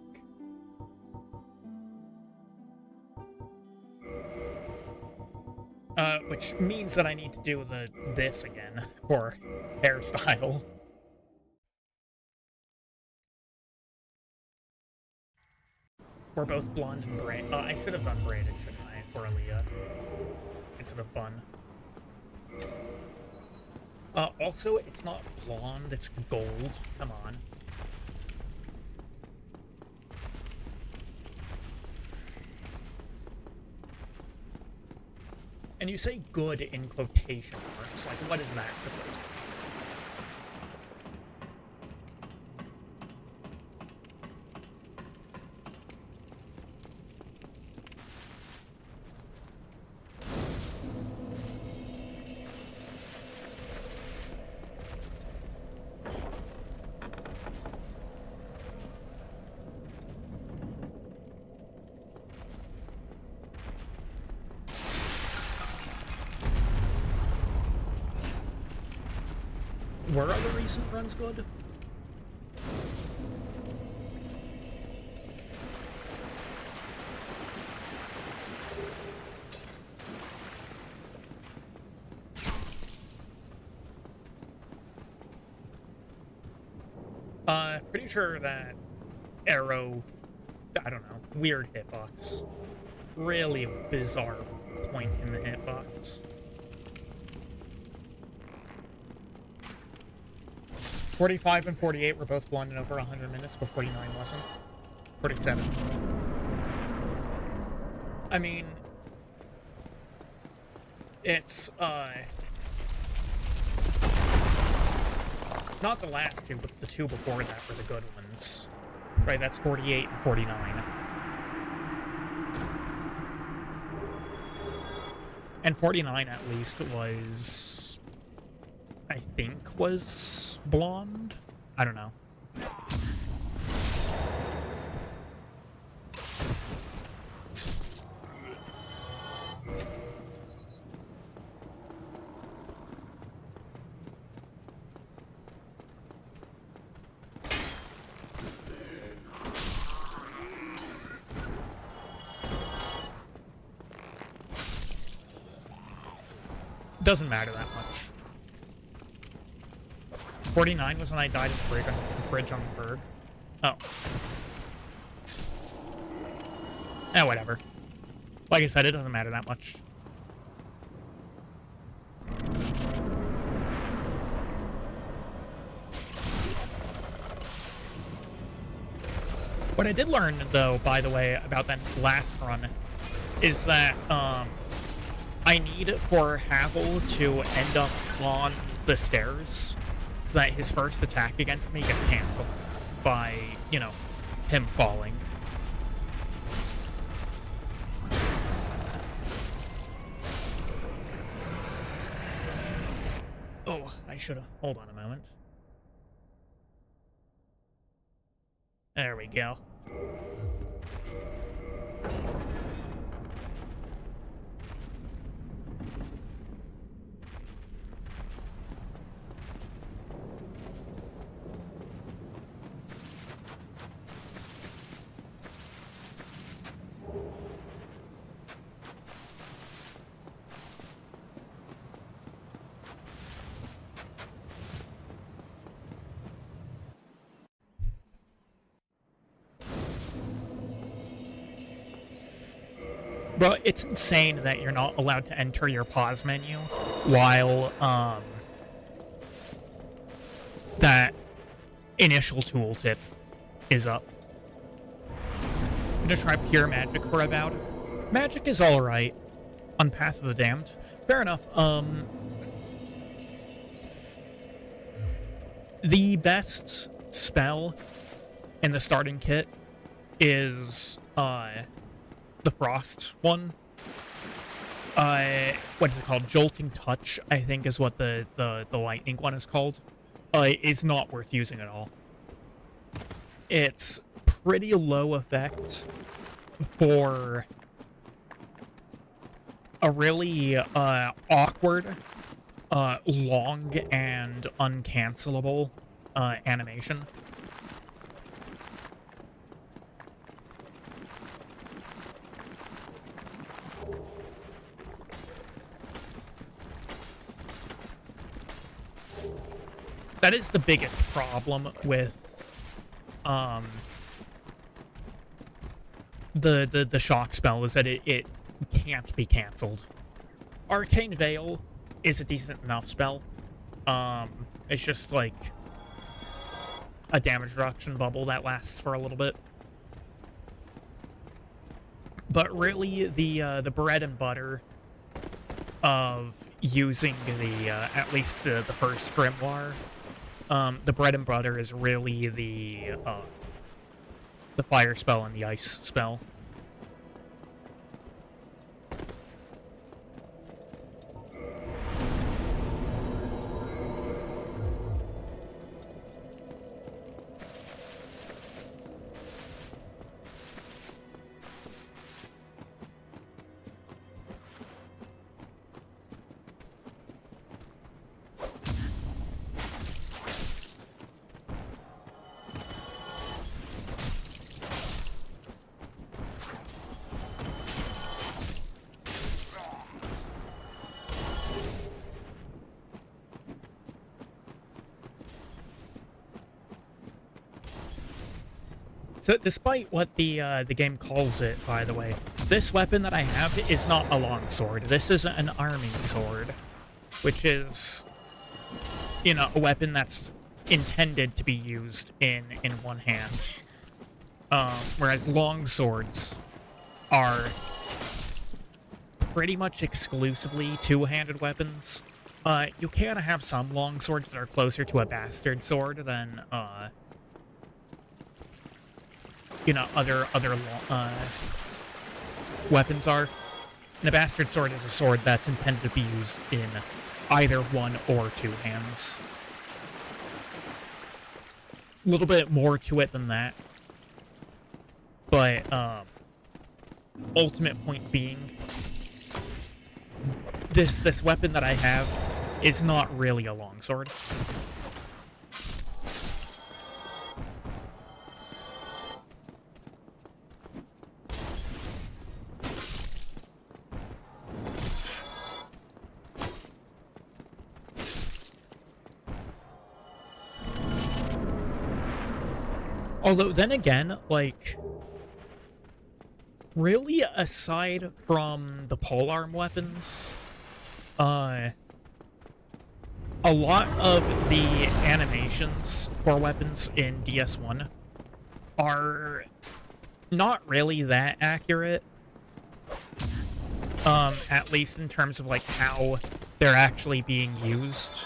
Which means that I need to do this again for hairstyle. We're both blonde and braid. I should have done braided, shouldn't I, for Aaliyah instead of bun. Also, it's not blonde, it's gold. Come on. And you say good in quotation marks. Like, what is that supposed to mean? Were other recent runs good? Pretty sure that arrow, I don't know, weird hitbox. Really bizarre point in the hitbox. 45 and 48 were both blonde in over 100 minutes, but 49 wasn't. 47. I mean, it's, not the last two, but the two before that were the good ones. Right, that's 48 and 49. And 49 at least was, I think, was blonde? I don't know. Doesn't matter that much. 49 was when I died in the bridge on the Berg. Oh. Eh, whatever. Like I said, it doesn't matter that much. What I did learn, though, by the way, about that last run, is that, I need for Havel to end up on the stairs so that his first attack against me gets cancelled by, you know, him falling. Oh, I should have. Hold on a moment. There we go. Bro, it's insane that you're not allowed to enter your pause menu while, that initial tooltip is up. I'm gonna try pure magic for Avowed. Magic is alright on Path of the Damned. Fair enough, The best spell in the starting kit is the Frost one. What is it called? Jolting Touch, I think, is what the lightning one is called. Is not worth using at all. It's pretty low effect for a really awkward, long and uncancelable animation. That is the biggest problem with the shock spell, is that it can't be cancelled. Arcane Veil is a decent enough spell. It's just like a damage reduction bubble that lasts for a little bit. But really, the bread and butter of using the at least the first grimoire, the bread and butter is really the fire spell and the ice spell. So, despite what the game calls it, by the way, this weapon that I have is not a longsword. This is an army sword, which is, you know, a weapon that's intended to be used in one hand. Whereas longswords are pretty much exclusively two-handed weapons. You can have some longswords that are closer to a bastard sword than, you know, other weapons are. And a bastard sword is a sword that's intended to be used in either one or two hands. A little bit more to it than that. But, ultimate point being, this weapon that I have is not really a longsword. Although, then again, like, really, aside from the polearm weapons, a lot of the animations for weapons in DS1 are not really that accurate, at least in terms of, like, how they're actually being used.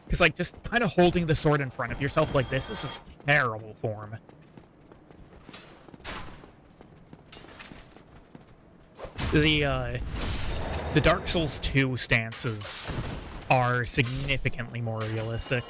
Because, like, just kind of holding the sword in front of yourself like this is just terrible form. The Dark Souls 2 stances are significantly more realistic.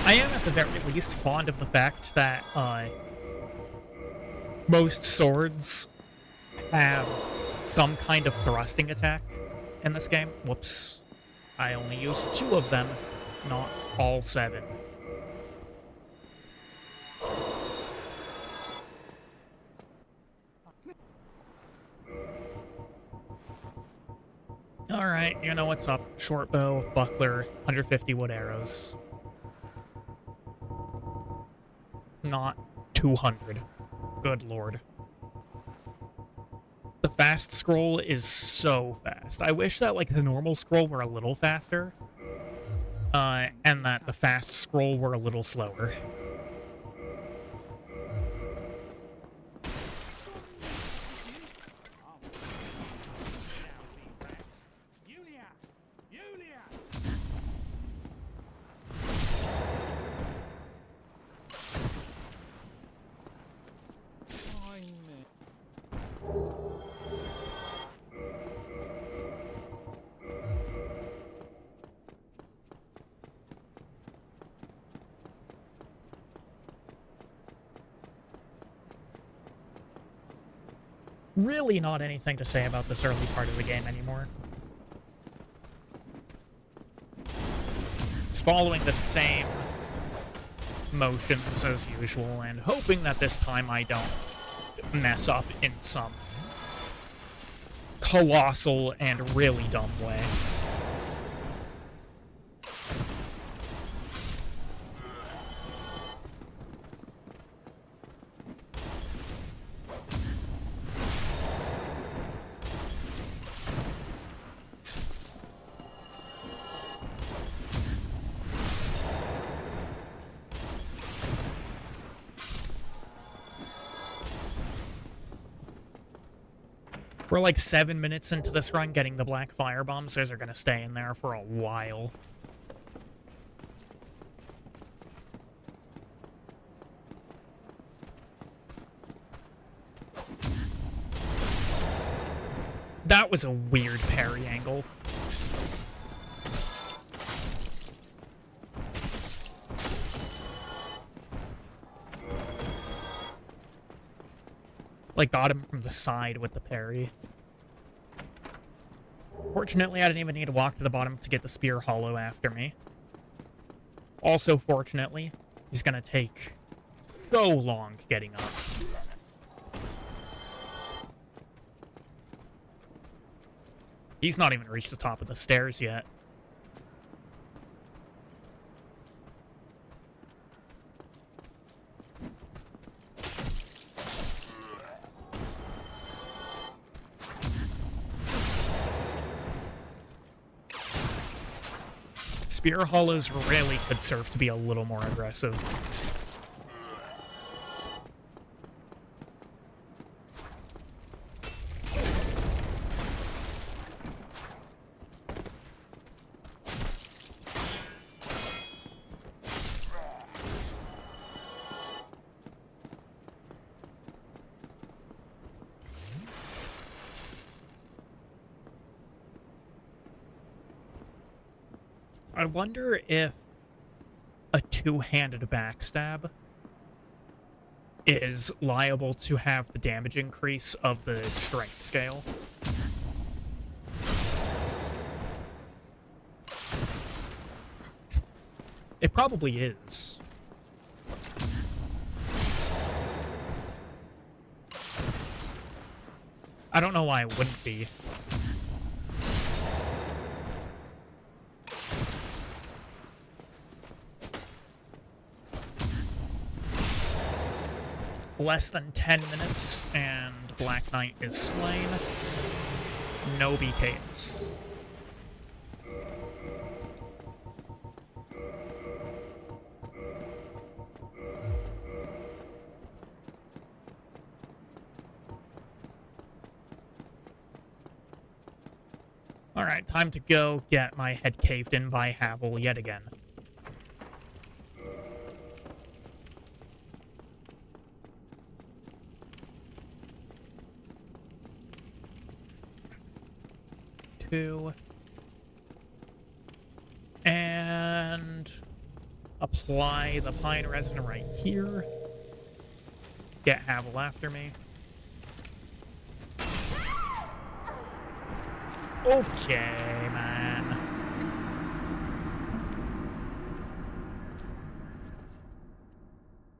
I am, at the very least, fond of the fact that, most swords have some kind of thrusting attack in this game. Whoops. I only used 2 of them, not all 7. Alright, you know what's up. Short bow, buckler, 150 wood arrows. Not 200. Good lord. The fast scroll is so fast. I wish that, like, the normal scroll were a little faster. And that the fast scroll were a little slower. Yulia! Yulia! Really not anything to say about this early part of the game anymore. It's following the same motions as usual, and hoping that this time I don't mess up in some colossal and really dumb way. We're like 7 minutes into this run getting the black fire bombs. Those are going to stay in there for a while. That was a weird parry angle. Like, got him from the side with the parry. Fortunately, I didn't even need to walk to the bottom to get the spear hollow after me. Also, fortunately, he's gonna take so long getting up. He's not even reached the top of the stairs yet. Spear hollows really could serve to be a little more aggressive. I wonder if a two-handed backstab is liable to have the damage increase of the strength scale. It probably is. I don't know why it wouldn't be. Less than 10 minutes, and Black Knight is slain. No BKs. Alright, time to go get my head caved in by Havel yet again. And apply the pine resin right here. Get Havel after me. Okay, man.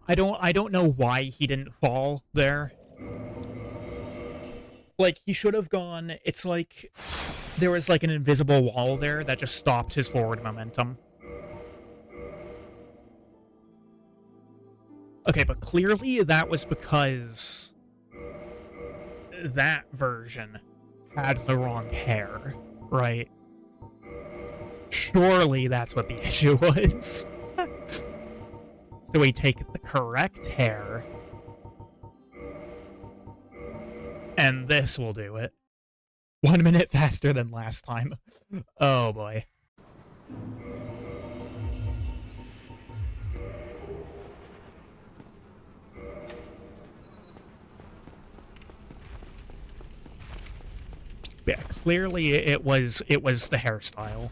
I don't know why he didn't fall there. Like, he should have gone. It's like there was like an invisible wall there that just stopped his forward momentum. Okay, but clearly that was because that version had the wrong hair, right? Surely that's what the issue was. So we take the correct hair, and this will do it. 1 minute faster than last time. Oh boy. Yeah, clearly it was the hairstyle.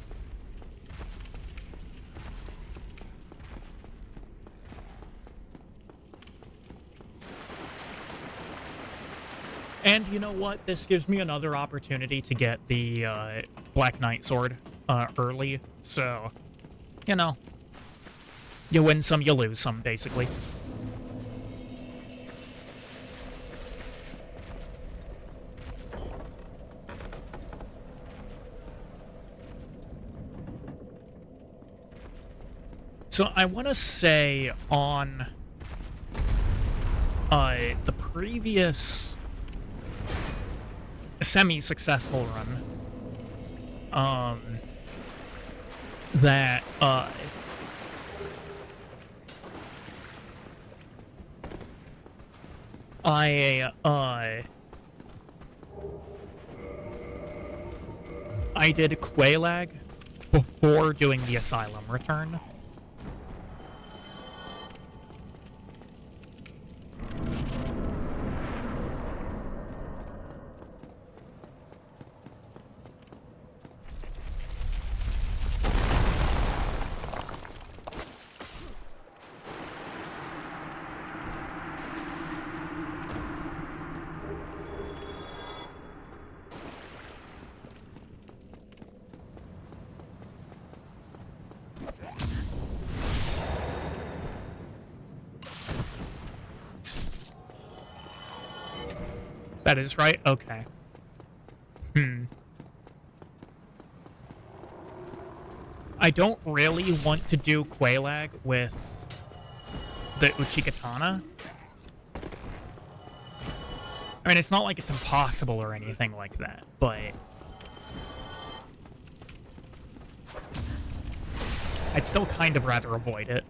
And you know what? This gives me another opportunity to get the Black Knight sword early. So, you know, you win some, you lose some, basically. So I want to say on the previous semi-successful run, that I did Quailag before doing the Asylum return. That is right? Okay. I don't really want to do Quailag with the Uchikatana. I mean, it's not like it's impossible or anything like that, but I'd still kind of rather avoid it.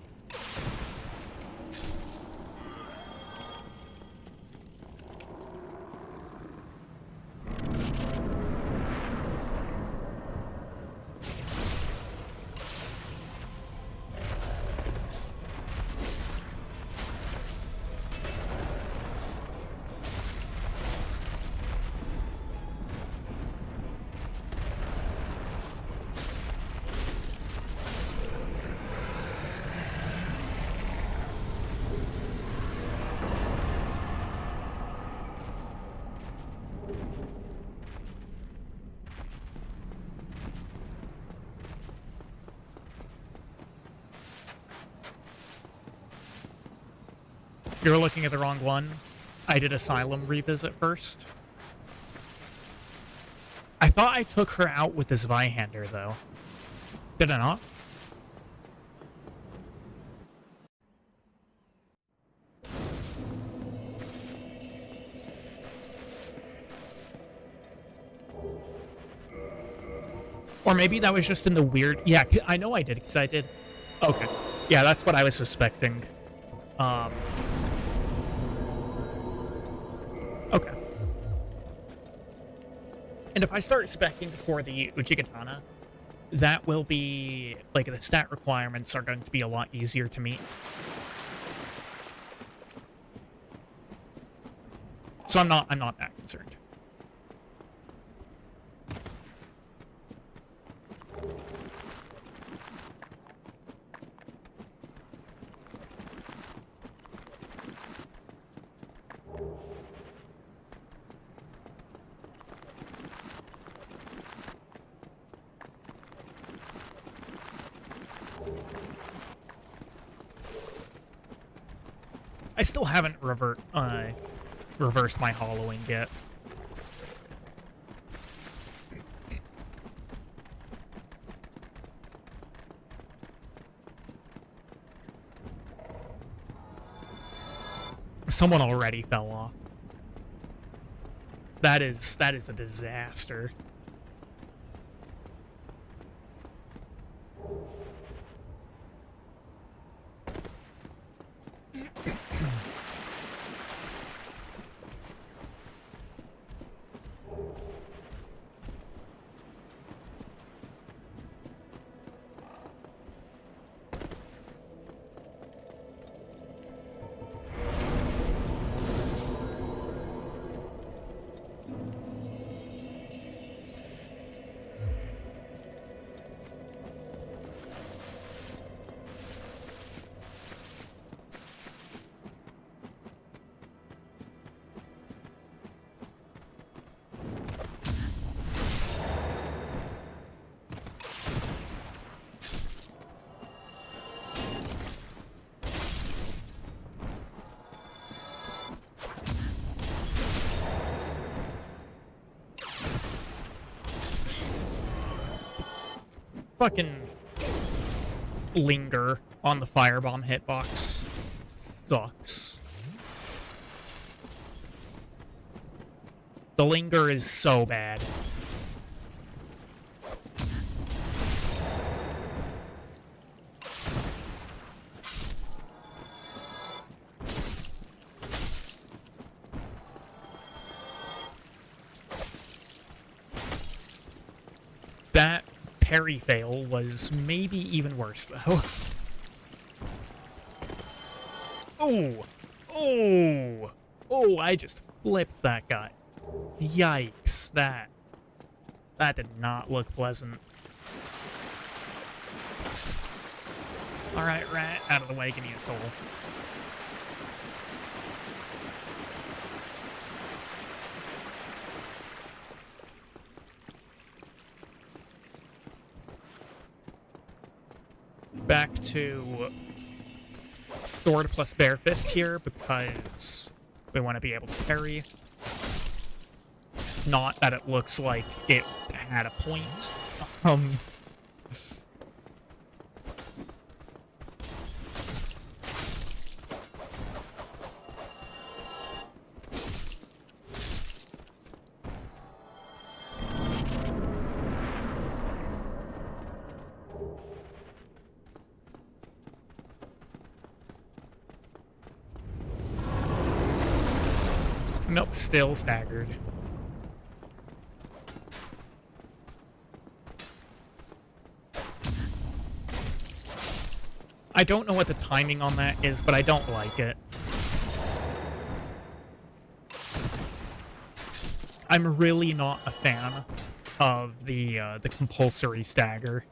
You're looking at the wrong one. I did Asylum revisit first. I thought I took her out with this Vihander, though. Did I not? Or maybe that was just in the weird... Yeah, I know I did, because I did... Okay. Yeah, that's what I was suspecting. Okay. And if I start speccing for the Uchigatana, that will be... Like, the stat requirements are going to be a lot easier to meet. So I'm not that concerned. I still haven't reversed my hollowing yet. Someone already fell off. That is a disaster. Fucking linger on the firebomb hitbox sucks. The linger is so bad. That parry fail was maybe even worse, though. Oh! Oh! Oh, I just flipped that guy. Yikes, that did not look pleasant. Alright, rat, out of the way, give me a soul. Back to sword plus bare fist here because we want to be able to parry. Not that it looks like it had a point. Nope, still staggered. I don't know what the timing on that is, but I don't like it. I'm really not a fan of the compulsory stagger.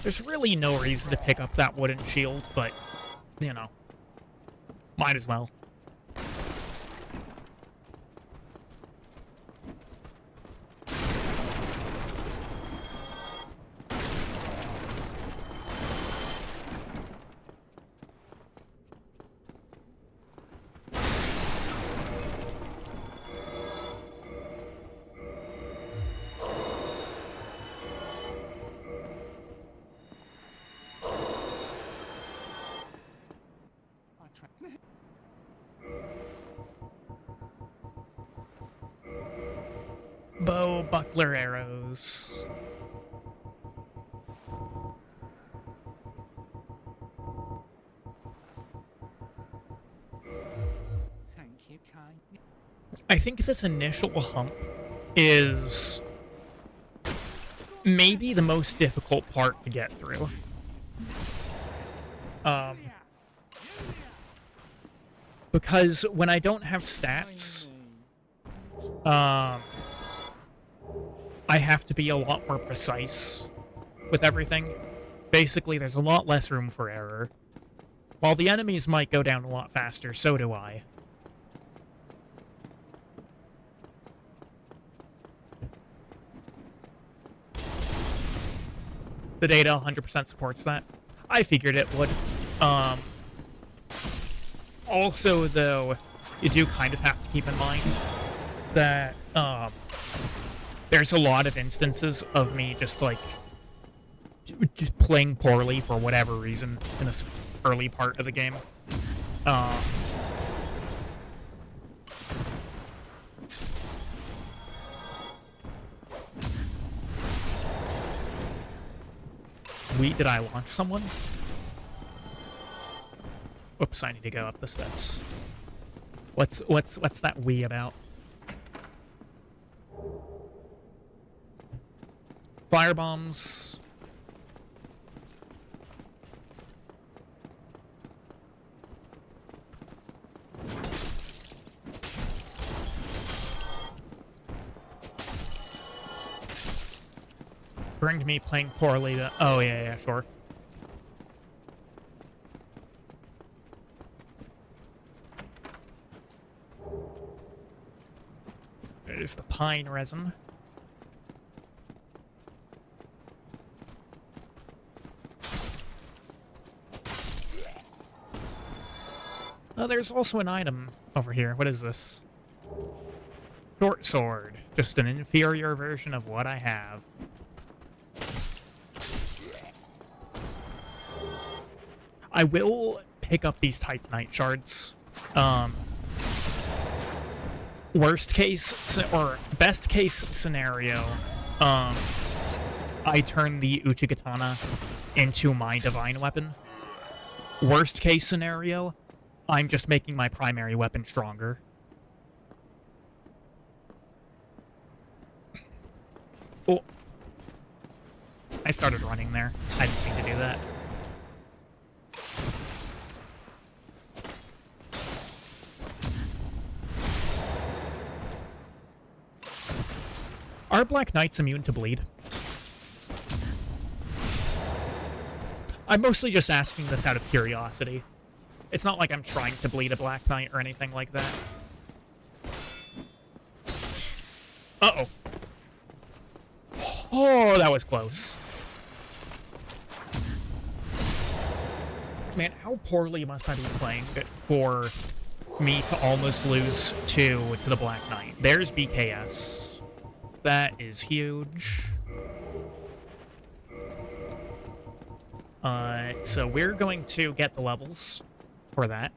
There's really no reason to pick up that wooden shield, but, you know, might as well. Bow, buckler, arrows. Thank you, Kai. I think this initial hump is maybe the most difficult part to get through. Because when I don't have stats, I have to be a lot more precise with everything. Basically, there's a lot less room for error. While the enemies might go down a lot faster, so do I. The data 100% supports that. I figured it would. Also, though, you do kind of have to keep in mind that there's a lot of instances of me just like just playing poorly for whatever reason in this early part of the game. Did I launch someone? Whoops, I need to go up the steps. What's that we about? Firebombs. Bring to me playing poorly to... Oh, yeah, sure. There's the pine resin. Oh, there's also an item over here. What is this? Short sword. Just an inferior version of what I have. I will pick up these Titanite shards. Worst case, or best case scenario, I turn the Uchigatana into my divine weapon. Worst case scenario, I'm just making my primary weapon stronger. Oh. I started running there. I didn't mean to do that. Are Black Knights immune to bleed? I'm mostly just asking this out of curiosity. It's not like I'm trying to bleed a Black Knight or anything like that. Uh-oh. Oh, that was close. Man, how poorly must I be playing for me to almost lose to the Black Knight? There's BKS. That is huge. So we're going to get the levels for that.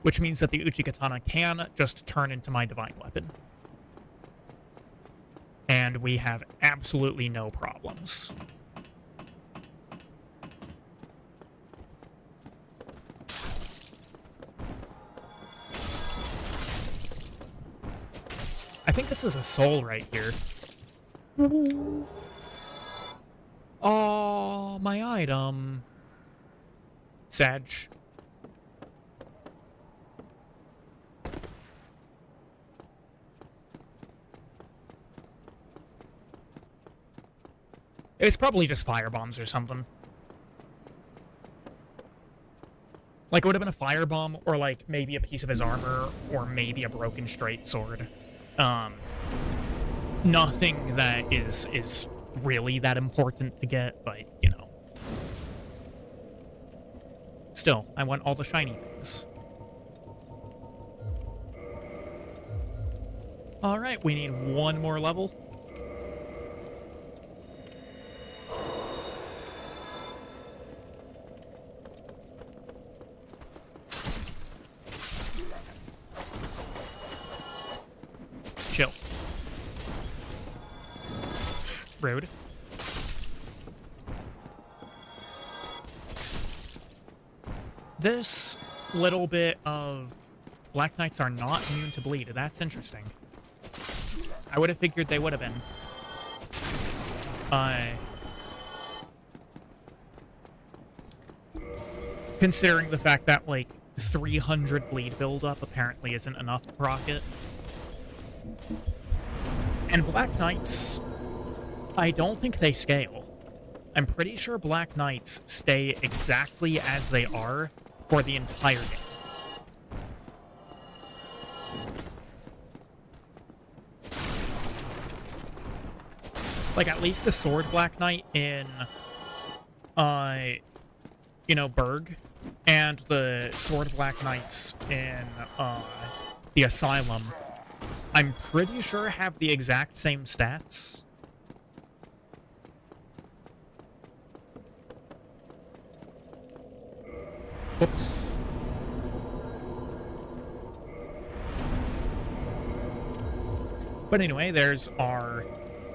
Which means that the Uchigatana can just turn into my divine weapon. And we have absolutely no problems. I think this is a soul right here. Oh, my item. Sag. It's probably just firebombs or something. Like, it would have been a firebomb, or like maybe a piece of his armor, or maybe a broken straight sword. Nothing that is really that important to get, but, you know. Still, I want all the shiny things. Alright, we need one more level. Chill. Rude. This little bit of Black Knights are not immune to bleed. That's interesting. I would have figured they would have been. Considering the fact that, like, 300 bleed buildup apparently isn't enough to proc it. And Black Knights, I don't think they scale. I'm pretty sure Black Knights stay exactly as they are for the entire game. Like, at least the Sword Black Knight in, you know, Berg And the Sword of Black Knights in the Asylum, I'm pretty sure have the exact same stats. Whoops. But anyway, there's our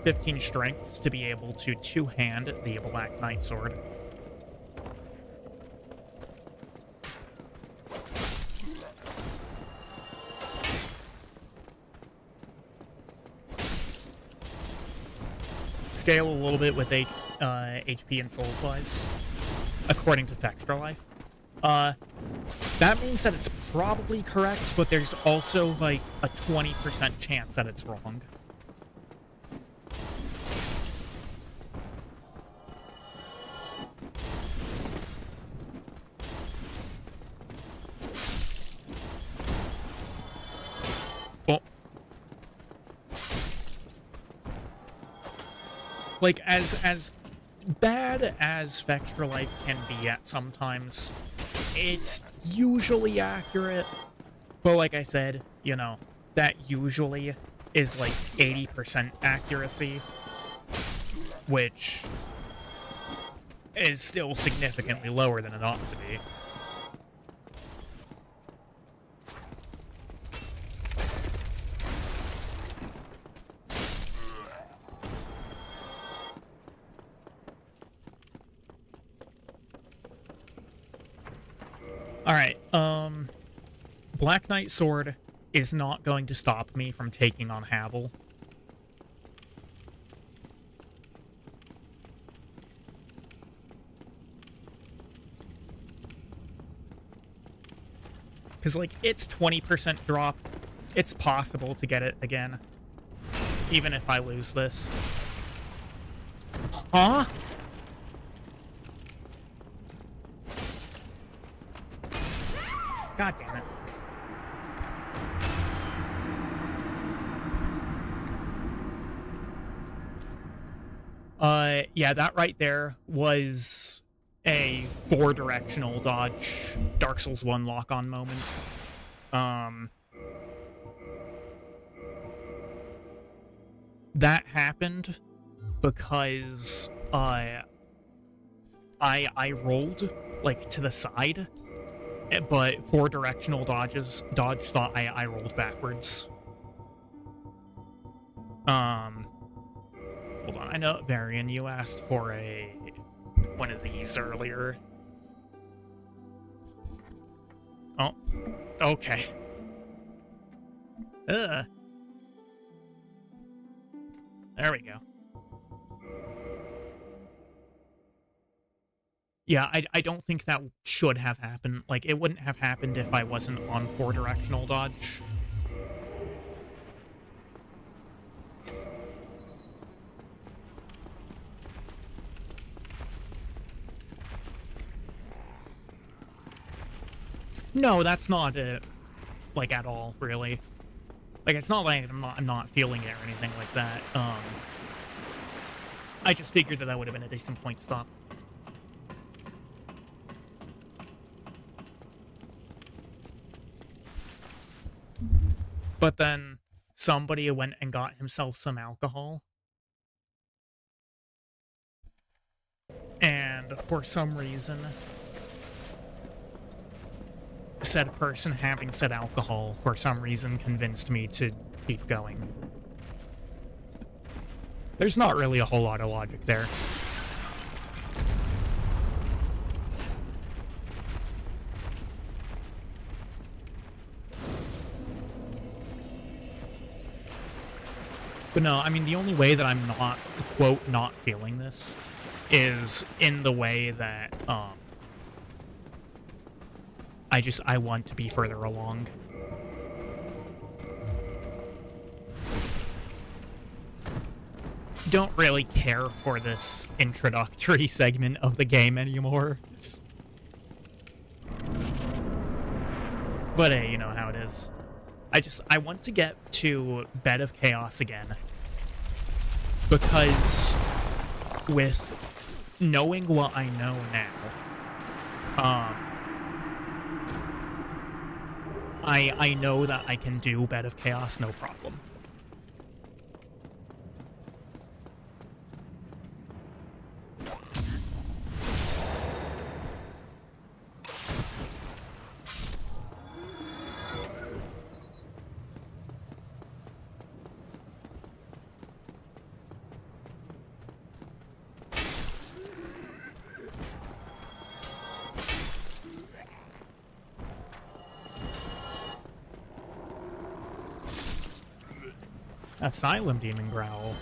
15 strengths to be able to two-hand the Black Knight sword. Scale a little bit with HP and souls-wise, according to Extra Life. That means that it's probably correct, but there's also, like, a 20% chance that it's wrong. Well, like, as bad as Extra Life can be at sometimes, it's usually accurate, but like I said, you know, that usually is like 80% accuracy, which is still significantly lower than it ought to be. Alright, Black Knight Sword is not going to stop me from taking on Havel. Because, like, it's 20% drop. It's possible to get it again. Even if I lose this. Huh? God damn it. Yeah, that right there was a 4-directional dodge Dark Souls 1 lock-on moment. That happened because, I rolled, like, to the side, but 4-directional dodge thought I rolled backwards. Hold on, I know, Varian, you asked for one of these earlier. Oh, okay. There we go. Yeah, I don't think that should have happened. Like, it wouldn't have happened if I wasn't on 4-directional dodge. No, that's not it. Like, at all, really. Like, it's not like I'm not feeling it or anything like that. I just figured that would have been a decent point to stop. But then somebody went and got himself some alcohol. And for some reason, said person having said alcohol for some reason convinced me to keep going. There's not really a whole lot of logic there. But no, I mean, the only way that I'm not, quote, not feeling this is in the way that, I want to be further along. Don't really care for this introductory segment of the game anymore. But hey, you know how it is. I want to get to Bed of Chaos again. Because with knowing what I know now, I know that I can do Bed of Chaos, no problem. Asylum Demon Growl.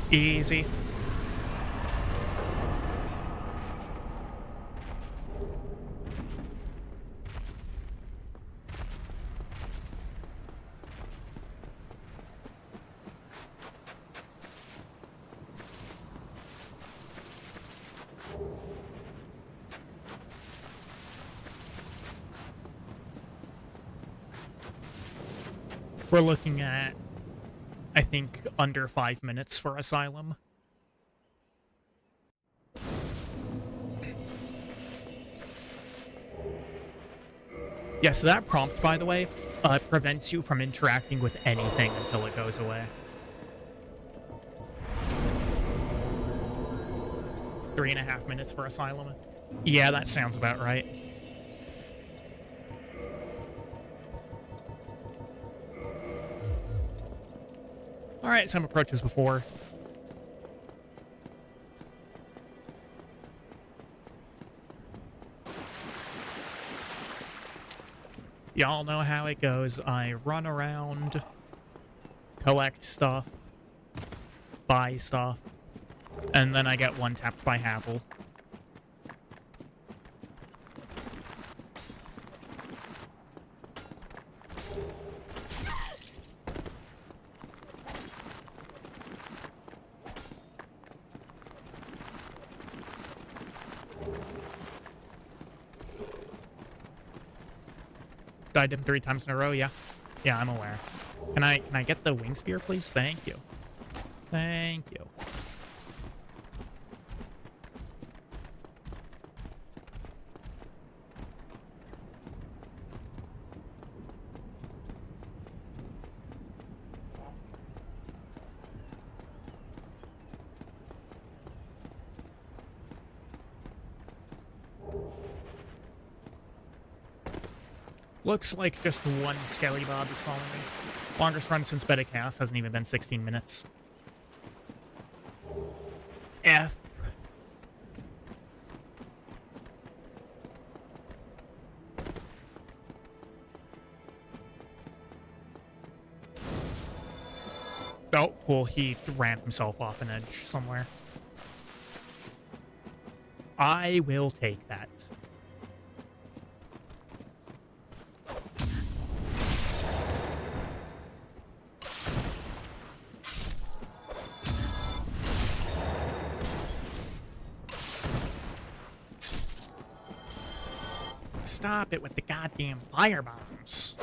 Easy. We're looking at, I think, under 5 minutes for Asylum. Yeah, so that prompt, by the way, prevents you from interacting with anything until it goes away. 3.5 minutes for Asylum. Yeah, that sounds about right. Alright, some approaches before. Y'all know how it goes. I run around, collect stuff, buy stuff, and then I get one-tapped by Havel. Died him 3 times in a row, yeah. Yeah, I'm aware. Can I get the wing spear, please? Thank you. Thank you. Looks like just one Skelly Bob is following me. Longest run since Bed of Chaos hasn't even been 16 minutes. F. Oh, cool. He ran himself off an edge somewhere. I will take that. Stop it with the goddamn firebombs.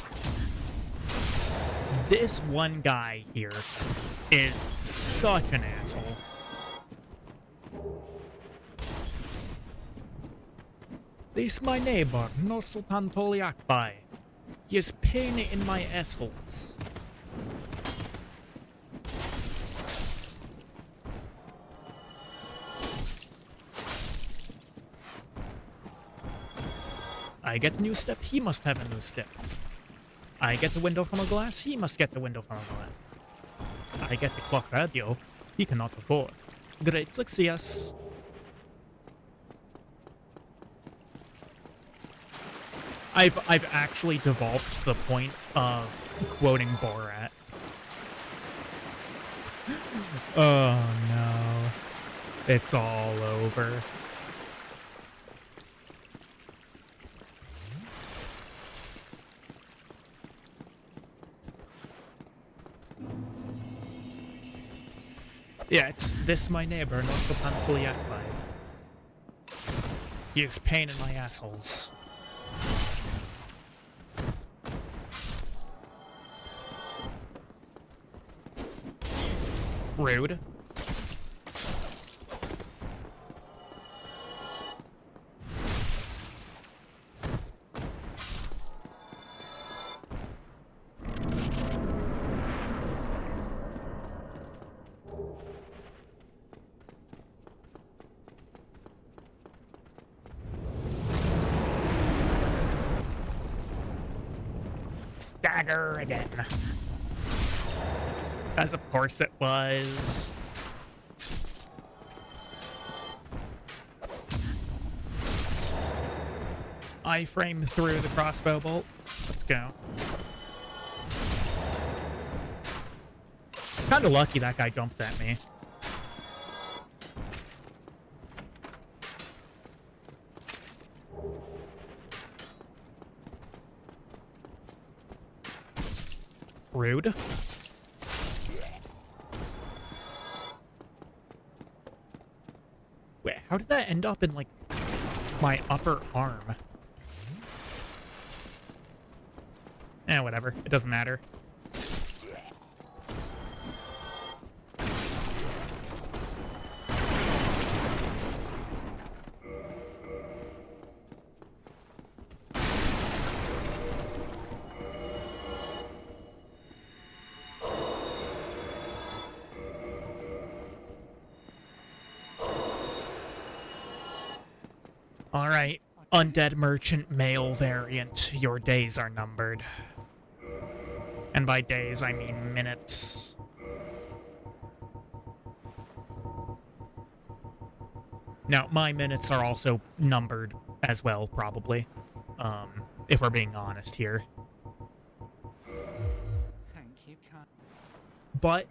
This one guy here is such an asshole. This my neighbor, Nur Sultan Toliakbai. He is pain in my assholes. I get a new step, he must have a new step. I get the window from a glass, he must get the window from a glass. I get the clock radio, he cannot afford. Great success. I've actually devolved to the point of quoting Borat. Oh no. It's all over. Yeah, it's this my neighbor, not so pan by. He is pain in my assholes. Rude. Stagger again. As of course it was. I-frame through the crossbow bolt. Let's go. Kinda lucky that guy jumped at me. Rude. Wait, how did that end up in, like, my upper arm? Eh, whatever. It doesn't matter. Alright, Undead Merchant male variant, your days are numbered. And by days, I mean minutes. Now, my minutes are also numbered as well, probably. If we're being honest here. Thank you, kind. But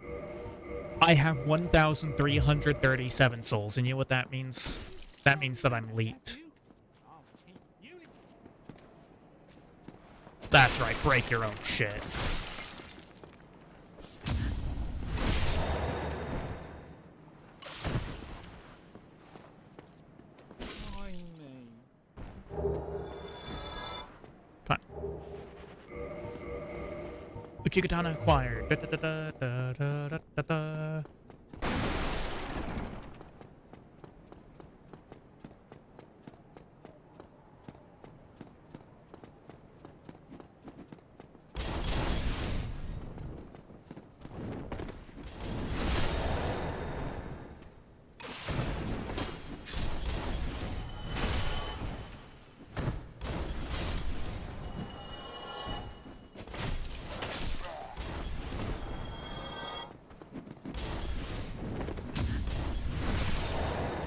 I have 1,337 souls, and you know what that means? That means that I'm leaked. I'll teach you. That's right, break your own shit. Fine. Uchigatana acquired. Da, da, da, da, da, da, da, da.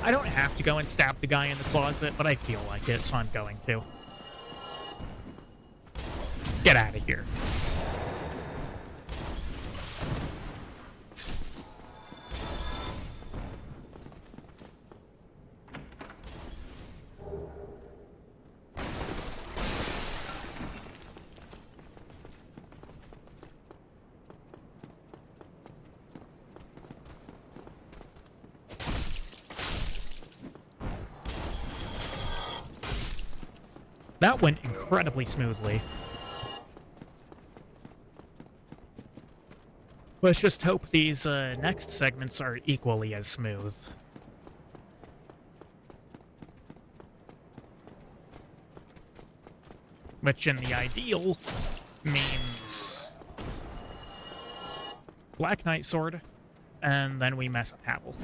I don't have to go and stab the guy in the closet, but I feel like it, so I'm going to. Get out of here. That went incredibly smoothly. Let's just hope these next segments are equally as smooth. Which in the ideal means Black Knight Sword, and then we mess up Havel.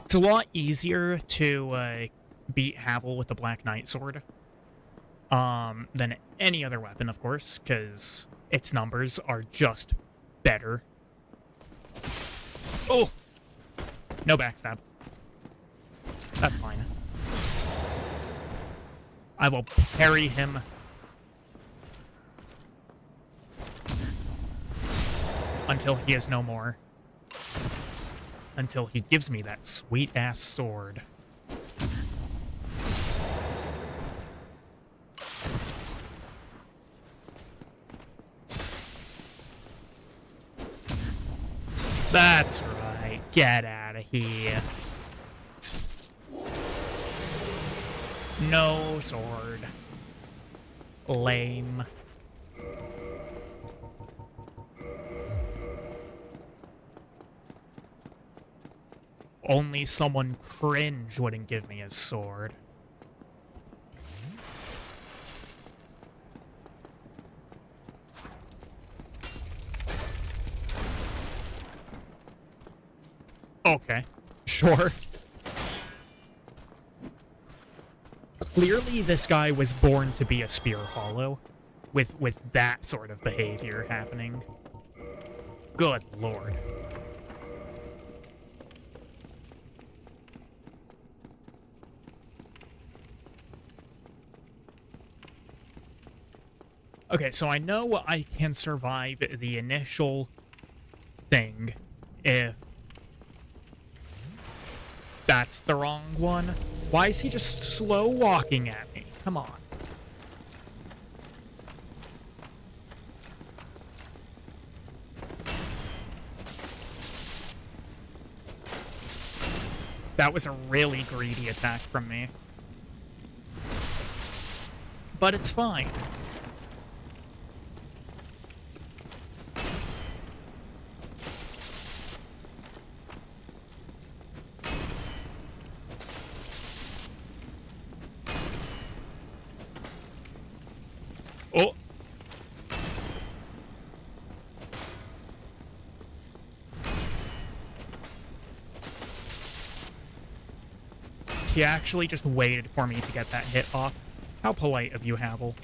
It's a lot easier to beat Havel with the Black Knight Sword than any other weapon, of course, because its numbers are just better. Oh! No backstab. That's fine. I will parry him. Until he is no more. Until he gives me that sweet-ass sword. That's right. Get out of here. No sword. Lame. Only someone cringe wouldn't give me his sword. Okay, sure. Clearly this guy was born to be a spear hollow, with that sort of behavior happening. Good lord. Okay, so I know I can survive the initial thing if that's the wrong one. Why is he just slow walking at me? Come on. That was a really greedy attack from me. But it's fine. Oh. He actually just waited for me to get that hit off. How polite of you, Havel.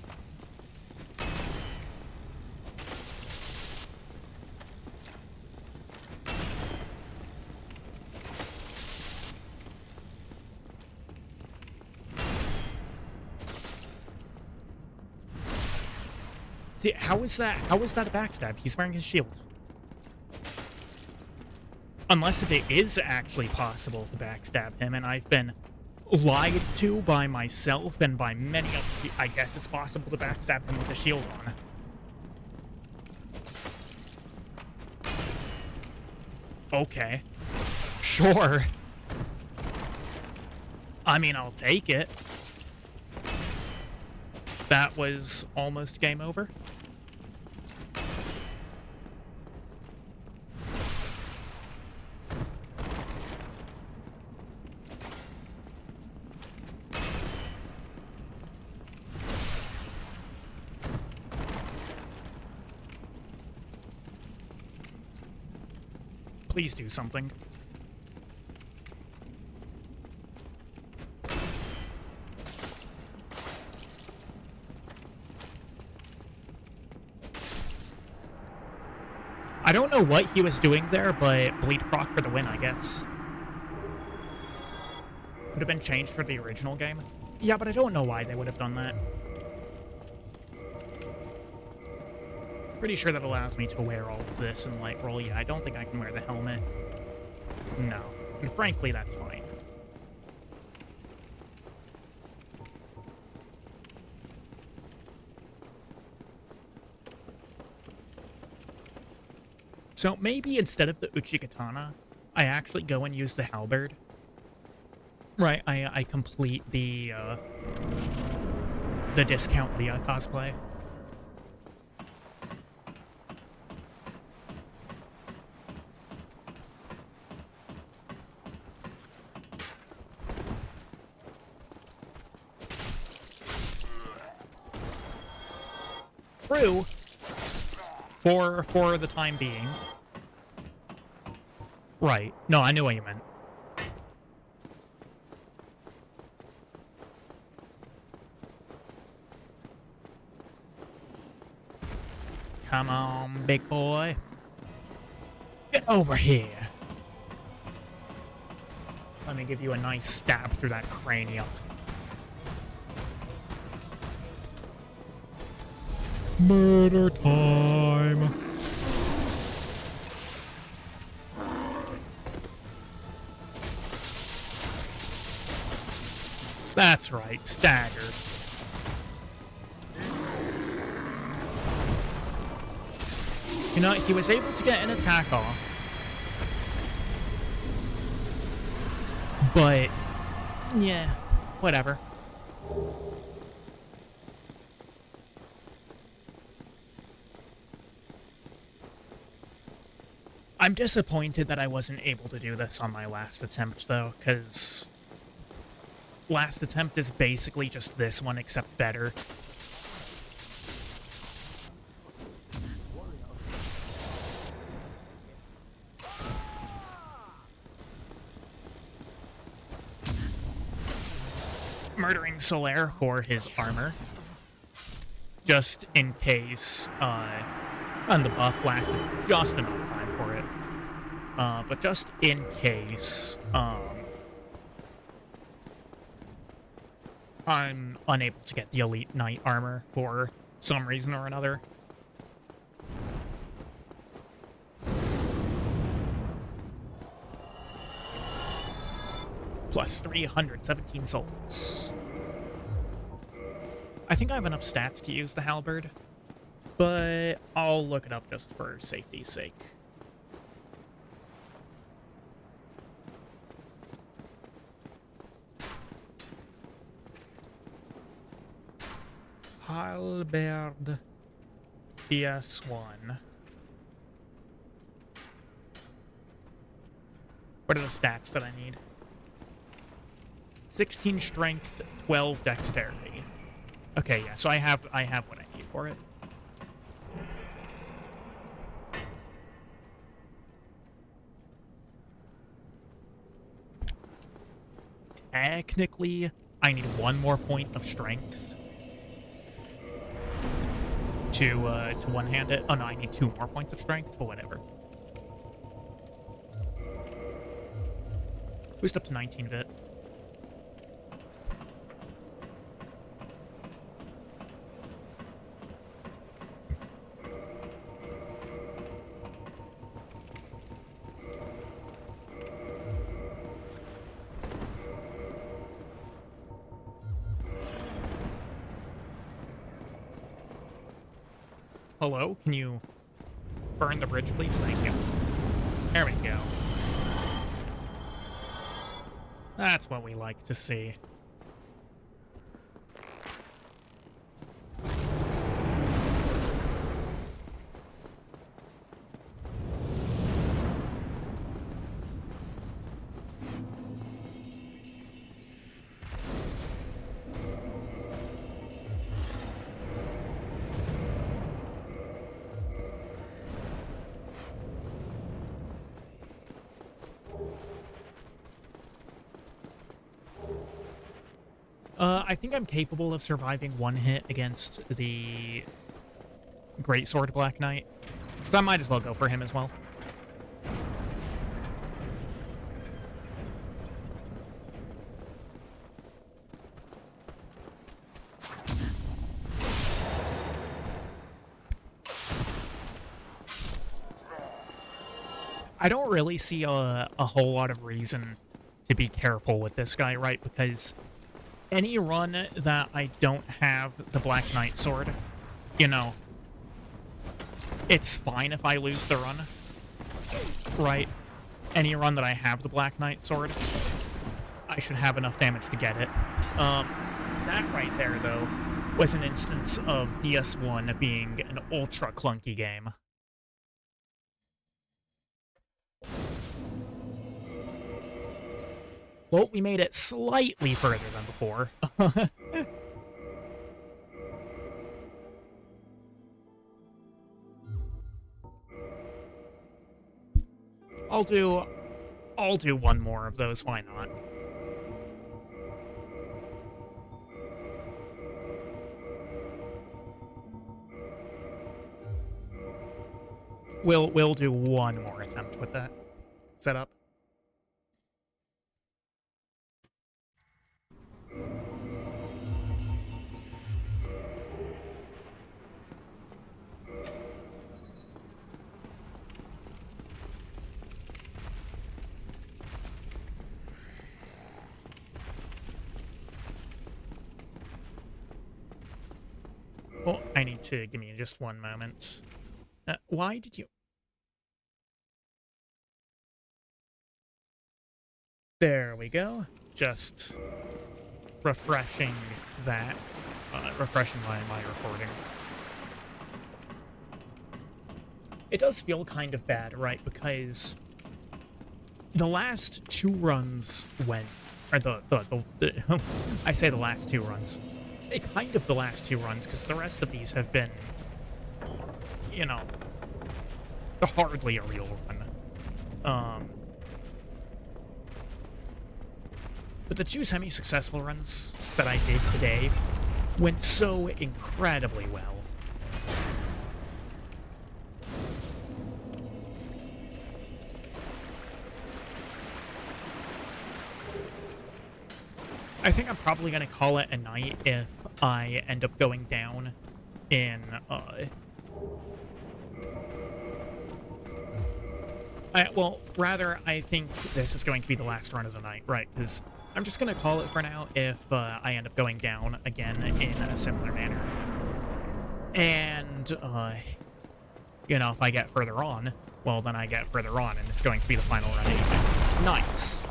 See, how is that a backstab? He's wearing his shield. Unless if it is actually possible to backstab him, and I've been lied to by myself and by many of I guess it's possible to backstab him with a shield on. Okay. Sure. I mean, I'll take it. That was almost game over. Please do something. I don't know what he was doing there, but bleed proc for the win, I guess. Could have been changed for the original game. Yeah, but I don't know why they would have done that. Pretty sure that allows me to wear all of this in light roll. Yeah, I don't think I can wear the helmet. No. And frankly, that's fine. So maybe instead of the Uchigatana, I actually go and use the halberd. Right, I complete the discount Leah cosplay. True. For the time being. Right. No, I knew what you meant. Come on, big boy. Get over here. Let me give you a nice stab through that cranium. Murder time. That's right, stagger. You know, he was able to get an attack off. But, yeah, whatever. I'm disappointed that I wasn't able to do this on my last attempt, though, because last attempt is basically just this one, except better. Murdering Solaire for his armor, just in case, and the buff lasted just enough time for it. But just in case, I'm unable to get the Elite Knight armor for some reason or another. Plus 317 souls. I think I have enough stats to use the halberd, but I'll look it up just for safety's sake. Halberd DS1. What are the stats that I need? 16 strength, 12 dexterity. Okay, yeah, so I have what I need for it. Technically, I need one more point of strength to one-hand it. Oh no, I need 2 more points of strength, but whatever. Boost up to 19 vit. Hello? Can you burn the bridge, please? Thank you. There we go. That's what we like to see. I think I'm capable of surviving one hit against the Greatsword Black Knight, so I might as well go for him as well. I don't really see a whole lot of reason to be careful with this guy, right? Because any run that I don't have the Black Knight sword, you know, it's fine if I lose the run, right? Any run that I have the Black Knight sword, I should have enough damage to get it. That right there, though, was an instance of DS1 being an ultra clunky game. Well, we made it slightly further than before. I'll do one more of those, why not? We'll do one more attempt with that setup. I need to give me just one moment. Why did you... There we go. Just refreshing that. Refreshing my recording. It does feel kind of bad, right? Because the last 2 runs went... Or I say the last 2 runs. Kind of the last 2 runs, because the rest of these have been, you know, hardly a real run. But the 2 semi-successful runs that I did today went so incredibly well. I think I'm probably going to call it a night if I end up going down in, well, rather, I think this is going to be the last run of the night, right? Because I'm just going to call it for now if I end up going down again in a similar manner. And, you know, if I get further on, well, then I get further on, and it's going to be the final run anyway. Nice.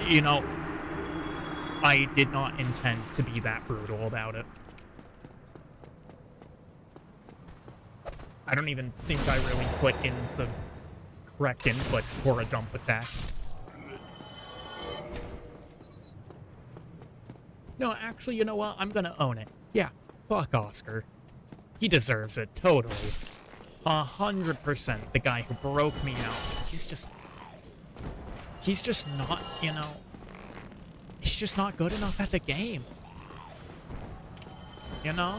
You know, I did not intend to be that brutal about it. I don't even think I really put in the correct inputs for a jump attack. No, actually, you know what? I'm gonna own it. Yeah, fuck Oscar. He deserves it, totally. 100%. The guy who broke me out. He's just not, you know... He's just not good enough at the game. You know?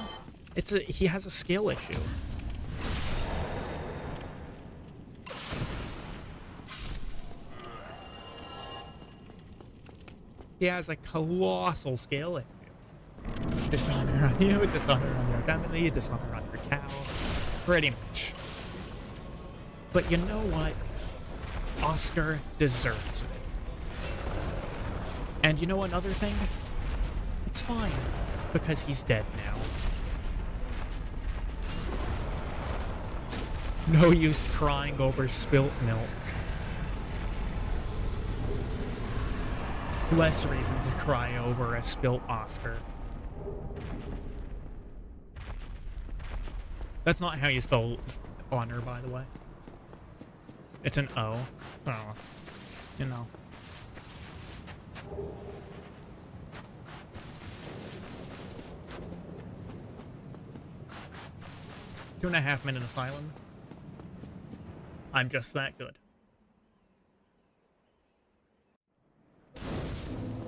He has a skill issue. He has a colossal skill issue. Dishonor on you, dishonor on your family, dishonor on your cow. Pretty much. But you know what? Oscar deserves it. And you know another thing? It's fine, because he's dead now. No use crying over spilt milk. Less reason to cry over a spilt Oscar. That's not how you spell honor, by the way. It's an O, so, you know. Two and a half minute asylum. I'm just that good.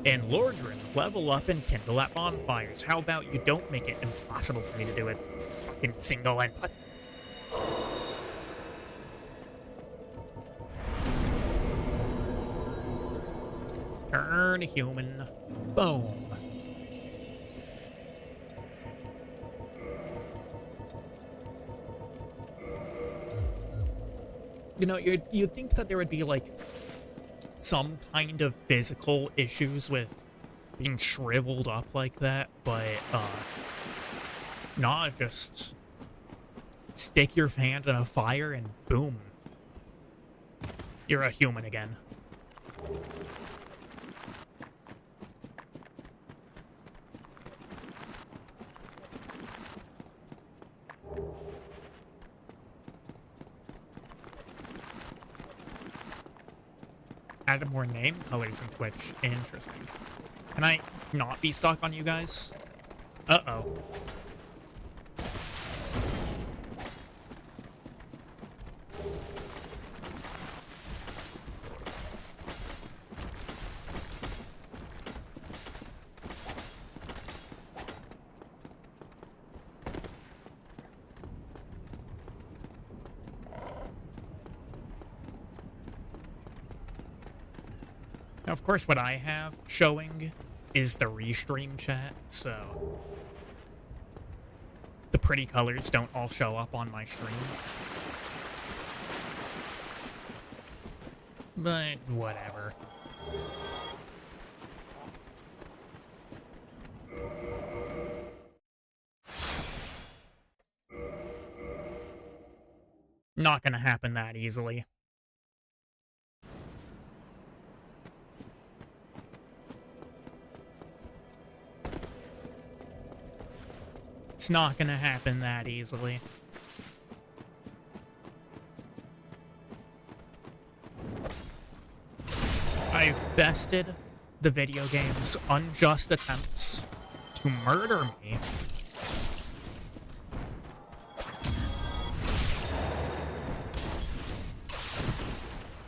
And Lordran, level up and kindle at bonfires. How about you don't make it impossible for me to do it? Fucking single input. Turn human. Boom. You know, you'd think that there would be, like, some kind of physical issues with being shriveled up like that, but, not just stick your hand in a fire and boom. You're a human again. Added more name colors in Twitch. Interesting. Can I not be stuck on you guys? Uh-oh. Now, of course, what I have showing is the restream chat, so the pretty colors don't all show up on my stream. but whatever. Not gonna happen that easily. It's not gonna happen that easily. I've bested the video game's unjust attempts to murder me.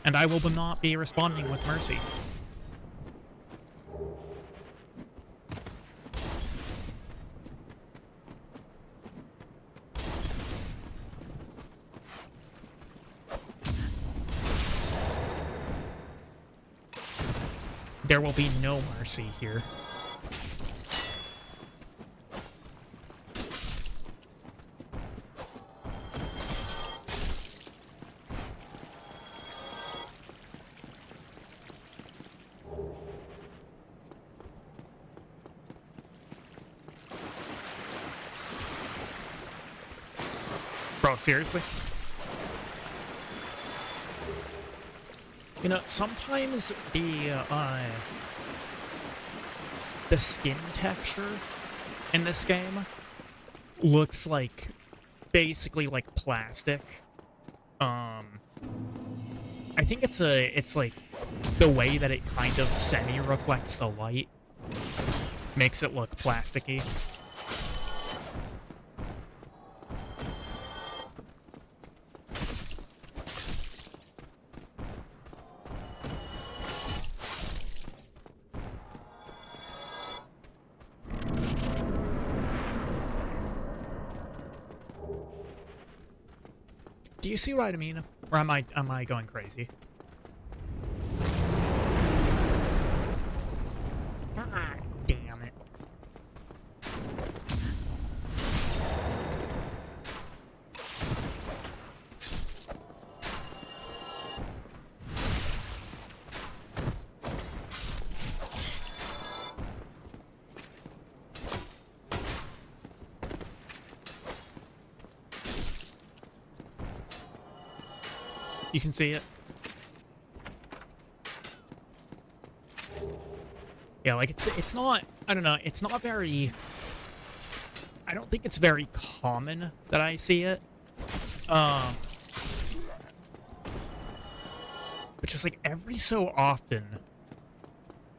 And I will not be responding with mercy. There will be no mercy here. Bro, seriously? You know, sometimes the skin texture in this game looks like basically like plastic. I think it's like the way that it kind of semi-reflects the light makes it look plasticky. Do you see what I mean? Or am I going crazy? God damn it. You can see it. Yeah, like it's not, I don't know, it's not very, I don't think it's very common that I see it. But just like every so often,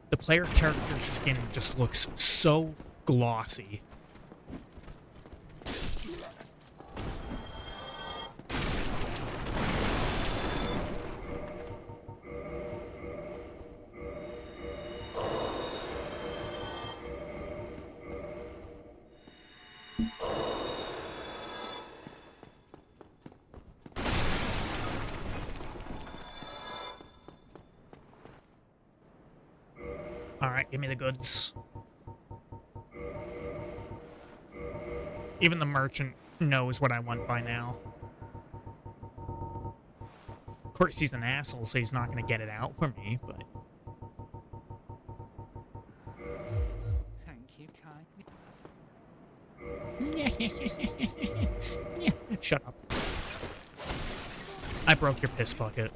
the player character's skin just looks so glossy. Alright, give me the goods. Even the merchant knows what I want by now. Of course, he's an asshole, so he's not going to get it out for me, but... Thank you Yeah, shut up. I broke your piss bucket.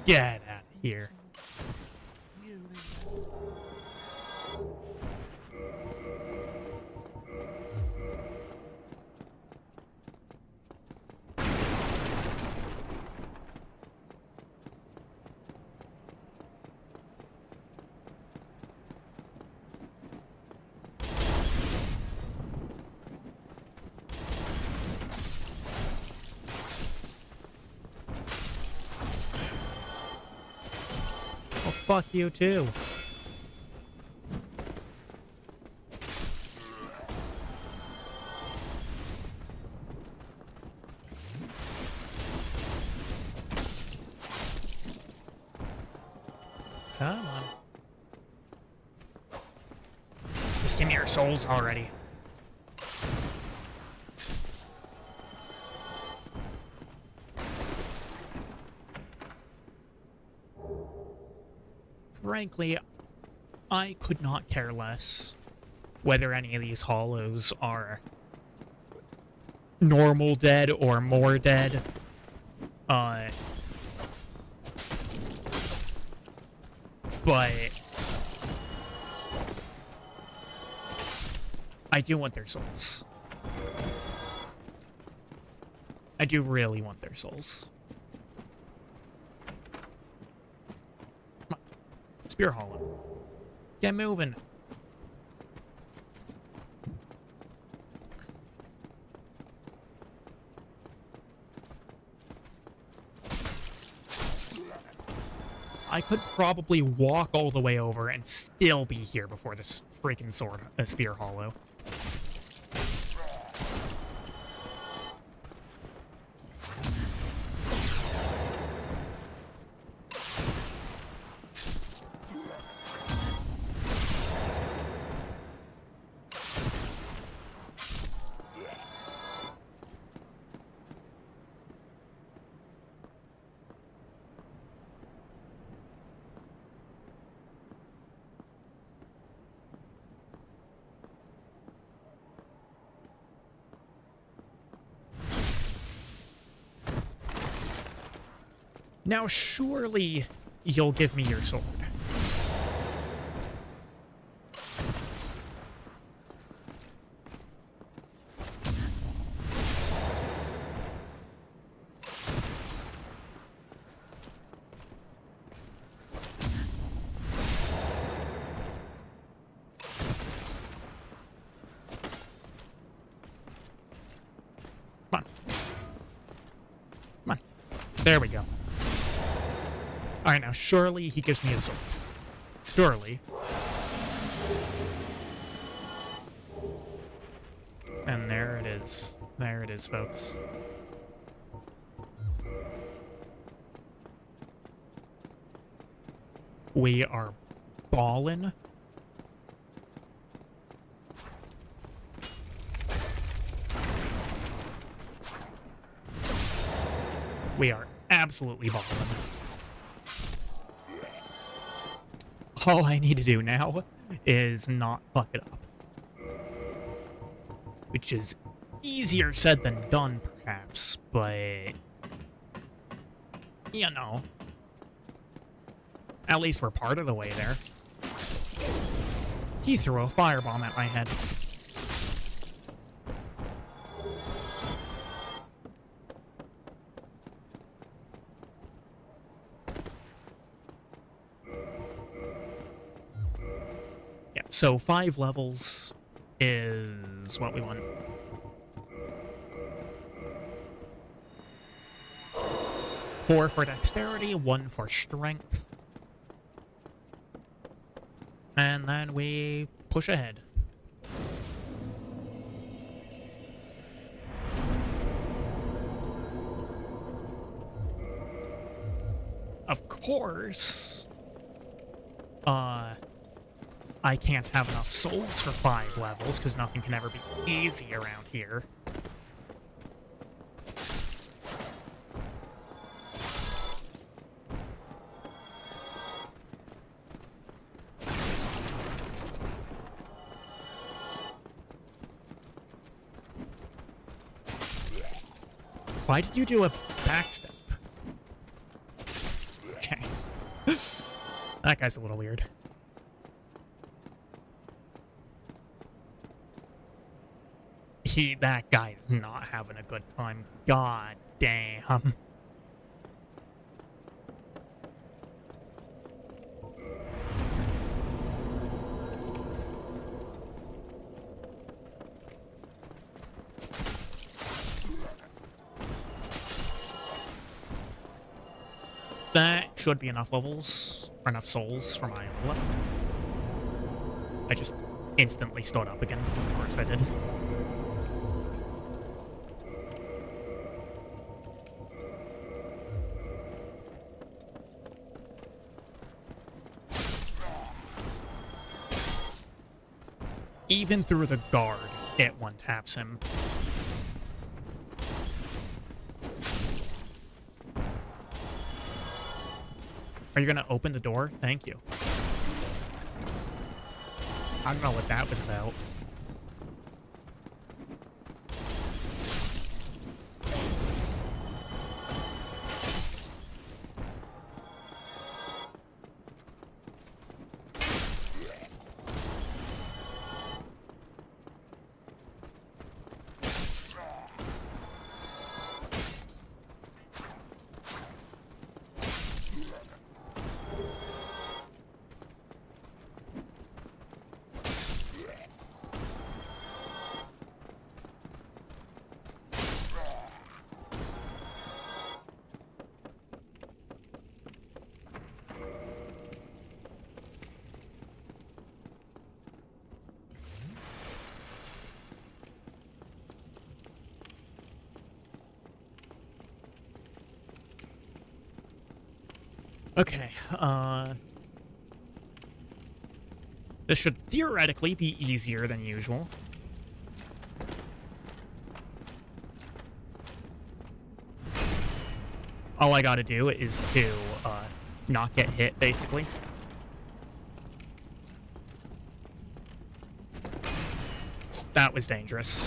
Get out of here. Well, fuck you too. Come on. Just give me your souls already. Frankly, I could not care less whether any of these hollows are normal dead or more dead. But I do want their souls. I do really want their souls. Come on. Spear hollow. Get moving. I could probably walk all the way over and still be here before this freaking spear hollow. Now, surely you'll give me your sword. Come on. Come on. There we go. Alright, now surely he gives me a sword. Surely. And there it is. There it is, folks. We are ballin'. We are absolutely ballin'. All I need to do now is not fuck it up. Which is easier said than done, perhaps, but... you know. At least we're part of the way there. He threw a firebomb at my head. So 5 levels is what we want. Four for dexterity, 1 for strength. And then we push ahead. Of course, I can't have enough souls for 5 levels, because nothing can ever be easy around here. Why did you do a backstep? Okay. That guy's a little weird. That guy is not having a good time. God damn. That should be enough levels, or enough souls for my level. I just instantly stood up again, because of course I did. Even through the guard, it one-taps him. Are you gonna open the door? Thank you. I don't know what that was about. Okay, this should theoretically be easier than usual. All I gotta do is to, not get hit, basically. That was dangerous.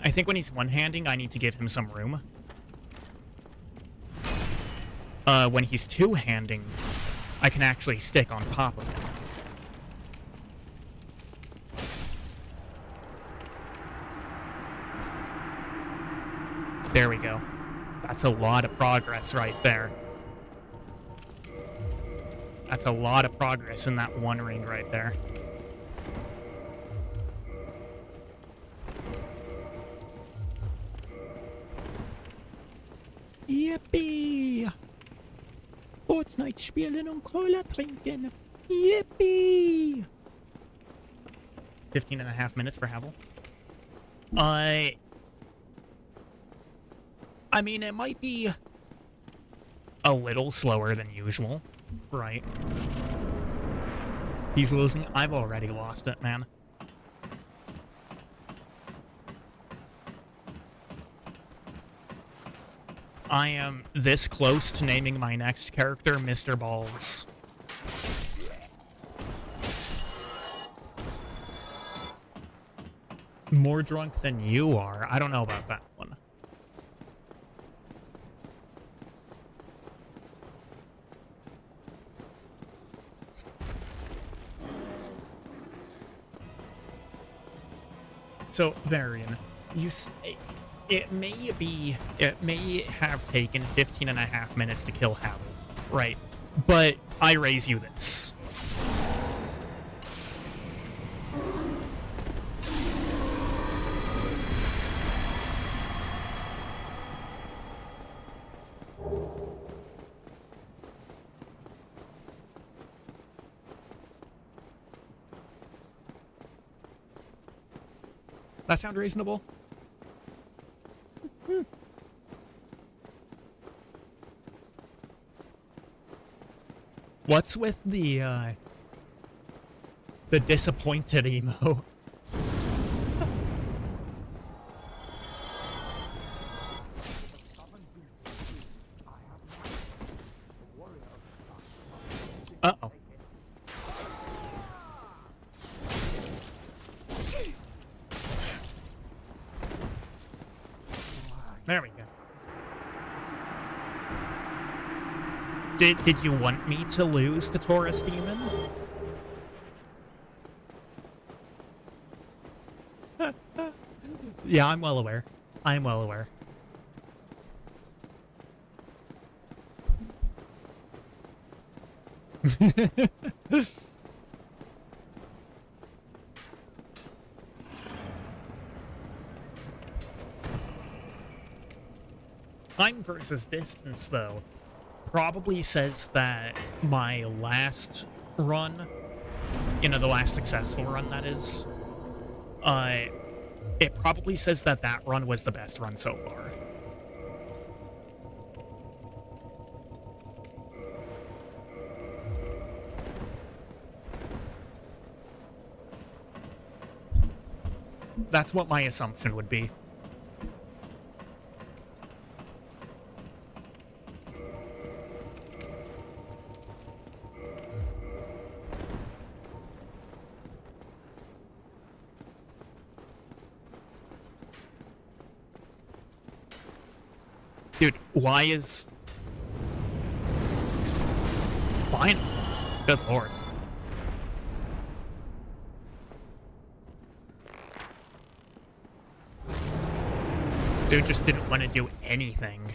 I think when he's one-handing, I need to give him some room. When he's two-handing, I can actually stick on top of him. There we go. That's a lot of progress right there. That's a lot of progress in that one ring right there. Yippee! Fortnite spielen und Cola trinken. Yippee! 15.5 minutes for Havel. I mean, it might be a little slower than usual, right? He's losing. I've already lost it, man. I am this close to naming my next character Mr. Balls. More drunk than you are? I don't know about that one. So, Varian, you say it may have taken 15.5 minutes to kill Havel, right? But I raise you this. That sound reasonable? What's with the disappointed emo? Uh-oh. There we go. Did you want me to lose to Taurus Demon? Yeah, I'm well aware. I'm well aware. Time versus distance, though, probably says that my last run, you know, the last successful run, that is, it probably says that that run was the best run so far. That's what my assumption would be. Dude, why is... Fine. Good lord. Dude just didn't want to do anything.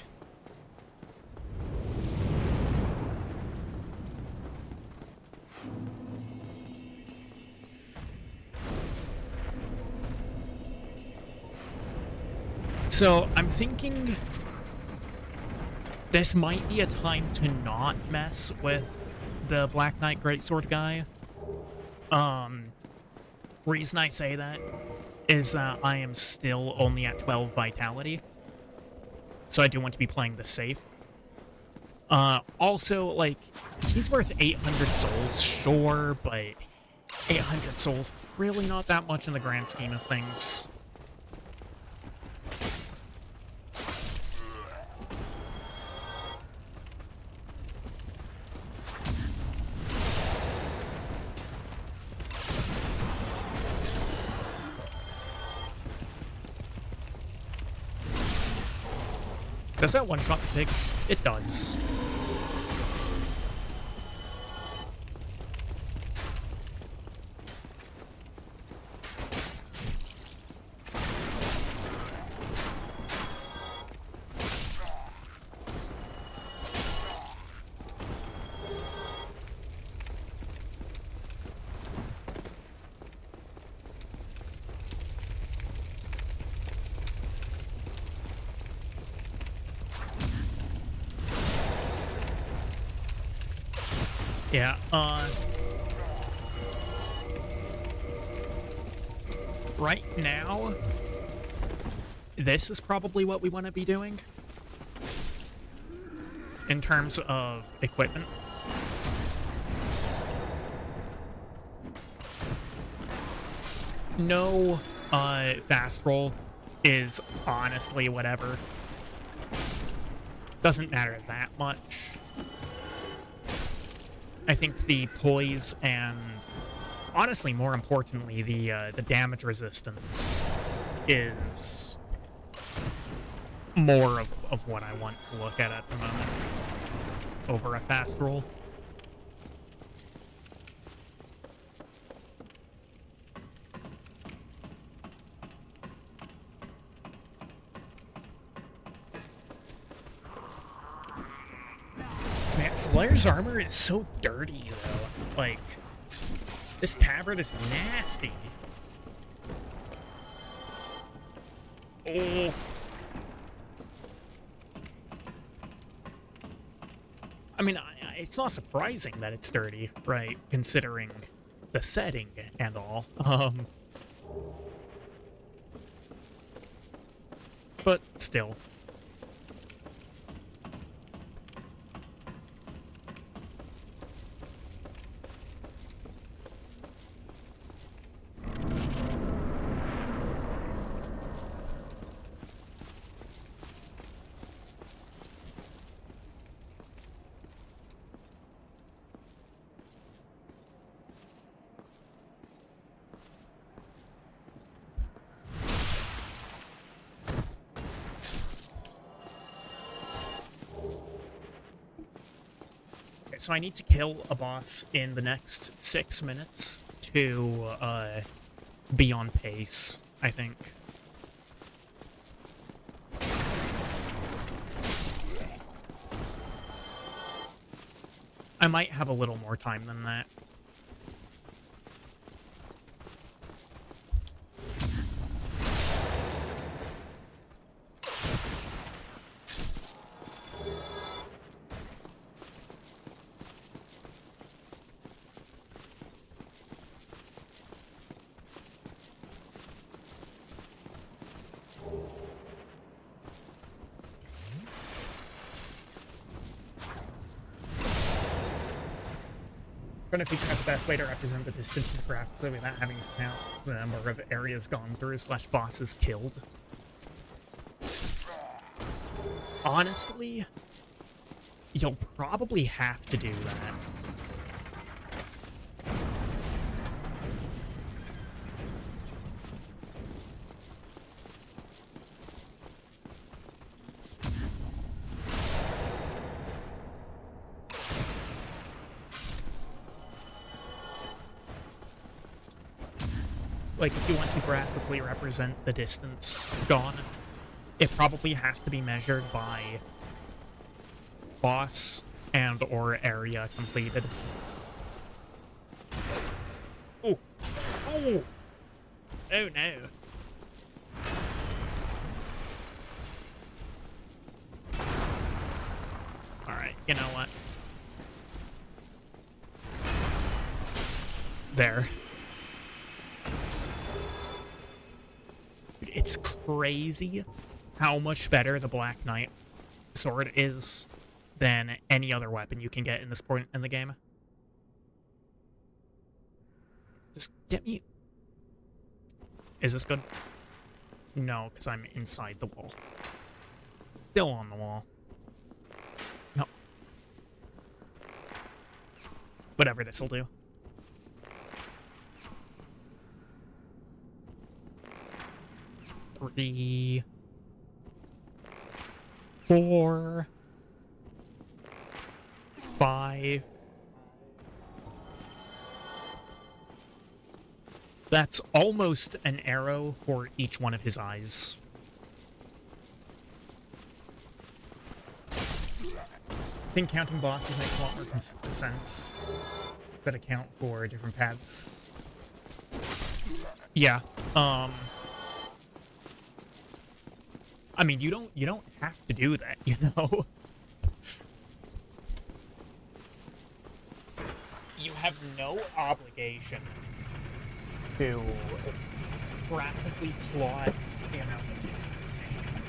So, I'm thinking this might be a time to not mess with the Black Knight Greatsword guy. Reason I say that is that I am still only at 12 vitality. So I do want to be playing this safe. Also, like, he's worth 800 souls, sure, but 800 souls, really not that much in the grand scheme of things. Does that one-shot the pig? It does. Yeah, right now, this is probably what we want to be doing in terms of equipment. No, fast roll is honestly whatever. Doesn't matter that much. I think the poise and, honestly, more importantly, the damage resistance is more of what I want to look at the moment over a fast roll. Man, Slayer's armor is so dirty, though. Like, this tabard is nasty. Oh. I mean, it's not surprising that it's dirty, right? Considering the setting and all. But still. So I need to kill a boss in the next 6 minutes to be on pace, I think. I might have a little more time than that. trying to figure out the best way to represent the distances graphically without having to count the number of areas gone through / bosses killed. Honestly, you'll probably have to do that. Like, if you want to graphically represent the distance gone, it probably has to be measured by boss and or area completed. Oh. Oh! Oh no. Alright, you know what? There. It's crazy how much better the Black Knight sword is than any other weapon you can get in this point in the game. Just get me... Is this good? No, because I'm inside the wall. Still on the wall. No. Whatever, this'll do. 3, 4, 5. That's almost an arrow for each one of his eyes. I think counting bosses makes a lot more sense. That account for different paths. Yeah. I mean, you don't have to do that, you know? You have no obligation to practically plot the amount of distance taken.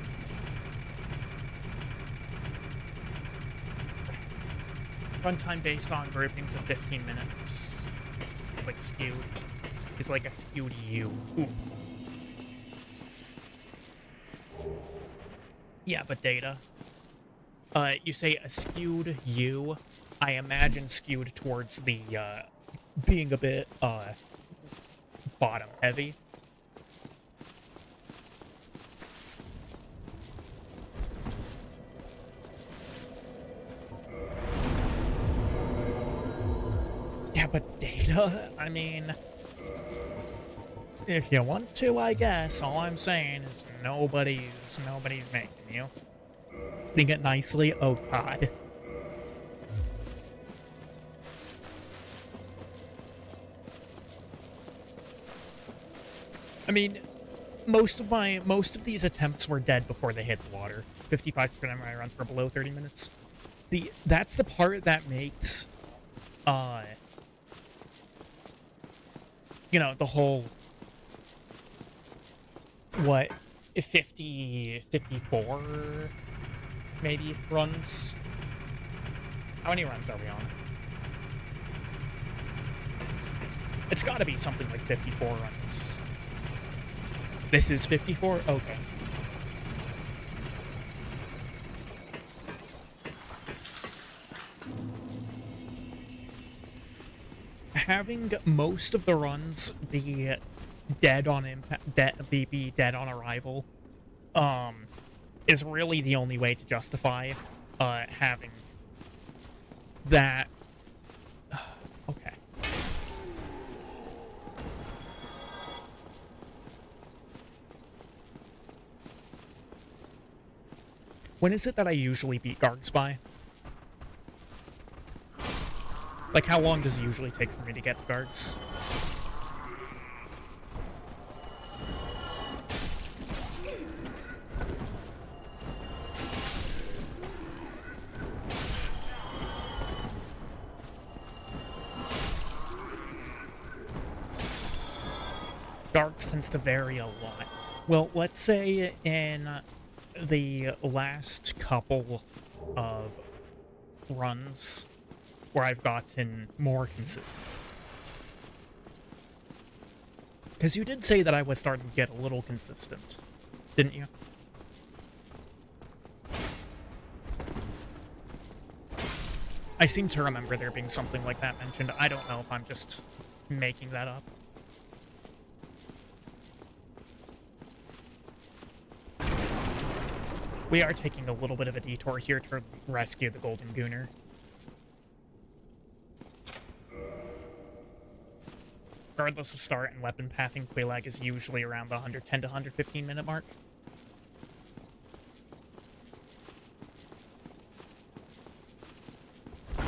Runtime based on groupings of 15 minutes, like skewed, is like a skewed U. Ooh. Yeah, but Data. You say a skewed U. I imagine skewed towards the, being a bit, bottom heavy. Yeah, but Data, I mean... If you want to, I guess. All I'm saying is nobody's making you. Putting it nicely, oh god. I mean, most of these attempts were dead before they hit the water. 55% of my runs were below 30 minutes. See, that's the part that makes, you know, the whole... What, 54, maybe, runs? How many runs are we on? It's gotta be something like 54 runs. This is 54? Okay. Having most of the runs be dead on impact, be dead on arrival, is really the only way to justify, having that. Okay. When is it that I usually beat Gargs by? Like, how long does it usually take for me to get to Gargs? Gargs tends to vary a lot. Well, let's say in the last couple of runs, where I've gotten more consistent. Because you did say that I was starting to get a little consistent, didn't you? I seem to remember there being something like that mentioned. I don't know if I'm just making that up. We are taking a little bit of a detour here to rescue the Golden Gooner. Regardless of start and weapon pathing, Quelaag is usually around the 110 to 115 minute mark.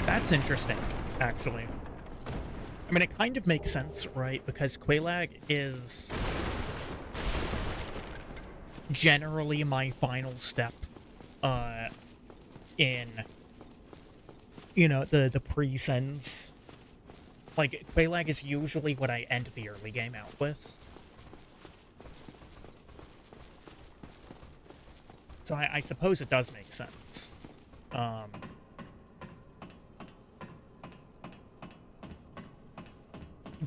That's interesting, actually. I mean, it kind of makes sense, right? Because Quelaag is generally my final step in, you know, the pre-sends. Like, Quelaag is usually what I end the early game out with. So I suppose it does make sense.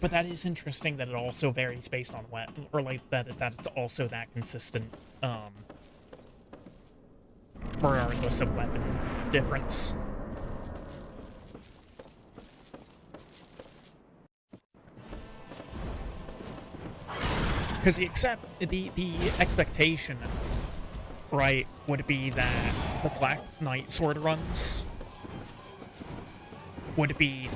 But that is interesting that it also varies based on what, or like that it's also that consistent, regardless of weapon difference. Because the expectation, right, would be that the Black Knight sword runs would be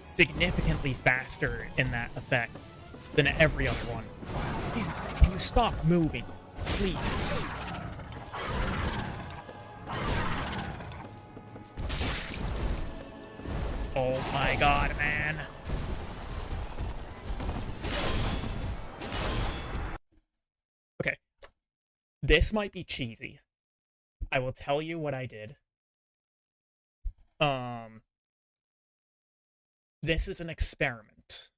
significantly faster in that effect than every other one. Jesus, can you stop moving, please? Oh my god, man. Okay. This might be cheesy. I will tell you what I did. This is an experiment.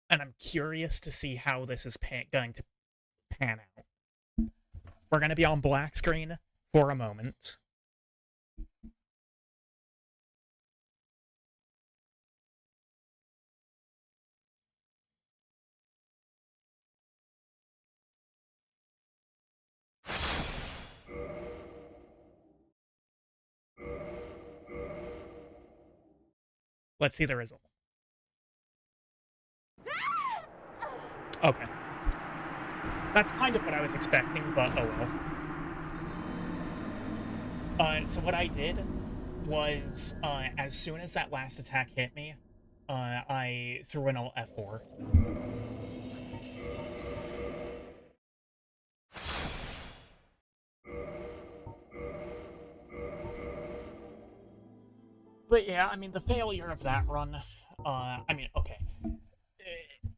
And I'm curious to see how this is going to pan out. We're going to be on black screen for a moment. Let's see the result. Okay. That's kind of what I was expecting, but oh well. So what I did was, as soon as that last attack hit me, I threw an alt F4. But yeah, I mean, the failure of that run, I mean, okay.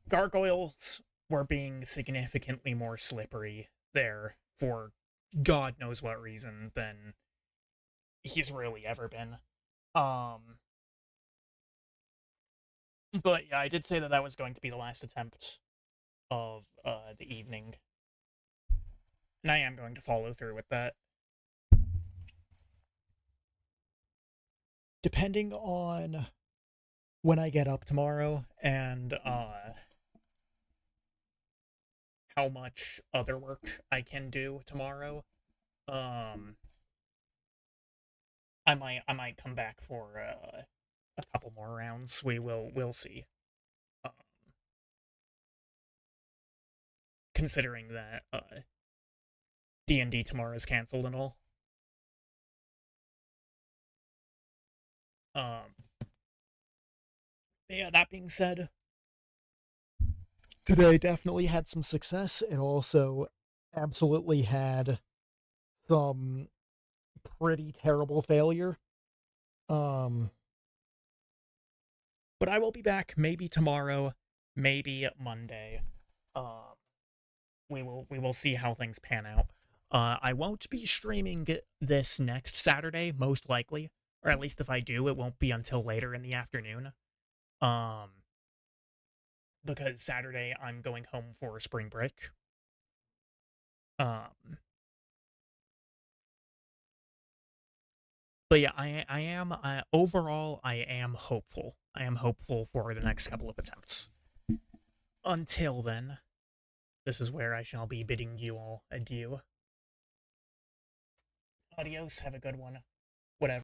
Gargoyles were being significantly more slippery there for God knows what reason than he's really ever been. But yeah, I did say that that was going to be the last attempt of the evening. And I am going to follow through with that. Depending on when I get up tomorrow and how much other work I can do tomorrow, I might come back for a couple more rounds. We'll see. Considering that D&D tomorrow is canceled and all. Yeah, that being said, today definitely had some success. It also absolutely had some pretty terrible failure. But I will be back maybe tomorrow, maybe Monday. We will see how things pan out. I won't be streaming this next Saturday, most likely. Or at least if I do, it won't be until later in the afternoon. Because Saturday I'm going home for spring break. But yeah, I am, overall, I am hopeful. I am hopeful for the next couple of attempts. Until then, this is where I shall be bidding you all adieu. Adios, have a good one.